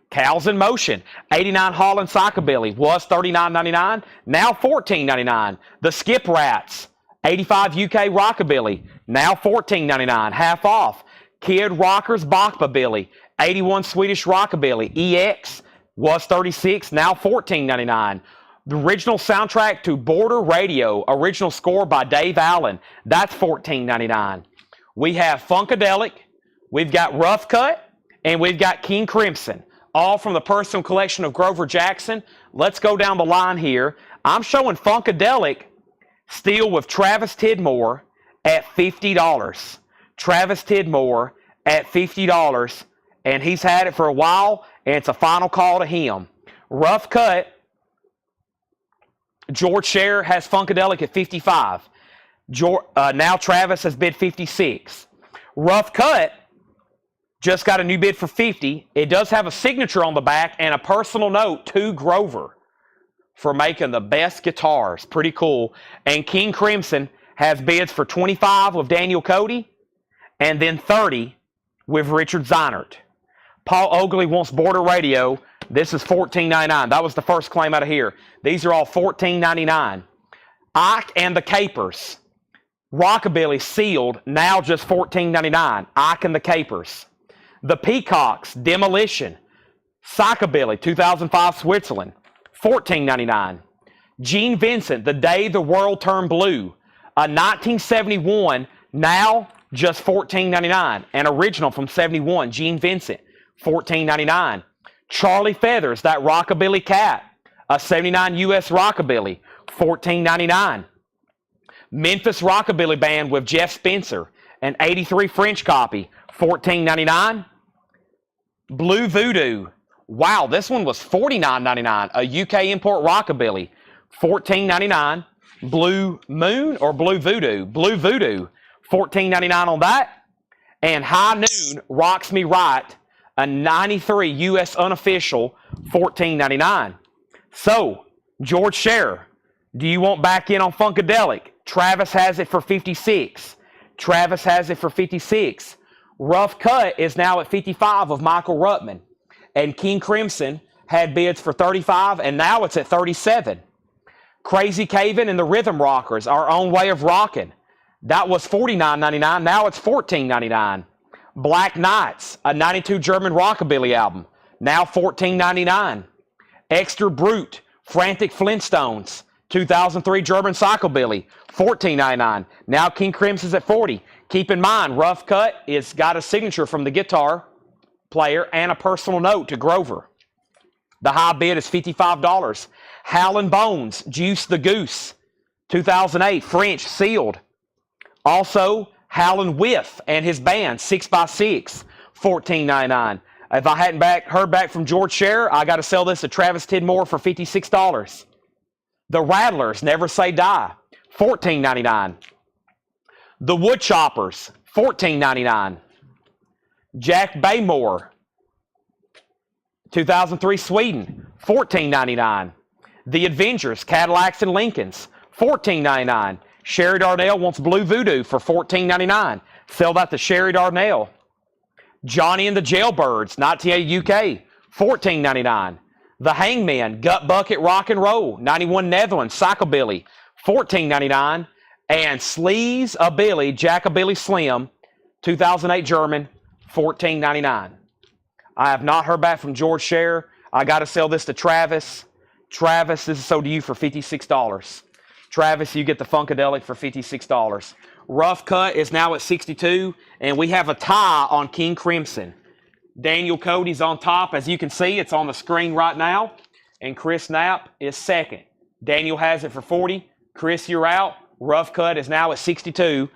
Cows in Motion, 89 Holland Psychobilly, was $39.99. Now $14.99. The Skip Rats, 85 UK Rockabilly, now $14.99. Half off. Kid Rockers Bachpabilly, 81 Swedish Rockabilly, EX, was $36, now $14.99. The original soundtrack to Border Radio, original score by Dave Allen, that's $14.99. We have Funkadelic, we've got Rough Cut, and we've got King Crimson, all from the personal collection of Grover Jackson. Let's go down the line here. I'm showing Funkadelic still with Travis Tidmore at $50. Travis Tidmore at $50, and he's had it for a while, and it's a final call to him. Rough Cut, George Scher has Funkadelic at $55. Now Travis has bid $56. Rough Cut just got a new bid for $50. It does have a signature on the back and a personal note to Grover for making the best guitars. Pretty cool. And King Crimson has bids for $25 with Daniel Cody, and then $30 with Richard Zeinert. Paul Oakley wants Border Radio. This is $14.99. That was the first claim out of here. These are all $14.99. Ike and the Capers. Rockabilly sealed, now just $14.99. Ike and the Capers. The Peacocks, Demolition. Psychobilly, 2005 Switzerland, $14.99. Gene Vincent, The Day the World Turned Blue. A 1971, now just $14.99. An original from 71, Gene Vincent, $14.99. Charlie Feathers, That Rockabilly Cat, a 79 U.S. Rockabilly, $14.99. Memphis Rockabilly Band with Jeff Spencer, an 83 French copy, $14.99. Blue Voodoo, wow, this one was $49.99, a UK import Rockabilly, $14.99. Blue Moon or Blue Voodoo? Blue Voodoo, $14.99 on that. And High Noon, Rocks Me Right, a 93 U.S. unofficial, $14.99. So, George Scher, do you want back in on Funkadelic? Travis has it for $56. Travis has it for $56. Rough Cut is now at 55 of Michael Ruttman. And King Crimson had bids for 35, and now it's at 37. Crazy Cavin and the Rhythm Rockers, Our Own Way of Rockin'. That was $49.99. Now it's $14.99. Black Knights, a 92 German rockabilly album. Now $14.99. Extra Brute, Frantic Flintstones, 2003 German psychobilly, $14.99. Now King Crimson's at $40. Keep in mind, Rough Cut is got a signature from the guitar player and a personal note to Grover. The high bid is $55. Howlin' Bones, Juice the Goose, 2008 French sealed. Also, Howlin' Whiff and his band, 6x6, $14.99. If I hadn't heard back from George Scherer, I got to sell this to Travis Tidmore for $56. The Rattlers, Never Say Die, $14.99. The Woodchoppers, $14.99. Jack Baymore, 2003 Sweden, $14.99. The Avengers, Cadillacs and Lincolns, $14.99. Sherry Darnell wants Blue Voodoo for $14.99. Sell that to Sherry Darnell. Johnny and the Jailbirds, 1980 UK, $14.99. The Hangmen, Gut Bucket Rock and Roll, 91 Netherlands, Psychobilly, $14.99. And Sleaze a Billy, Jackabilly Slim, 2008 German, $14.99. I have not heard back from George Scherer. I got to sell this to Travis. Travis, this is sold to you for $56. Travis, you get the Funkadelic for $56. Rough Cut is now at 62, and we have a tie on King Crimson. Daniel Cody's on top. As you can see, it's on the screen right now. And Chris Knapp is second. Daniel has it for 40. Chris, you're out. Rough Cut is now at 62.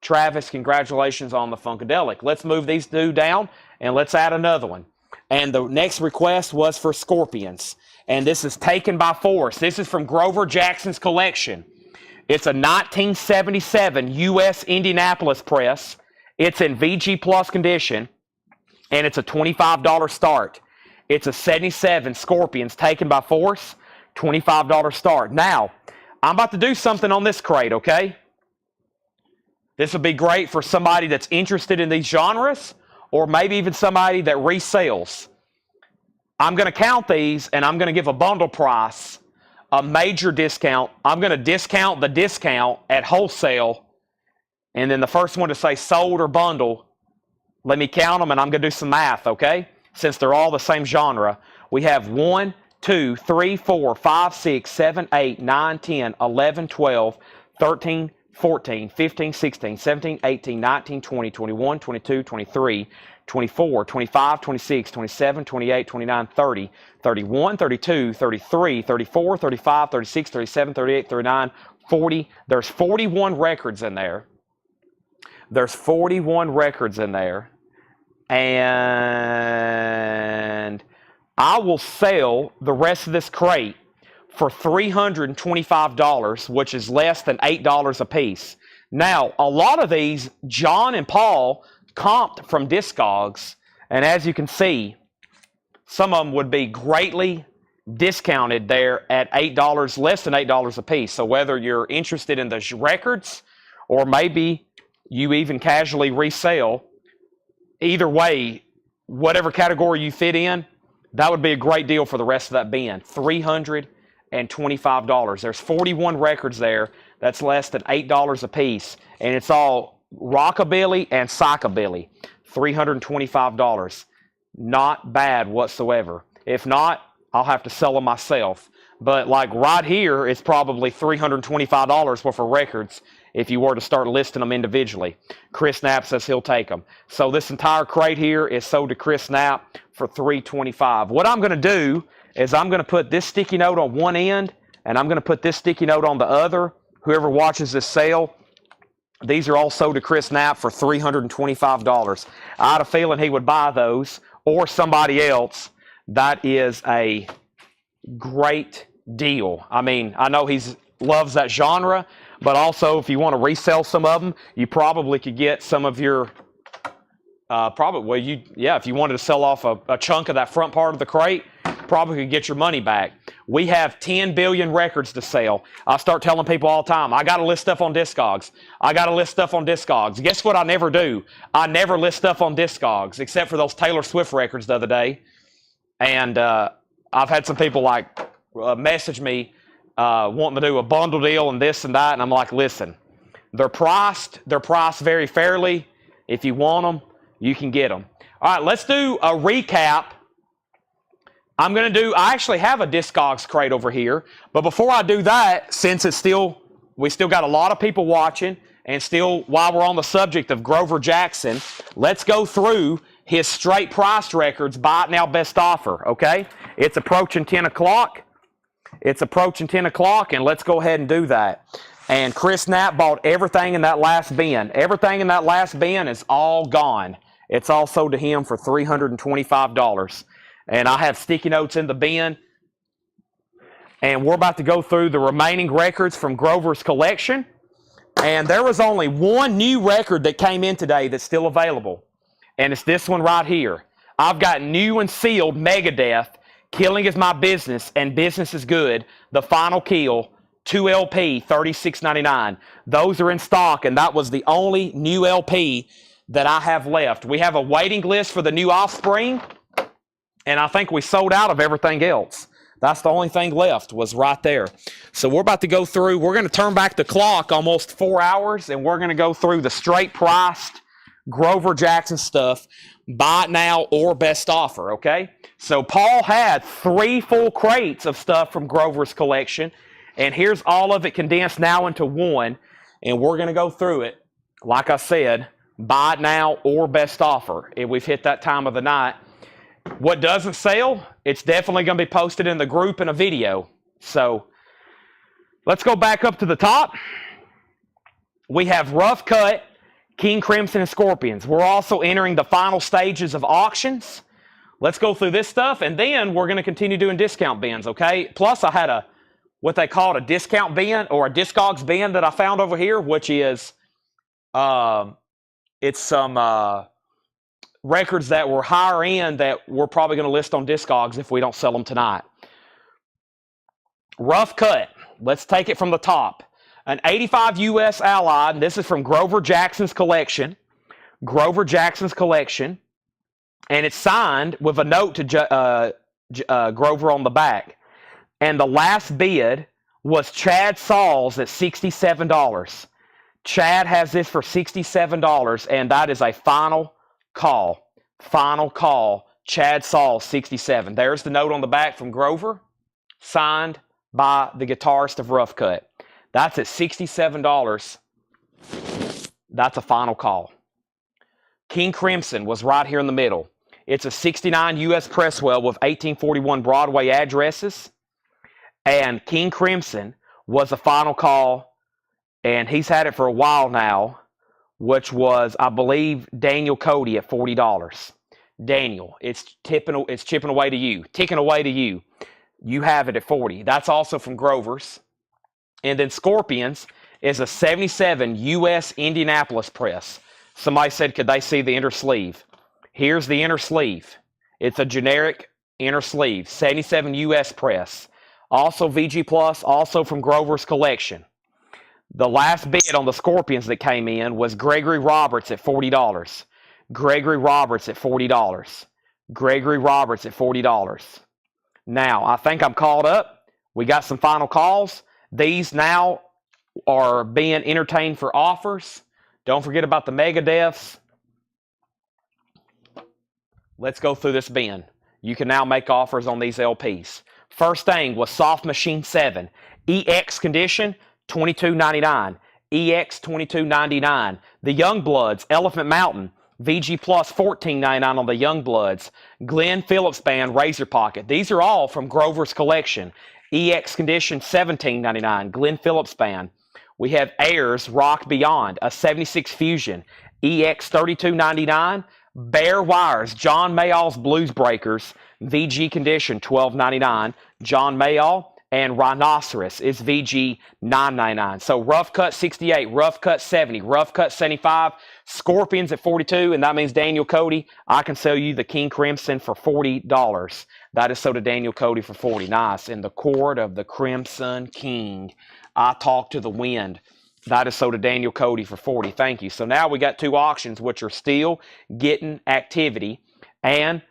Travis, congratulations on the Funkadelic. Let's move these two down, and let's add another one. And the next request was for Scorpions. And this is Taken by Force. This is from Grover Jackson's collection. It's a 1977 U.S. Indianapolis press. It's in VG Plus condition, and it's a $25 start. It's a 77 Scorpions Taken by Force, $25 start. Now, I'm about to do something on this crate, okay? This would be great for somebody that's interested in these genres, or maybe even somebody that resells. I'm going to count these, and I'm going to give a bundle price, a major discount. I'm going to discount the discount at wholesale, and then the first one to say sold or bundle, let me count them, and I'm going to do some math, okay? Since they're all the same genre. We have 1, 2, 3, 4, 5, 6, 7, 8, 9, 10, 11, 12, 13, 14, 15, 16, 17, 18, 19, 20, 21, 22, 23, 24, 25, 26, 27, 28, 29, 30, 31, 32, 33, 34, 35, 36, 37, 38, 39, 40. There's 41 records in there. There's 41 records in there. And I will sell the rest of this crate for $325, which is less than $8 a piece. Now, a lot of these, John and Paul comped from Discogs, and as you can see, some of them would be greatly discounted there at $8, less than $8 a piece. So whether you're interested in the records, or maybe you even casually resell, either way, whatever category you fit in, that would be a great deal for the rest of that bin. $325. There's 41 records there. That's less than $8 a piece. And it's all rockabilly and psychobilly. $325. Not bad whatsoever. If not, I'll have to sell them myself. But like right here, it's probably $325 worth of records if you were to start listing them individually. Chris Knapp says he'll take them. So this entire crate here is sold to Chris Knapp for $325. What I'm going to do is I'm going to put this sticky note on one end, and I'm going to put this sticky note on the other. Whoever watches this sale, these are all sold to Chris Knapp for $325. I had a feeling he would buy those, or somebody else. That is a great deal. I mean, I know he loves that genre, but also if you want to resell some of them, you probably could get some of your, if you wanted to sell off a chunk of that front part of the crate, probably could get your money back. We have 10 billion records to sell. I start telling people all the time, I got to list stuff on Discogs. I got to list stuff on Discogs. Guess what I never do? I never list stuff on Discogs, except for those Taylor Swift records the other day. And I've had some people message me wanting to do a bundle deal and this and that. And I'm like, listen, they're priced very fairly. If you want them, you can get them. All right, let's do a recap. I actually have a Discogs crate over here, but before I do that, since we still got a lot of people watching, and still, while we're on the subject of Grover Jackson, let's go through his straight price records, buy it now, best offer, okay? It's approaching 10 o'clock. And let's go ahead and do that. And Chris Knapp bought everything in that last bin. Everything in that last bin is all gone. It's all sold to him for $325. And I have sticky notes in the bin. And we're about to go through the remaining records from Grover's collection. And there was only one new record that came in today that's still available. And it's this one right here. I've got new and sealed Megadeth, Killing Is My Business, and Business Is Good, The Final Kill, 2 LP, $36.99. Those are in stock, and that was the only new LP that I have left. We have a waiting list for the new Offspring, and I think we sold out of everything else. That's the only thing left was right there. So we're about to go through. We're going to turn back the clock almost 4 hours, and we're going to go through the straight priced Grover Jackson stuff. Buy it now or best offer, okay? So Paul had 3 full crates of stuff from Grover's collection, and here's all of it condensed now into one, and we're going to go through it. Like I said, buy it now or best offer. If we've hit that time of the night. What doesn't sell, it's definitely going to be posted in the group in a video. So let's go back up to the top. We have Rough Cut, King Crimson, and Scorpions. We're also entering the final stages of auctions. Let's go through this stuff, and then we're going to continue doing discount bins, okay? Plus, I had what they called a discount bin or a Discogs bin that I found over here, which is it's some records that were higher end that we're probably going to list on Discogs if we don't sell them tonight. Rough Cut. Let's take it from the top. An 85 U.S. Allied. This is from Grover Jackson's collection. Grover Jackson's collection. And it's signed with a note to Grover on the back. And the last bid was Chad Saul's at $67. Chad has this for $67, and that is a final call. Final call. Chad Saul, 67. There's the note on the back from Grover, signed by the guitarist of Rough Cut. That's at $67. That's a final call. King Crimson was right here in the middle. It's a 69 U.S. Presswell with 1841 Broadway addresses. And King Crimson was a final call, and he's had it for a while now, which was, I believe, Daniel Cody at $40. Daniel, it's chipping away to you, ticking away to you. You have it at $40. That's also from Grover's. And then Scorpions is a 77 U.S. Indianapolis press. Somebody said, could they see the inner sleeve? Here's the inner sleeve. It's a generic inner sleeve, 77 U.S. press. Also VG Plus, also from Grover's collection. The last bid on the Scorpions that came in was Gregory Roberts at $40. Gregory Roberts at $40. Gregory Roberts at $40. Now, I think I'm caught up. We got some final calls. These now are being entertained for offers. Don't forget about the Megadeths. Let's go through this bin. You can now make offers on these LPs. First thing was Soft Machine 7. EX condition, $22.99. EX, $22.99. The Youngbloods, Elephant Mountain, VG Plus, $14.99 on the Youngbloods. Glenn Phillips Band, Razor Pocket. These are all from Grover's collection. EX condition, $17.99. Glenn Phillips Band. We have Ayers Rock Beyond, a 76 Fusion. EX, $32.99. Bare Wires, John Mayall's Blues Breakers, VG condition, $12.99. John Mayall. And Rhinoceros is VG $9.99. So Rough Cut 68, Rough Cut 70, Rough Cut 75, Scorpions at 42, and that means Daniel Cody. I can sell you the King Crimson for $40. That is so to Daniel Cody for 40. Nice. In the court of the Crimson King, I talk to the wind. That is so to Daniel Cody for 40. Thank you. So now we got two auctions, which are still getting activity, and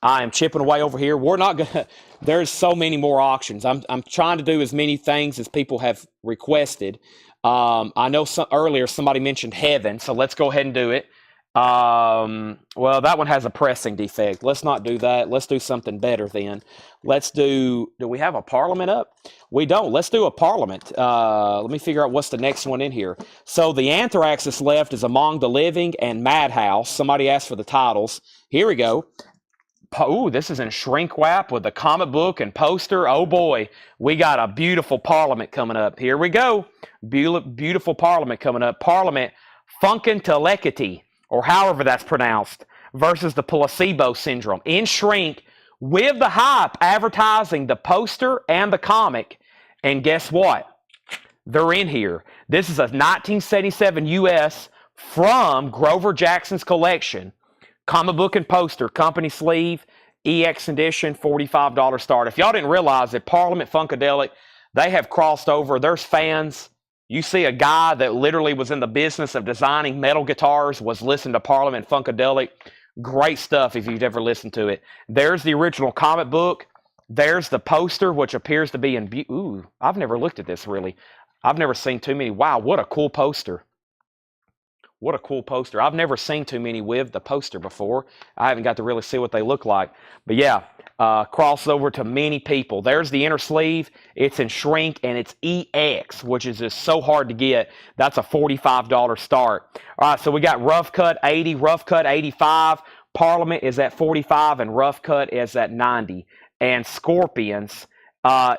I am chipping away over here. We're not gonna. There's so many more auctions. I'm trying to do as many things as people have requested. I know earlier somebody mentioned heaven, so let's go ahead and do it. Well, that one has a pressing defect. Let's not do that. Let's do something better then. Let's do. Do we have a parliament up? We don't. Let's do a parliament. Let me figure out what's the next one in here. So the anthrax that's left is Among the Living and Madhouse. Somebody asked for the titles. Here we go. Ooh, this is in shrink wrap with the comic book and poster. Oh boy, we got a beautiful Parliament coming up. Here we go. Beautiful Parliament coming up. Parliament Funkentelecity, or however that's pronounced, versus the placebo syndrome. In shrink with the hype advertising the poster and the comic. And guess what? They're in here. This is a 1977 US from Grover Jackson's collection. Comic book and poster, company sleeve, EX edition, $45 start. If y'all didn't realize that Parliament Funkadelic, they have crossed over. There's fans. You see a guy that literally was in the business of designing metal guitars, was listening to Parliament Funkadelic. Great stuff if you've ever listened to it. There's the original comic book. There's the poster, which appears to be in... Ooh, I've never looked at this, really. I've never seen too many. Wow, what a cool poster. What a cool poster. I've never seen too many with the poster before. I haven't got to really see what they look like. But yeah, cross over to many people. There's the inner sleeve. It's in shrink, and it's EX, which is just so hard to get. That's a $45 start. All right, so we got Rough Cut 80, Rough Cut 85. Parliament is at 45, and Rough Cut is at 90. And Scorpions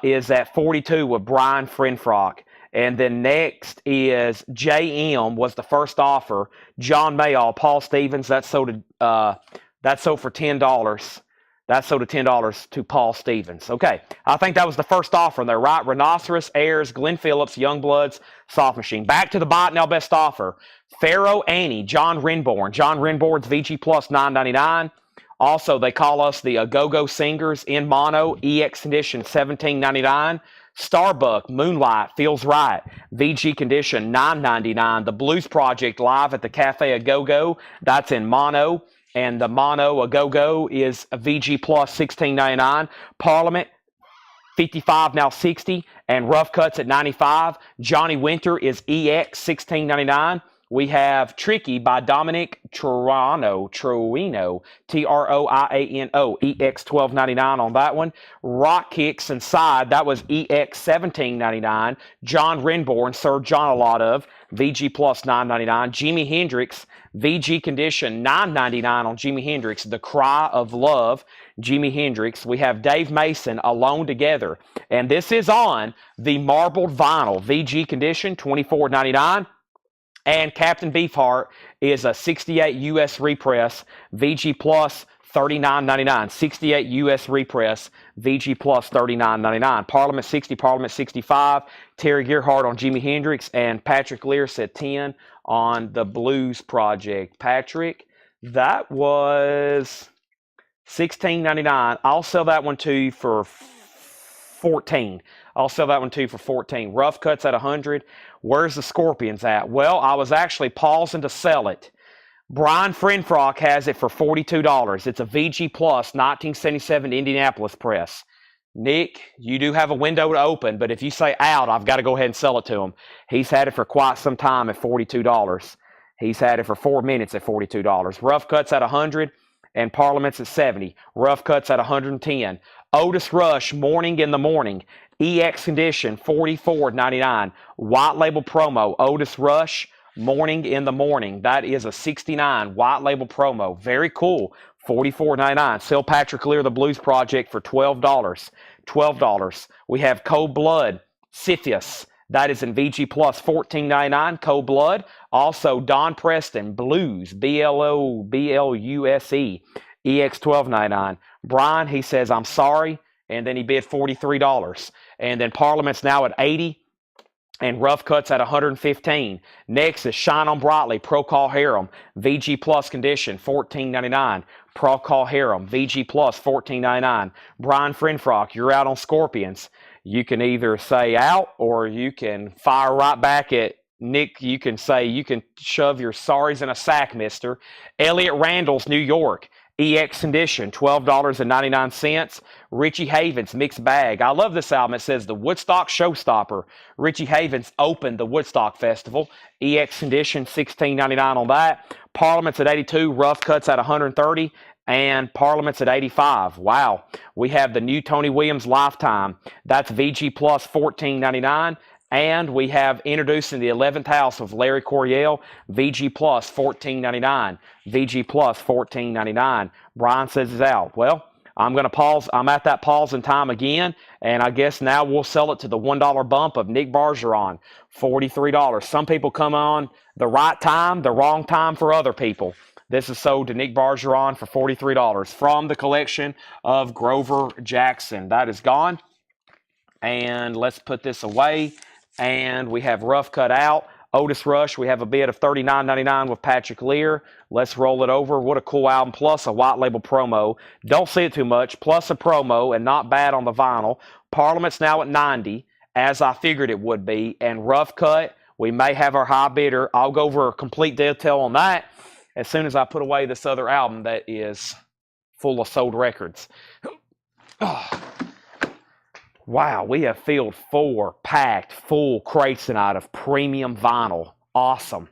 is at 42 with Brian Frenfrock. And then next is JM was the first offer. John Mayall, Paul Stevens, that's sold for $10. That's sold to $10 to Paul Stevens. Okay, I think that was the first offer there, right? Rhinoceros, Ayers, Glenn Phillips, Youngbloods, Soft Machine. Back to the bot now best offer. Pharaoh Annie, John Renborn. John Renborn's VG Plus $9.99. Also, they call us the Go-Go Singers in mono, EX edition $17.99. Starbuck, Moonlight, Feels Right, VG condition, $9.99. The Blues Project live at the Cafe A Go-Go, that's in mono. And the mono A Go-Go is a VG Plus, $16.99. Parliament, 55 now 60. And Rough Cuts at 95. Johnny Winter is EX, $16.99. We have Tricky by Dominic Troino, Troino, Troiano, EX $12.99 on that one. Rock Kicks Inside, that was EX $17.99. John Renborn, Sir John a lot of, VG Plus $9.99. Jimi Hendrix, VG Condition $9.99 on Jimi Hendrix. The Cry of Love, Jimi Hendrix. We have Dave Mason, Alone Together. And this is on the marbled vinyl, VG Condition $24.99. And Captain Beefheart is a 68 US repress, VG Plus $39.99. 68 US repress, VG Plus $39.99. Parliament 60, Parliament 65. Terry Gerhardt on Jimi Hendrix, and Patrick Lear said 10 on the Blues Project. Patrick, that was $16.99. I'll sell that one to you for 14. I'll sell that one to you for 14. Rough Cuts at 100. Where's the Scorpions at? Well, I was actually pausing to sell it. Brian Frenfrock has it for $42. It's a VG Plus 1977 Indianapolis press. Nick, you do have a window to open, but if you say out, I've got to go ahead and sell it to him. He's had it for quite some time at $42. He's had it for 4 minutes at $42. Rough Cuts at 100, and Parliament's at 70. Rough Cuts at 110. Otis Rush, Morning in the Morning. EX Condition, $44.99. White Label Promo, Otis Rush, Morning in the Morning. That is a 69 White Label Promo. Very cool. $44.99. Sell Patrick Lear, The Blues Project, for $12. $12. We have Cold Blood, Scythius. That is in VG Plus, $14.99. Cold Blood. Also, Don Preston, Blues, BLUSE, EX $12.99. Brian, he says, I'm sorry. And then he bid $43. And then Parliament's now at 80. and rough cuts at 115. Next is Shine On Brightly Pro Call Harem VG Plus condition $14.99. Pro Call Harem VG Plus $14.99. Brian Friendfrock, you're out on Scorpions. You can either say out or you can fire right back at Nick. You can say you can shove your sorries in a sack, mister. Elliot Randall's New York EX condition, $12.99. Richie Havens Mixed Bag. I love this album. It says the Woodstock Showstopper. Richie Havens opened the Woodstock Festival. EX condition, $16.99 on that. Parliament's at 82. Rough Cuts at 130. And Parliament's at 85. Wow. We have the new Tony Williams Lifetime. That's VG Plus $14.99. And we have introducing the 11th House of Larry Coryell, VG Plus $14.99. VG Plus $14.99. Brian says it's out. Well, I'm going to pause. I'm at that pause in time again. And I guess now we'll sell it to the $1 bump of Nick Bergeron, $43. Some people come on the right time, the wrong time for other people. This is sold to Nick Bergeron for $43 from the collection of Grover Jackson. That is gone. And let's put this away. And we have Rough Cut out. Otis Rush, we have a bid of $39.99 with Patrick Lear. Let's roll it over. What a cool album, plus a white label promo. Don't see it too much, plus a promo, and not bad on the vinyl. Parliament's now at 90, as I figured it would be. And Rough Cut, we may have our high bidder. I'll go over a complete detail on that as soon as I put away this other album that is full of sold records. Wow, we have filled 4 packed full crates tonight of premium vinyl. Awesome.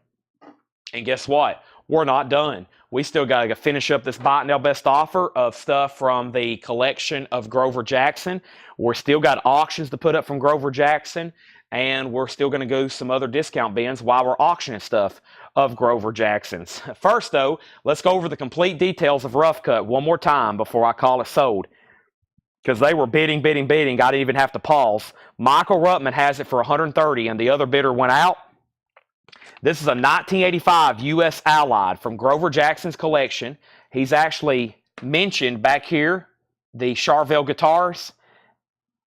And guess what? We're not done. We still got to finish up this Buy It Now Best Offer of stuff from the collection of Grover Jackson. We're still got auctions to put up from Grover Jackson. And we're still going to go some other discount bins while we're auctioning stuff of Grover Jackson's. First, though, let's go over the complete details of Rough Cut one more time before I call it sold. Because they were bidding. I didn't even have to pause. Michael Ruttman has it for $130, and the other bidder went out. This is a 1985 U.S. Allied from Grover Jackson's collection. He's actually mentioned back here the Charvel guitars,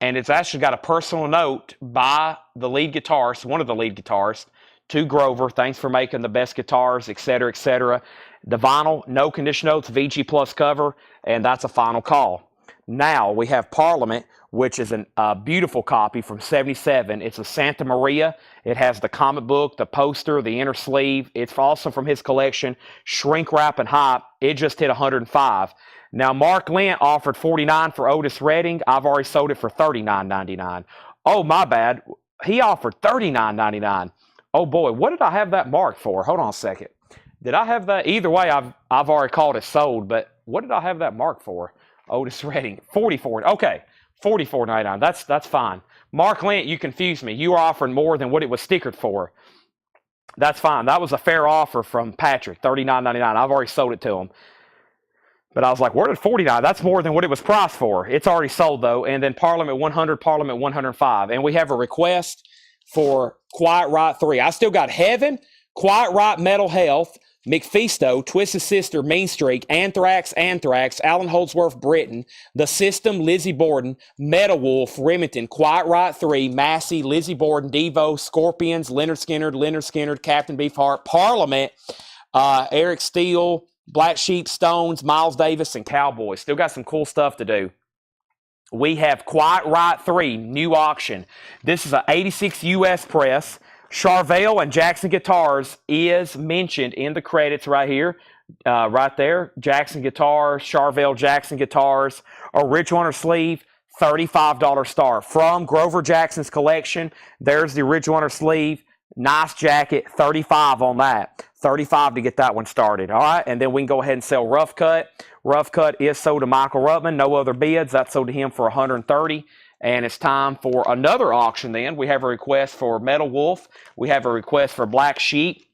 and it's actually got a personal note by the lead guitarist, one of the lead guitarists, to Grover. Thanks for making the best guitars, etc., etc. The vinyl, no condition notes, VG Plus cover, and that's a final call. Now we have Parliament, which is a beautiful copy from '77. It's a Santa Maria. It has the comic book, the poster, the inner sleeve. It's also from his collection, Shrink Wrap and Hype. It just hit 105. Now Mark Lent offered $49 for Otis Redding. I've already sold it for $39.99. Oh, my bad. He offered $39.99. Oh boy, what did I have that marked for? Hold on a second. Did I have that? Either way, I've already called it sold, but what did I have that marked for? Otis Redding, $44. Okay, $44.99. That's fine. Mark Lent, you confused me. You were offering more than what it was stickered for. That's fine. That was a fair offer from Patrick, $39.99. I've already sold it to him. But I was like, where did $49? That's more than what it was priced for. It's already sold, though. And then Parliament 100, Parliament 105. And we have a request for Quiet Right 3. I still got Heaven, Quiet Right Mental Health, McFeasto, Twisted Sister, Mean Streak, Anthrax, Alan Holdsworth, Britain, The System, Lizzie Borden, Metal Wolf, Remington, Quiet Right 3, Massey, Lizzie Borden, Devo, Scorpions, Leonard Skinner, Captain Beefheart, Parliament, Eric Steele, Black Sheep, Stones, Miles Davis, and Cowboys. Still got some cool stuff to do. We have Quiet Right 3, new auction. This is an 86 U.S. press. Charvel and Jackson Guitars is mentioned in the credits right here, right there. Jackson Guitars, Charvel, Jackson Guitars, original sleeve, $35 star. From Grover Jackson's collection, there's the original sleeve. Nice jacket, $35 on that. $35 to get that one started, all right? And then we can go ahead and sell Rough Cut. Rough Cut is sold to Michael Ruttman. No other bids. That's sold to him for $130. And it's time for another auction then. We have a request for Metal Wolf. We have a request for Black Sheep.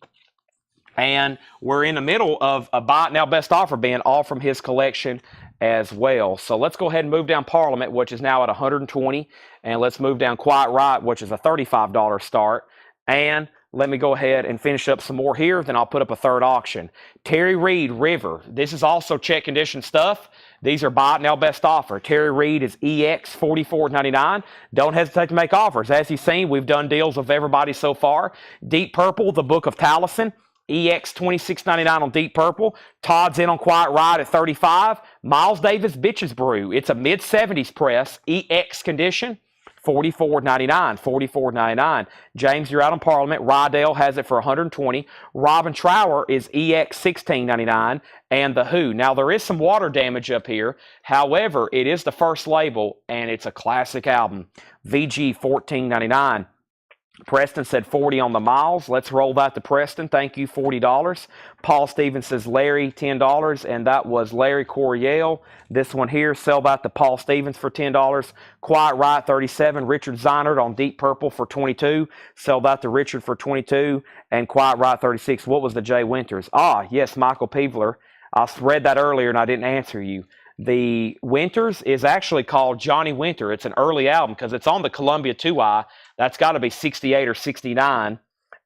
And we're in the middle of a Buy It Now Best Offer bin, all from his collection as well. So let's go ahead and move down Parliament, which is now at 120. And let's move down Quiet Right, which is a $35 start. And Let me go ahead and finish up some more here, then I'll put up a third auction. Terry Reed River. This is also check condition stuff. These are buy it now best offer. Terry Reed is EX $44.99. Don't hesitate to make offers. As you've seen, we've done deals with everybody so far. Deep Purple, the Book of Taliesin. EX $26.99 on Deep Purple. Todd's in on Quiet Ride at $35. Miles Davis Bitches Brew. It's a mid-70s press. EX condition. $44.99, $44.99. James, you're out on Parliament. Rydell has it for $120. Robin Trower is EX $16.99, and The Who. Now, there is some water damage up here. However, it is the first label, and it's a classic album. VG $14.99. Preston said 40 on the Miles. Let's roll that to Preston. Thank you, $40. Paul Stevens says Larry, $10, and that was Larry Coryell. This one here, sell that to Paul Stevens for $10. Quiet Riot, $37. Richard Zeinert on Deep Purple for $22. Sell that to Richard for $22. And Quiet Riot, $36. What was the Jay Winters? Ah, yes, Michael Peevler. I read that earlier, and I didn't answer you. The Winters is actually called Johnny Winter. It's an early album because it's on the Columbia 2i. That's got to be 68 or 69.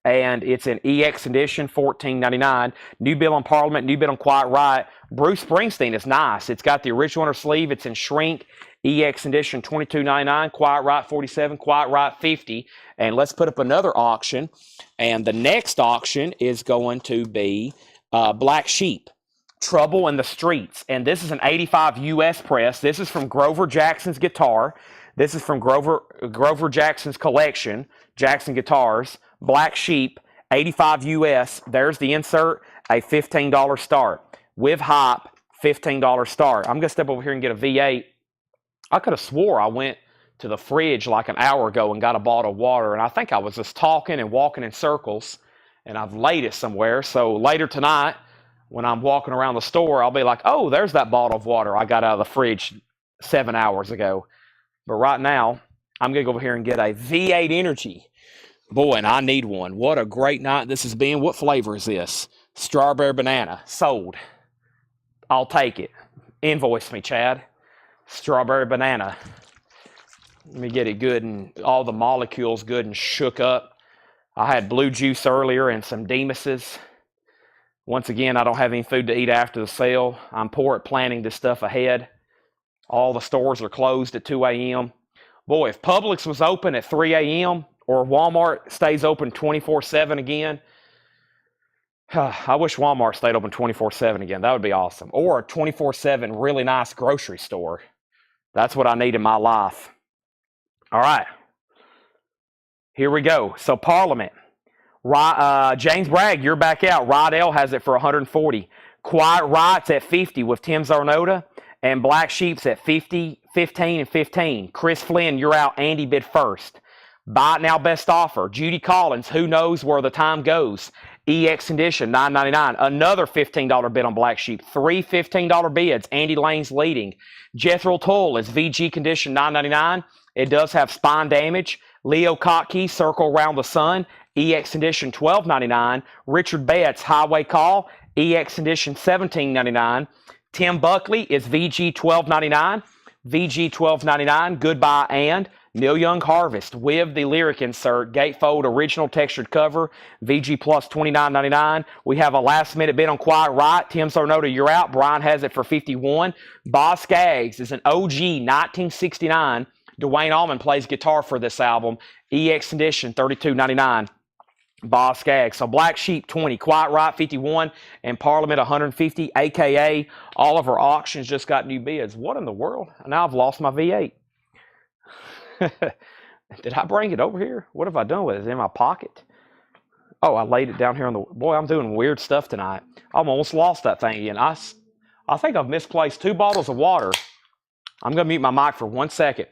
And it's an EX edition, $14.99. New Bill on Parliament, new bid on Quiet Riot. Bruce Springsteen is nice. It's got the original inner sleeve. It's in shrink. EX edition, $22.99. Quiet Riot, $47. Quiet Riot, $50. And let's put up another auction. And the next auction is going to be Black Sheep. Trouble in the Streets. And this is an 85 US press. This is from Grover Jackson's guitar. This is from Grover Jackson's collection, Jackson Guitars. Black Sheep, 85 US. There's the insert, a $15 start. With hype, $15 start. I'm going to step over here and get a V8. I could have swore I went to the fridge like an hour ago and got a bottle of water, and I think I was just talking and walking in circles, and I've laid it somewhere. So later tonight, when I'm walking around the store, I'll be like, oh, there's that bottle of water I got out of the fridge 7 hours ago. But right now, I'm going to go over here and get a V8 Energy. Boy, and I need one. What a great night this has been. What flavor is this? Strawberry banana. Sold. I'll take it. Invoice me, Chad. Strawberry banana. Let me get it good and all the molecules good and shook up. I had blue juice earlier and some Demuses. Once again, I don't have any food to eat after the sale. I'm poor at planning this stuff ahead. All the stores are closed at 2 a.m. Boy, if Publix was open at 3 a.m. or Walmart stays open 24/7 again, I wish Walmart stayed open 24/7 again. That would be awesome. Or a 24/7 really nice grocery store. That's what I need in my life. All right. Here we go. So Parliament. James Bragg, you're back out. Rydell has it for $140. Quiet Riot's at $50 with Tim Zarnota. And Black Sheep's at $50, $15, and $15. Chris Flynn, you're out. Andy bid first. Buy it now best offer. Judy Collins, who knows where the time goes. EX edition, $9.99. Another $15 bid on Black Sheep. 3 $15 bids. Andy Lane's leading. Jethro Tull is VG condition, $9.99. It does have spine damage. Leo Kottke, Circle Around the Sun. EX edition, $12.99. Richard Betts, Highway Call. EX edition, $17.99. Tim Buckley is VG $12.99. VG $12.99. Goodbye and Neil Young Harvest with the lyric insert. Gatefold original textured cover. VG plus $29.99. We have a last minute bid on Quiet Riot. Tim Zarnota, you're out. Brian has it for $51. Boz Scaggs is an OG 1969. Dwayne Allman plays guitar for this album. EX edition $32.99. Boz Scaggs. So Black Sheep 20, Quiet Riot 51, and Parliament 150, aka all of our auctions just got new bids. What in the world? Now I've lost my V8. Did I bring it over here? What have I done with it? Is it in my pocket? Oh, I laid it down here on the... Boy, I'm doing weird stuff tonight. I almost lost that thing again. I think I've misplaced 2 bottles of water. I'm going to mute my mic for 1 second.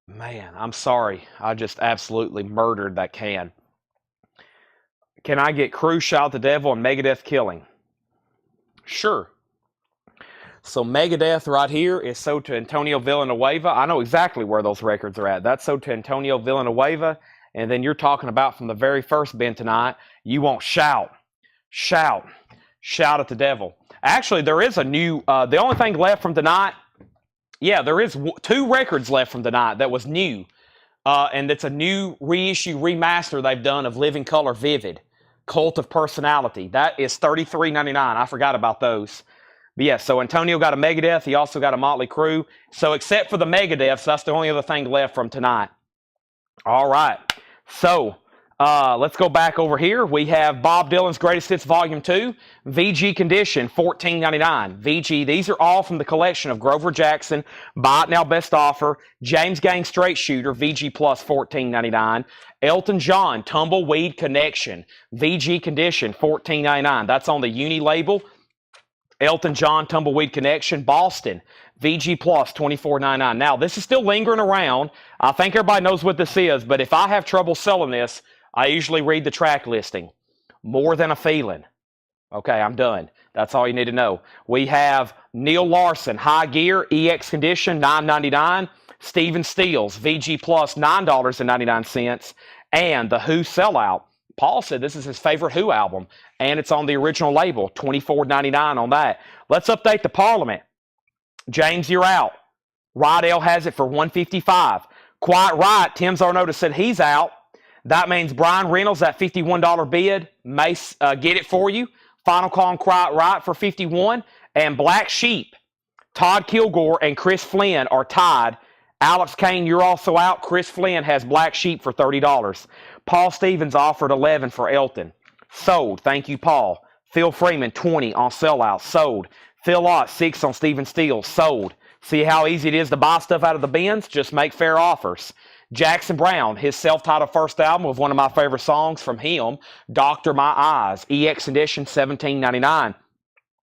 Man, I'm sorry. I just absolutely murdered that can. Can I get Cruise Shout the Devil and Megadeth Killing? Sure. So Megadeth right here is sold to Antonio Villanueva. I know exactly where those records are at. That's sold to Antonio Villanueva. And then you're talking about from the very first bin tonight, you want Shout, Shout, Shout at the Devil. Actually, there is a new, the only thing left from tonight, yeah, there is 2 records left from tonight that was new. And it's a new reissue, remaster they've done of Living Color Vivid, Cult of Personality. That is $33.99. I forgot about those. But yeah, so Antonio got a Megadeth. He also got a Motley Crue. So except for the Megadeths, that's the only other thing left from tonight. All right. So let's go back over here. We have Bob Dylan's Greatest Hits Volume 2, VG Condition, $14.99. VG, these are all from the collection of Grover Jackson, Buy It Now Best Offer, James Gang Straight Shooter, VG Plus, $14.99. Elton John, Tumbleweed Connection, VG Condition, $14.99. That's on the Uni label. Elton John, Tumbleweed Connection, Boston, VG Plus, $24.99. Now, this is still lingering around. I think everybody knows what this is, but if I have trouble selling this, I usually read the track listing. More Than a Feeling. Okay, I'm done. That's all you need to know. We have Neil Larson, High Gear, EX Condition, $9.99. Stephen Stills, VG Plus, $9.99. And The Who Sellout. Paul said this is his favorite Who album, and it's on the original label, $24.99 on that. Let's update the Parliament. James, you're out. Rydell has it for $155. Quite right. Tim Zarnota said he's out. That means Brian Reynolds, that $51 bid, may get it for you. Final Call on Quite Right for $51. And Black Sheep, Todd Kilgore and Chris Flynn are tied. Alex Kane, you're also out. Chris Flynn has Black Sheep for $30. Paul Stevens offered $11 for Elton. Sold. Thank you, Paul. Phil Freeman, $20 on Sellout. Sold. Phil Ott, $6 on Stephen Stills. Sold. See how easy it is to buy stuff out of the bins? Just make fair offers. Jackson Browne, his self-titled first album with one of my favorite songs from him, Doctor My Eyes. EX Edition, $17.99.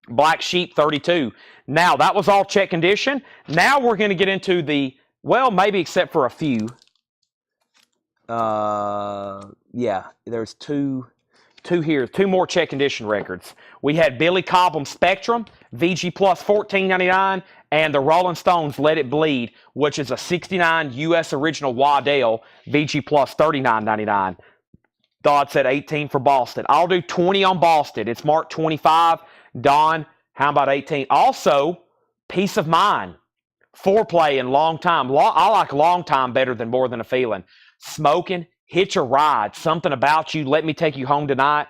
Black Sheep, $32. Now, that was all check condition. Now we're going to get into the, well, maybe except for a few. Yeah, there's two here, 2 more check condition records. We had Billy Cobham Spectrum, VG Plus, $14.99, and the Rolling Stones Let It Bleed, which is a '69 U.S. original Waddell, VG Plus, $39.99. Dodd said 18 for Boston. I'll do 20 on Boston. It's marked 25. Don, how about 18? Also, Peace of Mind, Foreplay and Long Time. I like Long Time better than More Than a Feeling. Smoking, Hitch a Ride, Something About You, Let Me Take You Home Tonight.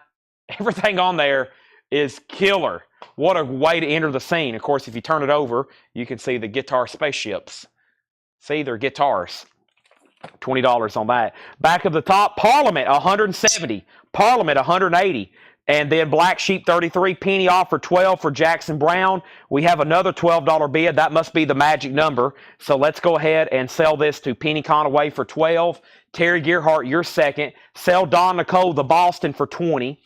Everything on there is killer. What a way to enter the scene. Of course, if you turn it over, you can see the guitar spaceships. See, they're guitars. $20 on that. Back of the top, Parliament, $170. Parliament, $180. And then Black Sheep, $33. Penny offer, $12 for Jackson Browne. We have another $12 bid. That must be the magic number. So let's go ahead and sell this to Penny Conaway for $12. Terry Gearhart, you're second. Sell Don Nicole, the Boston, for $20.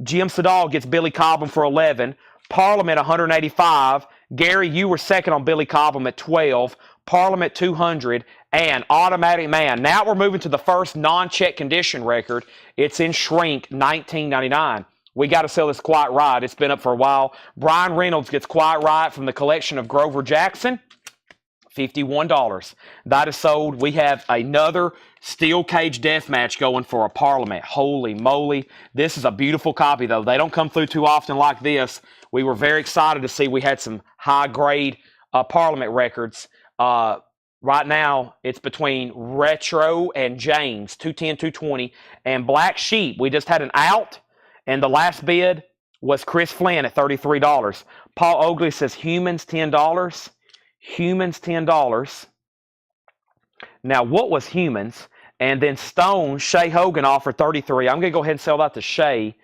Jim Sedal gets Billy Cobham for $11. Parliament, $185. Gary, you were second on Billy Cobham at $12. Parliament, $200. And Automatic Man. Now we're moving to the first non-check condition record. It's in Shrink, $19.99. We got to sell this Quite Right. It's been up for a while. Brian Reynolds gets Quite Right from the collection of Grover Jackson. $51. That is sold. We have another steel cage death match going for a Parliament. Holy moly. This is a beautiful copy, though. They don't come through too often like this. We were very excited to see we had some high-grade Parliament records. Right now, it's between Retro and James, 210, 220, and Black Sheep. We just had an out, and the last bid was Chris Flynn at $33. Paul Oakley says Humans, $10. Humans, $10. Now, what was Humans? And then Stone, Shay Hogan offered $33. I'm going to go ahead and sell that to Shay.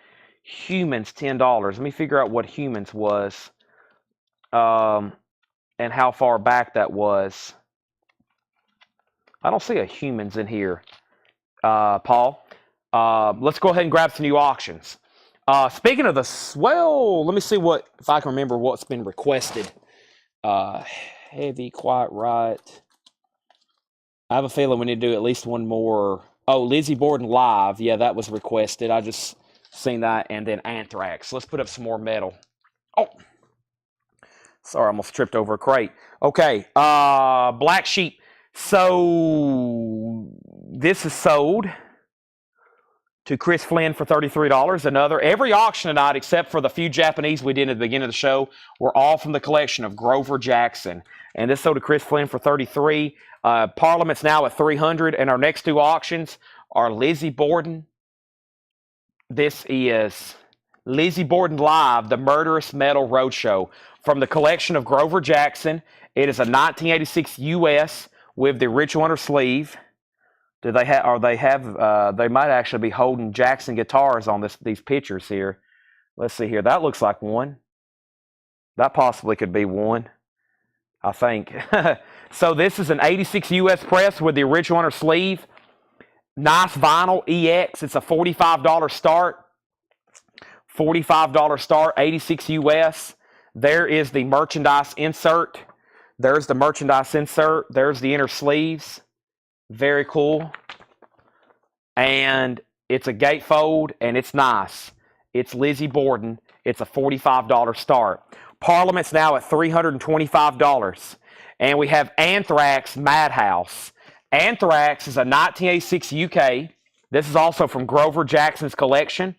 Humans, $10. Let me figure out what Humans was and how far back that was. I don't see a Humans in here, Paul. Let's go ahead and grab some new auctions. Speaking of the, well, let me see if I can remember what's been requested. Heavy, Quite Right. I have a feeling we need to do at least one more. Oh, Lizzie Borden Live. Yeah, that was requested. I just seen that. And then Anthrax. Let's put up some more metal. Oh. Sorry, I almost tripped over a crate. Okay, Black Sheep. So this is sold to Chris Flynn for $33. Every auction tonight, except for the few Japanese we did at the beginning of the show, were all from the collection of Grover Jackson. And this sold to Chris Flynn for $33. Parliament's now at $300, and our next two auctions are Lizzie Borden. This is Lizzie Borden Live, the Murderous Metal Roadshow from the collection of Grover Jackson. It is a 1986 US with the ritual under sleeve. Do they have? Or they might actually be holding Jackson guitars on these pictures here. Let's see here. That looks like one. That possibly could be one, I think. So this is an 86 US press with the original under sleeve. Nice vinyl EX. It's a $45 start. $45 start, 86 US. There is the merchandise insert. There's the merchandise insert. There's the inner sleeves. Very cool. And it's a gatefold, and it's nice. It's Lizzie Borden. It's a $45 start. Parliament's now at $325. And we have Anthrax Madhouse. Anthrax is a 1986 UK. This is also from Grover Jackson's collection.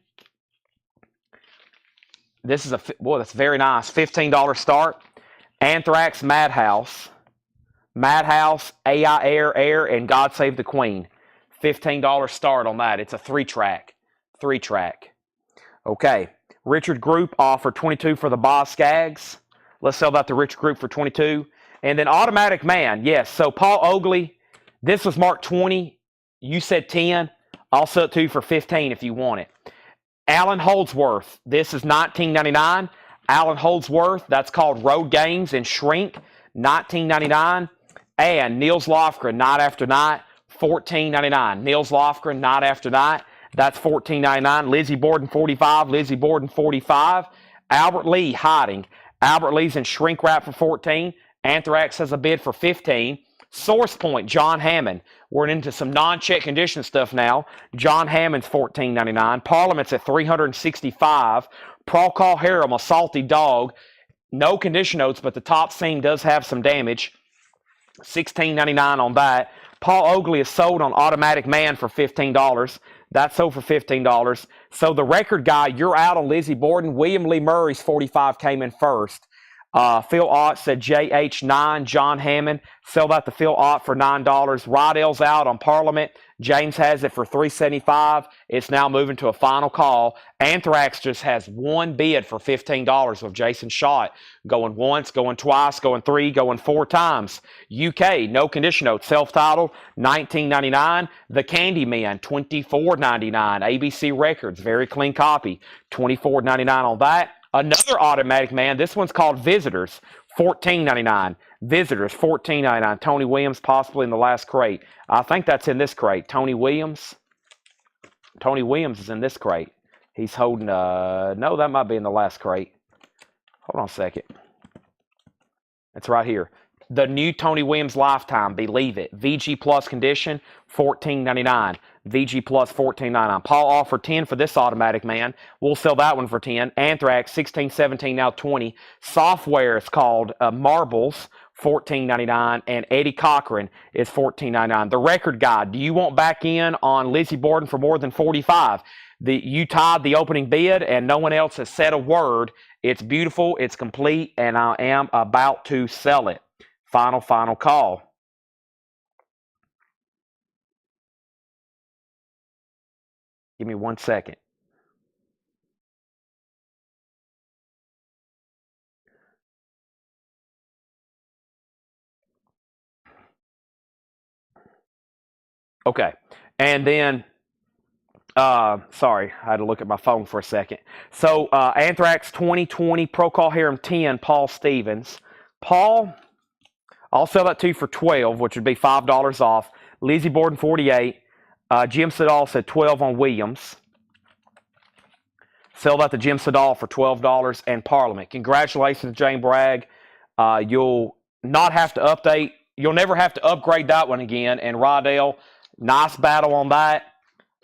This is that's very nice. $15 start. Anthrax Madhouse. Madhouse, AI Air, and God Save the Queen. $15 start on that. It's a three-track. Okay. Richard Group offered $22 for the Boz Skaggs. Let's sell that to Richard Group for $22. And then Automatic Man. Yes. So Paul Oakley, this was marked 20. You said 10. I'll sell it to you for 15 if you want it. Alan Holdsworth. This is $19.99. Alan Holdsworth. That's called Road Games and Shrink. $19.99. And Niels Lofgren, Night After Night, $14.99. Niels Lofgren, Night After Night, that's $14.99. Lizzie Borden, $45. Lizzie Borden, $45. Albert Lee, Hiding. Albert Lee's in shrink wrap for $14. Anthrax has a bid for $15. Source Point, John Hammond. We're into some non-check condition stuff now. John Hammond's $14.99. Parliament's at $365. Procol Harum, a salty dog. No condition notes, but the top seam does have some damage. $16.99 on that. Paul Oakley is sold on Automatic Man for $15. That's sold for $15. So the record guy, you're out on Lizzie Borden. William Lee Murray's 45 came in first. Phil Ott said JH9, John Hammond. Sell that to Phil Ott for $9. Rydell's out on Parliament. James has it for $375. It's now moving to a final call. Anthrax just has one bid for $15 with Jason Schott. Going once, going twice, going three, going four times. UK, no condition note, self-titled, $19.99. The Candyman, $24.99. ABC Records, very clean copy, $24.99 on that. Another Automatic Man, this one's called Visitors, $14.99. Visitors, $14.99. Tony Williams possibly in the last crate. I think that's in this crate. Tony Williams. Tony Williams is in this crate. He's holding, no, that might be in the last crate. Hold on a second. It's right here. The new Tony Williams Lifetime, Believe It. VG Plus condition, $14.99. VG Plus, $14.99. Paul offered $10 for this Automatic Man. We'll sell that one for $10. Anthrax, $16, $17, now $20. Software is called Marbles, $14.99. And Eddie Cochran is $14.99. The Record Guide. Do you want back in on Lizzie Borden for more than $45? You tied the opening bid, and no one else has said a word. It's beautiful. It's complete, and I am about to sell it. Final call. Give me 1 second. Okay. And then, sorry, I had to look at my phone for a second. So, Anthrax 2020, Procol Harum 10, Paul Stevens. Paul, I'll sell that to you for $12, which would be $5 off. Lizzie Borden, $48. Jim Sedal said $12 on Williams. Sell that to Jim Sedal for $12 and Parliament. Congratulations, Jane Bragg. You'll not have to update. You'll never have to upgrade that one again. And Rydell, nice battle on that.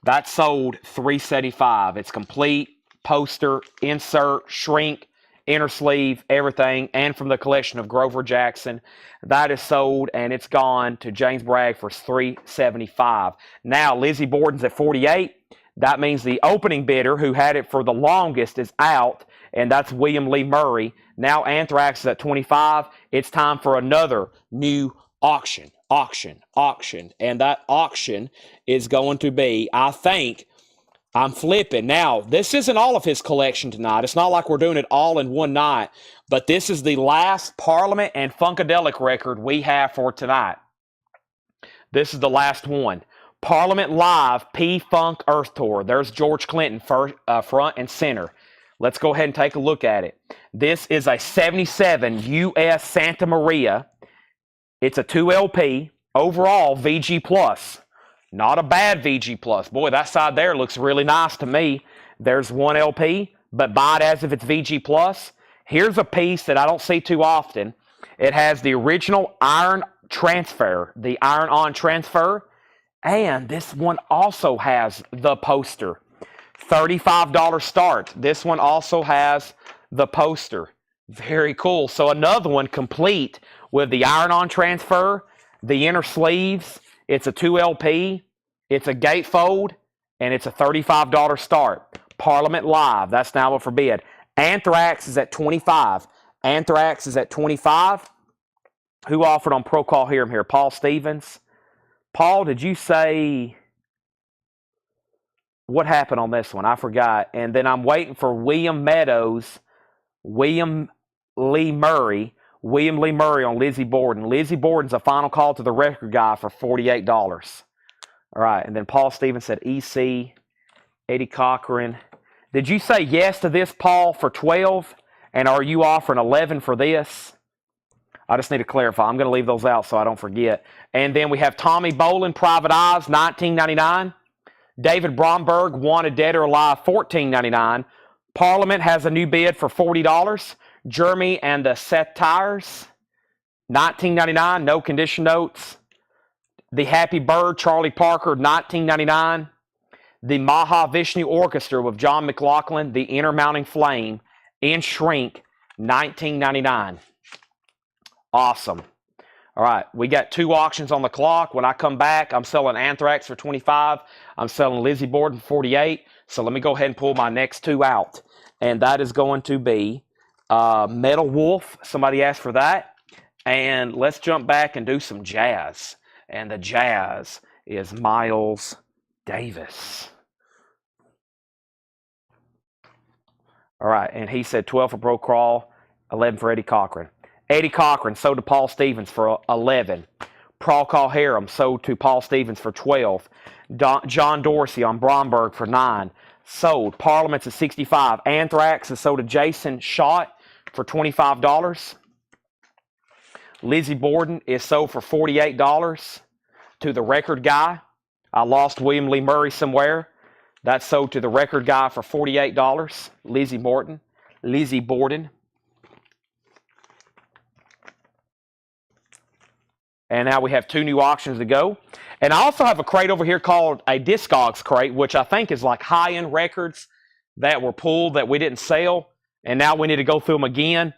That sold $375. It's complete, poster, insert, shrink, inner sleeve, everything, and from the collection of Grover Jackson. That is sold, and it's gone to James Bragg for $375. Now, Lizzie Borden's at 48. That means the opening bidder, who had it for the longest, is out, and that's William Lee Murray. Now Anthrax is at 25. It's time for another new auction. And that auction is going to be, I think, I'm flipping. Now, this isn't all of his collection tonight. It's not like we're doing it all in one night, but this is the last Parliament and Funkadelic record we have for tonight. This is the last one. Parliament Live P-Funk Earth Tour. There's George Clinton front and center. Let's go ahead and take a look at it. This is a 77 U.S. Santa Maria. It's a 2 LP. Overall, VG Plus. Not a bad VG Plus. Boy, that side there looks really nice to me. There's 1 LP, but buy it as if it's VG Plus. Here's a piece that I don't see too often. It has the original iron transfer, the iron-on transfer, and this one also has the poster. $35 start. This one also has the poster. Very cool. So another one complete with the iron-on transfer, the inner sleeves. It's a 2 LP, it's a gatefold, and it's a $35 start. Parliament Live, that's now up for bid. Anthrax is at 25. Anthrax is at 25. Who offered on Pro Call here? Paul Stevens. Paul, did you say what happened on this one? I forgot. And then I'm waiting for William Meadows, William Lee Murray on Lizzie Borden. Lizzie Borden's a final call to the record guy for $48. All right, and then Paul Stevens said EC, Eddie Cochran. Did you say yes to this, Paul, for 12? And are you offering 11 for this? I just need to clarify. I'm going to leave those out so I don't forget. And then we have Tommy Bolin, Private Eyes, $19.99. David Bromberg, Wanted Dead or Alive, $14.99. Parliament has a new bid for $40. Jeremy and the Satires, $19.99, no condition notes. The Happy Bird, Charlie Parker, $19.99. The Mahavishnu Orchestra with John McLaughlin, The Inner Mounting Flame, in shrink, $19.99. Awesome. All right, we got 2 auctions on the clock. When I come back, I'm selling Anthrax for 25. I'm selling Lizzie Borden for 48. So let me go ahead and pull my next 2 out. And that is going to be Metal Wolf. Somebody asked for that. And let's jump back and do some jazz. And the jazz is Miles Davis. All right, and he said 12 for Bro Crawl, 11 for Eddie Cochran. Eddie Cochran sold to Paul Stevens for 11. Paul Call Harem sold to Paul Stevens for 12. John Dorsey on Bromberg for 9. Sold. Parliament's at 65. Anthrax is sold to Jason Schott for $25. Lizzie Borden is sold for $48 to the record guy. I lost William Lee Murray somewhere. That's sold to the record guy for $48. Lizzie Borden. And now we have 2 new auctions to go. And I also have a crate over here called a Discogs crate, which I think is like high-end records that were pulled that we didn't sell. And now we need to go through them again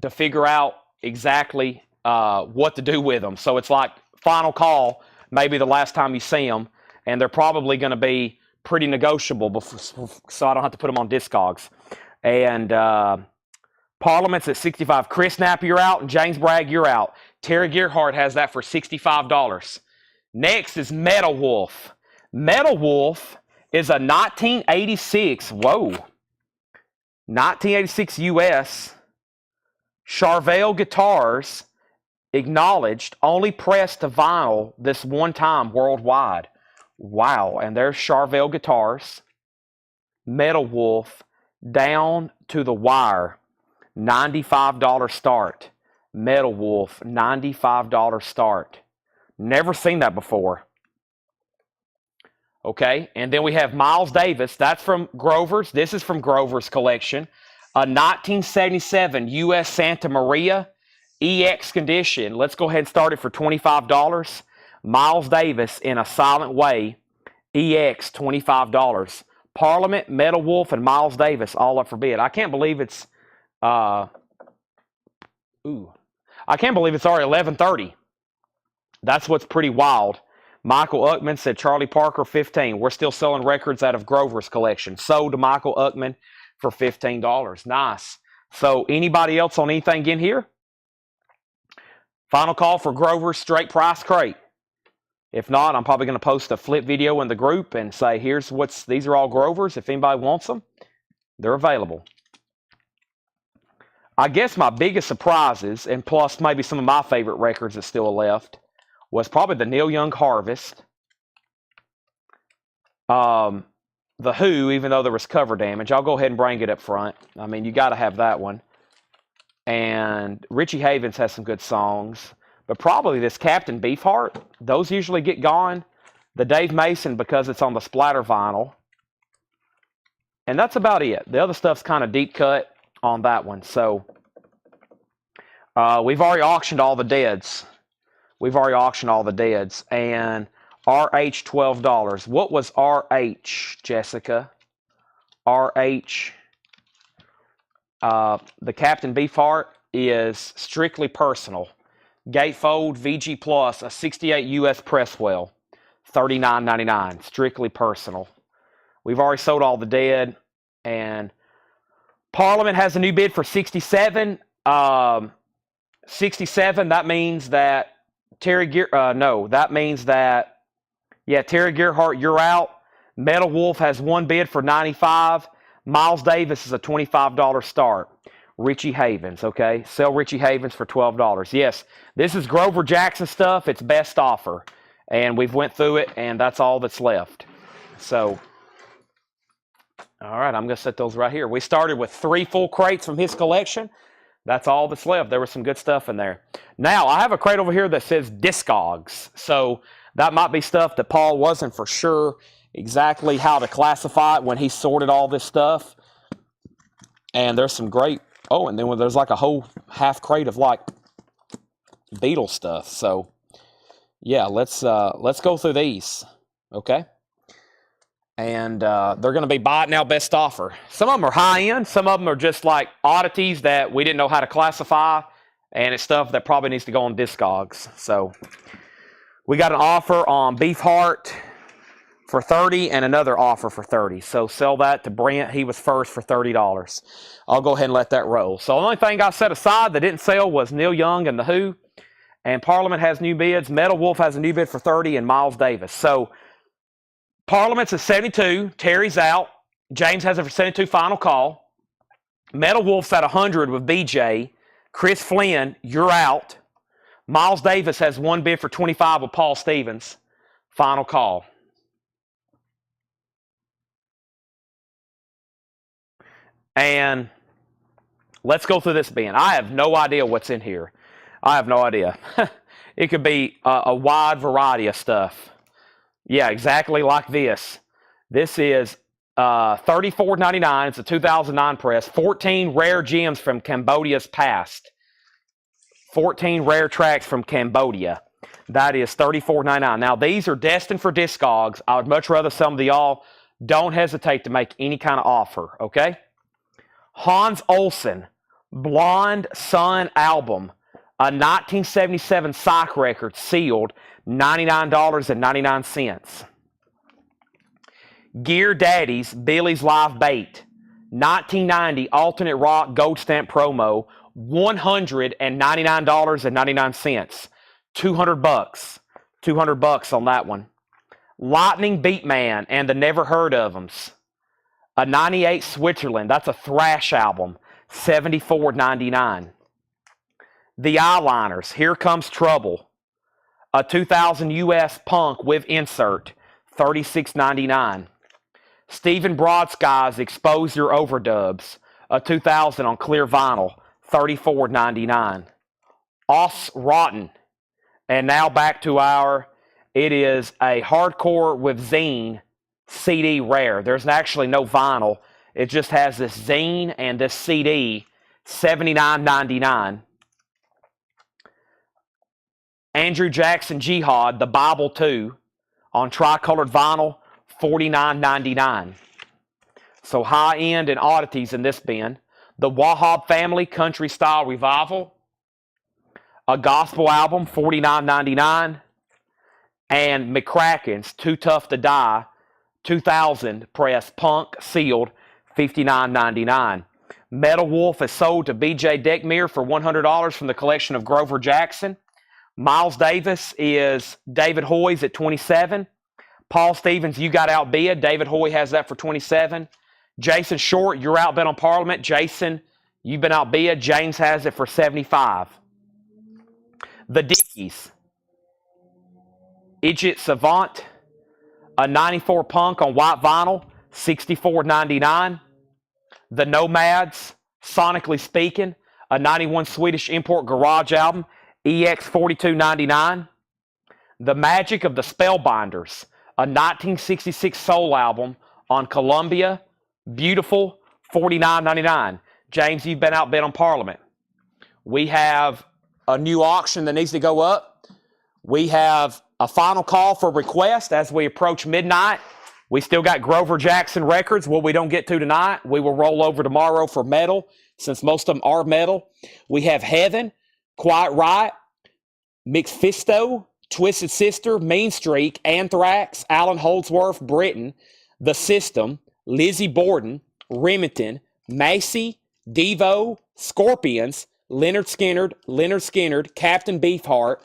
to figure out exactly what to do with them. So it's like final call, maybe the last time you see them. And they're probably going to be pretty negotiable before, so I don't have to put them on Discogs. And Parliament's at 65. Chris Knapp, you're out. And James Bragg, you're out. Terry Gearhart has that for $65. Next is Metal Wolf. Metal Wolf is a 1986, 1986 U.S. Charvel guitars, acknowledged, only pressed to vinyl this one time worldwide. Wow, and there's Charvel guitars. Metal Wolf, down to the wire, $95 start. Metal Wolf, $95 start. Never seen that before. Okay, and then we have Miles Davis. That's from Grover's. This is from Grover's collection. A 1977 U.S. Santa Maria EX condition. Let's go ahead and start it for $25. Miles Davis in a silent way. EX, $25. Parliament, Metal Wolf, and Miles Davis all up for bid. I can't believe it's Ooh, I can't believe it's already 11:30. That's what's pretty wild. Michael Uckman said Charlie Parker 15. We're still selling records out of Grover's collection. Sold to Michael Uckman for $15. Nice. So anybody else on anything in here? Final call for Grover's straight price crate. If not, I'm probably going to post a flip video in the group and say, these are all Grover's. If anybody wants them, they're available. I guess my biggest surprises, and plus maybe some of my favorite records that still left, was probably the Neil Young Harvest. The Who, even though there was cover damage. I'll go ahead and bring it up front. I mean, you got to have that one. And Richie Havens has some good songs. But probably this Captain Beefheart, those usually get gone. The Dave Mason, because it's on the splatter vinyl. And that's about it. The other stuff's kind of deep cut on that one. So we've already auctioned all the deads. And RH $12. What was RH, Jessica? RH. The Captain Beefheart is strictly personal. Gatefold VG Plus, a 68 US Presswell, $39.99. Strictly personal. We've already sold all the dead. And Parliament has a new bid for 67. 67, that means that Terry Gerhardt, you're out. Metal Wolf has one bid for 95. Miles Davis is a $25 start. Richie Havens, okay? Sell Richie Havens for $12. Yes, this is Grover Jackson stuff. It's best offer. And we've went through it, and that's all that's left. So, all right, I'm going to set those right here. We started with 3 full crates from his collection. That's all that's left. There was some good stuff in there. Now, I have a crate over here that says Discogs. So that might be stuff that Paul wasn't for sure exactly how to classify it when he sorted all this stuff. And there's some great... Oh, and then there's like a whole half crate of like Beatles stuff. So, yeah, let's go through these, okay? And they're going to be buy it now, best offer. Some of them are high end. Some of them are just like oddities that we didn't know how to classify, and it's stuff that probably needs to go on Discogs. So, we got an offer on Beefheart for $30 and another offer for $30. So sell that to Brent. He was first for $30. I'll go ahead and let that roll. So the only thing I set aside that didn't sell was Neil Young and The Who. And Parliament has new bids. Metal Wolf has a new bid for $30 and Miles Davis. So Parliament's at 72. Terry's out. James has it for 72 final call. Metal Wolf's at 100 with BJ. Chris Flynn, you're out. Miles Davis has one bid for 25 with Paul Stevens. Final call. And let's go through this bin. I have no idea what's in here. I have no idea. It could be a wide variety of stuff. Yeah, exactly like this. This is $34.99. It's a 2009 press. 14 rare gems from Cambodia's past. 14 rare tracks from Cambodia. That is $34.99. Now, these are destined for Discogs. I would much rather sell them to y'all. Don't hesitate to make any kind of offer, okay? Hans Olsen, Blonde Sun album, a 1977 psych record, sealed, $99.99. Gear Daddies, Billy's Live Bait, 1990 alternate rock gold stamp promo, $199.99. $200. $200 on that one. Lightning Beatman and the Never Heard of 'Ems. A 98 Switzerland, that's a thrash album, $74.99. The Eyeliners, Here Comes Trouble, a 2000 US punk with insert, $36.99. Stephen Brodsky's Expose Your Overdubs, a 2000 on clear vinyl, $34.99. Os Rotten, and now back to it is a hardcore with zine, CD rare. There's actually no vinyl. It just has this zine and this CD, $79.99. Andrew Jackson Jihad, The Bible 2, on tricolored vinyl, $49.99. So high end and oddities in this bin. The Wahab Family Country Style Revival. A gospel album, $49.99. And McCracken's Too Tough to Die, 2000 press punk sealed, $59.99. Metal Wolf is sold to B.J. Deckmere for $100 from the collection of Grover Jackson. Miles Davis is David Hoy's at $27. Paul Stevens, You Got Outbid. David Hoy has that for $27. Jason Short, You're Outbid on Parliament. Jason, You've Been Outbid. James has it for $75. The Dickies. Idiot Savant, a 94 punk on white vinyl, $64.99. The Nomads, Sonically Speaking, a 91 Swedish import garage album, EX $42.99. The Magic of the Spellbinders, a 1966 soul album on Columbia, beautiful, $49.99. James, You've Been Outbid on Parliament. We have a new auction that needs to go up. We have a final call for request as we approach midnight. We still got Grover Jackson records. What we don't get to tonight, we will roll over tomorrow for metal, since most of them are metal. We have Heaven, Quiet Riot, McFisto, Twisted Sister, Mean Streak, Anthrax, Alan Holdsworth, Britain, The System, Lizzie Borden, Remington, Macy, Devo, Scorpions, Leonard Skinner, Captain Beefheart,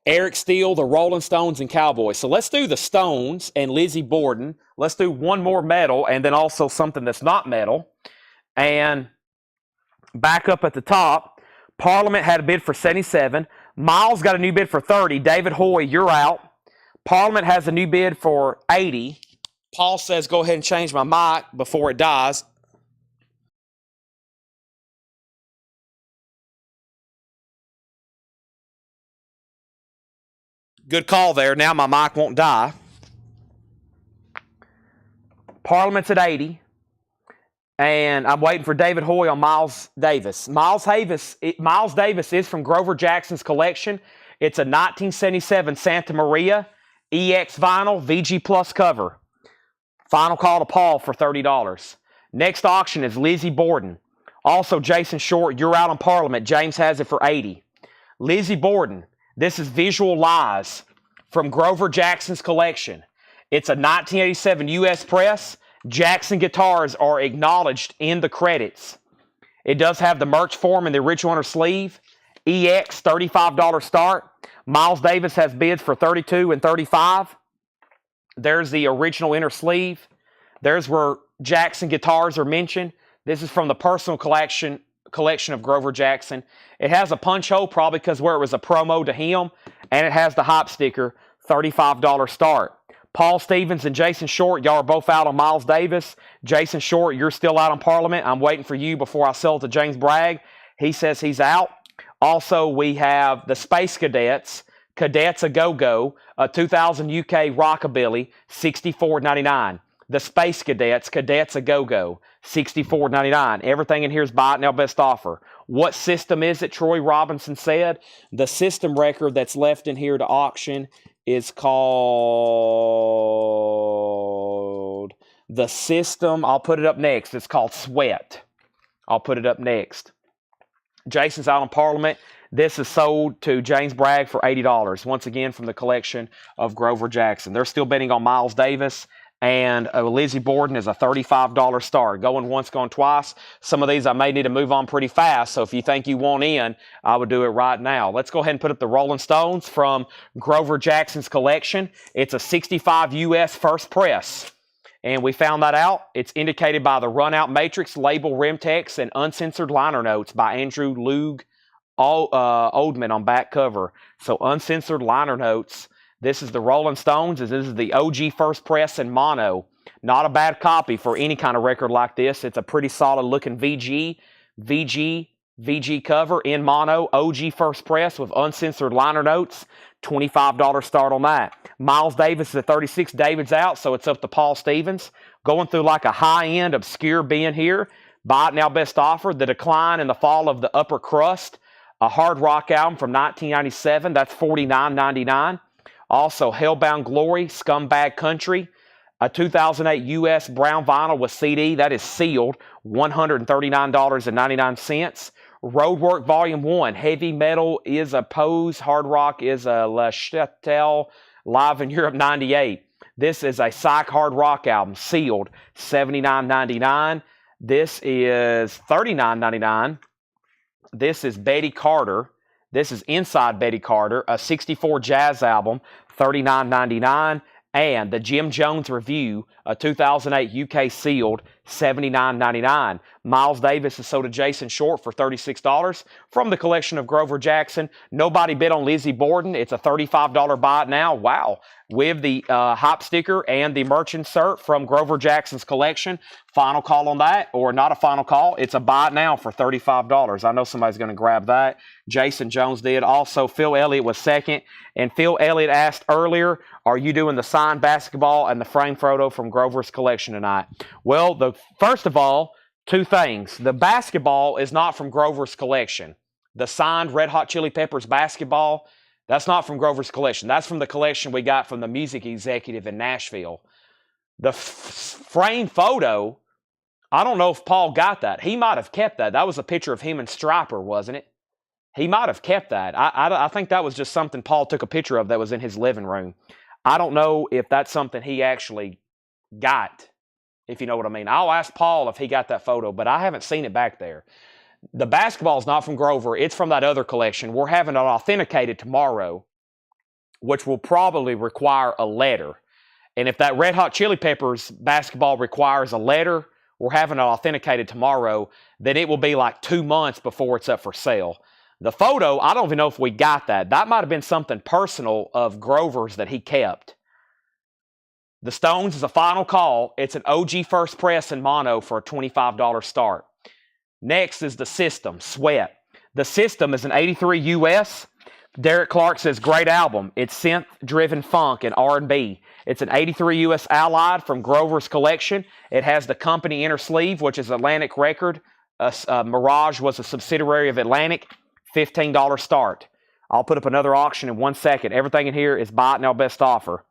Eric Steele, the Rolling Stones, and Cowboys. So let's do the Stones and Lizzie Borden. Let's do one more metal and then also something that's not metal. And back up at the top, Parliament had a bid for 77. Miles got a new bid for 30. David Hoy, You're Out. Parliament has a new bid for 80. Paul says, go ahead and change my mic before it dies. Good call there. Now my mic won't die. Parliament's at 80. And I'm waiting for David Hoy on Miles Davis. Miles Davis is from Grover Jackson's collection. It's a 1977 Santa Maria EX vinyl VG Plus cover. Final call to Paul for $30. Next auction is Lizzie Borden. Also Jason Short, You're Out on Parliament. James has it for 80. Lizzie Borden. This is Visual Lies from Grover Jackson's collection. It's a 1987 U.S. press. Jackson guitars are acknowledged in the credits. It does have the merch form and the original inner sleeve. EX, $35 start. Miles Davis has bids for $32 and $35. There's the original inner sleeve. There's where Jackson guitars are mentioned. This is from the personal collection of Grover Jackson. It has a punch hole, probably because where it was a promo to him, and it has the hype sticker, $35 start. Paul Stevens and Jason Short, y'all are both out on Miles Davis. Jason Short, you're still out on Parliament. I'm waiting for you before I sell it to James Bragg. He says he's out. Also, we have the Space Cadets, Cadets A Go-Go, a 2000 UK Rockabilly, $64.99. The Space Cadets, Cadets A Go-Go, $64.99. Everything in here is buy it now best offer. What system is it? Troy Robinson said. The system record that's left in here to auction is called The System. I'll put it up next. It's called Sweat. I'll put it up next. Jason's out on Parliament. This is sold to James Bragg for $80. Once again, from the collection of Grover Jackson. They're still bidding on Miles Davis. And Lizzie Borden is a $35 start. Going once, going twice. Some of these I may need to move on pretty fast. So if you think you want in, I would do it right now. Let's go ahead and put up the Rolling Stones from Grover Jackson's collection. It's a 65 US first press. And we found that out. It's indicated by the Runout Matrix, label, rim text, and uncensored liner notes by Andrew Loog Oldman on back cover. So uncensored liner notes. This is the Rolling Stones. This is the OG first press in mono. Not a bad copy for any kind of record like this. It's a pretty solid looking VG cover in mono. OG first press with uncensored liner notes. $25 start on that. Miles Davis is at 36. David's out, so it's up to Paul Stevens. Going through like a high-end obscure bin here. Buy it now best offer. The Decline and the Fall of the Upper Crust. A hard rock album from 1997. That's $49.99. Also, Hellbound Glory, Scumbag Country, A 2008 U.S. brown vinyl with CD, that is sealed, $139.99. Roadwork Volume 1, heavy metal is a Pose, hard rock is a La Chatelle, live in Europe 98. This is a psych hard rock album, sealed, $79.99. This is $39.99. This is Betty Carter. This is Inside Betty Carter, a 64 jazz album, $39.99. And the Jim Jones Review, a 2008 UK sealed, $79.99. Miles Davis is sold to Jason Short for $36 from the collection of Grover Jackson. Nobody bid on Lizzie Borden. It's a $35 buy it now. Wow. With the hop sticker and the merch insert from Grover Jackson's collection. Final call on that, or not a final call. It's a buy it now for $35. I know somebody's going to grab that. Jason Jones did. Also, Phil Elliott was second. And Phil Elliott asked earlier, are you doing the signed basketball and the frame photo from Grover's collection tonight? Well, first of all, two things. The basketball is not from Grover's collection. The signed Red Hot Chili Peppers basketball, that's not from Grover's collection. That's from the collection we got from the music executive in Nashville. The frame photo, I don't know if Paul got that. He might have kept that. That was a picture of him and Stryper, wasn't it? He might have kept that. I think that was just something Paul took a picture of that was in his living room. I don't know if that's something he actually got, if you know what I mean. I'll ask Paul if he got that photo, but I haven't seen it back there. The basketball is not from Grover. It's from that other collection. We're having it authenticated tomorrow, which will probably require a letter. And if that Red Hot Chili Peppers basketball requires a letter, we're having it authenticated tomorrow, then it will be like 2 months before it's up for sale. The photo, I don't even know if we got that. That might have been something personal of Grover's that he kept. The Stones is a final call. It's an OG first press in mono for a $25 start. Next is the System, Sweat. The System is an 83 US. Derek Clark says, great album. It's synth-driven funk and R&B. It's an 83 US Allied from Grover's collection. It has the company inner sleeve, which is Atlantic Record. Mirage was a subsidiary of Atlantic. $15 start. I'll put up another auction in 1 second. Everything in here is buy it now best offer.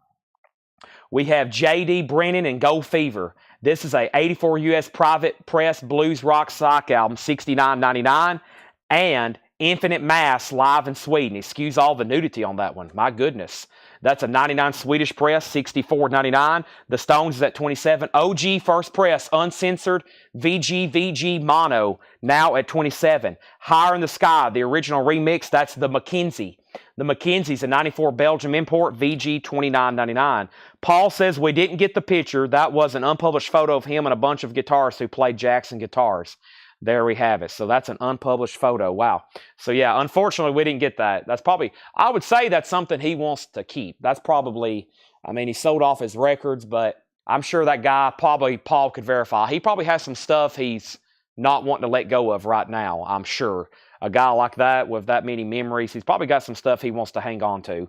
We have J.D. Brennan and Gold Fever. This is a 84 US private press blues rock psych album, $69.99. And Infinite Mass live in Sweden. Excuse all the nudity on that one. My goodness. That's a 99 Swedish press, $64.99. The Stones is at $27. OG first press, uncensored, VG mono, now at $27. Higher in the Sky, the original remix, that's the Mackenzie. The Mackenzie's a 94 Belgium import, VG $29.99. Paul says we didn't get the picture. That was an unpublished photo of him and a bunch of guitarists who played Jackson guitars. There we have it. So that's an unpublished photo. Wow. So yeah, unfortunately, we didn't get that. That's probably, I would say that's something he wants to keep. That's probably, I mean, he sold off his records, but I'm sure that guy, probably Paul could verify. He probably has some stuff he's not wanting to let go of right now, I'm sure. A guy like that with that many memories, he's probably got some stuff he wants to hang on to.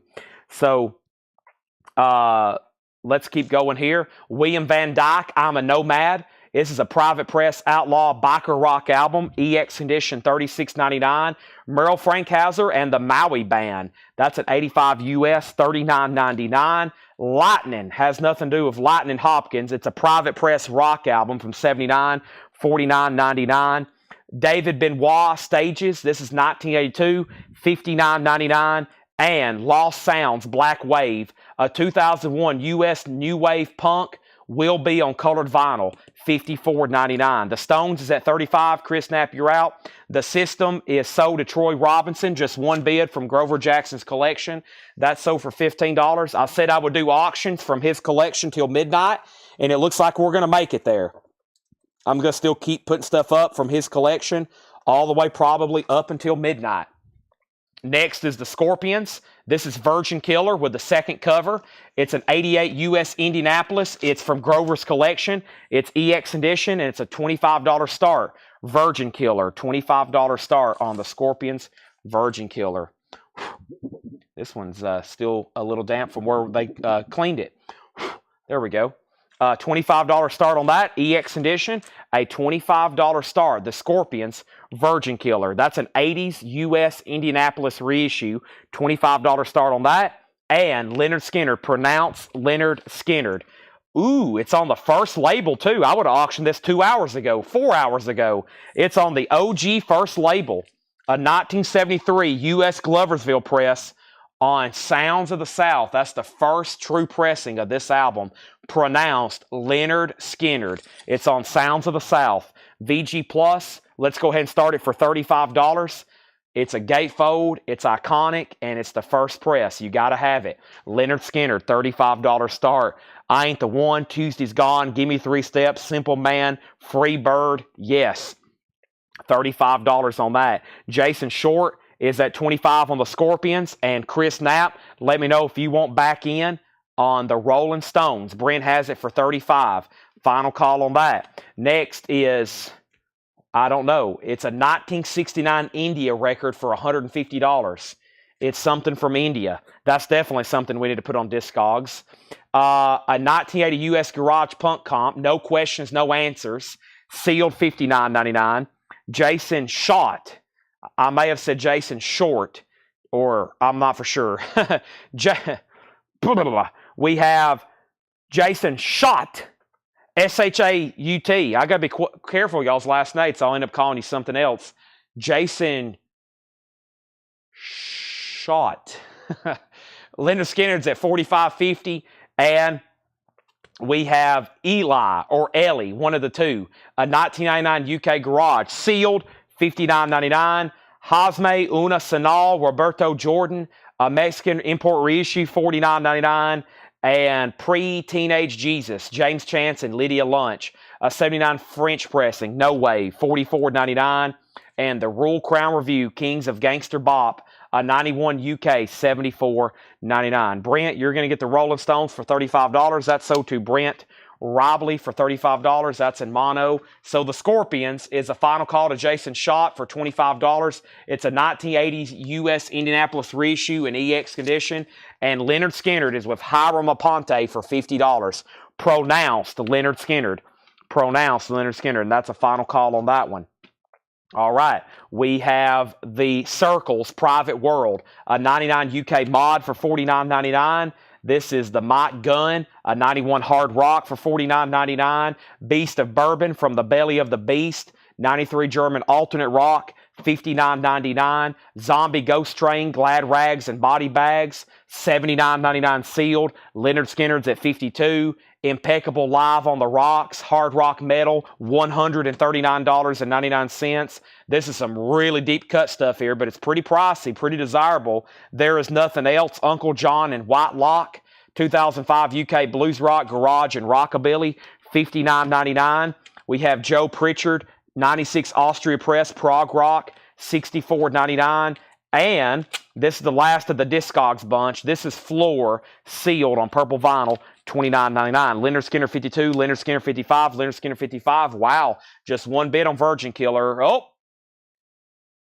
So let's keep going here. William Van Dyke, I'm a Nomad. This is a private press outlaw biker rock album, EX edition, $36.99. Merle Frankhauser and the Maui Band. That's an 85 US, $39.99. Lightning has nothing to do with Lightning Hopkins. It's a private press rock album from '79, $49.99. David Benoit Stages. This is 1982, $59.99. And Lost Sounds Black Wave, a 2001 US New Wave Punk, will be on colored vinyl, $54.99. The Stones is at $35. Chris Knapp, you're out. The System is sold to Troy Robinson, just one bid from Grover Jackson's collection. That's sold for $15. I said I would do auctions from his collection till midnight, and it looks like we're going to make it there. I'm going to still keep putting stuff up from his collection all the way probably up until midnight. Next is the Scorpions. This is Virgin Killer with the second cover. It's an 88 US Indianapolis. It's from Grover's collection. It's EX edition, and it's a $25 start. Virgin Killer, $25 start on the Scorpions Virgin Killer. This one's still a little damp from where they cleaned it. There we go. $25 start on that, EX edition, a $25 start, the Scorpions Virgin Killer. That's an 80s US Indianapolis reissue, $25 start on that. And Leonard Skinner, pronounced Leonard Skinner. Ooh, it's on the first label, too. I would have auctioned this 2 hours ago, 4 hours ago. It's on the OG first label, a 1973 U.S. Gloversville press on Sounds of the South. That's the first true pressing of this album, pronounced Leonard Skinner. It's on Sounds of the South. VG Plus, let's go ahead and start it for $35. It's a gatefold, it's iconic, and it's the first press. You got to have it. Leonard Skinner, $35 start. I Ain't the One, Tuesday's Gone, Give Me 3 Steps, Simple Man, Free Bird, yes. $35 on that. Jason Short is at $25 on the Scorpions, and Chris Knapp, let me know if you want back in on the Rolling Stones. Brent has it for $35. Final call on that. Next is, I don't know, it's a 1969 India record for $150. It's something from India. That's definitely something we need to put on Discogs. A 1980 U.S. Garage Punk comp, no questions, no answers, sealed $59.99. Jason Shot, I may have said Jason Short, or I'm not for sure. We have Jason Shot, S-H-A-U-T. I got to be careful, y'all's last names. I'll end up calling you something else. Jason Shot. Leonard Skinner's at $45.50. And we have Eli or Ellie, one of the two. A 1999 UK Garage, sealed, $59.99. Hazme Una Sanal, Roberto Jordan, a Mexican import reissue, $49.99. And Pre-Teenage Jesus, James Chance and Lydia Lunch, a 79 French pressing, No Way, $44.99. And the Rule Crown Review, Kings of Gangster Bop, a 91 UK, $74.99. Brent, you're going to get the Rolling Stones for $35. That's sold to Brent Robley for $35. That's in mono. So the Scorpions is a final call to Jason Shot for $25. It's a 1980s U.S. Indianapolis reissue in EX condition. And Leonard Skinner is with Hiram Aponte for $50. Pronounced Leonard Skinner. Pronounced Leonard Skinner. And that's a final call on that one. All right, we have the Circles Private World, a 99 UK mod for $49.99. This is the Mott Gun, a 91 Hard Rock for $49.99. Beast of Bourbon from the Belly of the Beast, 93 German Alternate Rock, $59.99. Zombie Ghost Train, Glad Rags and Body Bags, $79.99 sealed. Leonard Skinner's at $52. Impeccable Live on the Rocks, Hard Rock Metal, $139.99. This is some really deep cut stuff here, but it's pretty pricey, pretty desirable. There Is Nothing Else, Uncle John and White Lock, 2005 UK Blues Rock, Garage and Rockabilly, $59.99. We have Joe Pritchard, 96 Austria Press, Prog Rock, $64.99. And this is the last of the Discogs bunch. This is Floor, sealed on purple vinyl, $29.99. Leonard Skinner 52, Leonard Skinner 55, Leonard Skinner 55. Wow, just one bid on Virgin Killer. Oh,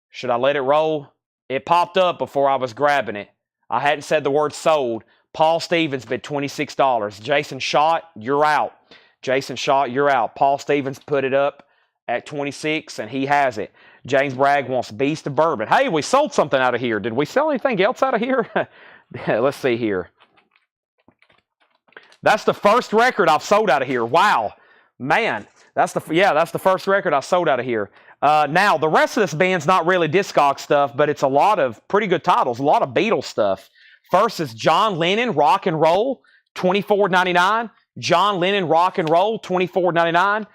should I let it roll? It popped up before I was grabbing it. I hadn't said the word sold. Paul Stevens bid $26. Jason Shot, you're out. Jason Shot, you're out. Paul Stevens put it up at $26, and he has it. James Bragg wants Beast of Bourbon. Hey, we sold something out of here. Did we sell anything else out of here? Let's see here. That's the first record I've sold out of here. Wow. Man, that's the first record I sold out of here. Now, the rest of this band's not really Discog stuff, but it's a lot of pretty good titles, a lot of Beatles stuff. First is John Lennon, Rock and Roll, $24.99. John Lennon, Rock and Roll, $24.99.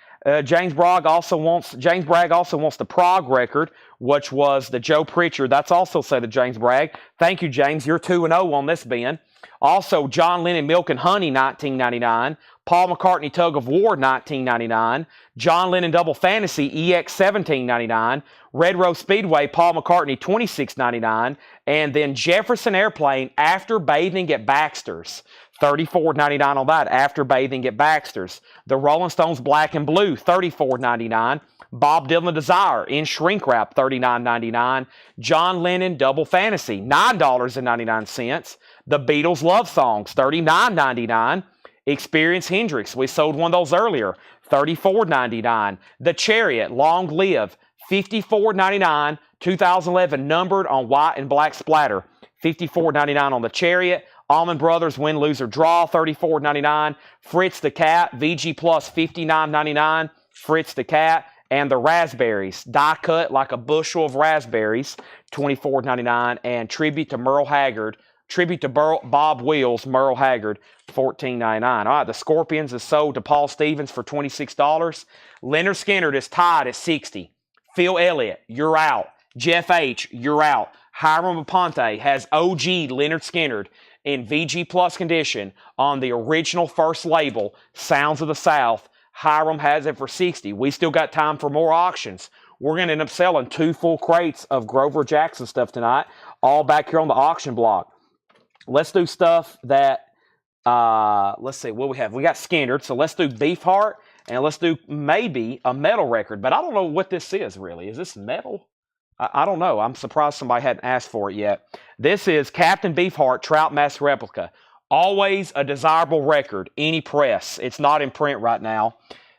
James Bragg also wants the Prague record, which was the Joe Pritchard. That's also said to James Bragg. Thank you, James. You're 2-0 on this, Ben. Also, John Lennon, Milk and Honey, $19.99. Paul McCartney, Tug of War, $19.99. John Lennon, Double Fantasy, EX, $17.99. Red Rose Speedway, Paul McCartney, $26.99. And then Jefferson Airplane, After Bathing at Baxter's. $34.99 on that, After Bathing at Baxter's. The Rolling Stones Black and Blue, $34.99. Bob Dylan Desire in shrink wrap, $39.99. John Lennon Double Fantasy, $9.99. The Beatles Love Songs, $39.99. Experience Hendrix, we sold one of those earlier, $34.99. The Chariot Long Live, $54.99. 2011 numbered on white and black splatter, $54.99 on the Chariot. Allman Brothers, win, lose, or draw, $34.99. Fritz the Cat, VG Plus, $59.99. Fritz the Cat. And the raspberries, die cut like a bushel of raspberries, $24.99. And tribute to Merle Haggard, tribute to Bob Wills, Merle Haggard, $14.99. All right, the Scorpions is sold to Paul Stevens for $26. Leonard Skinner is tied at $60. Phil Elliott, you're out. Jeff H., you're out. Hiram Aponte has OG Leonard Skinner in VG Plus condition on the original first label, Sounds of the South. Hiram has it for $60. We still got time for more auctions. We're going to end up selling 2 full crates of Grover Jackson stuff tonight, all back here on the auction block. Let's do stuff that, let's see, what we have. We got Skinner, so let's do Beefheart, and let's do maybe a metal record. But I don't know what this is, really. Is this metal? I don't know. I'm surprised somebody hadn't asked for it yet. This is Captain Beefheart Trout Mask Replica. Always a desirable record, any press. It's not in print right now.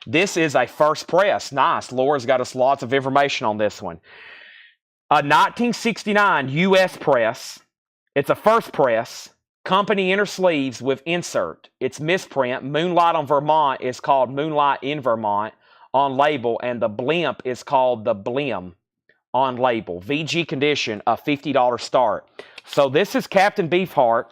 This is a first press. Nice. Laura's got us lots of information on this one. A 1969 U.S. press. It's a first press. Company inner sleeves with insert. It's misprint. Moonlight on Vermont is called Moonlight in Vermont on label, and the blimp is called the Blim on label. VG condition, a $50 start. So this is Captain Beefheart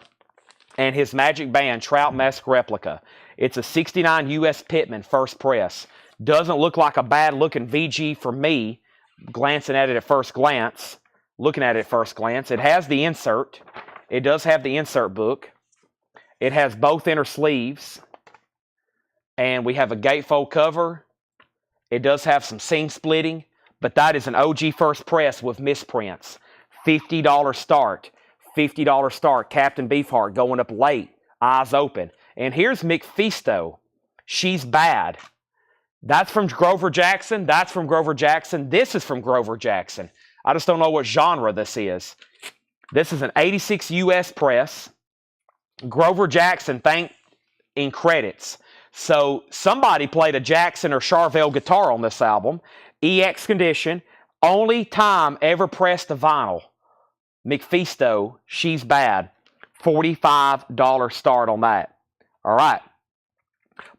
and his Magic Band Trout Mask Replica. It's a 69 U.S. Pittman first press. Doesn't look like a bad looking VG for me, glancing at it at first glance. Looking at it at first glance. It has the insert. It does have the insert book. It has both inner sleeves. And we have a gatefold cover. It does have some seam splitting. But that is an OG first press with misprints. $50 start. $50 start. Captain Beefheart going up late. Eyes open. And here's McPhisto. She's Bad. That's from Grover Jackson. That's from Grover Jackson. This is from Grover Jackson. I just don't know what genre this is. This is an 86 U.S. press. Grover Jackson thanked in credits. So somebody played a Jackson or Charvel guitar on this album. EX condition. Only time ever pressed a vinyl. McPhisto, She's Bad. $45 start on that. All right.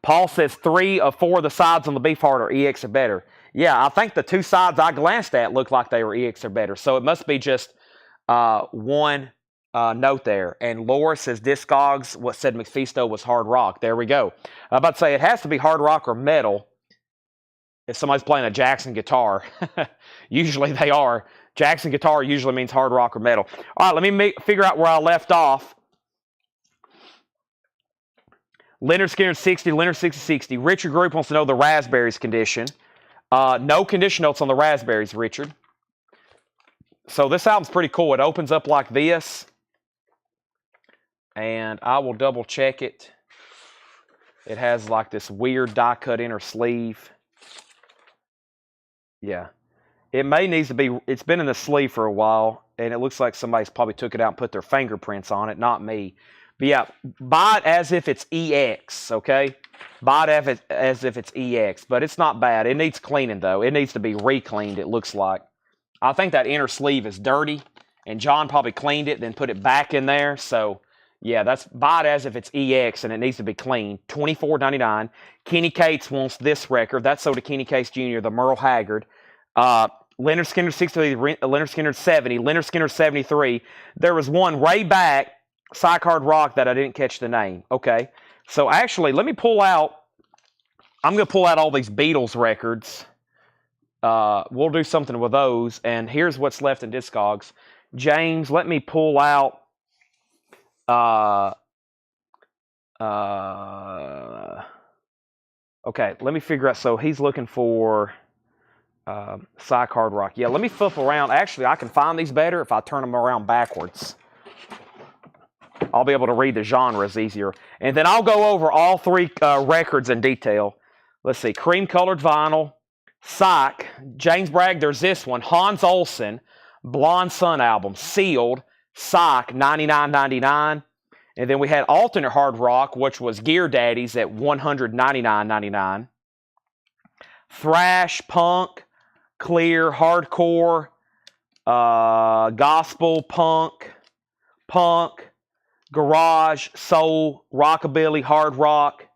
Paul says 3 of 4 of the sides on the Beefheart are EX or better. Yeah, I think the 2 sides I glanced at looked like they were EX or better. So it must be just one note there. And Laura says Discogs, what said McPhisto was hard rock. There we go. I'm about to say it has to be hard rock or metal if somebody's playing a Jackson guitar. Usually they are. Jackson guitar usually means hard rock or metal. All right, let me figure out where I left off. Leonard Skinner 60, Leonard 60. Richard Group wants to know the raspberries condition. No condition notes on the raspberries, Richard. So this album's pretty cool. It opens up like this. And I will double check it. It has like this weird die cut inner sleeve. Yeah. It may need to be, it's been in the sleeve for a while, and it looks like somebody's probably took it out and put their fingerprints on it, not me. But yeah, buy it as if it's EX, okay? Buy it as if it's EX, but it's not bad. It needs cleaning, though. It needs to be re-cleaned, it looks like. I think that inner sleeve is dirty, and John probably cleaned it, then put it back in there. So, yeah, buy it as if it's EX, and it needs to be cleaned. $24.99. Kenny Cates wants this record. That's sold to Kenny Cates Jr., the Merle Haggard. Leonard Skinner 60, Leonard Skinner 70, Leonard Skinner 73. There was one way back, Psych Hard Rock, that I didn't catch the name. Okay, so actually, let me pull out. I'm going to pull out all these Beatles records. We'll do something with those, and here's what's left in Discogs. James, let me pull out. Okay, let me figure out. So he's looking for. Psych Hard Rock. Yeah, let me flip around. Actually, I can find these better if I turn them around backwards. I'll be able to read the genres easier. And then I'll go over all 3 records in detail. Let's see. Cream-colored vinyl. Psych. James Bragg, there's this one. Hans Olsen. Blonde Sun album. Sealed. Psych, $99.99. And then we had alternate hard rock, which was Gear Daddies at $199.99. Thrash, punk, clear, hardcore, gospel, punk, Garage, Soul, Rockabilly, Hard Rock,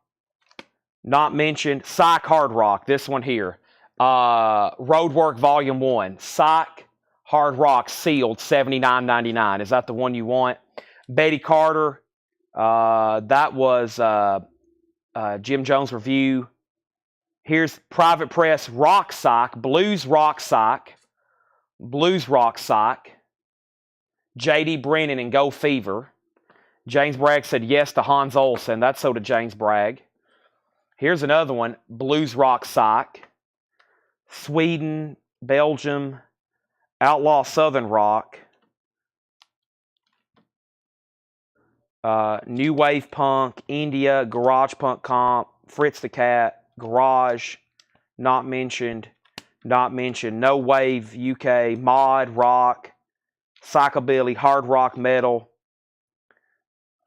not mentioned. Psych, Hard Rock, this one here. Roadwork Volume 1, Psych, Hard Rock, sealed, $79.99. Is that the one you want? Betty Carter, that was Jim Jones Review. Here's Private Press Rock Sock, Blues Rock Sock, J.D. Brennan and Go Fever. James Bragg said yes to Hans Olsen. That's so to James Bragg. Here's another one, Blues Rock Sock. Sweden, Belgium, Outlaw Southern Rock. New Wave Punk, India, Garage Punk Comp, Fritz the Cat, Garage, not mentioned. No Wave UK, Mod, Rock, Psychobilly, Hard Rock Metal,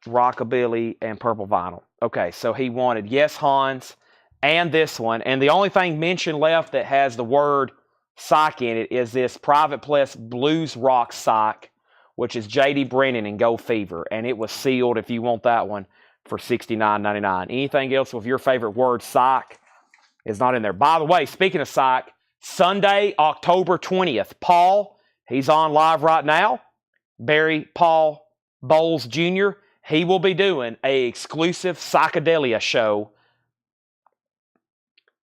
Rockabilly, and Purple Vinyl. Okay, so he wanted yes, Hans, and this one. And the only thing mentioned left that has the word Psych in it is this Private Press Blues Rock Psych, which is J.D. Brennan and Go Fever. And it was sealed, if you want that one, for $69.99. Anything else with your favorite word, Psych, is not in there. By the way, speaking of Psych, Sunday, October 20th, Paul, he's on live right now. Barry Paul Bowles Jr., he will be doing a exclusive psychedelia show.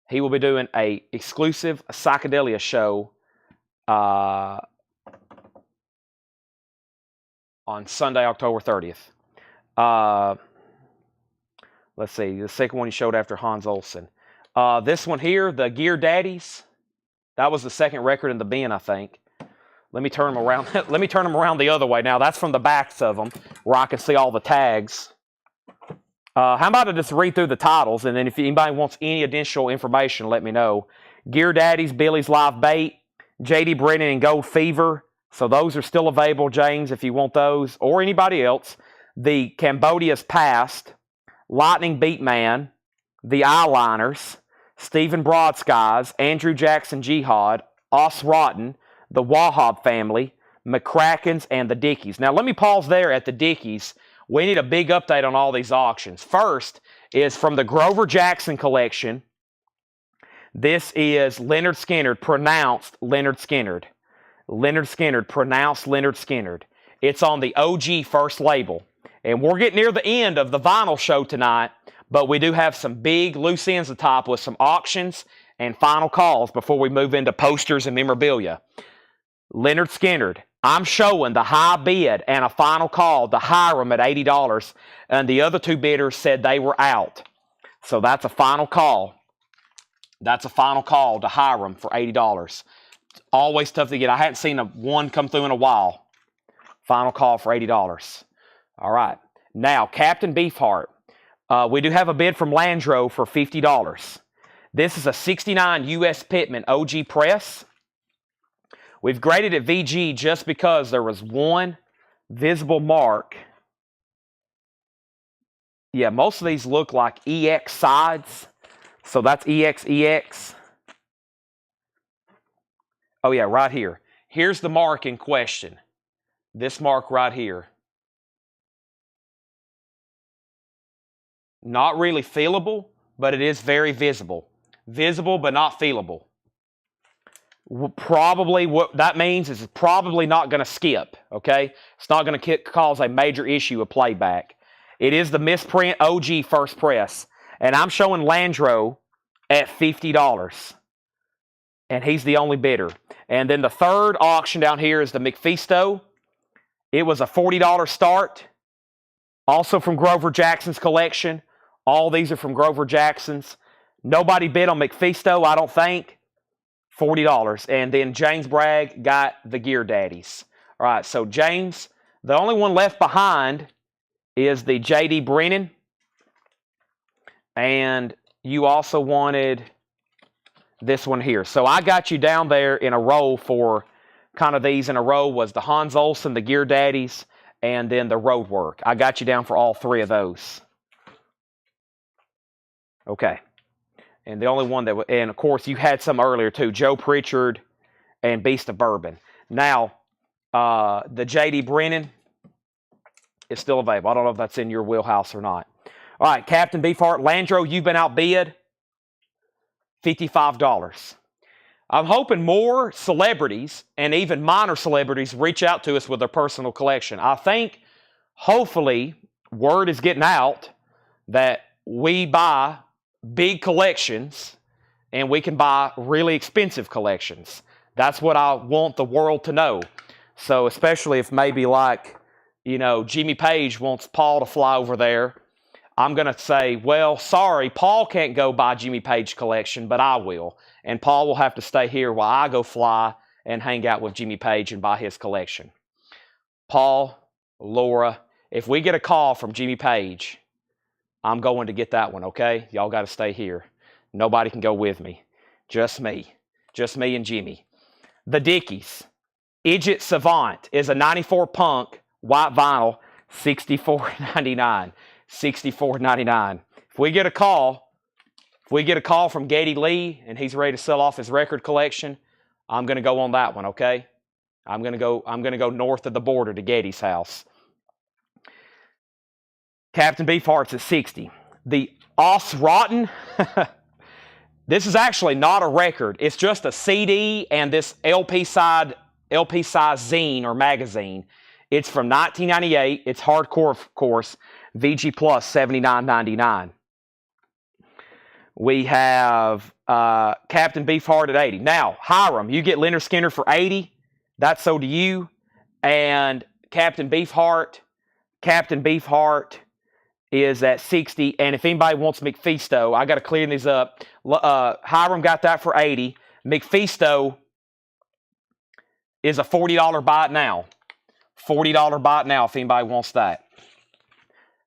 He will be doing a exclusive psychedelia show on Sunday, October 30th. Let's see, the second one he showed after Hans Olsen. This one here, the Gear Daddies. That was the second record in the bin, I think. Let me turn them around. Let me turn them around the other way. Now, that's from the backs of them, where I can see all the tags. How about I just read through the titles, and then if anybody wants any additional information, let me know. Gear Daddies, Billy's Live Bait, J.D. Brennan and Gold Fever. So those are still available, James, if you want those, or anybody else. The Cambodia's Past, Lightning Beat Man, The Eyeliners, Stephen Broadskies, Andrew Jackson Jihad, Os Rotten, the Wahab Family, McCracken's, and the Dickies. Now, let me pause there at the Dickies. We need a big update on all these auctions. First is from the Grover Jackson collection. This is Leonard Skinnard, pronounced Leonard Skinnard. Leonard Skinnard, pronounced Leonard Skinnard. It's on the OG first label. And we're getting near the end of the vinyl show tonight, but we do have some big loose ends at the top with some auctions and final calls before we move into posters and memorabilia. Leonard Skinnard, I'm showing the high bid and a final call to Hiram at $80, and the other two bidders said they were out. So that's a final call. That's a final call to Hiram for $80. It's always tough to get. I hadn't seen one come through in a while. Final call for $80. All right. Now, Captain Beefheart. We do have a bid from Landro for $50. This is a 69 U.S. Pittman OG press. We've graded it VG just because there was one visible mark. Yeah, most of these look like EX sides. So that's EX. Oh yeah, right here. Here's the mark in question. This mark right here. Not really feelable, but it is very visible. Visible, but not feelable. Probably what that means is it's probably not going to skip, okay? It's not going to cause a major issue of playback. It is the misprint OG first press. And I'm showing Landro at $50. And he's the only bidder. And then the third auction down here is the McPhisto. It was a $40 start. Also from Grover Jackson's collection. All these are from Grover Jackson's. Nobody bid on McPhisto, I don't think. $40. And then James Bragg got the Gear Daddies. All right, so James, the only one left behind is the J.D. Brennan. And you also wanted this one here. So I got you down there in a row for kind of these in a row was the Hans Olsen, the Gear Daddies, and then the Roadwork. I got you down for all three of those. Okay. And the only one that, and of course you had some earlier too, Joe Pritchard and Beast of Bourbon. Now, the J.D. Brennan, is still available. I don't know if that's in your wheelhouse or not. All right, Captain Beefheart, Landro, you've been outbid. $55. I'm hoping more celebrities and even minor celebrities reach out to us with their personal collection. I think, hopefully, word is getting out that we buy big collections and we can buy really expensive collections. That's what I want the world to know. So especially if maybe like, Jimmy Page wants Paul to fly over there, I'm going to say, well, sorry, Paul can't go buy Jimmy Page collection, but I will. And Paul will have to stay here while I go fly and hang out with Jimmy Page and buy his collection. Paul, Laura, if we get a call from Jimmy Page, I'm going to get that one, okay? Y'all got to stay here. Nobody can go with me. Just me. Just me and Jimmy. The Dickies. Idjit Savant is a 94 Punk white vinyl, $64.99. $64.99. If we get a call from Geddy Lee and he's ready to sell off his record collection, I'm going to go on that one, okay? I'm going to go north of the border to Geddy's house. Captain Beefheart's at 60. The Os Rotten. This is actually not a record. It's just a CD and this LP size zine or magazine. It's from 1998. It's hardcore, of course. VG Plus, $79.99. We have Captain Beefheart at 80. Now, Hiram, you get Leonard Skinner for 80. That's so to you. And Captain Beefheart is at 60. And if anybody wants McFeasto, I got to clear these up. Hiram got that for 80. McFeasto is a $40 buy it now. $40 buy it now if anybody wants that.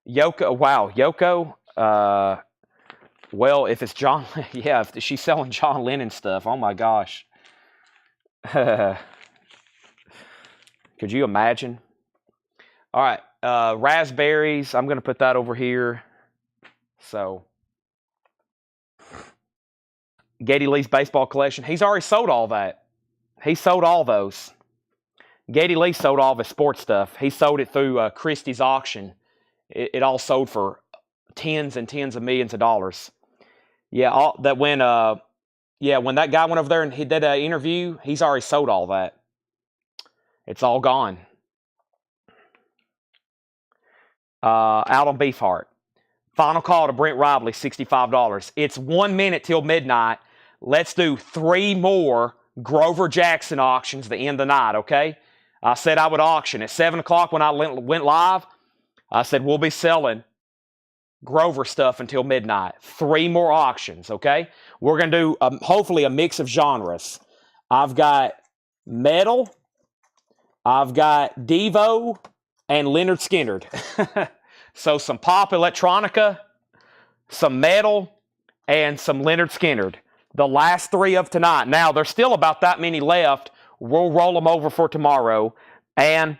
Yoko, wow, Yoko. Well, if it's John, yeah, if she's selling John Lennon stuff, oh my gosh. Could you imagine? All right, raspberries. I'm going to put that over here. So, Geddy Lee's baseball collection. He's already sold all that. He sold all those. Geddy Lee sold all of his sports stuff. He sold it through Christie's auction. It all sold for tens and tens of millions of dollars. Yeah, when that guy went over there and he did an interview, he's already sold all that. It's all gone. Out on Beefheart. Final call to Brent Robley, $65. It's 1 minute till midnight. Let's do 3 more Grover Jackson auctions to end the night, okay? I said I would auction. At 7 o'clock when I went live, I said we'll be selling Grover stuff until midnight. 3 more auctions, okay? We're going to do, hopefully, a mix of genres. I've got metal, I've got Devo, and Leonard Skinner. So some pop electronica, some metal, and some Leonard Skinner. The last 3 of tonight. Now, there's still about that many left. We'll roll them over for tomorrow. And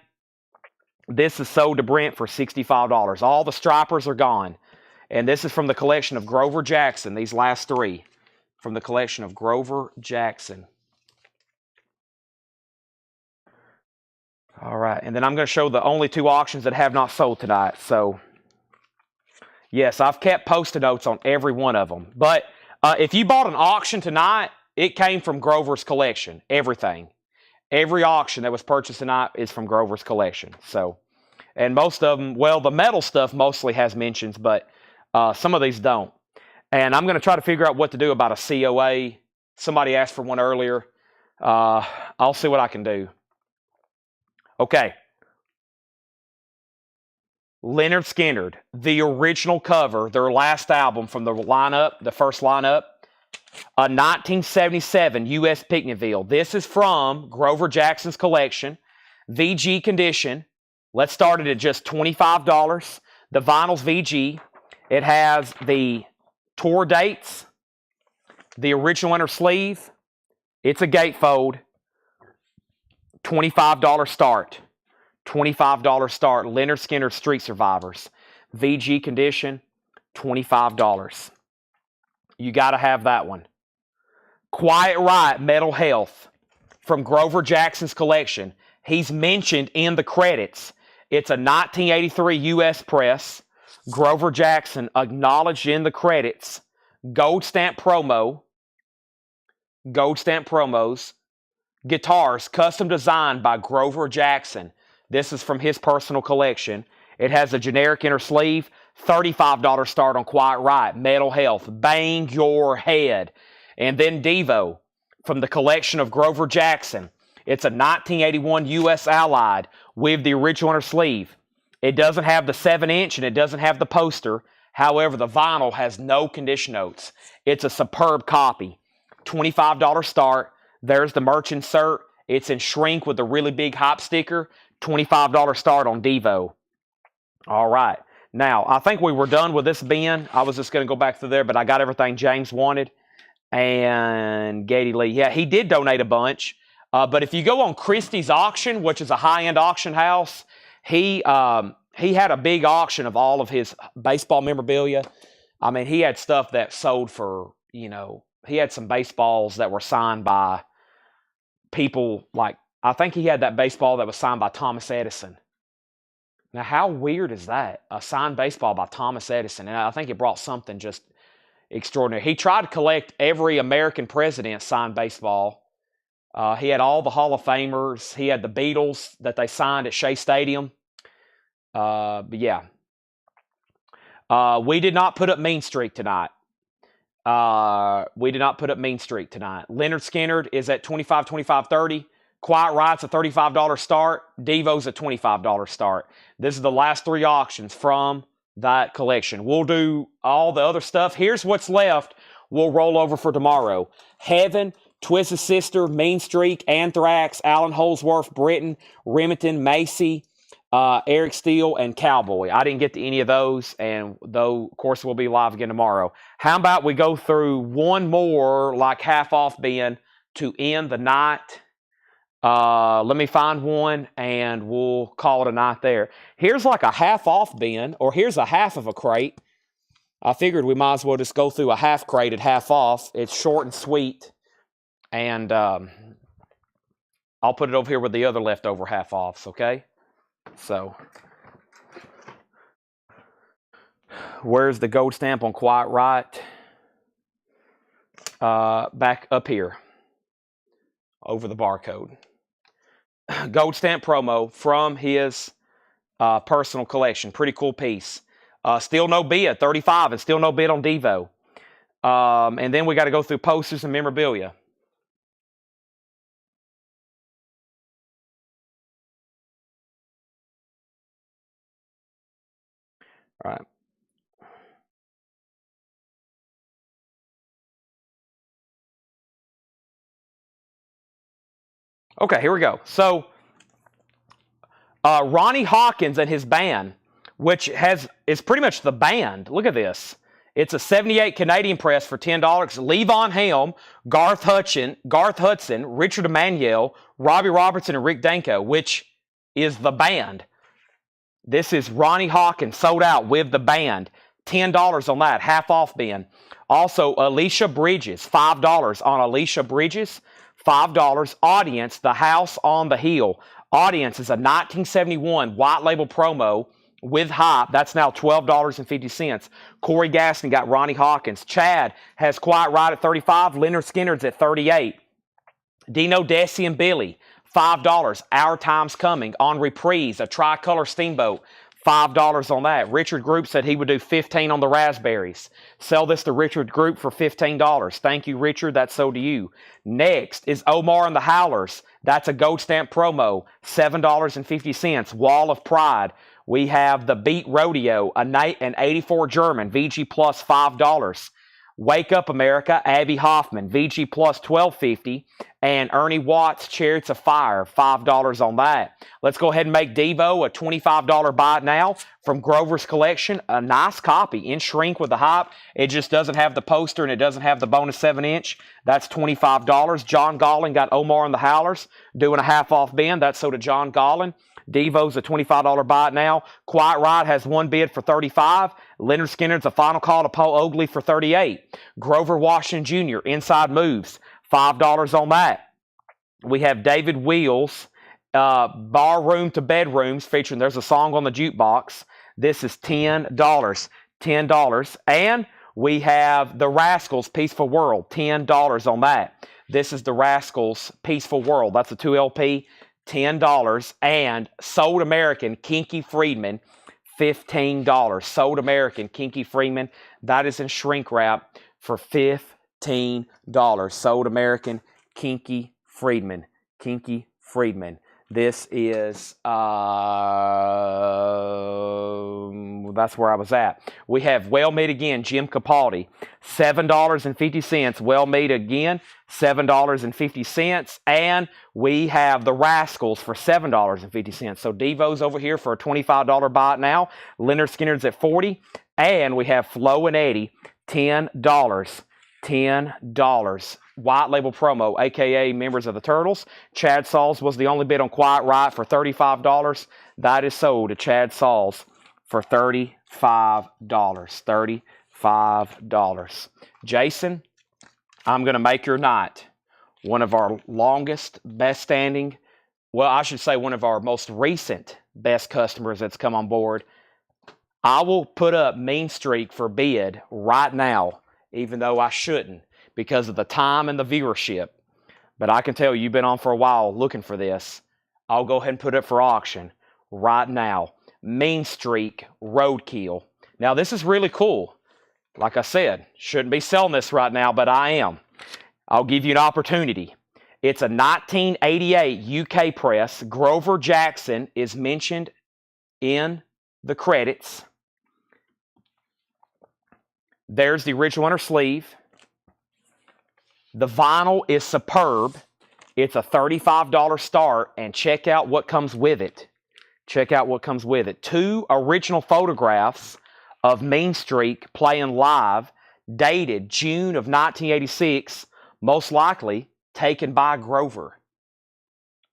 this is sold to Brent for $65. All the stripers are gone. And this is from the collection of Grover Jackson, these last 3. From the collection of Grover Jackson. All right, and then I'm going to show the only 2 auctions that have not sold tonight. So, yes, I've kept post-it notes on every one of them. But if you bought an auction tonight, it came from Grover's collection, everything. Every auction that was purchased tonight is from Grover's collection. So, and most of them, well, the metal stuff mostly has mentions, but some of these don't. And I'm going to try to figure out what to do about a COA. Somebody asked for one earlier. I'll see what I can do. Okay. Leonard Skinner, the original cover, their last album from the lineup, the first lineup, a 1977 U.S. Picnitville. This is from Grover Jackson's collection, VG condition. Let's start it at just $25. The vinyl's VG. It has the tour dates, the original inner sleeve. It's a gatefold. $25 start. $25 start. Leonard Skinner Street Survivors. VG condition, $25. You got to have that one. Quiet Riot Metal Health from Grover Jackson's collection. He's mentioned in the credits. It's a 1983 U.S. press. Grover Jackson acknowledged in the credits. Gold stamp promo. Gold stamp promos. Guitars custom designed by Grover Jackson. This is from his personal collection. It has a generic inner sleeve. $35 start on Quiet Riot. Metal Health. Bang Your Head. And then Devo from the collection of Grover Jackson. It's a 1981 U.S. Allied with the original inner sleeve. It doesn't have the 7-inch and it doesn't have the poster. However, the vinyl has no condition notes. It's a superb copy. $25 start. There's the merch insert. It's in shrink with a really big hop sticker. $25 start on Devo. All right. Now, I think we were done with this bin. I was just going to go back through there, but I got everything James wanted. And Gady Lee. Yeah, he did donate a bunch. But if you go on Christie's auction, which is a high-end auction house, he had a big auction of all of his baseball memorabilia. I mean, he had stuff that sold for, you know, he had some baseballs that were signed by people like, I think he had that baseball that was signed by Thomas Edison. Now, how weird is that? A signed baseball by Thomas Edison. And I think it brought something just extraordinary. He tried to collect every American president signed baseball. He had all the Hall of Famers. He had the Beatles that they signed at Shea Stadium. But yeah. We did not put up Mean Streak tonight. We did not put up Mean Streak tonight. Leonard Skinner is at $25, $25, $30. Quiet Riot's a $35 start. Devo's a $25 start. This is the last 3 auctions from that collection. We'll do all the other stuff. Here's what's left. We'll roll over for tomorrow. Heaven, Twisted Sister, Mean Streak, Anthrax, Allen Holdsworth, Britton, Remington, Macy, Eric Steele, and Cowboy. I didn't get to any of those, and though, of course, we'll be live again tomorrow. How about we go through one more, like, half-off bin to end the night? Let me find one, and we'll call it a night there. Here's like a half-off bin, or here's a half of a crate. I figured we might as well just go through a half crate at half off. It's short and sweet, and I'll put it over here with the other leftover half offs, okay? So, where's the gold stamp on Quiet Riot? Back up here, over the barcode. Gold stamp promo from his personal collection. Pretty cool piece. Still no bid, 35, and still no bid on Devo. And then we got to go through posters and memorabilia. All right. Okay, here we go. So, Ronnie Hawkins and his band, which is pretty much the band. Look at this. It's a 78 Canadian press for $10. Levon Helm, Garth Hudson, Richard Emanuel, Robbie Robertson, and Rick Danko, which is the band. This is Ronnie Hawkins, sold out with the band. $10 on that, half off bin. Also, Alicia Bridges, $5 on Alicia Bridges. $5. Audience, The House on the Hill. Audience is a 1971 white label promo with Hop. That's now $12.50. Corey Gaston got Ronnie Hawkins. Chad has Quiet Riot at 35. Leonard Skinner's at 38. Dino Desi and Billy, $5. Our Time's Coming. On Reprise, a tricolor steamboat. $5 on that. Richard Group said he would do $15 on the raspberries. Sell this to Richard Group for $15. Thank you, Richard. That's sold to you. Next is Omar and the Howlers. That's a gold stamp promo. $7.50. Wall of Pride. We have the Beat Rodeo, an 84 German, VG plus $5. Wake Up America, Abby Hoffman, VG plus $12.50. And Ernie Watts, Chariots of Fire, $5 on that. Let's go ahead and make Devo a $25 buy it now from Grover's collection. A nice copy in shrink with the Hop. It just doesn't have the poster and it doesn't have the bonus 7-inch. That's $25. John Gollin got Omar and the Howlers doing a half off bin. That's so to John Gollin. Devo's a $25 buy it now. Quiet Riot has one bid for $35. Leonard Skinner's a final call to Paul Oakley for $38. Grover Washington Jr., Inside Moves, $5 on that. We have David Wheels Bar Room to Bedrooms featuring There's a Song on the Jukebox. This is $10. $10. And we have The Rascals Peaceful World, $10 on that. This is The Rascals Peaceful World. That's a 2 LP, $10. And Sold American Kinky Friedman, $15. Sold American Kinky Friedman. That is in shrink wrap for $15. Sold American Kinky Friedman. Kinky Friedman. This is, that's where I was at. We have Well Meet Again, Jim Capaldi, $7.50. Well Meet Again, $7.50. And we have The Rascals for $7.50. So Devo's over here for a $25 buy it now. Leonard Skinner's at $40. And we have Flo and Eddie, $10. $10. White label promo, aka members of the Turtles. Chad Sauls was the only bid on Quiet Riot for $35. That is sold to Chad Sauls for $35. $35. Jason, I'm going to make your night. One of our longest, best standing, well, I should say one of our most recent best customers that's come on board. I will put up Mean Streak for bid right now, even though I shouldn't, because of the time and the viewership. But I can tell you've been on for a while looking for this. I'll go ahead and put it for auction right now. Mean Streak Roadkill. Now, this is really cool. Like I said, shouldn't be selling this right now, but I am. I'll give you an opportunity. It's a 1988 UK press. Grover Jackson is mentioned in the credits. There's the original inner sleeve. The vinyl is superb. It's a $35 start, and check out what comes with it. Check out what comes with it. 2 original photographs of Mean Streak playing live, dated June of 1986, most likely taken by Grover.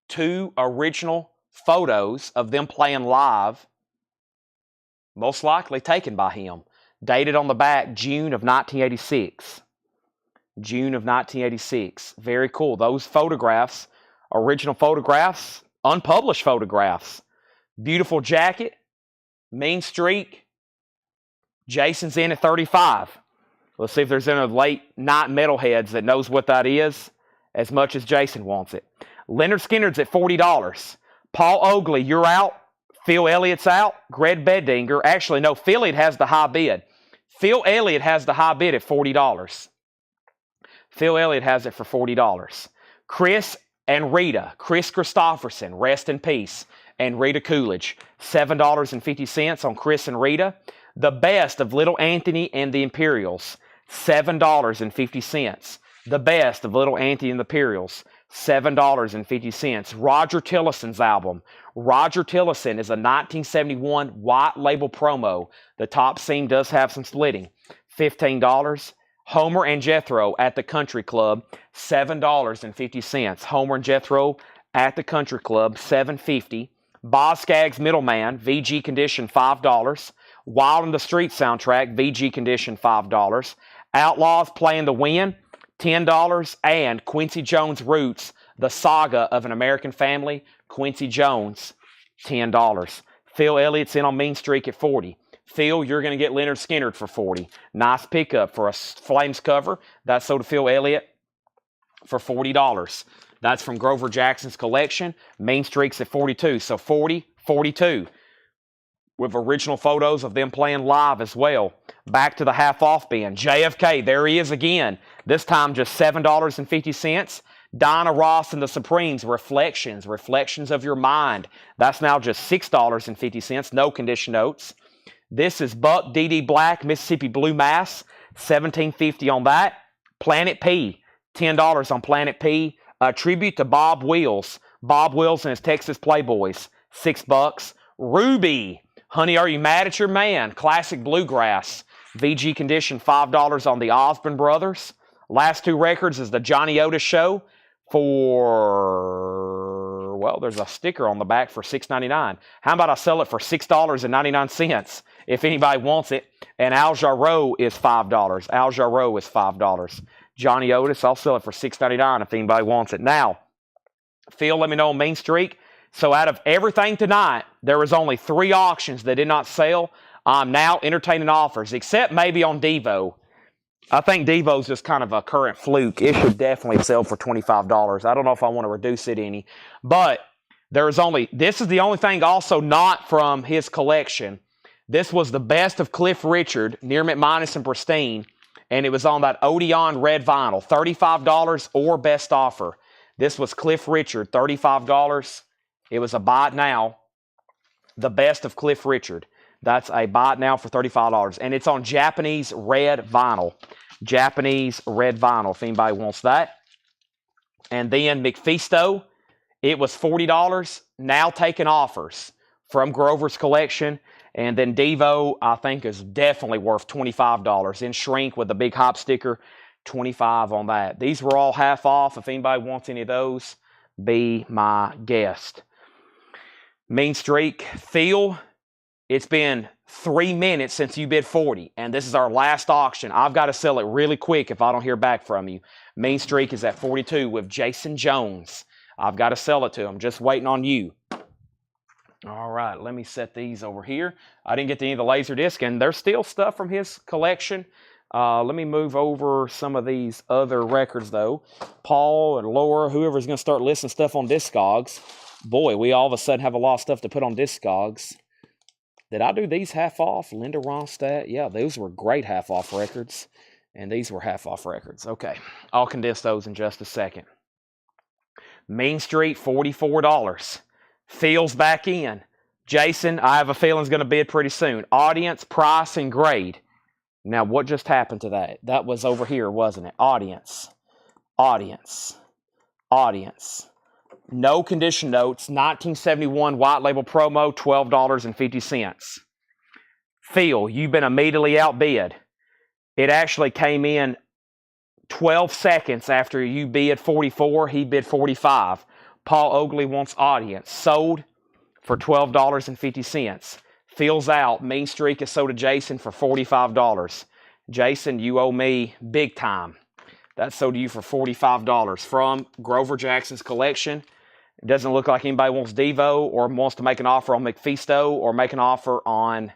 2 original photos of them playing live, most likely taken by him. Dated on the back, June of 1986. June of 1986. Very cool. Those photographs, original photographs, unpublished photographs. Beautiful jacket. Mean Streak. Jason's in at 35. Let's see if there's any late night metalheads that knows what that is as much as Jason wants it. Leonard Skinner's at $40. Paul Oakley, you're out. Phil Elliott's out. Greg Beddinger. Actually, no, Phil Elliott has the high bid. Phil Elliott has the high bid at $40. Phil Elliott has it for $40. Chris and Rita. Chris Christopherson, rest in peace. And Rita Coolidge, $7.50 on Chris and Rita. The Best of Little Anthony and the Imperials, $7.50. The Best of Little Anthony and the Imperials, $7.50. Roger Tillison's album. Roger Tillison is a 1971 white label promo. The top seam does have some splitting. $15. Homer and Jethro at the Country Club, $7.50. Homer and Jethro at the Country Club, $7.50. Boz Scaggs Middleman, VG Condition, $5. Wild in the Street soundtrack, VG Condition, $5. Outlaws Playing to Win, $10. And Quincy Jones Roots, The Saga of an American Family, Quincy Jones, $10. Phil Elliott's in on Mean Streak at $40. Phil, you're going to get Leonard Skinner for $40. Nice pickup for a Flames cover. That's sold to Phil Elliott for $40. That's from Grover Jackson's collection. Mean Streak's at $42. So $40, $42. With original photos of them playing live as well. Back to the half-off bin. JFK, there he is again. This time just $7.50. Dinah Ross and the Supremes, Reflections of Your Mind. That's now just $6.50. No condition notes. This is Buck D.D. Black, Mississippi Blue Mass, $17.50 on that. Planet P, $10 on Planet P. A tribute to Bob Wills. Bob Wills and his Texas Playboys, $6. Ruby, Honey, Are You Mad at Your Man? Classic Bluegrass. VG Condition, $5 on the Osborne Brothers. Last 2 records is the Johnny Otis Show for, well, there's a sticker on the back for $6.99. How about I sell it for $6.99 if anybody wants it? And Al Jarreau is $5. Al Jarreau is $5. Johnny Otis, I'll sell it for $6.99 if anybody wants it. Now, Phil, let me know on Mean Streak. So out of everything tonight, there was only 3 auctions that did not sell. I'm now entertaining offers, except maybe on Devo. I think Devo's just kind of a current fluke. It should definitely sell for $25. I don't know if I want to reduce it any. But this is the only thing also not from his collection. This was the best of Cliff Richard, near McMinus and Pristine. And it was on that Odeon red vinyl, $35 or best offer. This was Cliff Richard, $35. It was a buy it now. The best of Cliff Richard. That's a buy it now for $35. And it's on Japanese red vinyl. Japanese red vinyl, if anybody wants that. And then McFisto, it was $40. Now taking offers from Grover's collection. And then Devo, I think, is definitely worth $25. In shrink with a big hop sticker, $25 on that. These were all half off. If anybody wants any of those, be my guest. Mean Streak, Phil, it's been 3 minutes since you bid 40, and this is our last auction. I've got to sell it really quick if I don't hear back from you. Mean Streak is at 42 with Jason Jones. I've got to sell it to him. Just waiting on you. All right, let me set these over here. I didn't get to any of the laser disc, and there's still stuff from his collection. Let me move over some of these other records, though. Paul and Laura, whoever's going to start listing stuff on Discogs. Boy, we all of a sudden have a lot of stuff to put on Discogs. Did I do these half off? Linda Ronstadt? Yeah, those were great half off records. And these were half off records. Okay, I'll condense those in just a second. Mean Street, $44. Phil's back in. Jason, I have a feeling is going to bid pretty soon. Audience, price, and grade. Now, what just happened to that? That was over here, wasn't it? Audience. Audience. Audience. No condition notes. 1971 white label promo, $12.50. Phil, you've been immediately outbid. It actually came in 12 seconds after you bid 44. He bid 45. Paul Oakley wants audience. Sold for $12.50. Phil's out. Mean Streak is sold to Jason for $45. Jason, you owe me big time. That's sold to you for $45 from Grover Jackson's collection. It doesn't look like anybody wants Devo or wants to make an offer on McFisto or make an offer on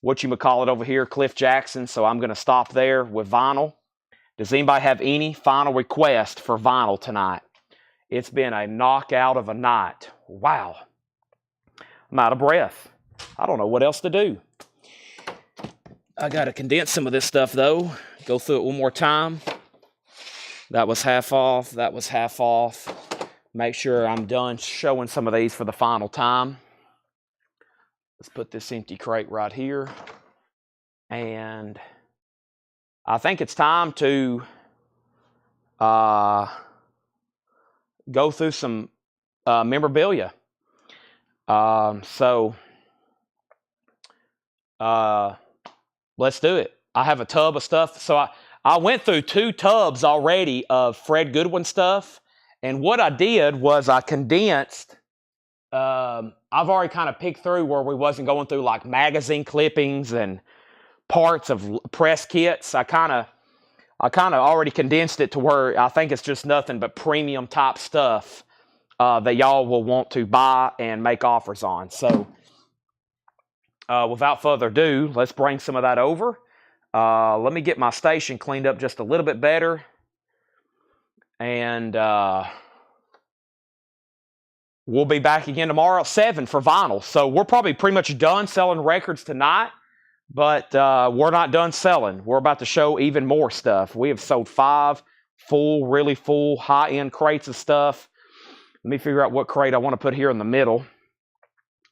what you call it over here, Cliff Jackson. So I'm going to stop there with vinyl. Does anybody have any final request for vinyl tonight? It's been a knockout of a night. Wow. I'm out of breath. I don't know what else to do. I got to condense some of this stuff, though. Go through it one more time. That was half off. That was half off. Make sure I'm done showing some of these for the final time. Let's put this empty crate right here. And I think it's time to go through some memorabilia. Let's do it. I have a tub of stuff. So I went through 2 tubs already of Fred Goodwin stuff. And what I did was I condensed. I've already kind of picked through where we wasn't going through like magazine clippings and parts of press kits. I kind of already condensed it to where I think it's just nothing but premium type stuff that y'all will want to buy and make offers on. So without further ado, let's bring some of that over. Let me get my station cleaned up just a little bit better. And we'll be back again tomorrow at 7 for vinyl. So we're probably pretty much done selling records tonight. But we're not done selling. We're about to show even more stuff. We have sold 5 full, really full, high-end crates of stuff. Let me figure out what crate I want to put here in the middle.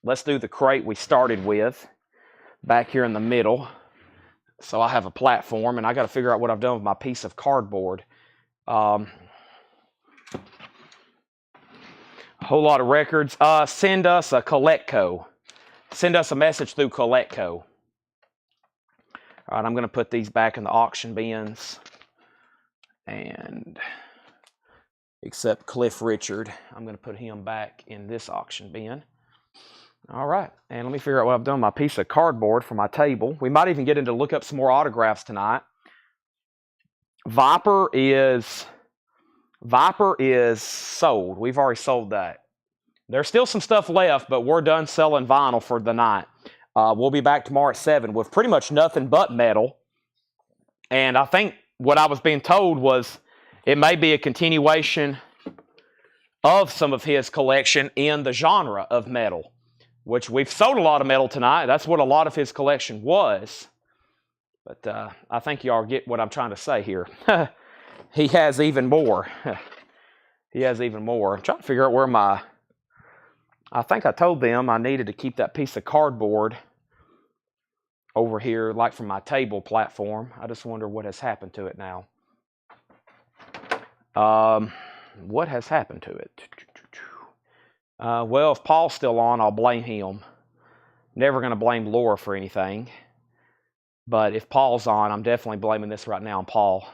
Let's do the crate we started with back here in the middle. So I have a platform, and I got to figure out what I've done with my piece of cardboard. A whole lot of records. Send us a Coletco. Send us a message through Coletco. All right, I'm going to put these back in the auction bins. And except Cliff Richard, I'm going to put him back in this auction bin. All right, and let me figure out what I've done with my piece of cardboard for my table. We might even get into look up some more autographs tonight. Viper is sold. We've already sold that. There's still some stuff left, but we're done selling vinyl for the night. We'll be back tomorrow at 7 with pretty much nothing but metal. And I think what I was being told was it may be a continuation of some of his collection in the genre of metal, which we've sold a lot of metal tonight. That's what a lot of his collection was. But I think y'all get what I'm trying to say here. He has even more. He has even more. I'm trying to figure out where my... I think I told them I needed to keep that piece of cardboard over here, like from my table platform. I just wonder what has happened to it now. What has happened to it? Well, if Paul's still on, I'll blame him. Never going to blame Laura for anything. But if Paul's on, I'm definitely blaming this right now on Paul.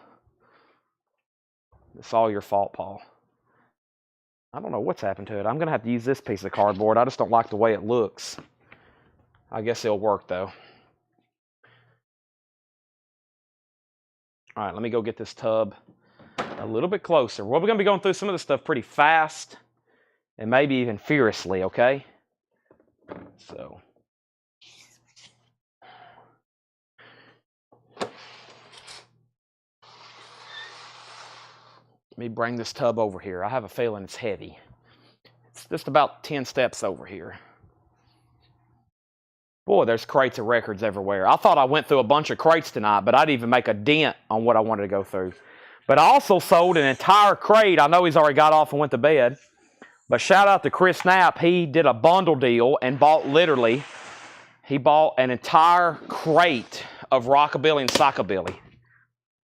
It's all your fault, Paul. I don't know what's happened to it. I'm going to have to use this piece of cardboard. I just don't like the way it looks. I guess it'll work, though. All right, let me go get this tub a little bit closer. We're going to be going through some of this stuff pretty fast and maybe even furiously, okay? So... let me bring this tub over here. I have a feeling it's heavy. It's just about 10 steps over here. Boy, there's crates of records everywhere. I thought I went through a bunch of crates tonight, but I didn't even make a dent on what I wanted to go through. But I also sold an entire crate. I know he's already got off and went to bed. But shout out to Chris Knapp. He did a bundle deal and bought literally, he bought an entire crate of rockabilly and psychobilly.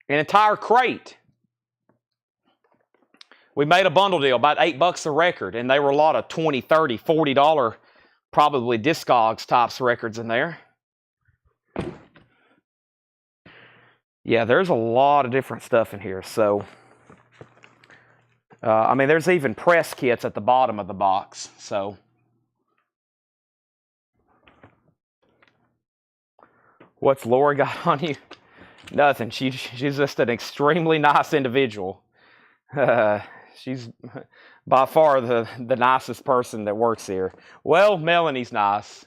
An entire crate. We made a bundle deal, about $8 a record, and they were a lot of $20, $30, $40, probably Discogs tops records in there. Yeah, there's a lot of different stuff in here. So, I mean, there's even press kits at the bottom of the box. So, what's Laura got on you? Nothing. She's just an extremely nice individual. She's by far the nicest person that works here. Well, Melanie's nice.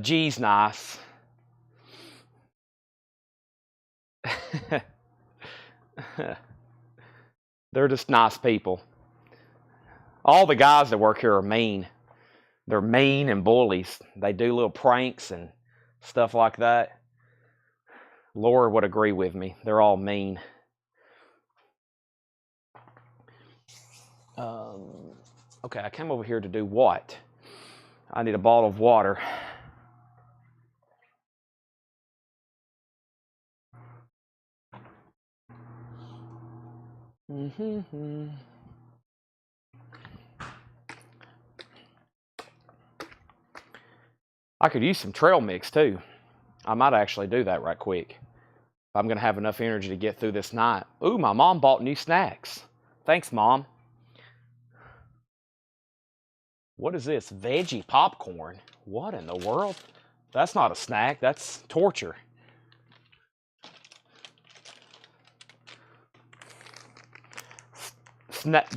G's nice. They're just nice people. All the guys that work here are mean. They're mean and bullies. They do little pranks and stuff like that. Laura would agree with me. They're all mean. Okay, I came over here to do what? I need a bottle of water. I could use some trail mix too. I might actually do that right quick. I'm going to have enough energy to get through this night. Ooh, my mom bought new snacks. Thanks, Mom. What is this? Veggie popcorn. What in the world? That's not a snack. That's torture.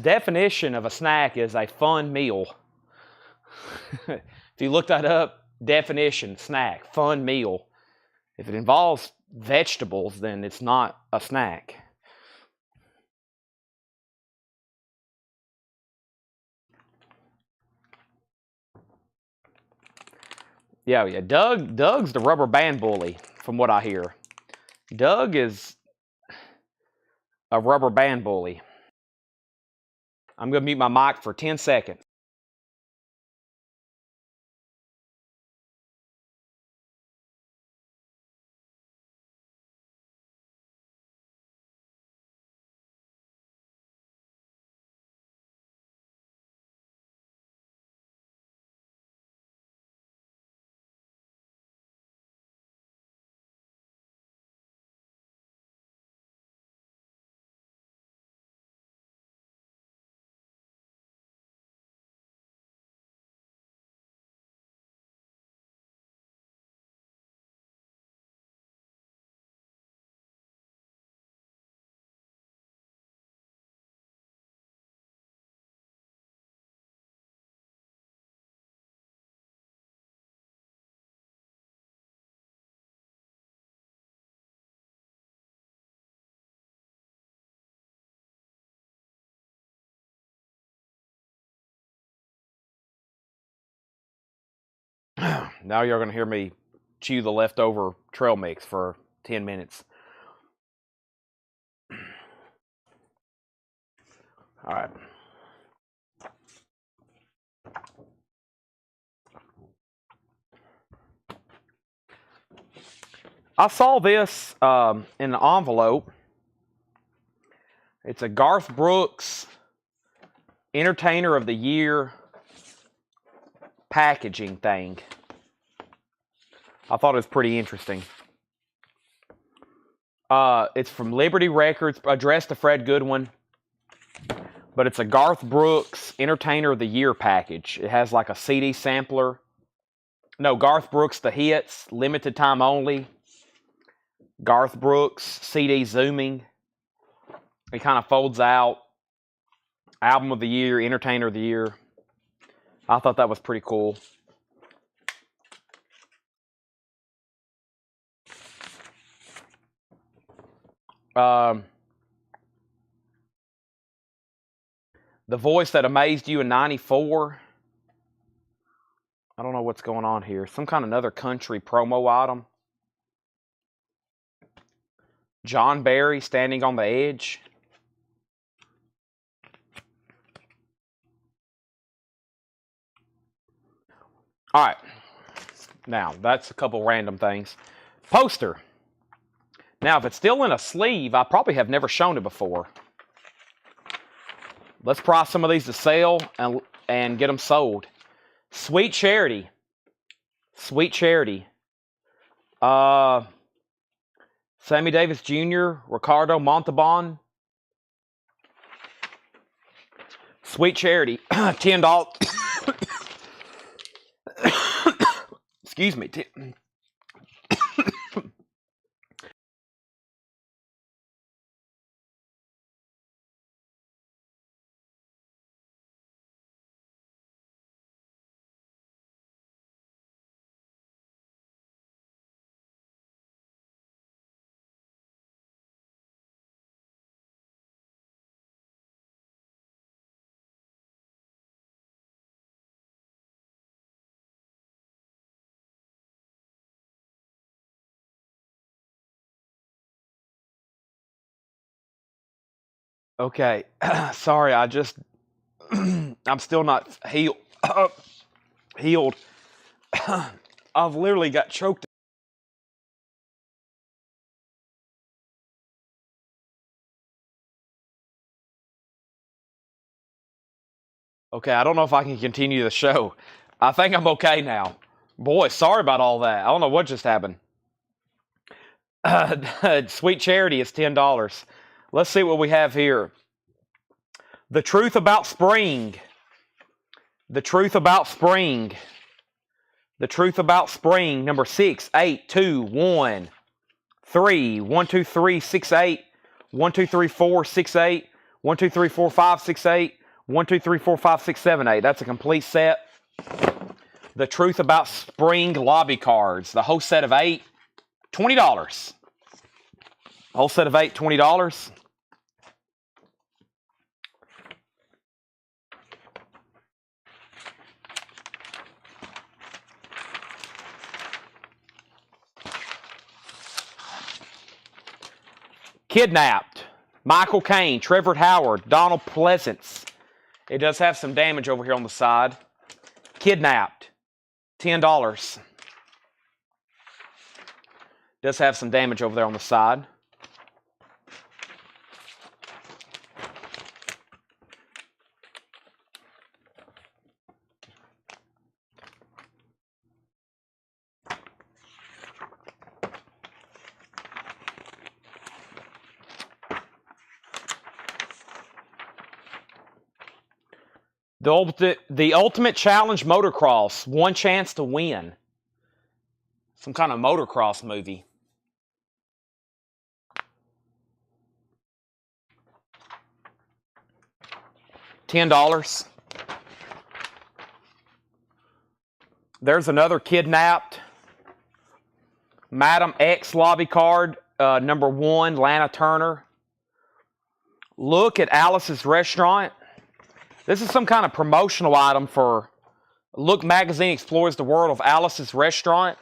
Definition of a snack is a fun meal. If you look that up, definition, snack, fun meal. If it involves vegetables, then it's not a snack. Yeah. Doug's the rubber band bully, from what I hear. Doug is a rubber band bully. I'm going to mute my mic for 10 seconds. Now you're going to hear me chew the leftover trail mix for 10 minutes. All right. I saw this in an envelope. It's a Garth Brooks Entertainer of the Year packaging thing. I thought it was pretty interesting. It's from Liberty Records, addressed to Fred Goodwin. But it's a Garth Brooks Entertainer of the Year package. It has like a CD sampler. No, Garth Brooks The Hits, limited time only. Garth Brooks CD zooming. It kind of folds out. Album of the Year, Entertainer of the Year. I thought that was pretty cool. The Voice That Amazed You in '94. I don't know what's going on here. Some kind of another country promo item. John Barry, Standing on the Edge. All right. Now, that's a couple random things. Poster. Now, if it's still in a sleeve, I probably have never shown it before. Let's price some of these to sell and get them sold. Sweet Charity. Sweet Charity. Sammy Davis Jr., Ricardo Montalban. Sweet Charity. $10. Excuse me. Okay. Sorry, I'm still not healed. Healed. I've literally got choked. Okay, I don't know if I can continue the show. I think I'm okay now. Boy, sorry about all that. I don't know what just happened. Sweet Charity is $10. Let's see what we have here. The Truth About Spring. The Truth About Spring. The Truth About Spring. Number 6, 8, 2, 1, 3, 1, 2, 3, 6, 8, 1, 2, 3, 4, 6, 8, 1, 2, 3, 4, 5, 6, 8, 1, 2, 3, 4, 5, 6, 7, 8. That's a complete set. The Truth About Spring lobby cards. The whole set of 8, $20. Whole set of 8, $20. Kidnapped. Michael Caine, Trevor Howard, Donald Pleasance. It does have some damage over here on the side. Kidnapped. $10. Does have some damage over there on the side. The Ultimate Challenge Motocross. One chance to win. Some kind of motocross movie. $10. There's another Kidnapped. Madam X lobby card. Number 1, Lana Turner. Look at Alice's Restaurant. This is some kind of promotional item for Look magazine explores the world of Alice's Restaurant,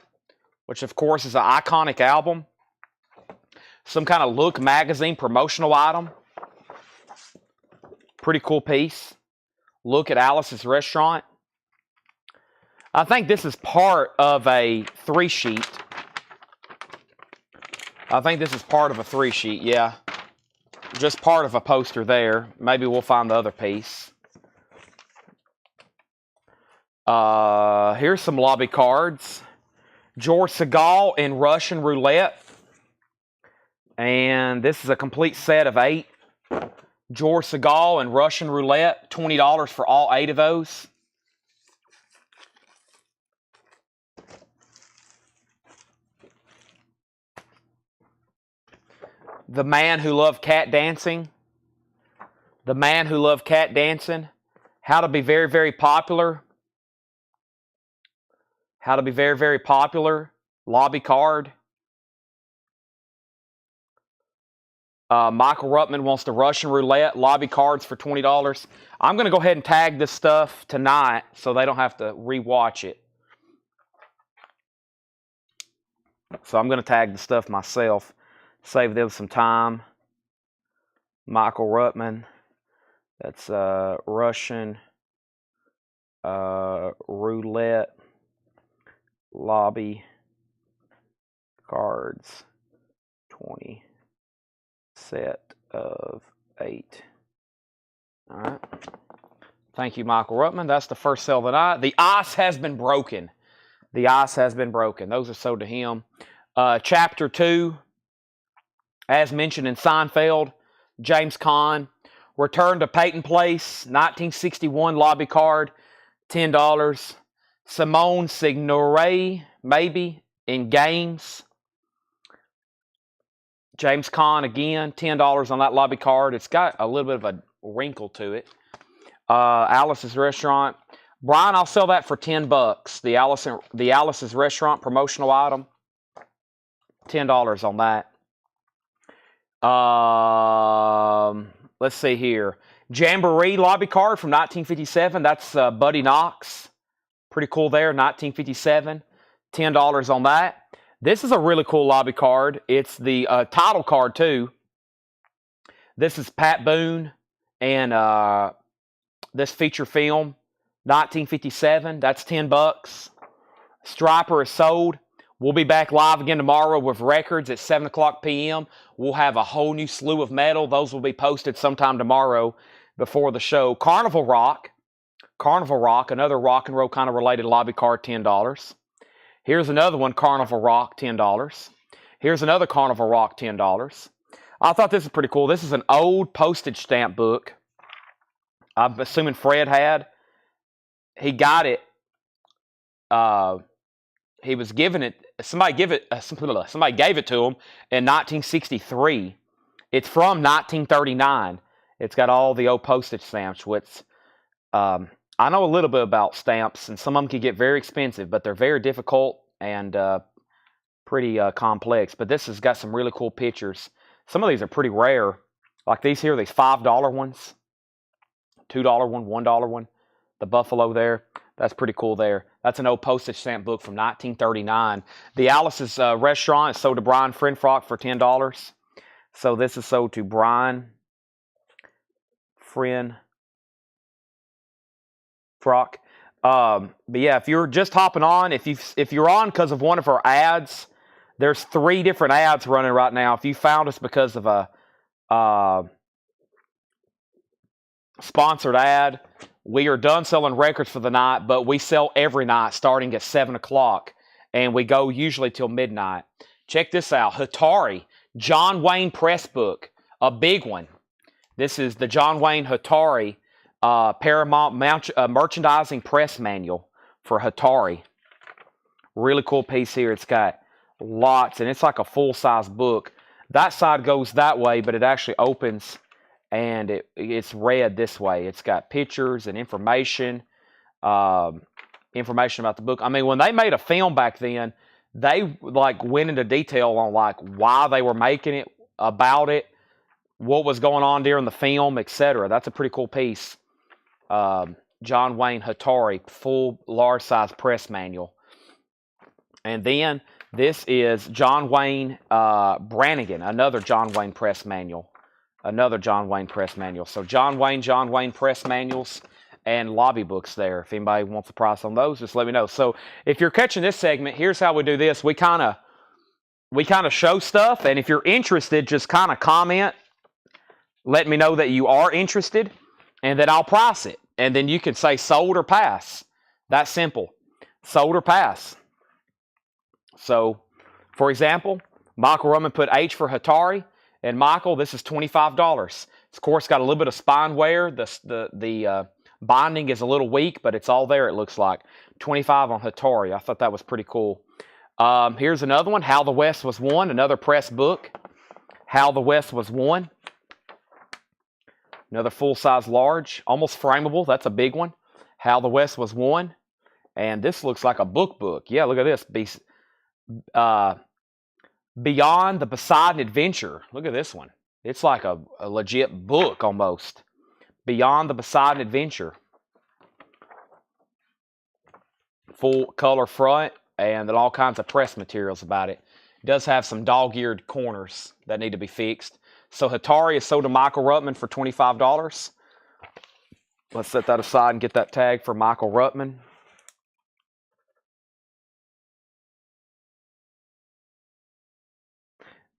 which of course is an iconic album. Some kind of Look magazine promotional item. Pretty cool piece. Look at Alice's Restaurant. I think this is part of a 3-sheet. I think this is part of a 3-sheet, yeah. Just part of a poster there. Maybe we'll find the other piece. Here's some lobby cards. George Segal in Russian Roulette. And this is a complete set of 8. George Segal in Russian Roulette. $20 for all 8 of those. The Man Who Loved Cat Dancing. The Man Who Loved Cat Dancing. How to be very, very popular. How to be very, very popular. Lobby card. Michael Ruttman wants the Russian Roulette. Lobby cards for $20. I'm going to go ahead and tag this stuff tonight so they don't have to rewatch it. So I'm going to tag the stuff myself. Save them some time. Michael Ruttman. That's Russian Roulette lobby cards. 20 set of 8. All right. Thank you, Michael Ruttman. That's the first sale of the night. The ice has been broken. The ice has been broken. Those are sold to him. Chapter 2. As mentioned in Seinfeld, James Caan. Return to Peyton Place, 1961 lobby card, $10. Simone Signoret, maybe, in Games. James Caan again, $10 on that lobby card. It's got a little bit of a wrinkle to it. Alice's Restaurant. Brian, I'll sell that for $10. The Alice's Restaurant promotional item. $10 on that. Let's see here. Jamboree lobby card from 1957. That's Buddy Knox. Pretty cool there, 1957. $10 on that. This is a really cool lobby card. It's the title card, too. This is Pat Boone and this feature film, 1957. That's $10. Striper is sold. We'll be back live again tomorrow with records at 7 o'clock p.m. We'll have a whole new slew of metal. Those will be posted sometime tomorrow before the show. Carnival Rock, another rock and roll kind of related lobby card, $10. Here's another one, Carnival Rock, $10. Here's another Carnival Rock, $10. I thought this was pretty cool. This is an old postage stamp book. I'm assuming Fred had. He got it. He was given it. Somebody gave it to him in 1963. It's from 1939. It's got all the old postage stamps. Which I know a little bit about stamps, and some of them can get very expensive, but they're very difficult and pretty complex. But this has got some really cool pictures. Some of these are pretty rare, like these here. These $5 ones, $2 one, $1 one. The buffalo there. That's pretty cool there. That's an old postage stamp book from 1939. The Alice's Restaurant is sold to Brian Frenfrock for $10. So this is sold to Brian Frenfrock. But yeah, if you're just hopping on, if you're on because of one of our ads, there's 3 different ads running right now. If you found us because of a sponsored ad, we are done selling records for the night, but we sell every night starting at 7 o'clock, and we go usually till midnight. Check this out. Hatari, John Wayne Press Book, a big one. This is the John Wayne Hatari Paramount Merchandising Press Manual for Hatari. Really cool piece here. It's got lots, and it's like a full-size book. That side goes that way, but it actually opens and it's read this way. It's got pictures and information about the book. I mean, when they made a film back then, they like went into detail on like why they were making it, about it, what was going on during the film, etc. That's a pretty cool piece. John John Wayne Hattori, full large size press manual. And then this is John Wayne Brannigan, another John Wayne press manual. Another John Wayne press manual. So John Wayne press manuals and lobby books there. If anybody wants a price on those, just let me know. So if you're catching this segment, here's how we do this. We kind of show stuff, and if you're interested, just kind of comment. Let me know that you are interested, and then I'll price it. And then you can say sold or pass. That's simple. Sold or pass. So, for example, Michael Ruttman put H for Hattori, and Michael, this is $25. It's, of course, got a little bit of spine wear. The binding is a little weak, but it's all there, it looks like. $25 on Hattori. I thought that was pretty cool. Here's another one, How the West Was Won, another press book. How the West Was Won. Another full-size large, almost frameable. That's a big one. How the West Was Won. And this looks like a book. Yeah, look at this. Beyond the Poseidon Adventure. Look at this one. It's like a legit book almost. Beyond the Poseidon Adventure. Full color front and then all kinds of press materials about it. It does have some dog-eared corners that need to be fixed. So Hattori is sold to Michael Ruttman for $25. Let's set that aside and get that tag for Michael Ruttman.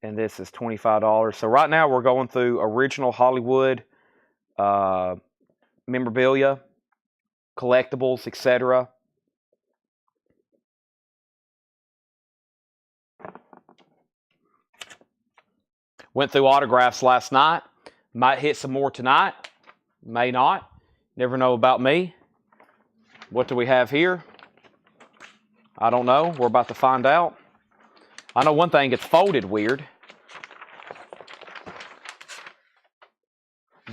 And this is $25. So right now we're going through original Hollywood memorabilia, collectibles, etc. Went through autographs last night. Might hit some more tonight. May not. Never know about me. What do we have here? I don't know. We're about to find out. I know one thing, it's folded weird.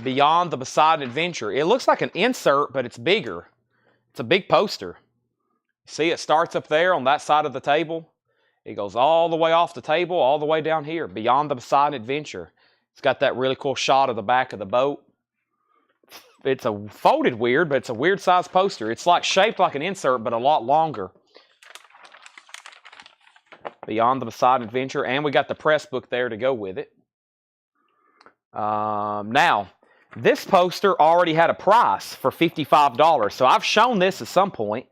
Beyond the Poseidon Adventure. It looks like an insert, but it's bigger. It's a big poster. See, it starts up there on that side of the table. It goes all the way off the table, all the way down here. Beyond the Poseidon Adventure. It's got that really cool shot of the back of the boat. It's a folded weird, but it's a weird size poster. It's like shaped like an insert, but a lot longer. Beyond the Poseidon Adventure. And we got the press book there to go with it. Now, this poster already had a price for $55. So I've shown this at some point.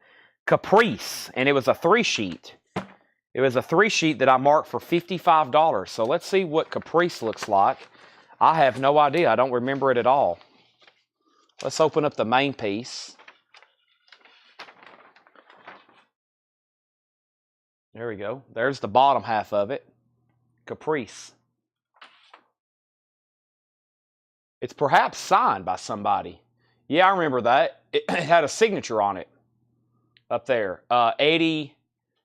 Caprice. And it was a 3-sheet. It was a 3-sheet that I marked for $55. So let's see what Caprice looks like. I have no idea. I don't remember it at all. Let's open up the main piece. There we go. There's the bottom half of it. Caprice. It's perhaps signed by somebody. Yeah, I remember that. It had a signature on it up there. Eddie,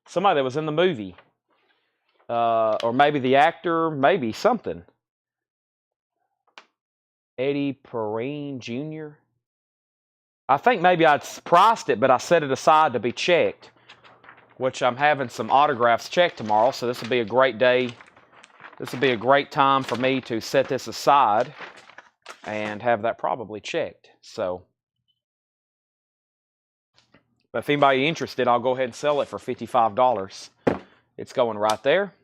somebody that was in the movie. Or maybe the actor, maybe something. Eddie Perrine Jr. I think maybe I priced it, but I set it aside to be checked, which I'm having some autographs checked tomorrow, so this will be a great day. This will be a great time for me to set this aside and have that probably checked. So, but if anybody interested, I'll go ahead and sell it for $55. It's going right there.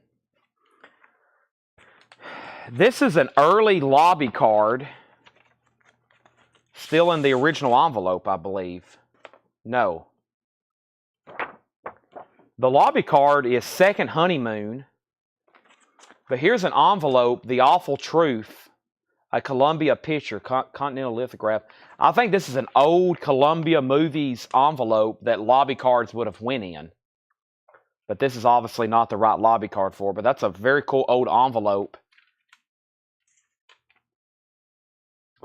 This is an early lobby card. Still in the original envelope, I believe. No. The lobby card is Second Honeymoon. But here's an envelope, The Awful Truth, a Columbia picture, Continental lithograph. I think this is an old Columbia Movies envelope that lobby cards would have went in. But this is obviously not the right lobby card for it. But that's a very cool old envelope.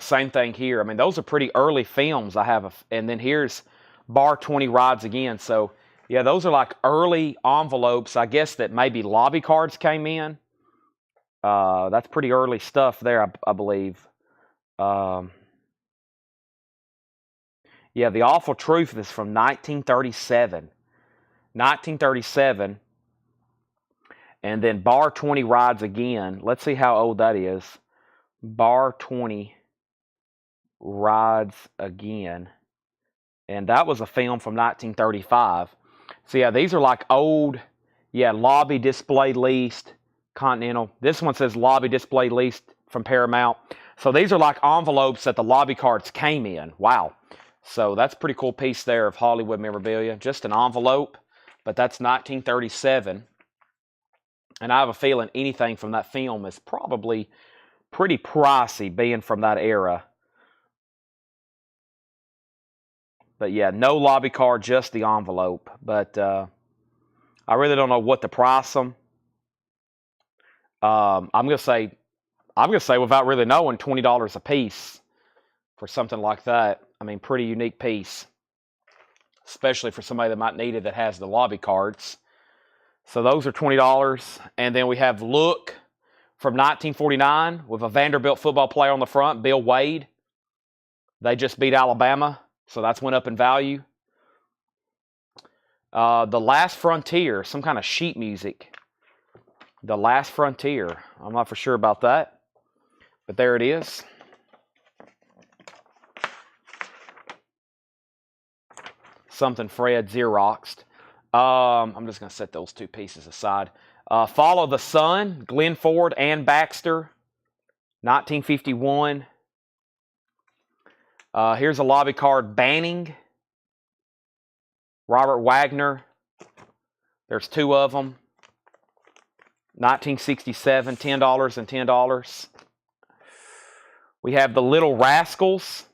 Same thing here. I mean, those are pretty early films I have. And then here's Bar 20 Rides Again. So, yeah, those are like early envelopes, I guess, that maybe lobby cards came in. That's pretty early stuff there, I believe. Yeah, The Awful Truth is from 1937. 1937. And then Bar 20 Rides Again. Let's see how old that is. Bar 20 Rides Again. And that was a film from 1935. So yeah, these are like old, yeah, lobby display leased, Continental. This one says lobby display leased from Paramount. So these are like envelopes that the lobby cards came in. Wow. So that's a pretty cool piece there of Hollywood memorabilia. Just an envelope, but that's 1937. And I have a feeling anything from that film is probably pretty pricey being from that era. But yeah, no lobby card, just the envelope. But I really don't know what to price them. I'm gonna say without really knowing, $20 a piece for something like that. I mean, pretty unique piece, especially for somebody that might need it that has the lobby cards. So those are $20, and then we have Look from 1949 with a Vanderbilt football player on the front, Bill Wade. They just beat Alabama, so that's went up in value. The Last Frontier, some kind of sheet music. The Last Frontier. I'm not for sure about that, but there it is. Something Fred Xeroxed. I'm just going to set those two pieces aside. Follow the Sun, Glenn Ford and Baxter, 1951. Here's a lobby card, Banning, Robert Wagner. There's two of them. 1967, $10 and $10. We have the Little Rascals,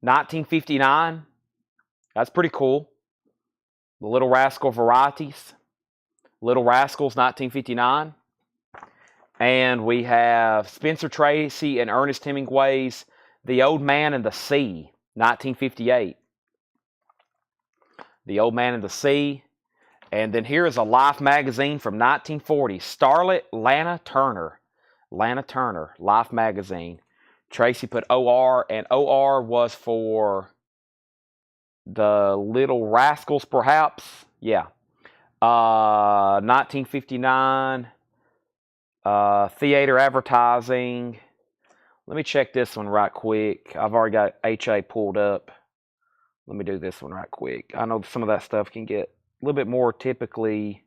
1959. That's pretty cool. The Little Rascal Varieties. Little Rascals, 1959. And we have Spencer Tracy and Ernest Hemingway's The Old Man and the Sea, 1958. The Old Man and the Sea. And then here is a Life magazine from 1940. Starlet Lana Turner. Lana Turner, Life magazine. Tracy put OR, and OR was for the Little Rascals, perhaps. Yeah. 1959. Theater advertising. Let me check this one right quick. I've already got HA pulled up. Let me do this one right quick. I know some of that stuff can get a little bit more typically.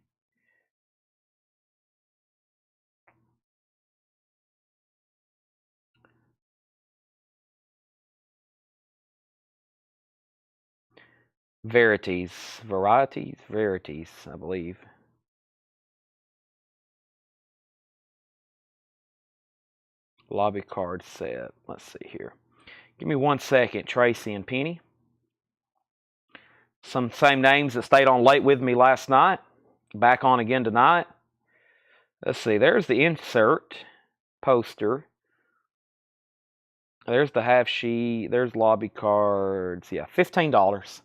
Varieties, I believe. Lobby card set. Let's see here. Give me 1 second, Tracy and Penny. Some same names that stayed on late with me last night. Back on again tonight. Let's see. There's the insert poster. There's the half sheet. There's lobby cards. Yeah, $15.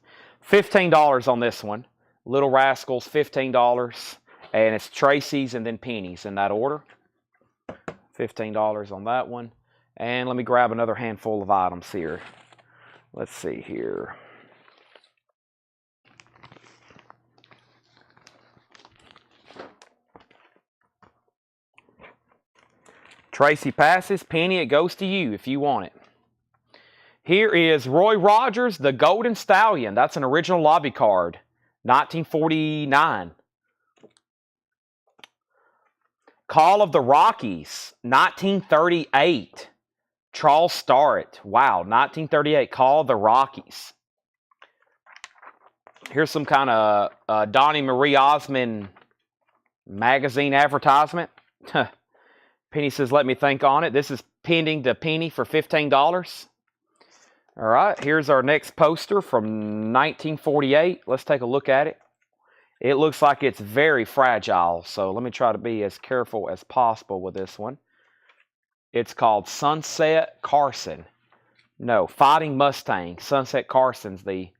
$15 on this one. Little Rascals, $15. And it's Tracy's and then Penny's in that order. $15 on that one. And let me grab another handful of items here. Let's see here. Tracy passes. Penny, it goes to you if you want it. Here is Roy Rogers, the Golden Stallion. That's an original lobby card. 1949. Call of the Rockies. 1938. Charles Starrett. Wow, 1938. Call of the Rockies. Here's some kind of Donnie Marie Osmond magazine advertisement. Penny says, let me think on it. This is pending to Penny for $15. All right, here's our next poster from 1948. Let's take a look at it. It looks like it's very fragile, so let me try to be as careful as possible with this one. It's called Sunset Carson. No, Fighting Mustang. Sunset Carson's the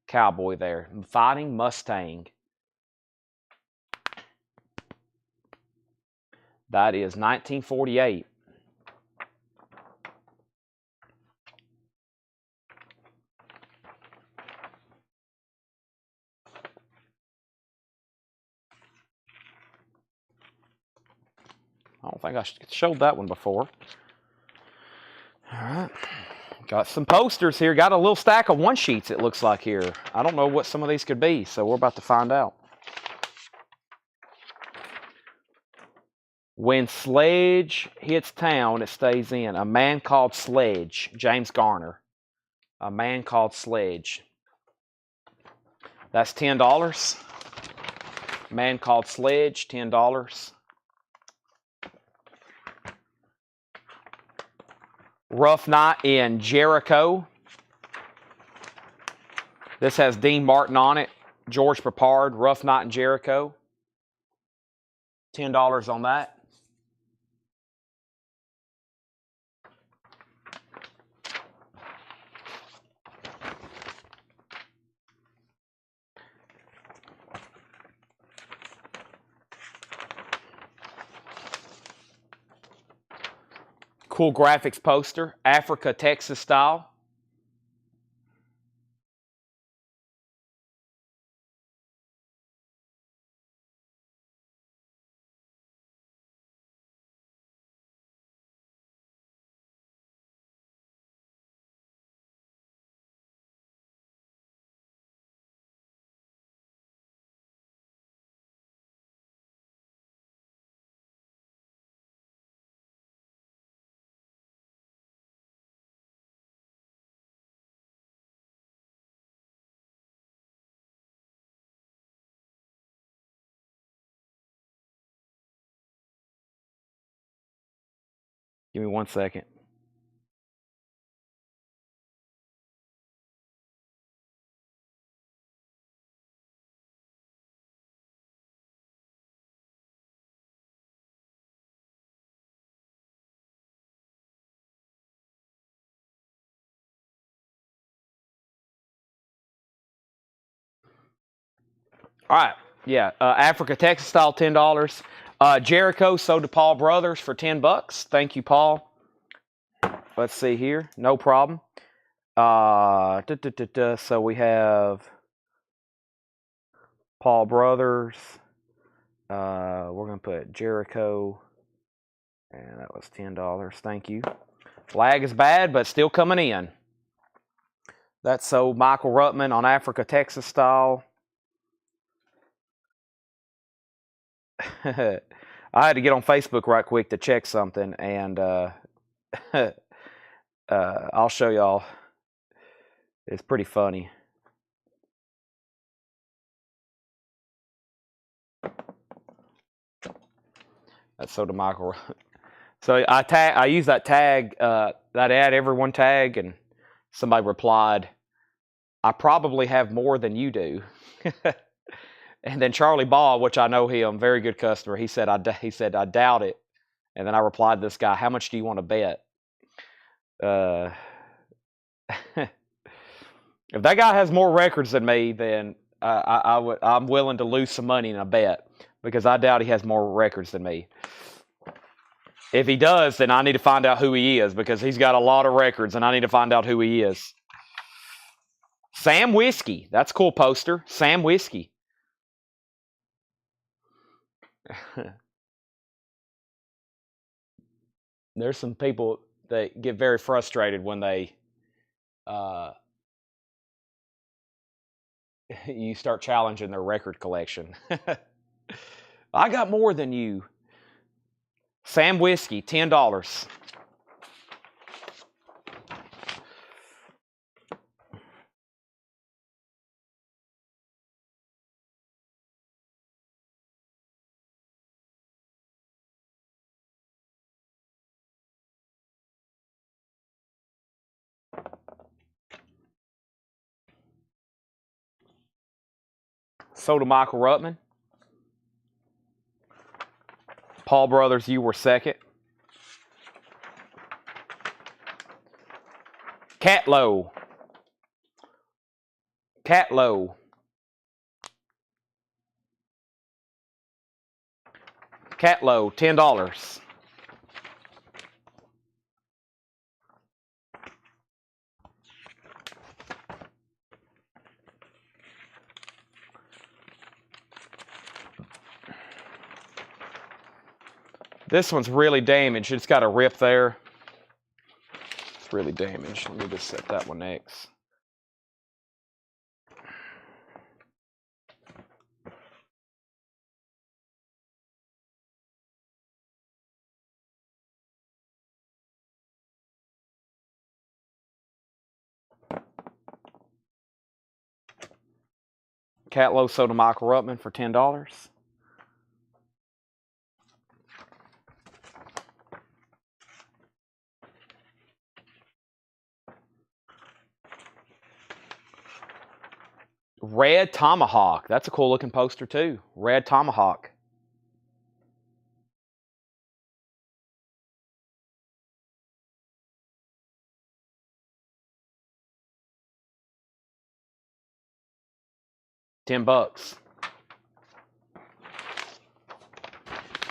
cowboy there. Fighting Mustang. That is 1948. I don't think I showed that one before. All right. Got some posters here. Got a little stack of one sheets, it looks like here. I don't know what some of these could be, so we're about to find out. When Sledge hits town, it stays in. A Man Called Sledge, James Garner. A Man Called Sledge. That's $10. Man Called Sledge, $10. Rough Night in Jericho. This has Dean Martin on it. George Papard, Rough Night in Jericho. $10 on that. Cool graphics poster, Africa, Texas style. Give me 1 second. All right, yeah, Africa, Texas style, $10. Jericho sold to Paul Brothers for $10. Thank you, Paul. Let's see here, no problem. So we have Paul Brothers. We're gonna put Jericho, and that was $10. Thank you. Lag is bad, but still coming in. That's sold Michael Ruttman on Africa, Texas style. I had to get on Facebook right quick to check something, and I'll show y'all. It's pretty funny. That's so to Michael. So I use that tag, that add everyone tag, and somebody replied, "I probably have more than you do." And then Charlie Ball, which I know him, very good customer, he said, I doubt it. And then I replied to this guy, "How much do you want to bet?" If that guy has more records than me, then I'm willing to lose some money in a bet, because I doubt he has more records than me. If he does, then I need to find out who he is, because he's got a lot of records, and I need to find out who he is. Sam Whiskey. That's a cool poster. Sam Whiskey. There's some people that get very frustrated when they you start challenging their record collection. I got more than you. Sam Whiskey, $10. So to Michael Ruttman. Paul Brothers, you were second. Catlow. Catlow. Catlow, $10. This one's really damaged. It's got a rip there. That's really damaged. Let me just set that one next. Catlow Soda Michael Ruttman for $10. Red Tomahawk. That's a cool looking poster too. Red Tomahawk. $10.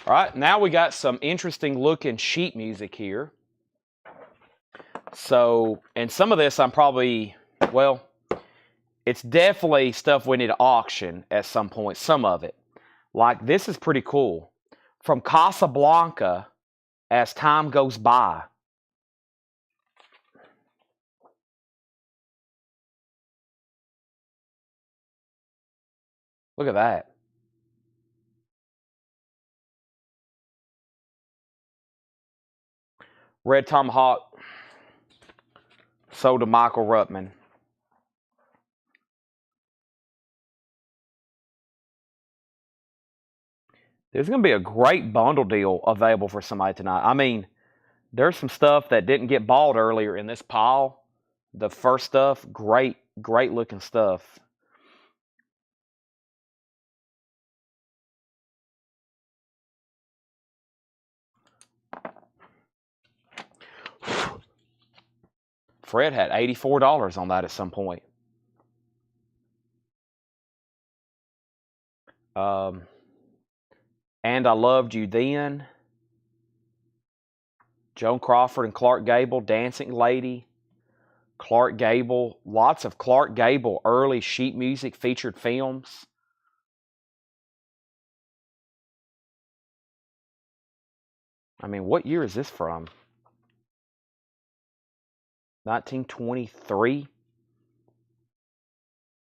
All right, now we got some interesting looking sheet music here. So, and some of this I'm probably, well, it's definitely stuff we need to auction at some point, some of it. Like this is pretty cool. From Casablanca, As Time Goes By. Look at that. Red Tomahawk, sold to Michael Ruttman. There's going to be a great bundle deal available for somebody tonight. I mean, there's some stuff that didn't get bought earlier in this pile. The first stuff, great looking stuff. Fred had $84 on that at some point. And I Loved You Then. Joan Crawford and Clark Gable, Dancing Lady. Clark Gable, lots of Clark Gable early sheet music featured films. I mean, what year is this from? 1923.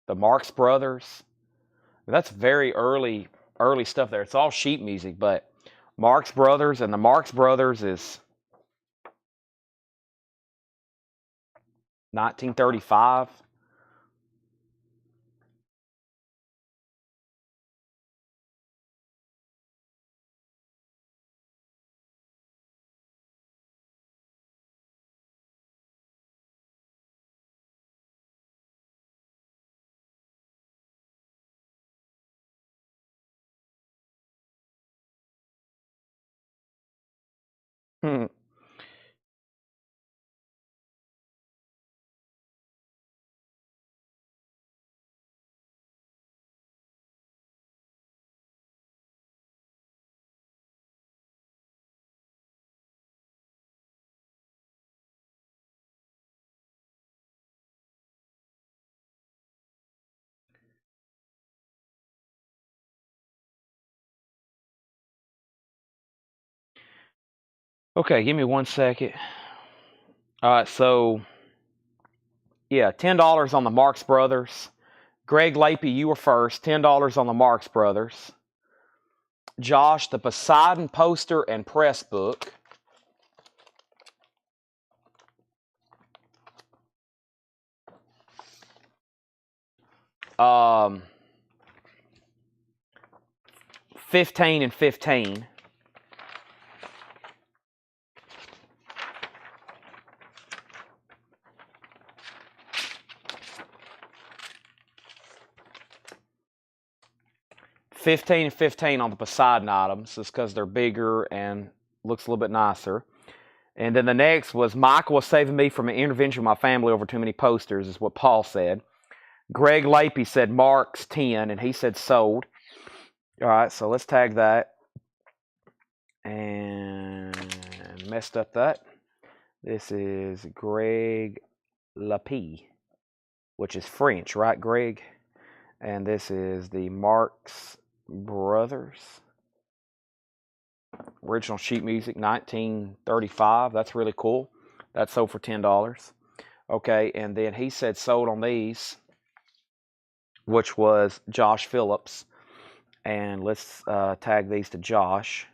The Marx Brothers. That's very early stuff there. It's all sheet music, but Marx Brothers, and the Marx Brothers is 1935. Hmm. Okay, give me 1 second. All right, so yeah, $10 on the Marx Brothers. Greg Lapie, you were first. $10 on the Marx Brothers. Josh, the Poseidon poster and press book. Um, 15 and 15. $15 and 15 on the Poseidon items, just because they're bigger and looks a little bit nicer. And then the next was Michael was saving me from an intervention with my family over too many posters, is what Paul said. Greg Lapie said Mark's 10, and he said sold. All right, so let's tag that. And messed up that. This is Greg Lapie, which is French, right, Greg? And this is the Marx Brothers. Original sheet music, 1935. That's really cool. That sold for $10. Okay, and then he said sold on these, which was Josh Phillips. And let's tag these to Josh.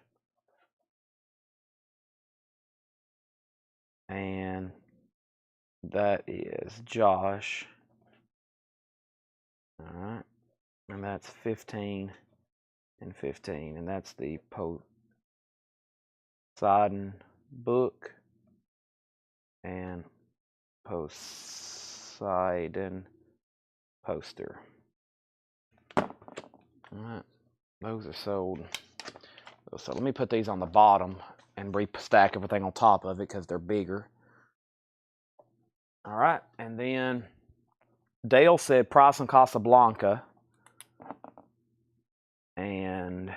And that is Josh. All right. And that's 15 and 15. And that's the Poseidon book and Poseidon poster. All right. Those are sold. So let me put these on the bottom and restack everything on top of it because they're bigger. All right. And then Dale said price on Casablanca. And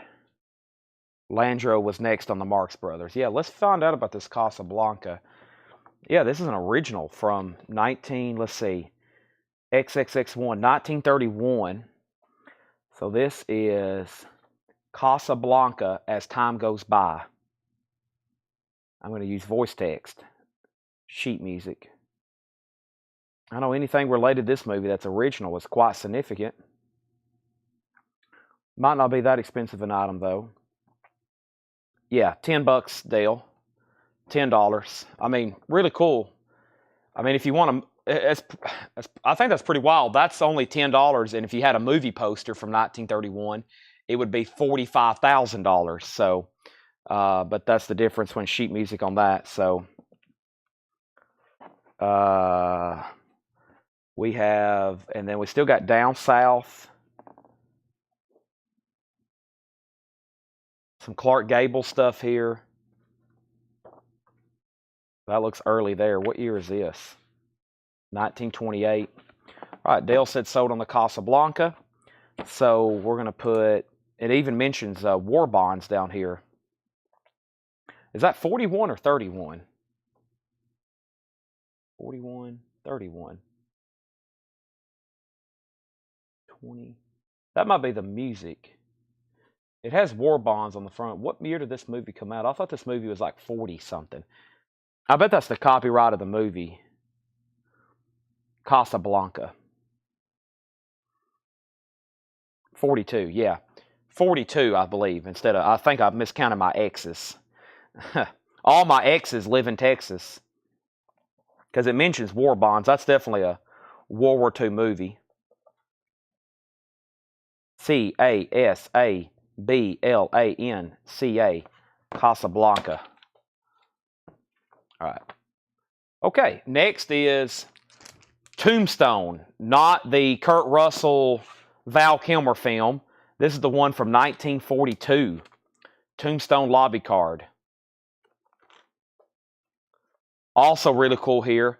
Landro was next on the Marx Brothers. Yeah, let's find out about this Casablanca. Yeah, this is an original from XXX1, 1931. So this is Casablanca as time goes by. I'm going to use voice text, sheet music. I know anything related to this movie that's original is quite significant. Might not be that expensive an item, though. Yeah, $10, Dale. $10. I mean, really cool. I mean, if you want to, I think that's pretty wild. That's only $10, and if you had a movie poster from 1931, it would be $45,000. So, but that's the difference when sheet music on that. So, we have, and then we still got Down South. Some Clark Gable stuff here. That looks early there. What year is this? 1928. All right, Dale said sold on the Casablanca. So we're going to put, it even mentions war bonds down here. Is that 41 or 31? 41, 31. 20. That might be the music. It has war bonds on the front. What year did this movie come out? I thought this movie was like 40-something. I bet that's the copyright of the movie. Casablanca. 42, yeah. 42, I believe, instead of, I think I've miscounted my X's. All my X's live in Texas. Because it mentions war bonds. That's definitely a World War II movie. Casablanca. Casablanca. All right. Okay, next is Tombstone. Not the Kurt Russell, Val Kilmer film. This is the one from 1942. Tombstone lobby card. Also really cool here.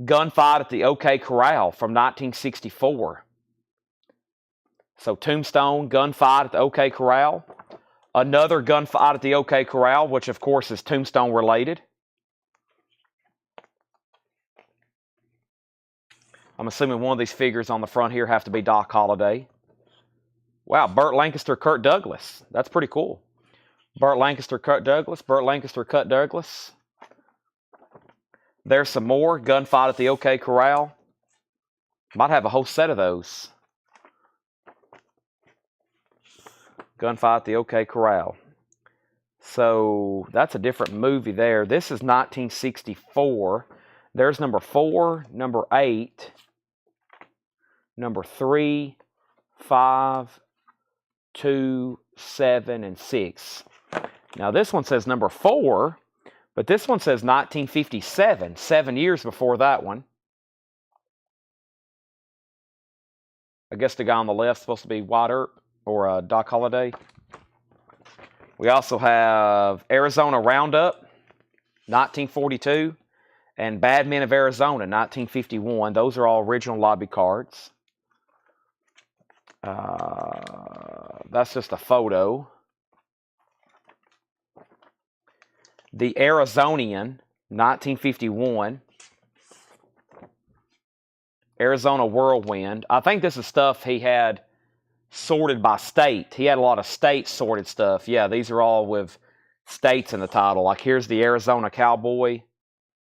Gunfight at the OK Corral from 1964. So Tombstone, gunfight at the OK Corral. Another gunfight at the OK Corral, which of course is Tombstone related. I'm assuming one of these figures on the front here have to be Doc Holliday. Wow, Burt Lancaster, Kurt Douglas. That's pretty cool. Burt Lancaster, Kurt Douglas. Burt Lancaster, Kurt Douglas. There's some more. Gunfight at the OK Corral. Might have a whole set of those. Gunfight at the OK Corral. So that's a different movie there. This is 1964. There's number 4, number 8, number 3, 5, 2, 7, and 6. Now this one says number 4, but this one says 1957, 7 years before that one. I guess the guy on the left is supposed to be Wyatt Earp or Doc Holliday. We also have Arizona Roundup, 1942, and Bad Men of Arizona, 1951. Those are all original lobby cards. That's just a photo. The Arizonian, 1951. Arizona Whirlwind. I think this is stuff he had sorted by state. He had a lot of state sorted stuff. Yeah, these are all with states in the title. Like here's the Arizona Cowboy.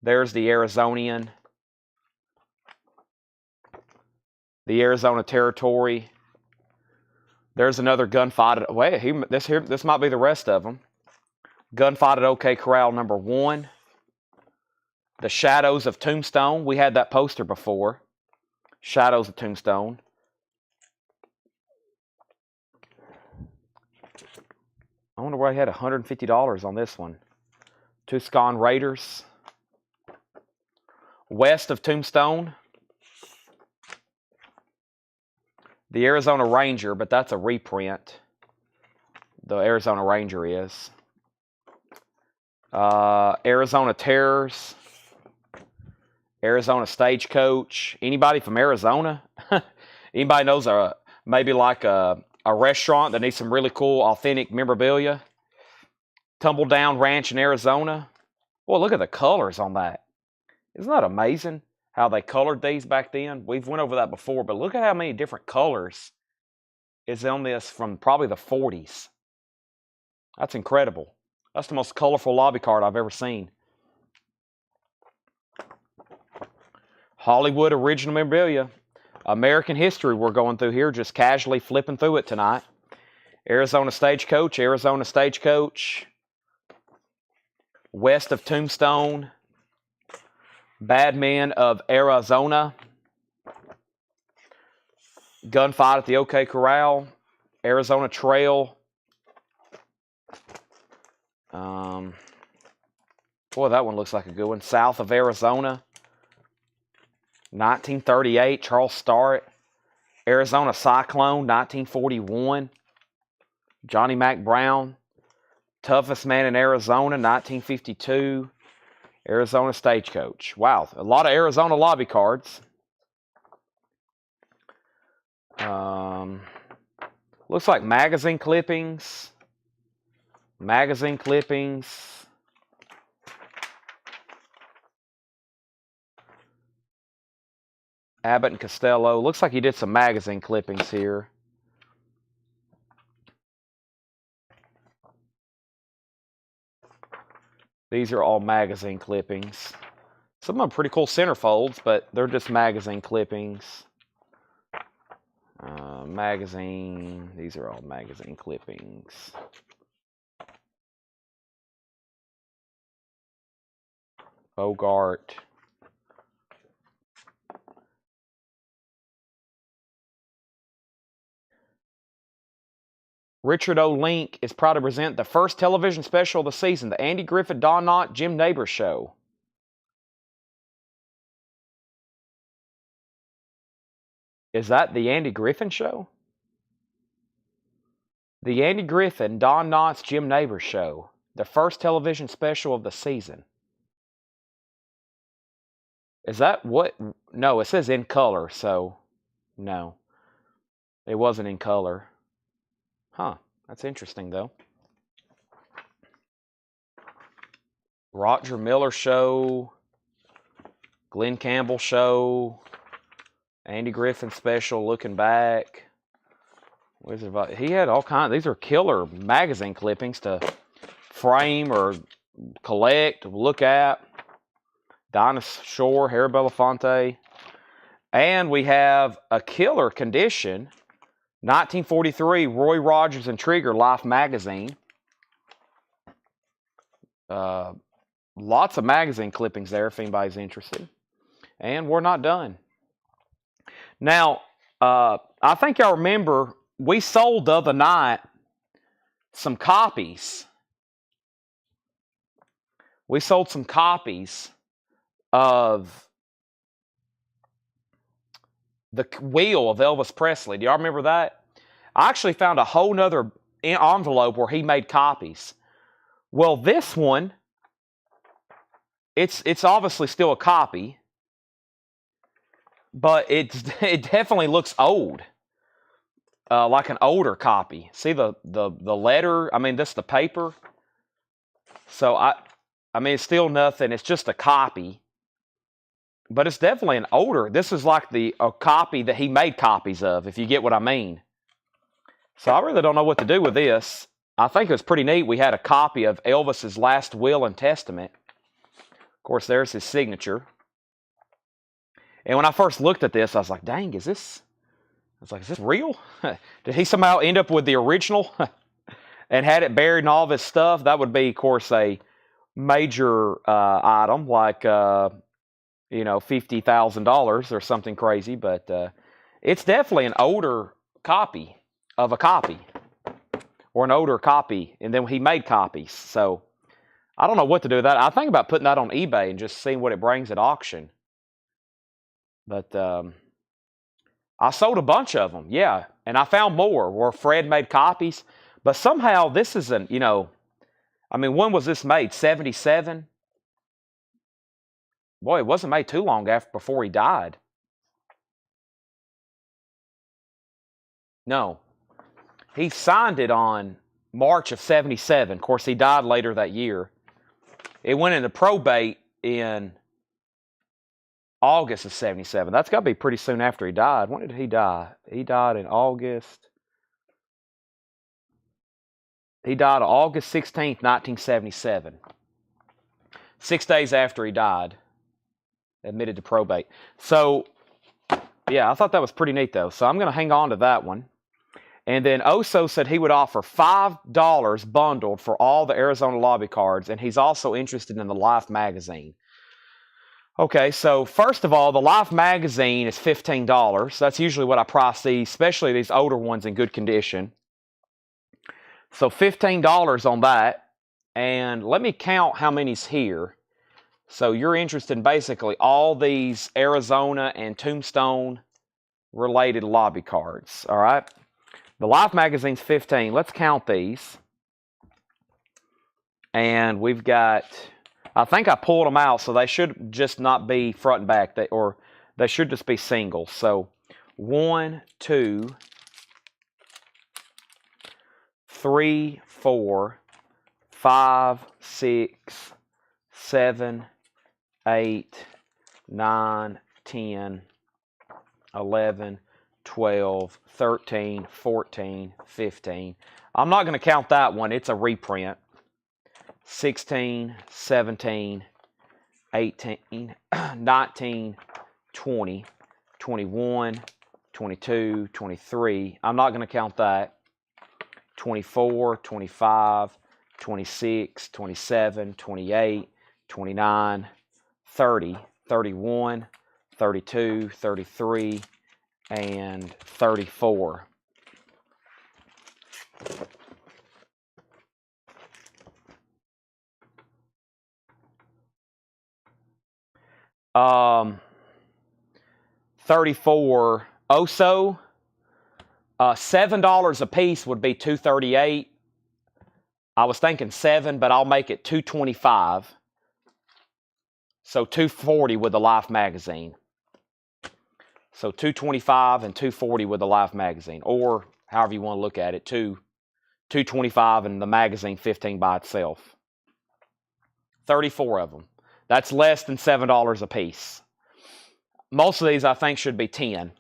There's the Arizonian. The Arizona Territory. There's another gunfight. Wait, this might be the rest of them. Gunfight at OK Corral #1. The Shadows of Tombstone. We had that poster before. Shadows of Tombstone. I wonder why he had $150 on this one. Tucson Raiders. West of Tombstone. The Arizona Ranger, but that's a reprint. The Arizona Ranger is. Arizona Terrors. Arizona Stagecoach. Anybody from Arizona? Anybody knows maybe like a restaurant that needs some really cool, authentic memorabilia? Tumble Down Ranch in Arizona. Boy, look at the colors on that. Isn't that amazing how they colored these back then? We've went over that before, but look at how many different colors is on this from probably the 40s. That's incredible. That's the most colorful lobby card I've ever seen. Hollywood Original Memorabilia. American history we're going through here, just casually flipping through it tonight. Arizona Stagecoach, Arizona Stagecoach. West of Tombstone. Bad Men of Arizona. Gunfight at the OK Corral. Arizona Trail. Boy, that one looks like a good one. South of Arizona. 1938, Charles Starrett. Arizona Cyclone, 1941. Johnny Mac Brown. Toughest Man in Arizona, 1952. Arizona Stagecoach. Wow, a lot of Arizona lobby cards. Looks like magazine clippings. Magazine clippings. Abbott and Costello. Looks like he did some magazine clippings here. These are all magazine clippings. Some of them pretty cool centerfolds, but they're just magazine clippings. Magazine. These are all magazine clippings. Bogart. Richard O. Link is proud to present the first television special of the season, the Andy Griffith, Don Knotts, Jim Neighbors Show. Is that the Andy Griffin Show? The Andy Griffin, Don Knotts, Jim Neighbors Show. The first television special of the season. Is that what? No, it says in color, so no. It wasn't in color. Huh, that's interesting though. Roger Miller Show. Glenn Campbell Show. Andy Griffin Special, Looking Back. He had all kinds. These are killer magazine clippings to frame or collect, look at. Dinah Shore, Harry Belafonte. And we have a killer condition, 1943, Roy Rogers and Trigger Life magazine. Lots of magazine clippings there if anybody's interested. And we're not done. Now, I think y'all remember we sold the other night some copies. We sold some copies of the Wheel of Elvis Presley. Do y'all remember that? I actually found a whole nother envelope where he made copies. Well, this one, it's obviously still a copy, but it definitely looks old, like an older copy. See the letter? I mean, this the paper. So I mean, it's still nothing. It's just a copy, but it's definitely an older. This is like a copy that he made copies of, if you get what I mean. So I really don't know what to do with this. I think it was pretty neat. We had a copy of Elvis's last will and testament. Of course, there's his signature. And when I first looked at this, I was like, dang, is this real? Did he somehow end up with the original and had it buried in all of his stuff? That would be, of course, a major item, like, $50,000 or something crazy. But it's definitely an older copy of a copy, or an older copy. And then he made copies. So I don't know what to do with that. I think about putting that on eBay and just seeing what it brings at auction. But I sold a bunch of them, yeah. And I found more where Fred made copies. But somehow this isn't, when was this made? 77? Boy, it wasn't made too long before he died. No. He signed it on March of 77. Of course, he died later that year. It went into probate in August of 77. That's got to be pretty soon after he died. When did he die? He died in August. He died on August 16th, 1977. 6 days after he died. Admitted to probate. So, yeah, I thought that was pretty neat, though. So I'm going to hang on to that one. And then Oso said he would offer $5 bundled for all the Arizona lobby cards, and he's also interested in the Life magazine. Okay, so first of all, the Life magazine is $15. That's usually what I price these, especially these older ones in good condition. So $15 on that. And let me count how many's here. So you're interested in basically all these Arizona and Tombstone related lobby cards, all right? The Life magazine's 15. Let's count these. And we've got, I think I pulled them out, so they should just not be front and back, they should just be singles. So 1, 2, 3, 4, 5, 6, 7, 8, 9, 10, 11, 12, 13, 14, 15. I'm not going to count that one. It's a reprint. 16, 17, 18, 19, 20, 21, 22, 23. I'm not going to count that. 24, 25, 26, 27, 28, 29, 30, 31, 32, 33, and 34. Um, 34 Oso. $7 a piece would be $238. I was thinking 7, but I'll make it $225. So $240 with the Life magazine. So $225 and $240 with the Life magazine, or however you want to look at it, $225 and the magazine $15 by itself. 34 of them. That's less than $7 a piece. Most of these I think should be 10.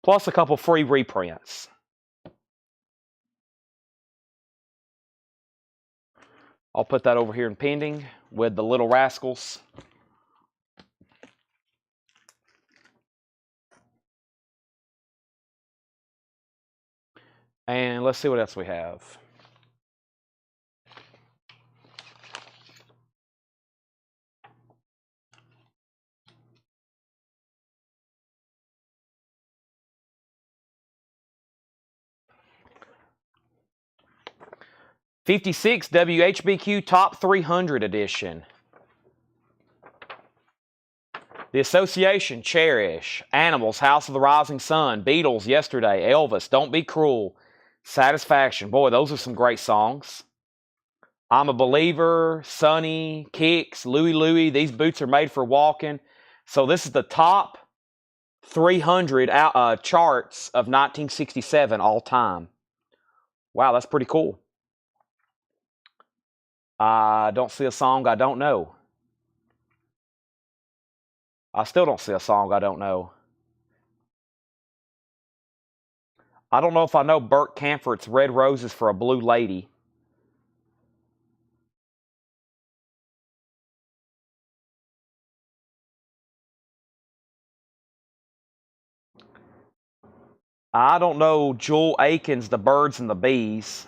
Plus a couple free reprints. I'll put that over here in pending with the Little Rascals. And let's see what else we have. '56 WHBQ Top 300 edition. The Association, Cherish, Animals, House of the Rising Sun, Beatles, Yesterday, Elvis, Don't Be Cruel, Satisfaction. Boy, those are some great songs. I'm a Believer, Sunny, Kicks, Louie Louie. These boots are made for walking. So this is the top 300 charts of 1967 all time. Wow, that's pretty cool. I don't see a song I don't know. I still don't see a song I don't know. I don't know if I know Burt Camford's Red Roses for a Blue Lady. I don't know Jewel Aiken's The Birds and the Bees.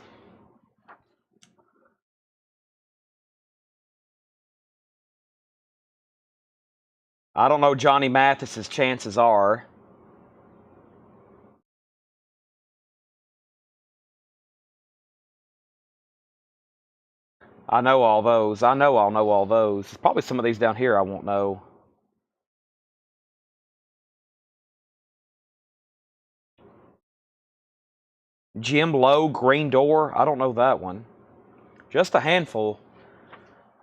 I don't know Johnny Mathis's Chances Are. I know all those. I know I'll know all those. There's probably some of these down here I won't know. Jim Lowe, Green Door. I don't know that one. Just a handful.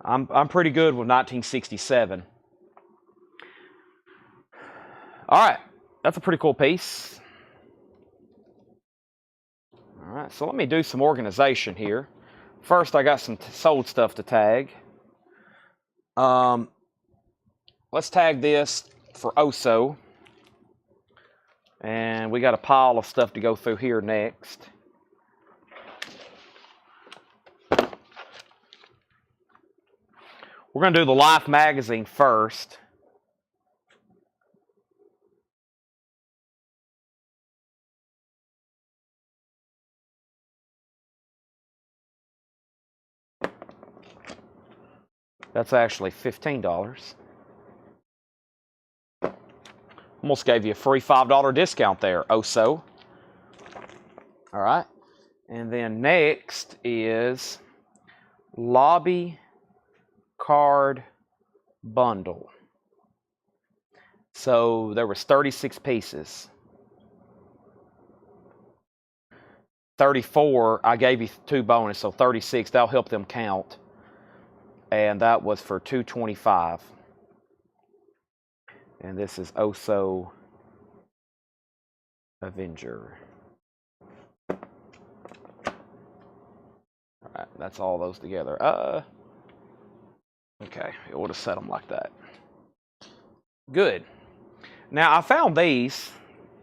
I'm pretty good with 1967. All right, that's a pretty cool piece. All right, so let me do some organization here. First, I got some sold stuff to tag. Let's tag this for Oso. And we got a pile of stuff to go through here next. We're going to do the Life magazine first. That's actually $15. Almost gave you a free $5 discount there, Oso. All right. And then next is Lobby Card Bundle. So there was 36 pieces. 34, I gave you 2 bonus, so 36. That'll help them count. And that was for $225. And this is Oso Avenger. All right, that's all those together. Okay, it would have set them like that. Good. Now, I found these.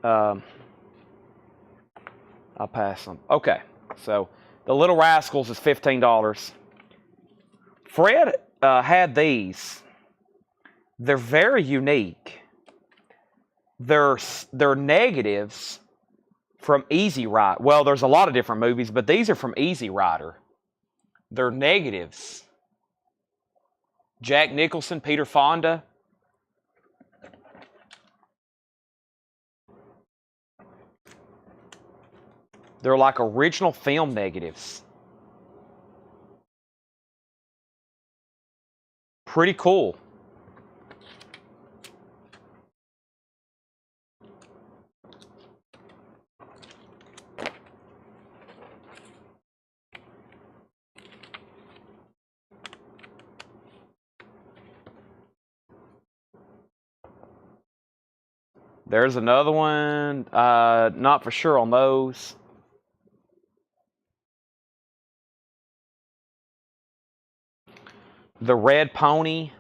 I'll pass them. Okay, so the Little Rascals is $15. Fred had these. They're very unique. They're negatives from Easy Rider. Well, there's a lot of different movies, but these are from Easy Rider. They're negatives. Jack Nicholson, Peter Fonda. They're like original film negatives. Pretty cool. There's another one. Not for sure on those. The Red Pony.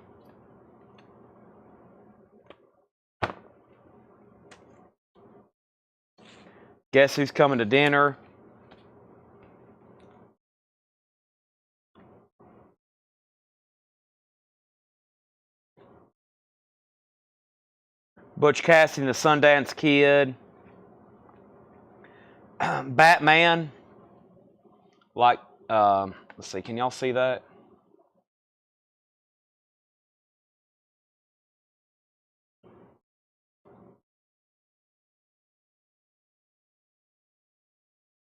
Guess Who's Coming to Dinner. Butch Cassidy and the Sundance Kid. Batman. Like, let's see, can y'all see that?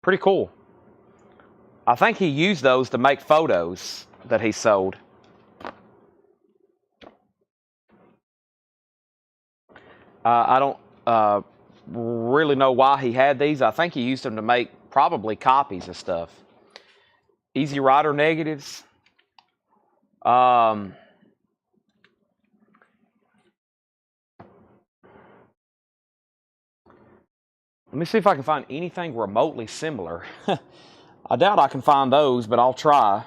Pretty cool. I think he used those to make photos that he sold. I don't really know why he had these. I think he used them to make probably copies of stuff. Easy Rider negatives. Let me see if I can find anything remotely similar. I doubt I can find those, but I'll try.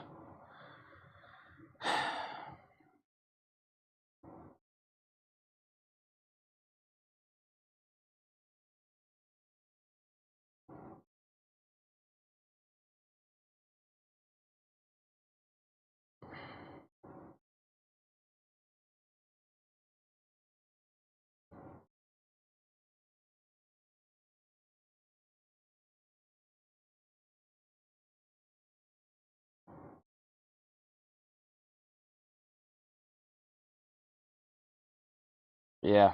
Yeah.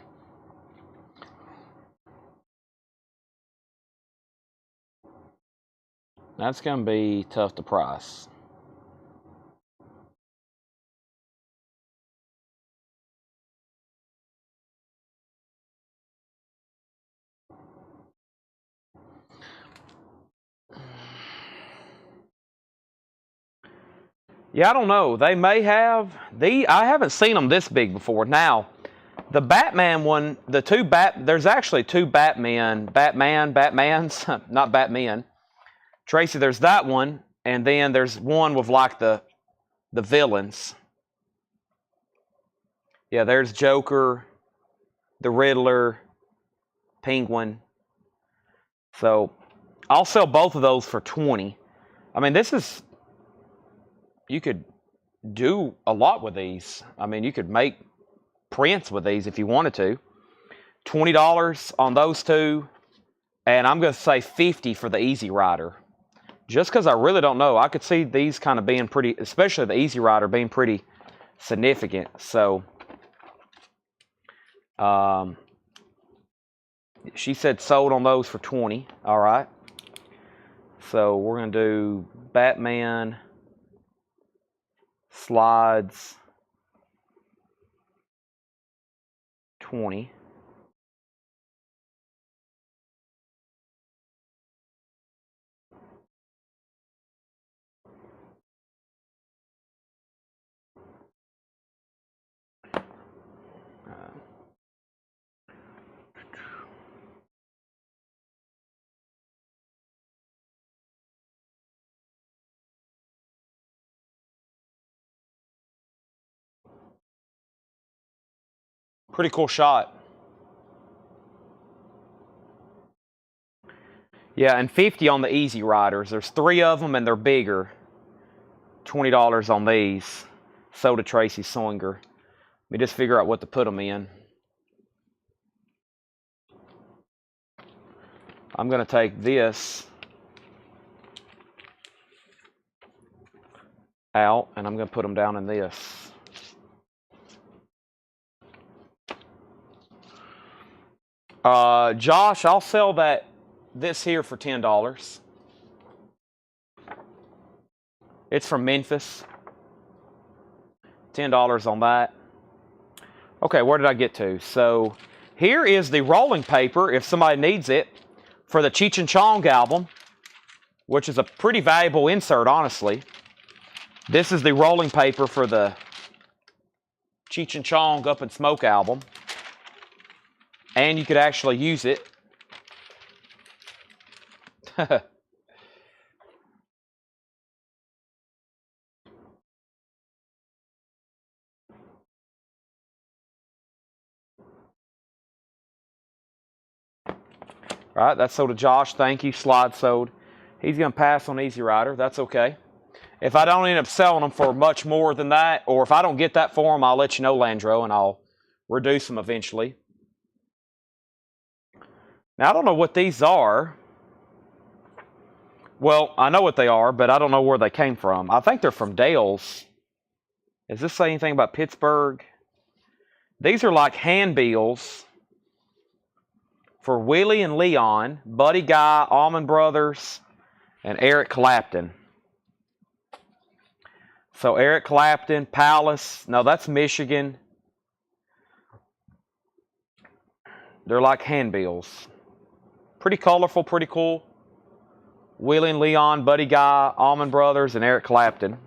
That's going to be tough to price. Yeah, I don't know. They may have. I haven't seen them this big before. Now, the Batman one, there's actually two Batmans, not Batman. Tracy, there's that one, and then there's one with like the villains. Yeah, there's Joker, the Riddler, Penguin. So I'll sell both of those for 20. I mean, you could do a lot with these. I mean, you could make prints with these if you wanted to. $20 on those two, and I'm going to say 50 for the Easy Rider. Just because I really don't know. I could see these kind of being pretty, especially the Easy Rider being pretty significant. So, she said sold on those for 20. All right. So we're going to do Batman slides 20. Pretty cool shot. Yeah, and 50 on the Easy Riders. There's 3 of them, and they're bigger. $20 on these. Sold to Tracy Soinger. Let me just figure out what to put them in. I'm going to take this out, and I'm going to put them down in this. Josh, I'll sell this here for $10. It's from Memphis. $10 on that. Okay, where did I get to? So here is the rolling paper, if somebody needs it, for the Cheech and Chong album, which is a pretty valuable insert, honestly. This is the rolling paper for the Cheech and Chong Up in Smoke album. And you could actually use it. All right, that's sold to Josh. Thank you. Slide sold. He's going to pass on Easy Rider. That's okay. If I don't end up selling them for much more than that, or if I don't get that for them, I'll let you know, Landro, and I'll reduce them eventually. Now, I don't know what these are. Well, I know what they are, but I don't know where they came from. I think they're from Dale's. Does this say anything about Pittsburgh? These are like handbills for Willie and Leon, Buddy Guy, Allman Brothers, and Eric Clapton. So Eric Clapton, Palace. No, that's Michigan. They're like handbills. Pretty colorful, pretty cool. Willie and Leon, Buddy Guy, Allman Brothers, and Eric Clapton.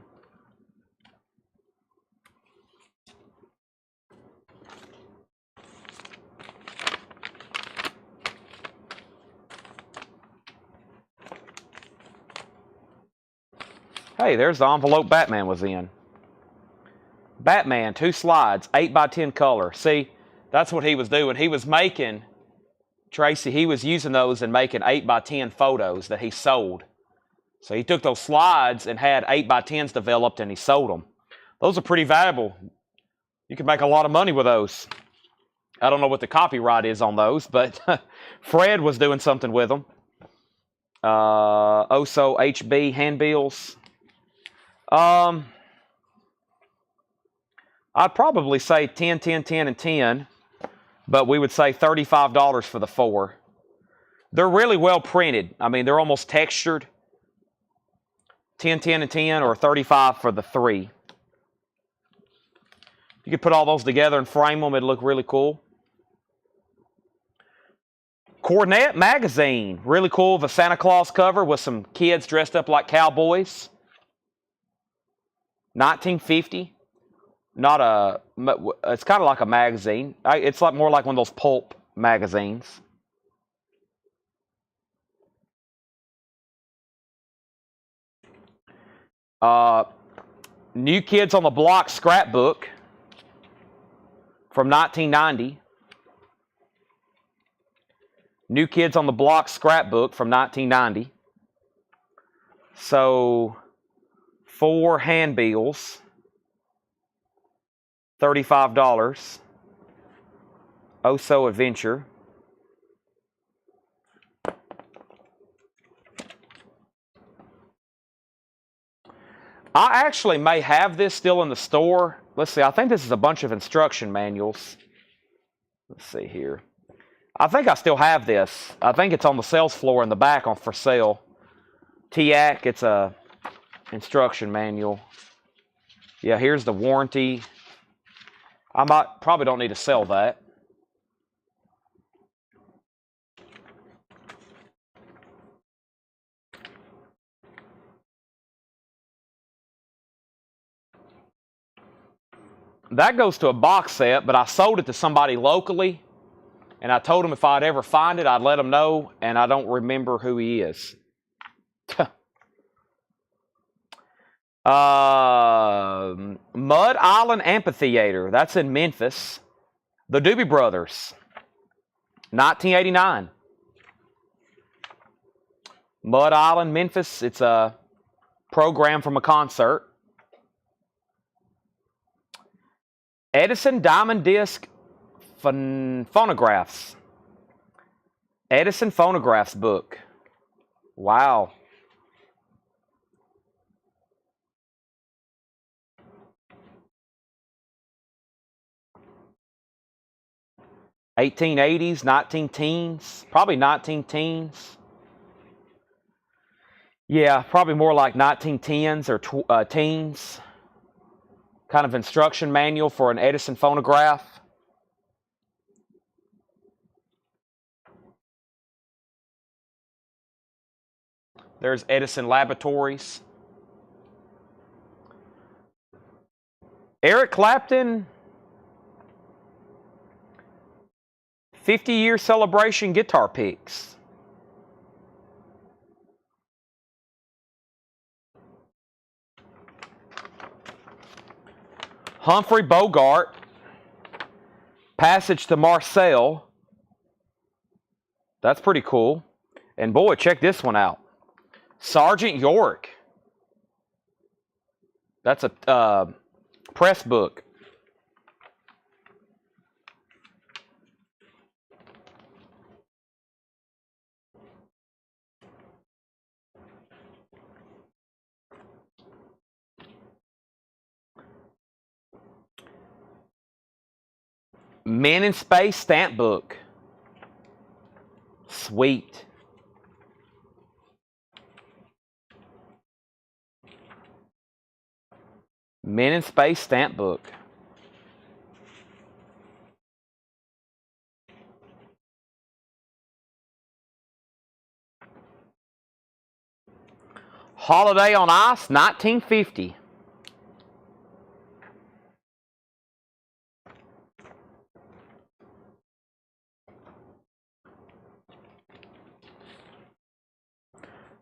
Hey, there's the envelope Batman was in. Batman, 2 slides, 8x10 color. See, that's what he was doing. He was making, Tracy, he was using those and making 8x10 photos that he sold. So he took those slides and had 8x10s developed and he sold them. Those are pretty valuable. You could make a lot of money with those. I don't know what the copyright is on those, but Fred was doing something with them. Oso HB handbills. I'd probably say 10, 10, 10, and 10. but we would say $35 for the 4. They're really well printed. I mean, they're almost textured. 10, 10, and 10, or 35 for the 3. You could put all those together and frame them. It'd look really cool. Cornet magazine. Really cool. The Santa Claus cover with some kids dressed up like cowboys. 1950. Not a... It's kind of like a magazine. It's like more like one of those pulp magazines. New Kids on the Block scrapbook from 1990. New Kids on the Block scrapbook from 1990. So 4 handbills, $35. Oh So Adventure. I actually may have this still in the store. Let's see, I think this is a bunch of instruction manuals. Let's see here. I think I still have this. I think it's on the sales floor in the back for sale. TIAC, it's a instruction manual. Yeah, here's the warranty. I probably don't need to sell that. That goes to a box set, but I sold it to somebody locally, and I told him if I'd ever find it, I'd let him know, and I don't remember who he is. Mud Island Amphitheater. That's in Memphis. The Doobie Brothers. 1989. Mud Island, Memphis. It's a program from a concert. Edison Diamond Disc Phonographs. Edison Phonographs book. Wow. '80s, 19 teens, probably 19 teens. Yeah, probably more like 1910s or teens. Kind of instruction manual for an Edison phonograph. There's Edison Laboratories. Eric Clapton 50-year celebration guitar picks. Humphrey Bogart, Passage to Marseille. That's pretty cool. And boy, check this one out. Sergeant York. That's a press book. Men in Space stamp book. Sweet. Men in Space stamp book. Holiday on Ice, 1950.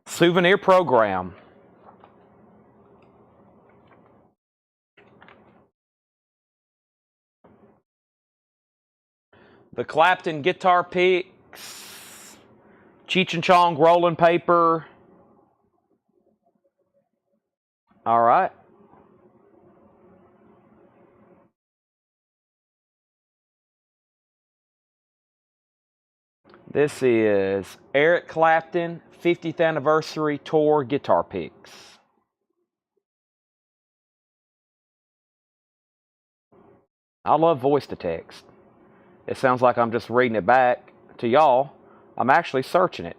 Souvenir program. The Clapton guitar picks. Cheech and Chong rolling paper. All right. This is Eric Clapton 50th anniversary tour guitar picks. I love voice to text. It sounds like I'm just reading it back to y'all. I'm actually searching it.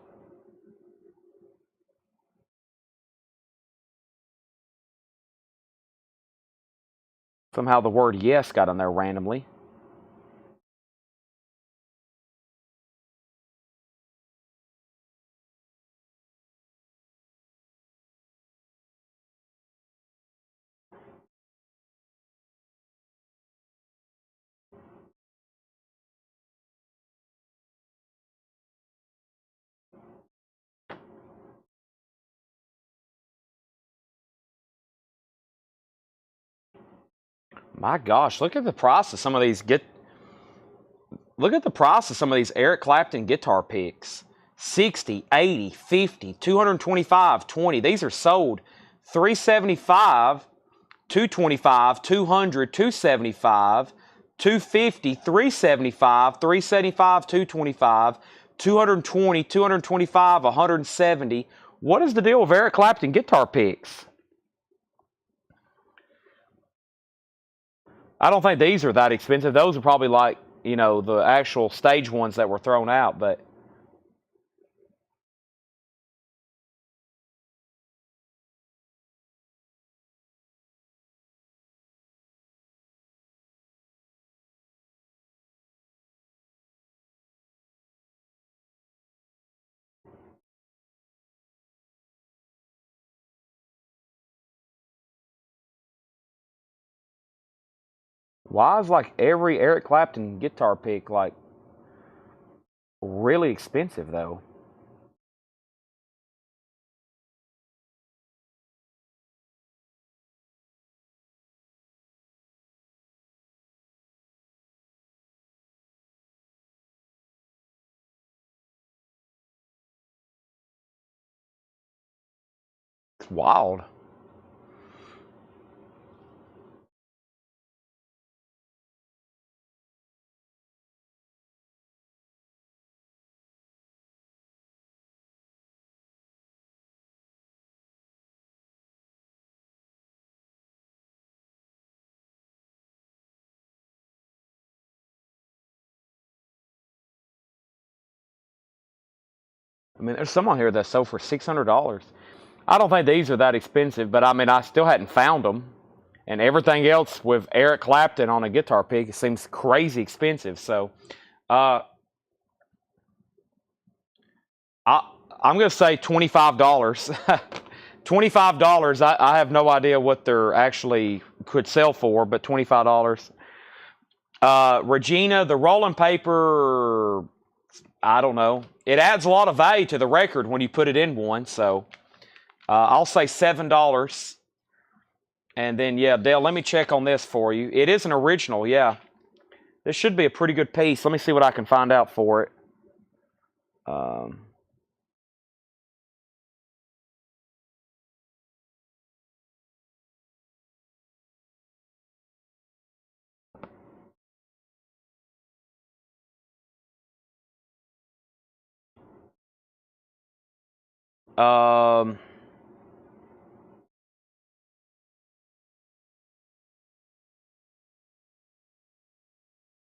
Somehow the word yes got in there randomly. My gosh, look at the price of some of these look at the price of some of these Eric Clapton guitar picks. 60, 80, 50, 225, 20. These are sold 375, 225, 200, 275, 250, 375, 375, 225, 220, 225, 170. What is the deal with Eric Clapton guitar picks? I don't think these are that expensive. Those are probably like, you know, the actual stage ones that were thrown out, but why is like every Eric Clapton guitar pick like really expensive though? It's wild. I mean, there's some on here that sold for $600. I don't think these are that expensive, but I mean, I still hadn't found them. And everything else with Eric Clapton on a guitar pick, it seems crazy expensive. So, uh, I'm going to say $25. $25. I have no idea what they're actually could sell for, but $25. Regina, the rolling paper, I don't know. It adds a lot of value to the record when you put it in one. So I'll say $7. And then, yeah, Dale, let me check on this for you. It is an original, yeah. This should be a pretty good piece. Let me see what I can find out for it. Um, um,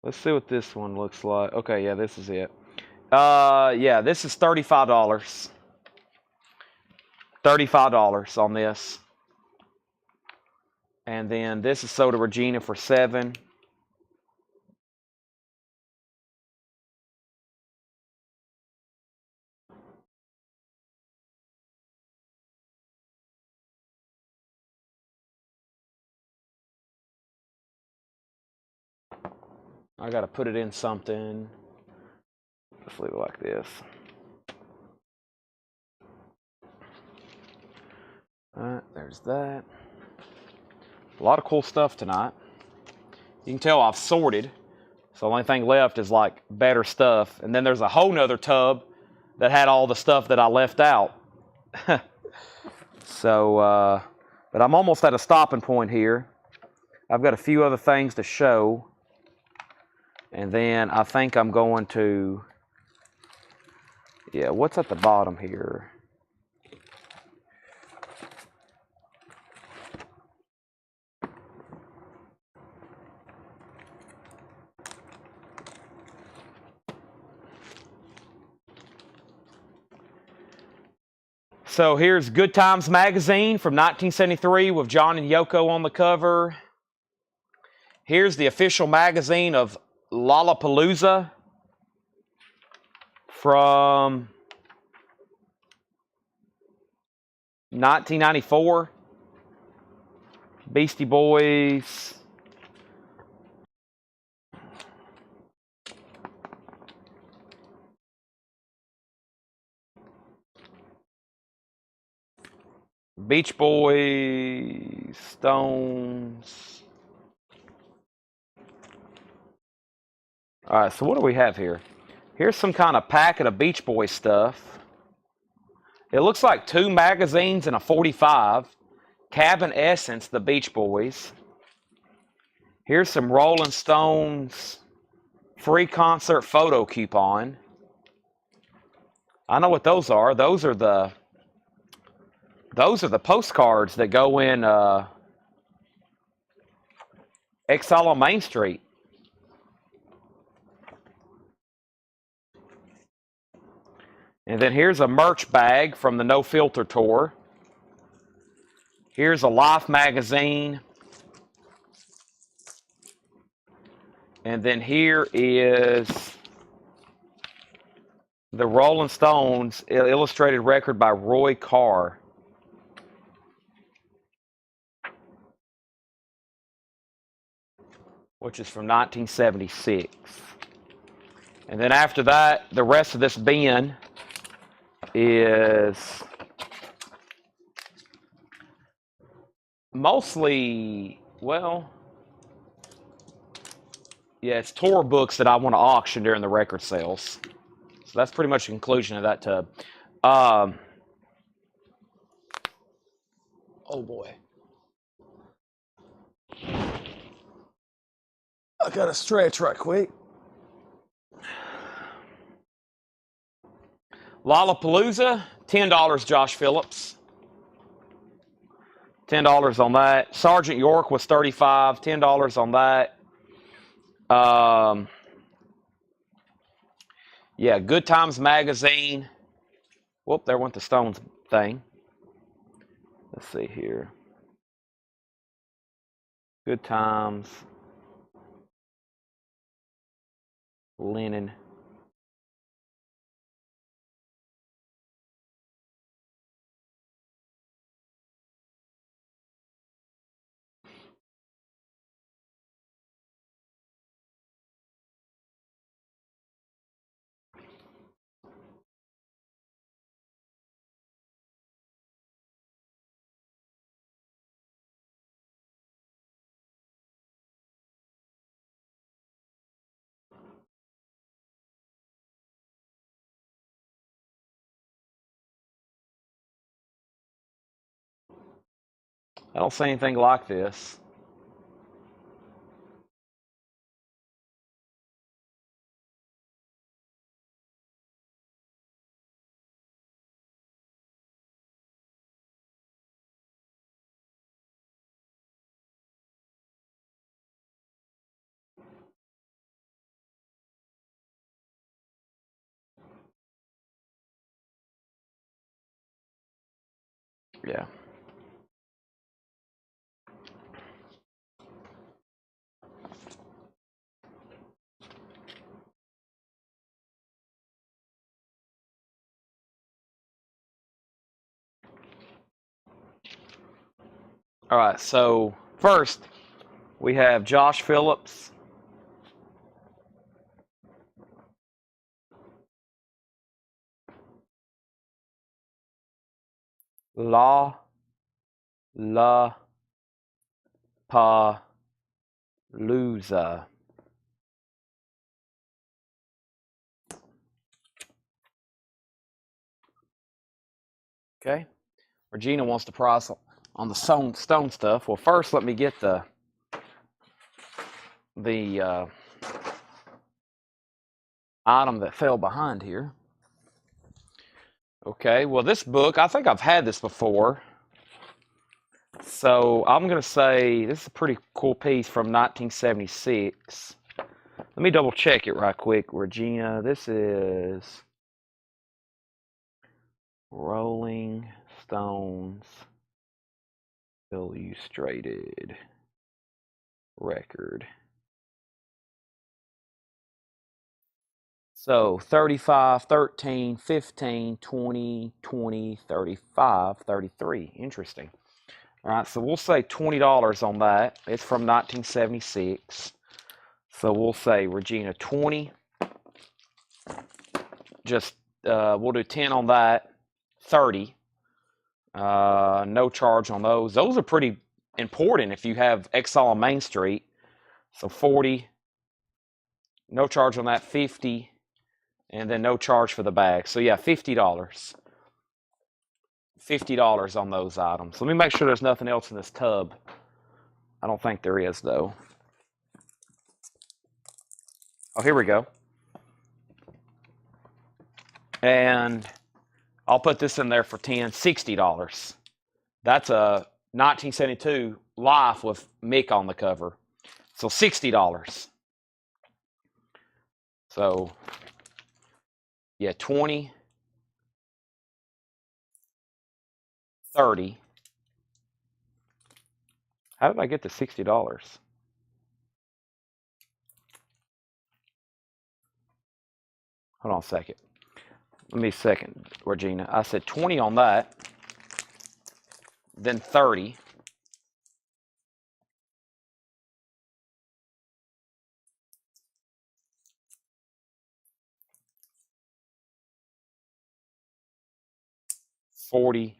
let's see what this one looks like. Okay, yeah, this is it. Yeah, this is $35. $35 on this. And then this is sold to Regina for $7. I got to put it in something. Let's leave it like this. All right, there's that. A lot of cool stuff tonight. You can tell I've sorted. So the only thing left is like better stuff. And then there's a whole nother tub that had all the stuff that I left out. So, but I'm almost at a stopping point here. I've got a few other things to show. And then I think I'm going to, yeah, what's at the bottom here? So here's Good Times magazine from 1973 with John and Yoko on the cover. Here's the official magazine of Lollapalooza from 1994. Beastie Boys. Beach Boys, Stones. All right, so what do we have here? Here's some kind of packet of Beach Boys stuff. It looks like 2 magazines and a 45. Cabin Essence, the Beach Boys. Here's some Rolling Stones free concert photo coupon. I know what those are. Those are the postcards that go in Exile on Main Street. And then here's a merch bag from the No Filter tour. Here's a Life magazine. And then here is the Rolling Stones illustrated record by Roy Carr. Which is from 1976. And then after that, the rest of this bin is mostly, well, yeah, it's tour books that I want to auction during the record sales. So that's pretty much the conclusion of that tub. Oh boy. I gotta stretch right quick. Lollapalooza, $10, Josh Phillips. $10 on that. Sergeant York was $35, $10 on that. Yeah, Good Times magazine. Whoop, there went the Stones thing. Let's see here. Good Times. Linen. I don't see anything like this. Yeah. All right, so first we have Josh Phillips. La Palooza. Okay. Regina wants to price on the stone stuff. Well, first let me get the item that fell behind here. Okay, well this book, I think I've had this before. So I'm going to say this is a pretty cool piece from 1976. Let me double check it right quick, Regina. This is Rolling Stones illustrated record. So 35, 13, 15, 20, 20, 35, 33. Interesting. All right, so we'll say $20 on that. It's from 1976. So we'll say, Regina, 20. Just, we'll do 10 on that. 30. No charge on those. Those are pretty important if you have Exile on Main Street. So 40. No charge on that. 50. And then no charge for the bag. So yeah, $50. $50 on those items. Let me make sure there's nothing else in this tub. I don't think there is, though. Oh, here we go. And I'll put this in there for 10, $60. That's a 1972 Life with Mick on the cover. So $60. So, yeah, 20, 30. How did I get to $60? Hold on a second. Let me second, Regina. I said 20 on that, then 30. $40.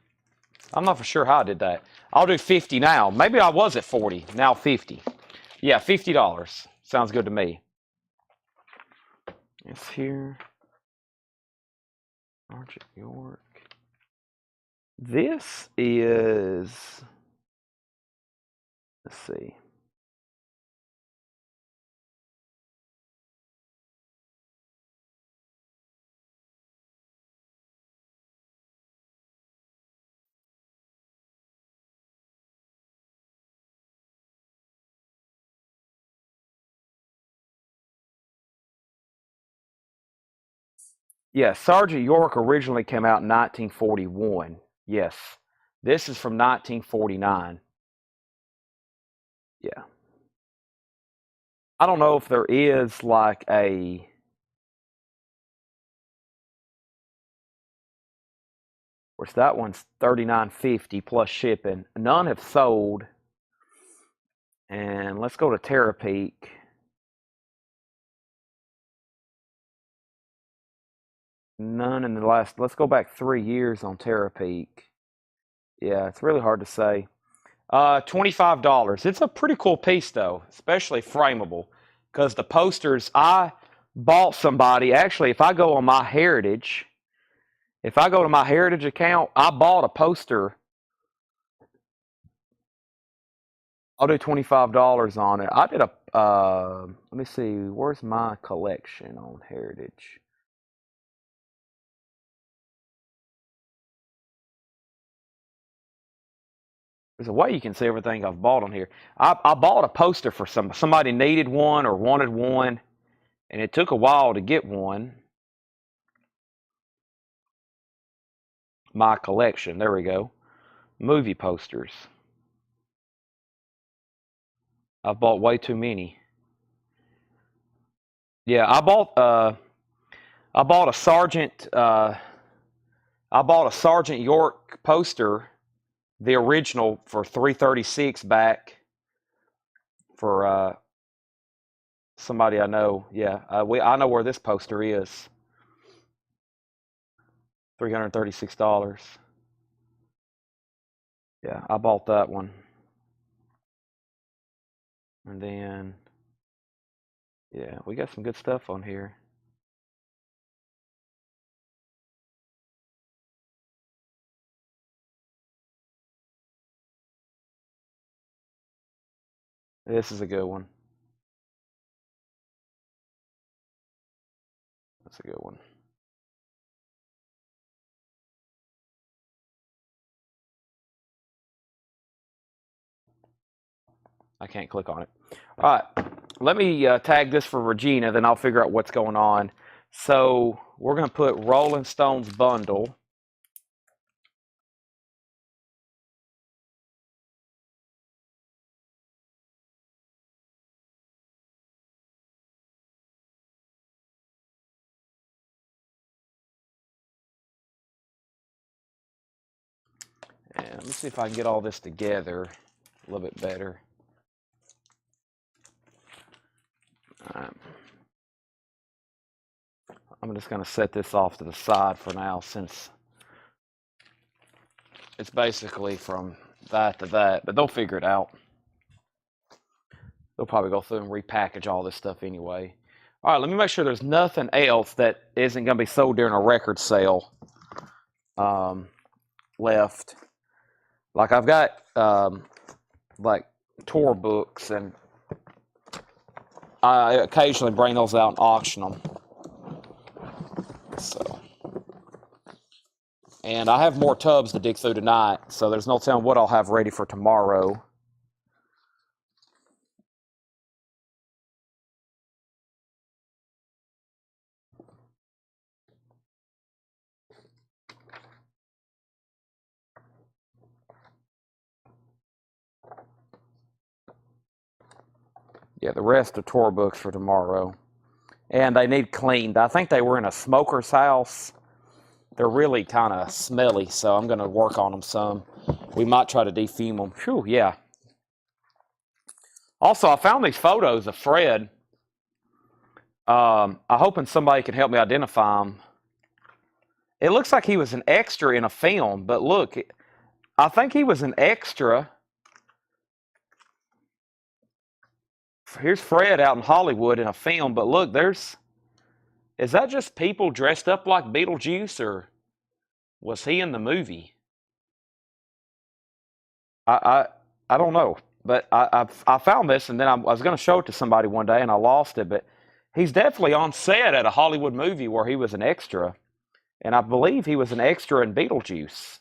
I'm not for sure how I did that. I'll do 50 now. Maybe I was at 40, now 50. Yeah, $50. Sounds good to me. It's here. Argent York. This is, let's see. Yeah, Sergeant York originally came out in 1941. Yes. This is from 1949. Yeah. I don't know if there is like a, of course that one's $39.50 plus shipping. None have sold. And let's go to Terapeak. None in the last, let's go back 3 years on Terapeak. Yeah, it's really hard to say. $25. It's a pretty cool piece though, especially frameable. Because the posters, I bought somebody, actually, if I go on my Heritage, if I go to my Heritage account, I bought a poster. I'll do $25 on it. I did a, let me see, where's my collection on Heritage? There's a way you can see everything I've bought on here. I bought a poster for somebody needed one or wanted one, and it took a while to get one. My collection, there we go. Movie posters. I've bought way too many. Yeah, I bought a Sergeant York poster, the original for $336 back for somebody I know. Yeah, I know where this poster is. $336. Yeah, I bought that one. And then, yeah, we got some good stuff on here. This is a good one. That's a good one. I can't click on it. All right, let me tag this for Regina, then I'll figure out what's going on. So we're going to put Rolling Stones bundle. And let me see if I can get all this together a little bit better. All right. I'm just going to set this off to the side for now, since it's basically from that to that, but they'll figure it out. They'll probably go through and repackage all this stuff anyway. All right, let me make sure there's nothing else that isn't going to be sold during a record sale left. Like I've got like tour books, and I occasionally bring those out and auction them. So, and I have more tubs to dig through tonight, so there's no telling what I'll have ready for tomorrow. Yeah, the rest are tour books for tomorrow. And they need cleaned. I think they were in a smoker's house. They're really kind of smelly, so I'm going to work on them some. We might try to defume them. Phew, yeah. Also, I found these photos of Fred. I'm hoping somebody can help me identify him. It looks like he was an extra in a film, but look, I think he was an extra. Here's Fred out in Hollywood in a film, but look, is that just people dressed up like Beetlejuice, or was he in the movie? I don't know, but I found this, and then I was going to show it to somebody one day, and I lost it. But he's definitely on set at a Hollywood movie where he was an extra, and I believe he was an extra in Beetlejuice.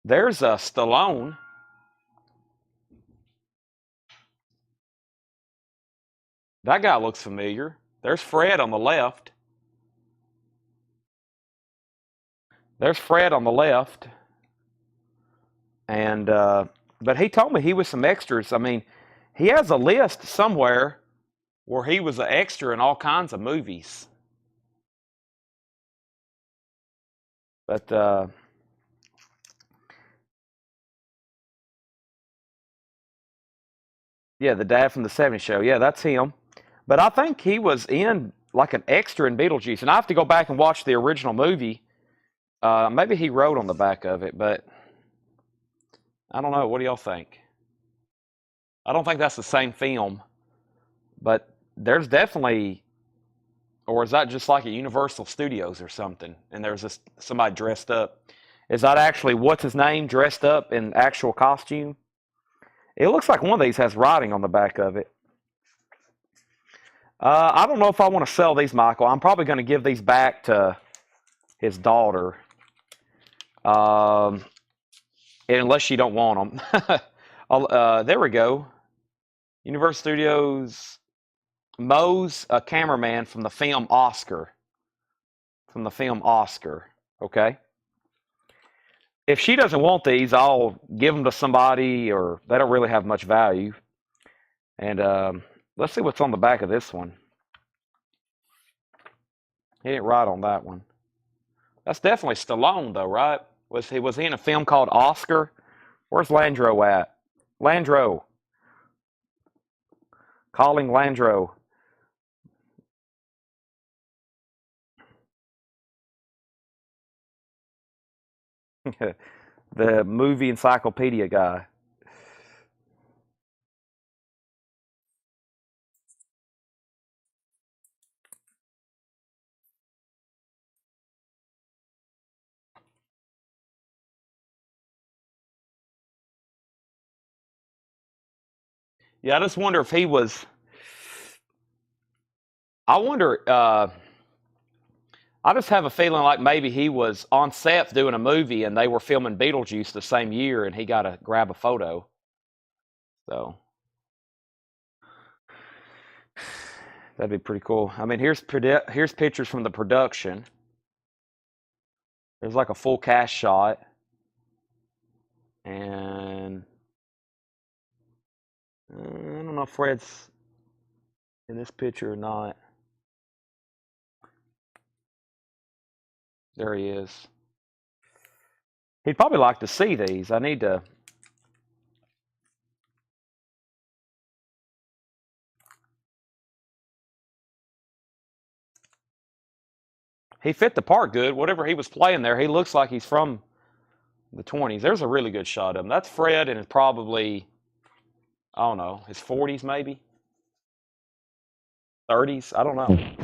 There's a Stallone. That guy looks familiar. There's Fred on the left. There's Fred on the left. And but he told me he was some extras. I mean, he has a list somewhere where he was an extra in all kinds of movies. But yeah, the dad from the '70s show. Yeah, that's him. But I think he was in like an extra in Beetlejuice, and I have to go back and watch the original movie. Maybe he wrote on the back of it, but I don't know. What do y'all think? I don't think that's the same film, but there's definitely, or is that just like a Universal Studios or something? And there's just somebody dressed up. Is that actually what's his name dressed up in actual costume? It looks like one of these has writing on the back of it. I don't know if I want to sell these, Michael. I'm probably going to give these back to his daughter, unless you don't want them. There we go. Universal Studios. Moe's a cameraman from the film Oscar. From the film Oscar. Okay. If she doesn't want these, I'll give them to somebody, or they don't really have much value. And let's see what's on the back of this one. He didn't write on that one. That's definitely Stallone, though, right? Was he in a film called Oscar? Where's Landro at? Landro. Calling Landro. The movie encyclopedia guy. Yeah, I just wonder if he was. I wonder. I just have a feeling like maybe he was on set doing a movie, and they were filming Beetlejuice the same year, and he got to grab a photo. So that'd be pretty cool. I mean, here's pictures from the production. There's like a full cast shot, and I don't know if Fred's in this picture or not. There he is. He'd probably like to see these. I need to. He fit the part good. Whatever he was playing there, he looks like he's from the 20s. There's a really good shot of him. That's Fred, and it's probably, I don't know, his 40s maybe, 30s. I don't know.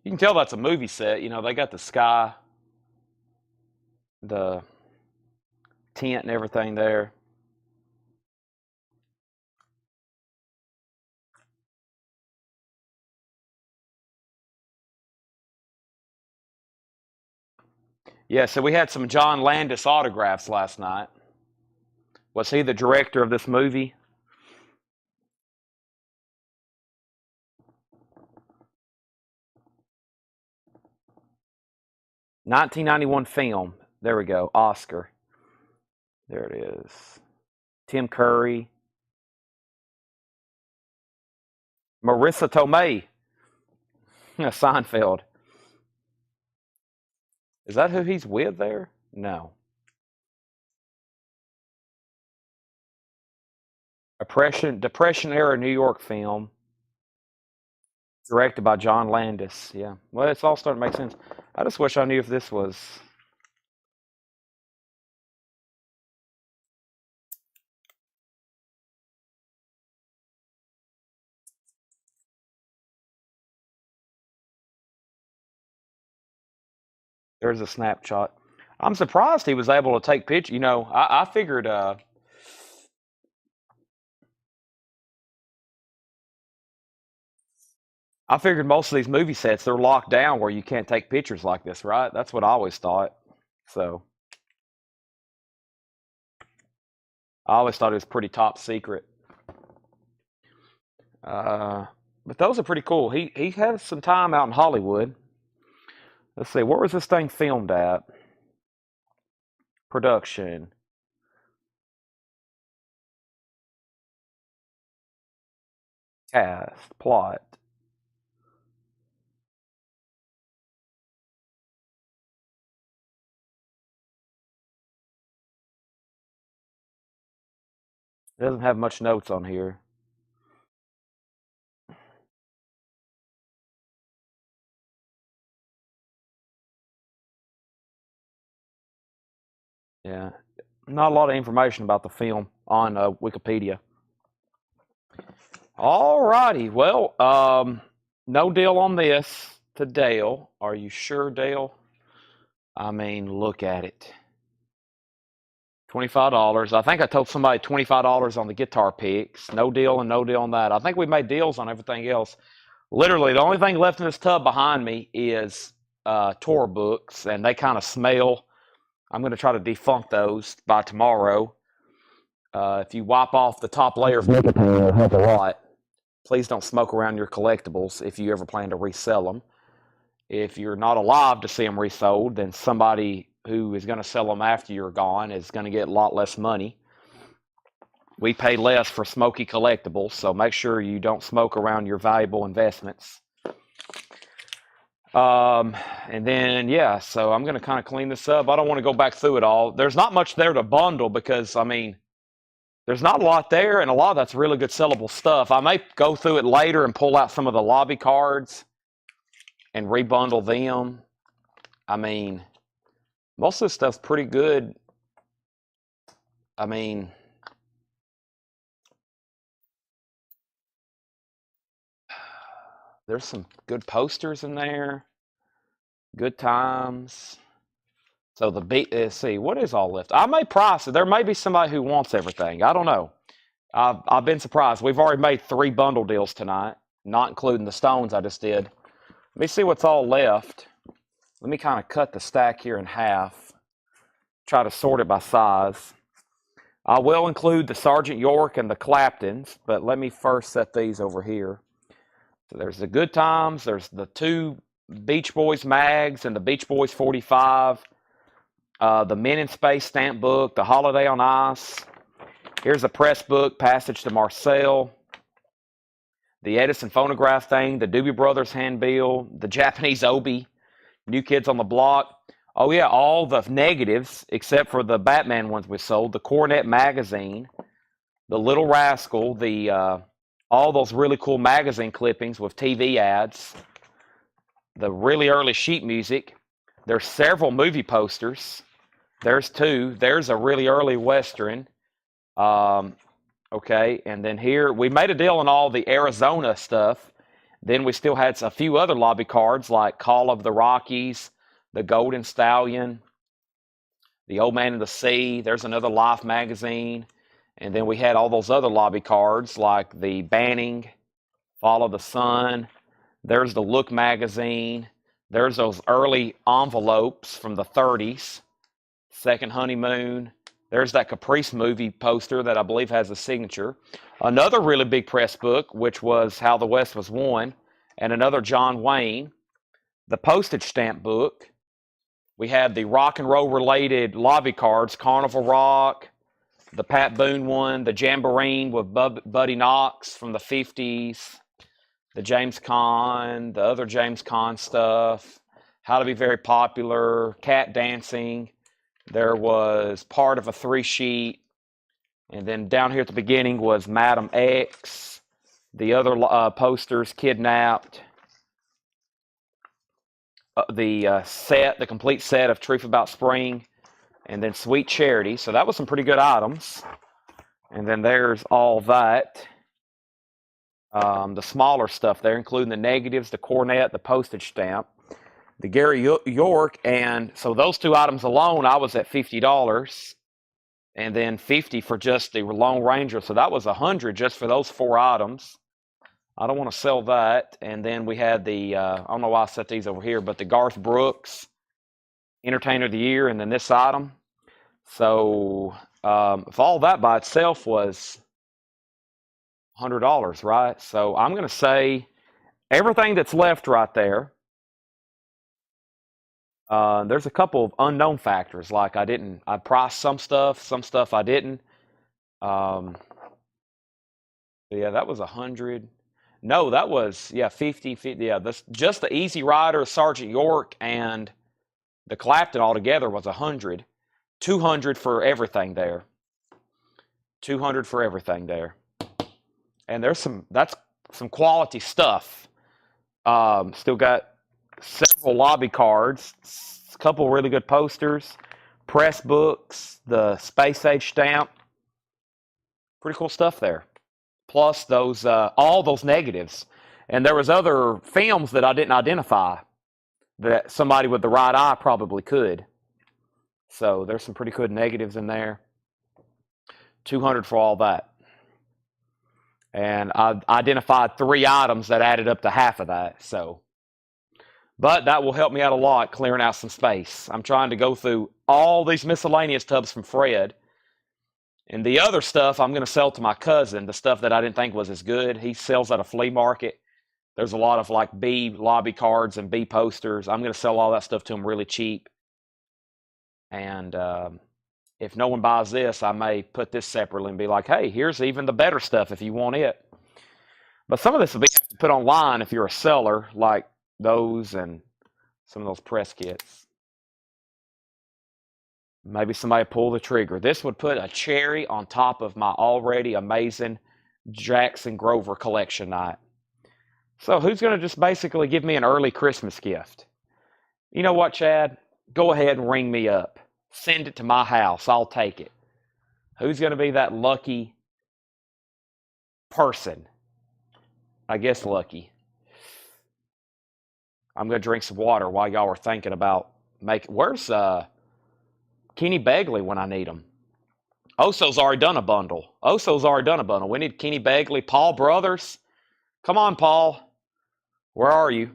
You can tell that's a movie set. You know, they got the sky, the tent, and everything there. Yeah, so we had some John Landis autographs last night. Was he the director of this movie? (1991) film. There we go. Oscar. There it is. Tim Curry. Marissa Tomei. Seinfeld. Is that who he's with there? No. Depression era New York film. Directed by John Landis. Yeah. Well, it's all starting to make sense. I just wish I knew if this was. There's a snapshot. I'm surprised he was able to take pictures. You know, I figured. I figured most of these movie sets they're locked down where you can't take pictures like this, right? That's what I always thought. So I always thought it was pretty top secret. But those are pretty cool. He had some time out in Hollywood. Let's see, where was this thing filmed at? Production. Cast. Plot. It doesn't have much notes on here. Yeah. Not a lot of information about the film on Wikipedia. All righty. Well, no deal on this to Dale. Are you sure, Dale? I mean, look at it. $25. I think I told somebody $25 on the guitar picks. No deal and no deal on that. I think we made deals on everything else. Literally, the only thing left in this tub behind me is tour books, and they kind of smell. I'm going to try to defunct those by tomorrow. If you wipe off the top layer of nicotine, it'll help a lot. Please don't smoke around your collectibles if you ever plan to resell them. If you're not alive to see them resold, then somebody who is going to sell them after you're gone is going to get a lot less money. We pay less for smoky collectibles, so make sure you don't smoke around your valuable investments. And then, yeah, so I'm going to kind of clean this up. I don't want to go back through it all. There's not much there to bundle because, I mean, there's not a lot there, and a lot of that's really good sellable stuff. I may go through it later and pull out some of the lobby cards and rebundle them. I mean, most of this stuff's pretty good. I mean, there's some good posters in there. Good times. So let's see, what is all left? I may price it. There may be somebody who wants everything. I don't know. I've been surprised. We've already made 3 bundle deals tonight, not including the stones I just did. Let me see what's all left. Let me kind of cut the stack here in half. Try to sort it by size. I will include the Sergeant York and the Claptons, but let me first set these over here. So there's the good times. There's the 2 Beach Boys mags and the Beach Boys 45, the Men in Space stamp book, the Holiday on Ice. Here's a press book, Passage to Marcel, the Edison phonograph thing, the Doobie Brothers handbill, the Japanese Obi, New Kids on the Block. Oh yeah, all the negatives except for the Batman ones we sold. The Cornet magazine, the Little Rascal, the all those really cool magazine clippings with TV ads, the really early sheet music. There's several movie posters. There's two. There's a really early Western. Okay, and then here we made a deal on all the Arizona stuff. Then we still had a few other lobby cards like Call of the Rockies, the Golden Stallion, the Old Man in the Sea. There's another Life magazine. And then we had all those other lobby cards like the Banning, Follow the Sun. There's the Look magazine. There's those early envelopes from the 30s, Second Honeymoon. There's that Caprice movie poster that I believe has a signature. Another really big press book, which was How the West Was Won, and another John Wayne. The postage stamp book. We had the rock and roll related lobby cards, Carnival Rock, the Pat Boone one, the Jamboree with Buddy Knox from the 50s, the James Caan, the other James Caan stuff, How to Be Very Popular, Cat Dancing. There was part of a 3-sheet. And then down here at the beginning was Madam X, the other posters, Kidnapped, the complete set of Truth About Spring, and then Sweet Charity. So that was some pretty good items. And then there's all that. The smaller stuff there, including the negatives, the cornet, the postage stamp, the Gary York. And so those two items alone, I was at $50. And then $50 for just the Lone Ranger. So that was $100 just for those 4 items. I don't want to sell that. And then we had the, I don't know why I set these over here, but the Garth Brooks Entertainer of the Year, and then this item. So if all that by itself was $100, right? So I'm going to say everything that's left right there, there's a couple of unknown factors. Like I priced some stuff I didn't. Yeah, that was 100. No, that was, 50. Yeah, that's just the Easy Rider, Sergeant York, and the Clapton altogether was 100. 200 for everything there. 200 for everything there. And that's some quality stuff. Still got several lobby cards, a couple really good posters, press books, the Space Age stamp. Pretty cool stuff there. Plus those all those negatives. And there was other films that I didn't identify that somebody with the right eye probably could. So there's some pretty good negatives in there. 200 for all that. And I identified 3 items that added up to half of that. So, but that will help me out a lot clearing out some space. I'm trying to go through all these miscellaneous tubs from Fred. And the other stuff I'm going to sell to my cousin, the stuff that I didn't think was as good. He sells at a flea market. There's a lot of like B lobby cards and B posters. I'm going to sell all that stuff to him really cheap. And if no one buys this, I may put this separately and be like, hey, here's even the better stuff if you want it. But some of this will be put online if you're a seller, like those and some of those press kits. Maybe somebody pull the trigger. This would put a cherry on top of my already amazing Jackson Grover collection night. So who's going to just basically give me an early Christmas gift? You know what, Chad? Go ahead and ring me up. Send it to my house. I'll take it. Who's going to be that lucky person? I guess lucky. I'm going to drink some water while y'all are thinking about making... Where's Kenny Begley when I need him? Oso's already done a bundle. We need Kenny Begley, Paul Brothers. Come on, Paul. Where are you?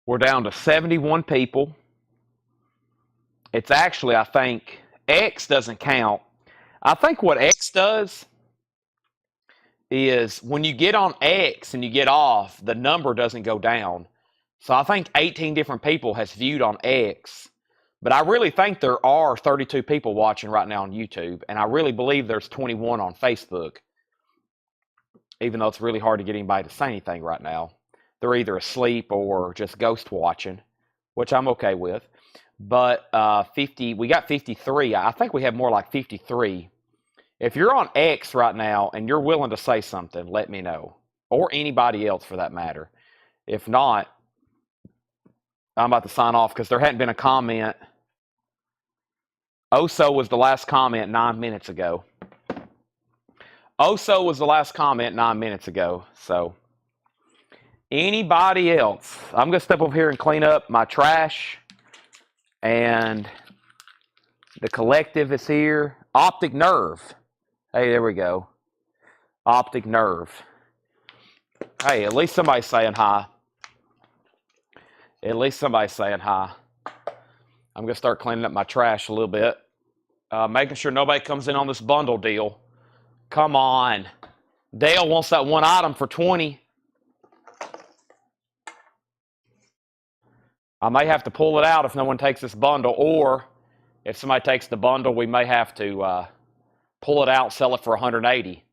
We're down to 71 people. It's actually, I think, X doesn't count. I think what X does is when you get on X and you get off, the number doesn't go down. So I think 18 different people has viewed on X. But I really think there are 32 people watching right now on YouTube. And I really believe there's 21 on Facebook. Even though it's really hard to get anybody to say anything right now. They're either asleep or just ghost watching, which I'm okay with. But we got 53. I think we have more like 53. If you're on X right now and you're willing to say something, let me know. Or anybody else for that matter. If not, I'm about to sign off because there hadn't been a comment. Oso was the last comment 9 minutes ago. Oso was the last comment 9 minutes ago. So, anybody else? I'm going to step over here and clean up my trash. And the collective is here. Optic Nerve. Hey, there we go. Optic Nerve. Hey, at least somebody's saying hi. At least somebody's saying hi. I'm going to start cleaning up my trash a little bit. Making sure nobody comes in on this bundle deal. Come on. Dale wants that one item for 20. I may have to pull it out if no one takes this bundle, or if somebody takes the bundle, we may have to pull it out, sell it for 180.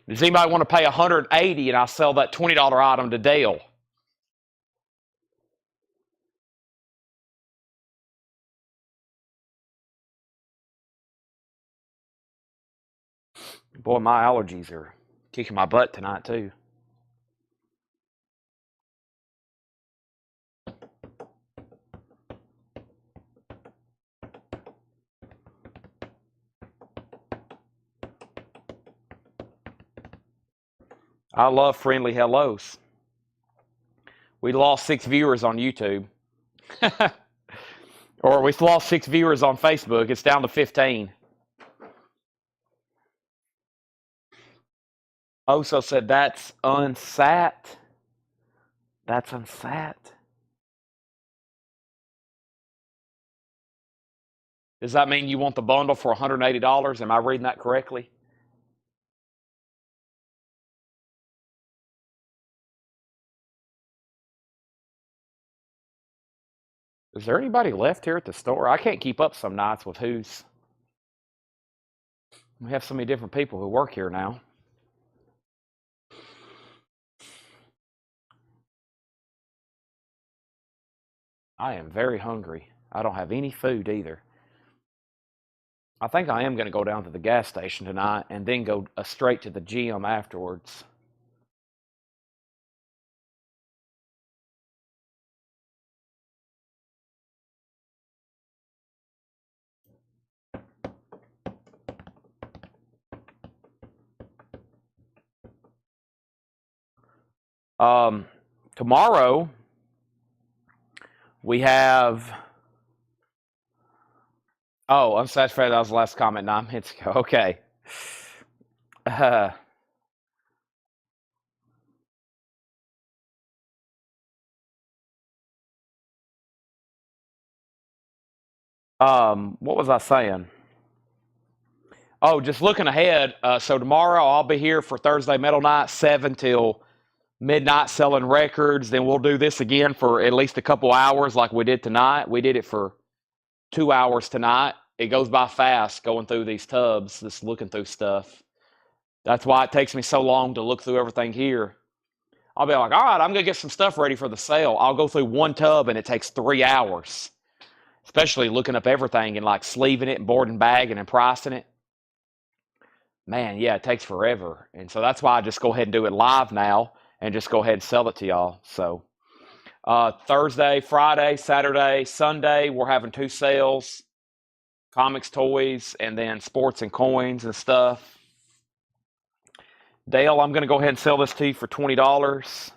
Does anybody want to pay 180 and I sell that $20 item to Dale? Boy, my allergies are kicking my butt tonight too. I love friendly hellos. We lost 6 viewers on YouTube. Or we lost 6 viewers on Facebook. It's down to 15. Oso said that's unsat. That's unsat. Does that mean you want the bundle for $180? Am I reading that correctly? Is there anybody left here at the store? I can't keep up some nights with who's. We have so many different people who work here now. I am very hungry. I don't have any food either. I think I am going to go down to the gas station tonight and then go straight to the gym afterwards. Tomorrow we have. Oh, I'm satisfied that was the last comment 9 minutes ago. Okay. What was I saying? Oh, just looking ahead. So tomorrow I'll be here for Thursday Metal Night, 7 till midnight selling records. Then we'll do this again for at least a couple hours like we did tonight. We did it for 2 hours tonight. It goes by fast going through these tubs, just looking through stuff. That's why it takes me so long to look through everything here. I'll be like, all right, I'm going to get some stuff ready for the sale. I'll go through one tub and it takes 3 hours, especially looking up everything and like sleeving it and boarding bagging and pricing it. Man, yeah, it takes forever. And so that's why I just go ahead and do it live now and just go ahead and sell it to y'all. So Thursday, Friday, Saturday, Sunday, we're having 2 sales, comics, toys, and then sports and coins and stuff. Dale, I'm going to go ahead and sell this to you for $20.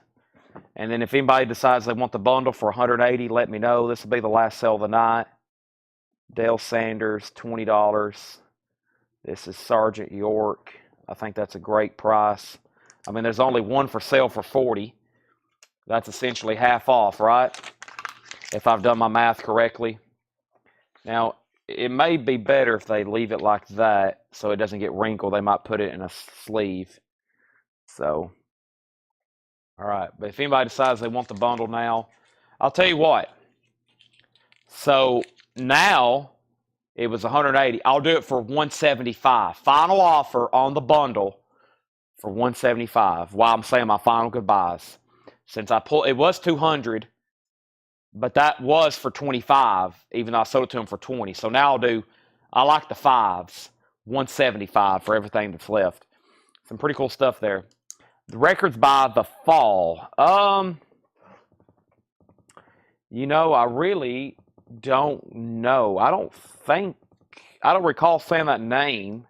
And then if anybody decides they want the bundle for $180, let me know. This will be the last sale of the night. Dale Sanders, $20. This is Sergeant York. I think that's a great price. I mean, there's only one for sale for $40. That's essentially half off, right? If I've done my math correctly. Now, it may be better if they leave it like that so it doesn't get wrinkled. They might put it in a sleeve. So, all right. But if anybody decides they want the bundle now, I'll tell you what. So now it was 180. I'll do it for 175. Final offer on the bundle for 175. While I'm saying my final goodbyes. Since it was 200, but that was for 25, even though I sold it to him for 20. So now I like the fives, 175 for everything that's left. Some pretty cool stuff there. The records by the fall. I really don't know. I don't recall saying that name.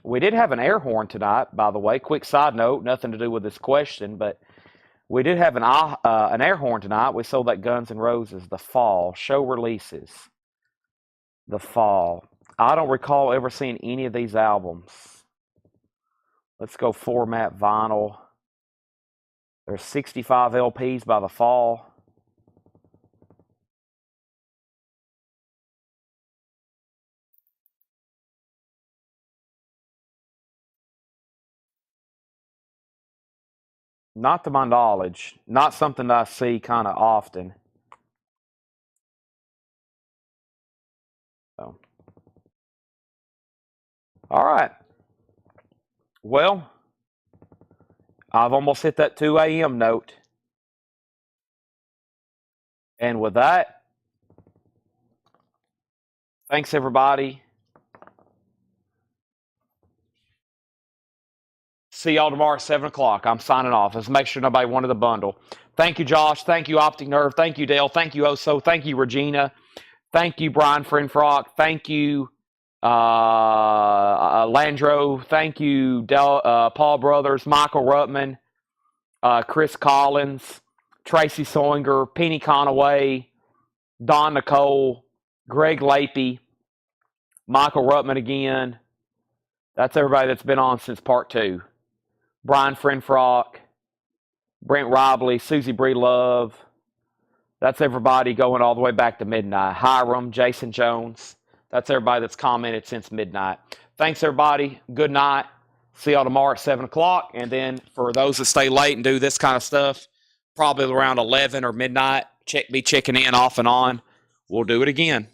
We did have an air horn tonight, by the way. Quick side note, nothing to do with this question, but we did have an air horn tonight. We sold that Guns N' Roses, The Fall, show releases. The Fall. I don't recall ever seeing any of these albums. Let's go format vinyl. There's 65 LPs by The Fall. Not to my knowledge. Not something that I see kind of often. So. All right. Well, I've almost hit that 2 a.m. note. And with that, thanks everybody. See y'all tomorrow at 7 o'clock. I'm signing off. Let's make sure nobody wanted the bundle. Thank you, Josh. Thank you, Optic Nerve. Thank you, Dale. Thank you, Oso. Thank you, Regina. Thank you, Brian Frenfrock. Thank you, Landro. Thank you, Paul Brothers, Michael Ruttman, Chris Collins, Tracy Soinger, Penny Conaway, Don Nicole, Greg Lapey, Michael Ruttman again. That's everybody that's been on since part 2. Brian Frenfrock, Brent Robley, Susie Bree Love. That's everybody going all the way back to midnight. Hiram, Jason Jones. That's everybody that's commented since midnight. Thanks, everybody. Good night. See y'all tomorrow at 7 o'clock. And then for those that stay late and do this kind of stuff, probably around 11 or midnight, be checking in off and on. We'll do it again.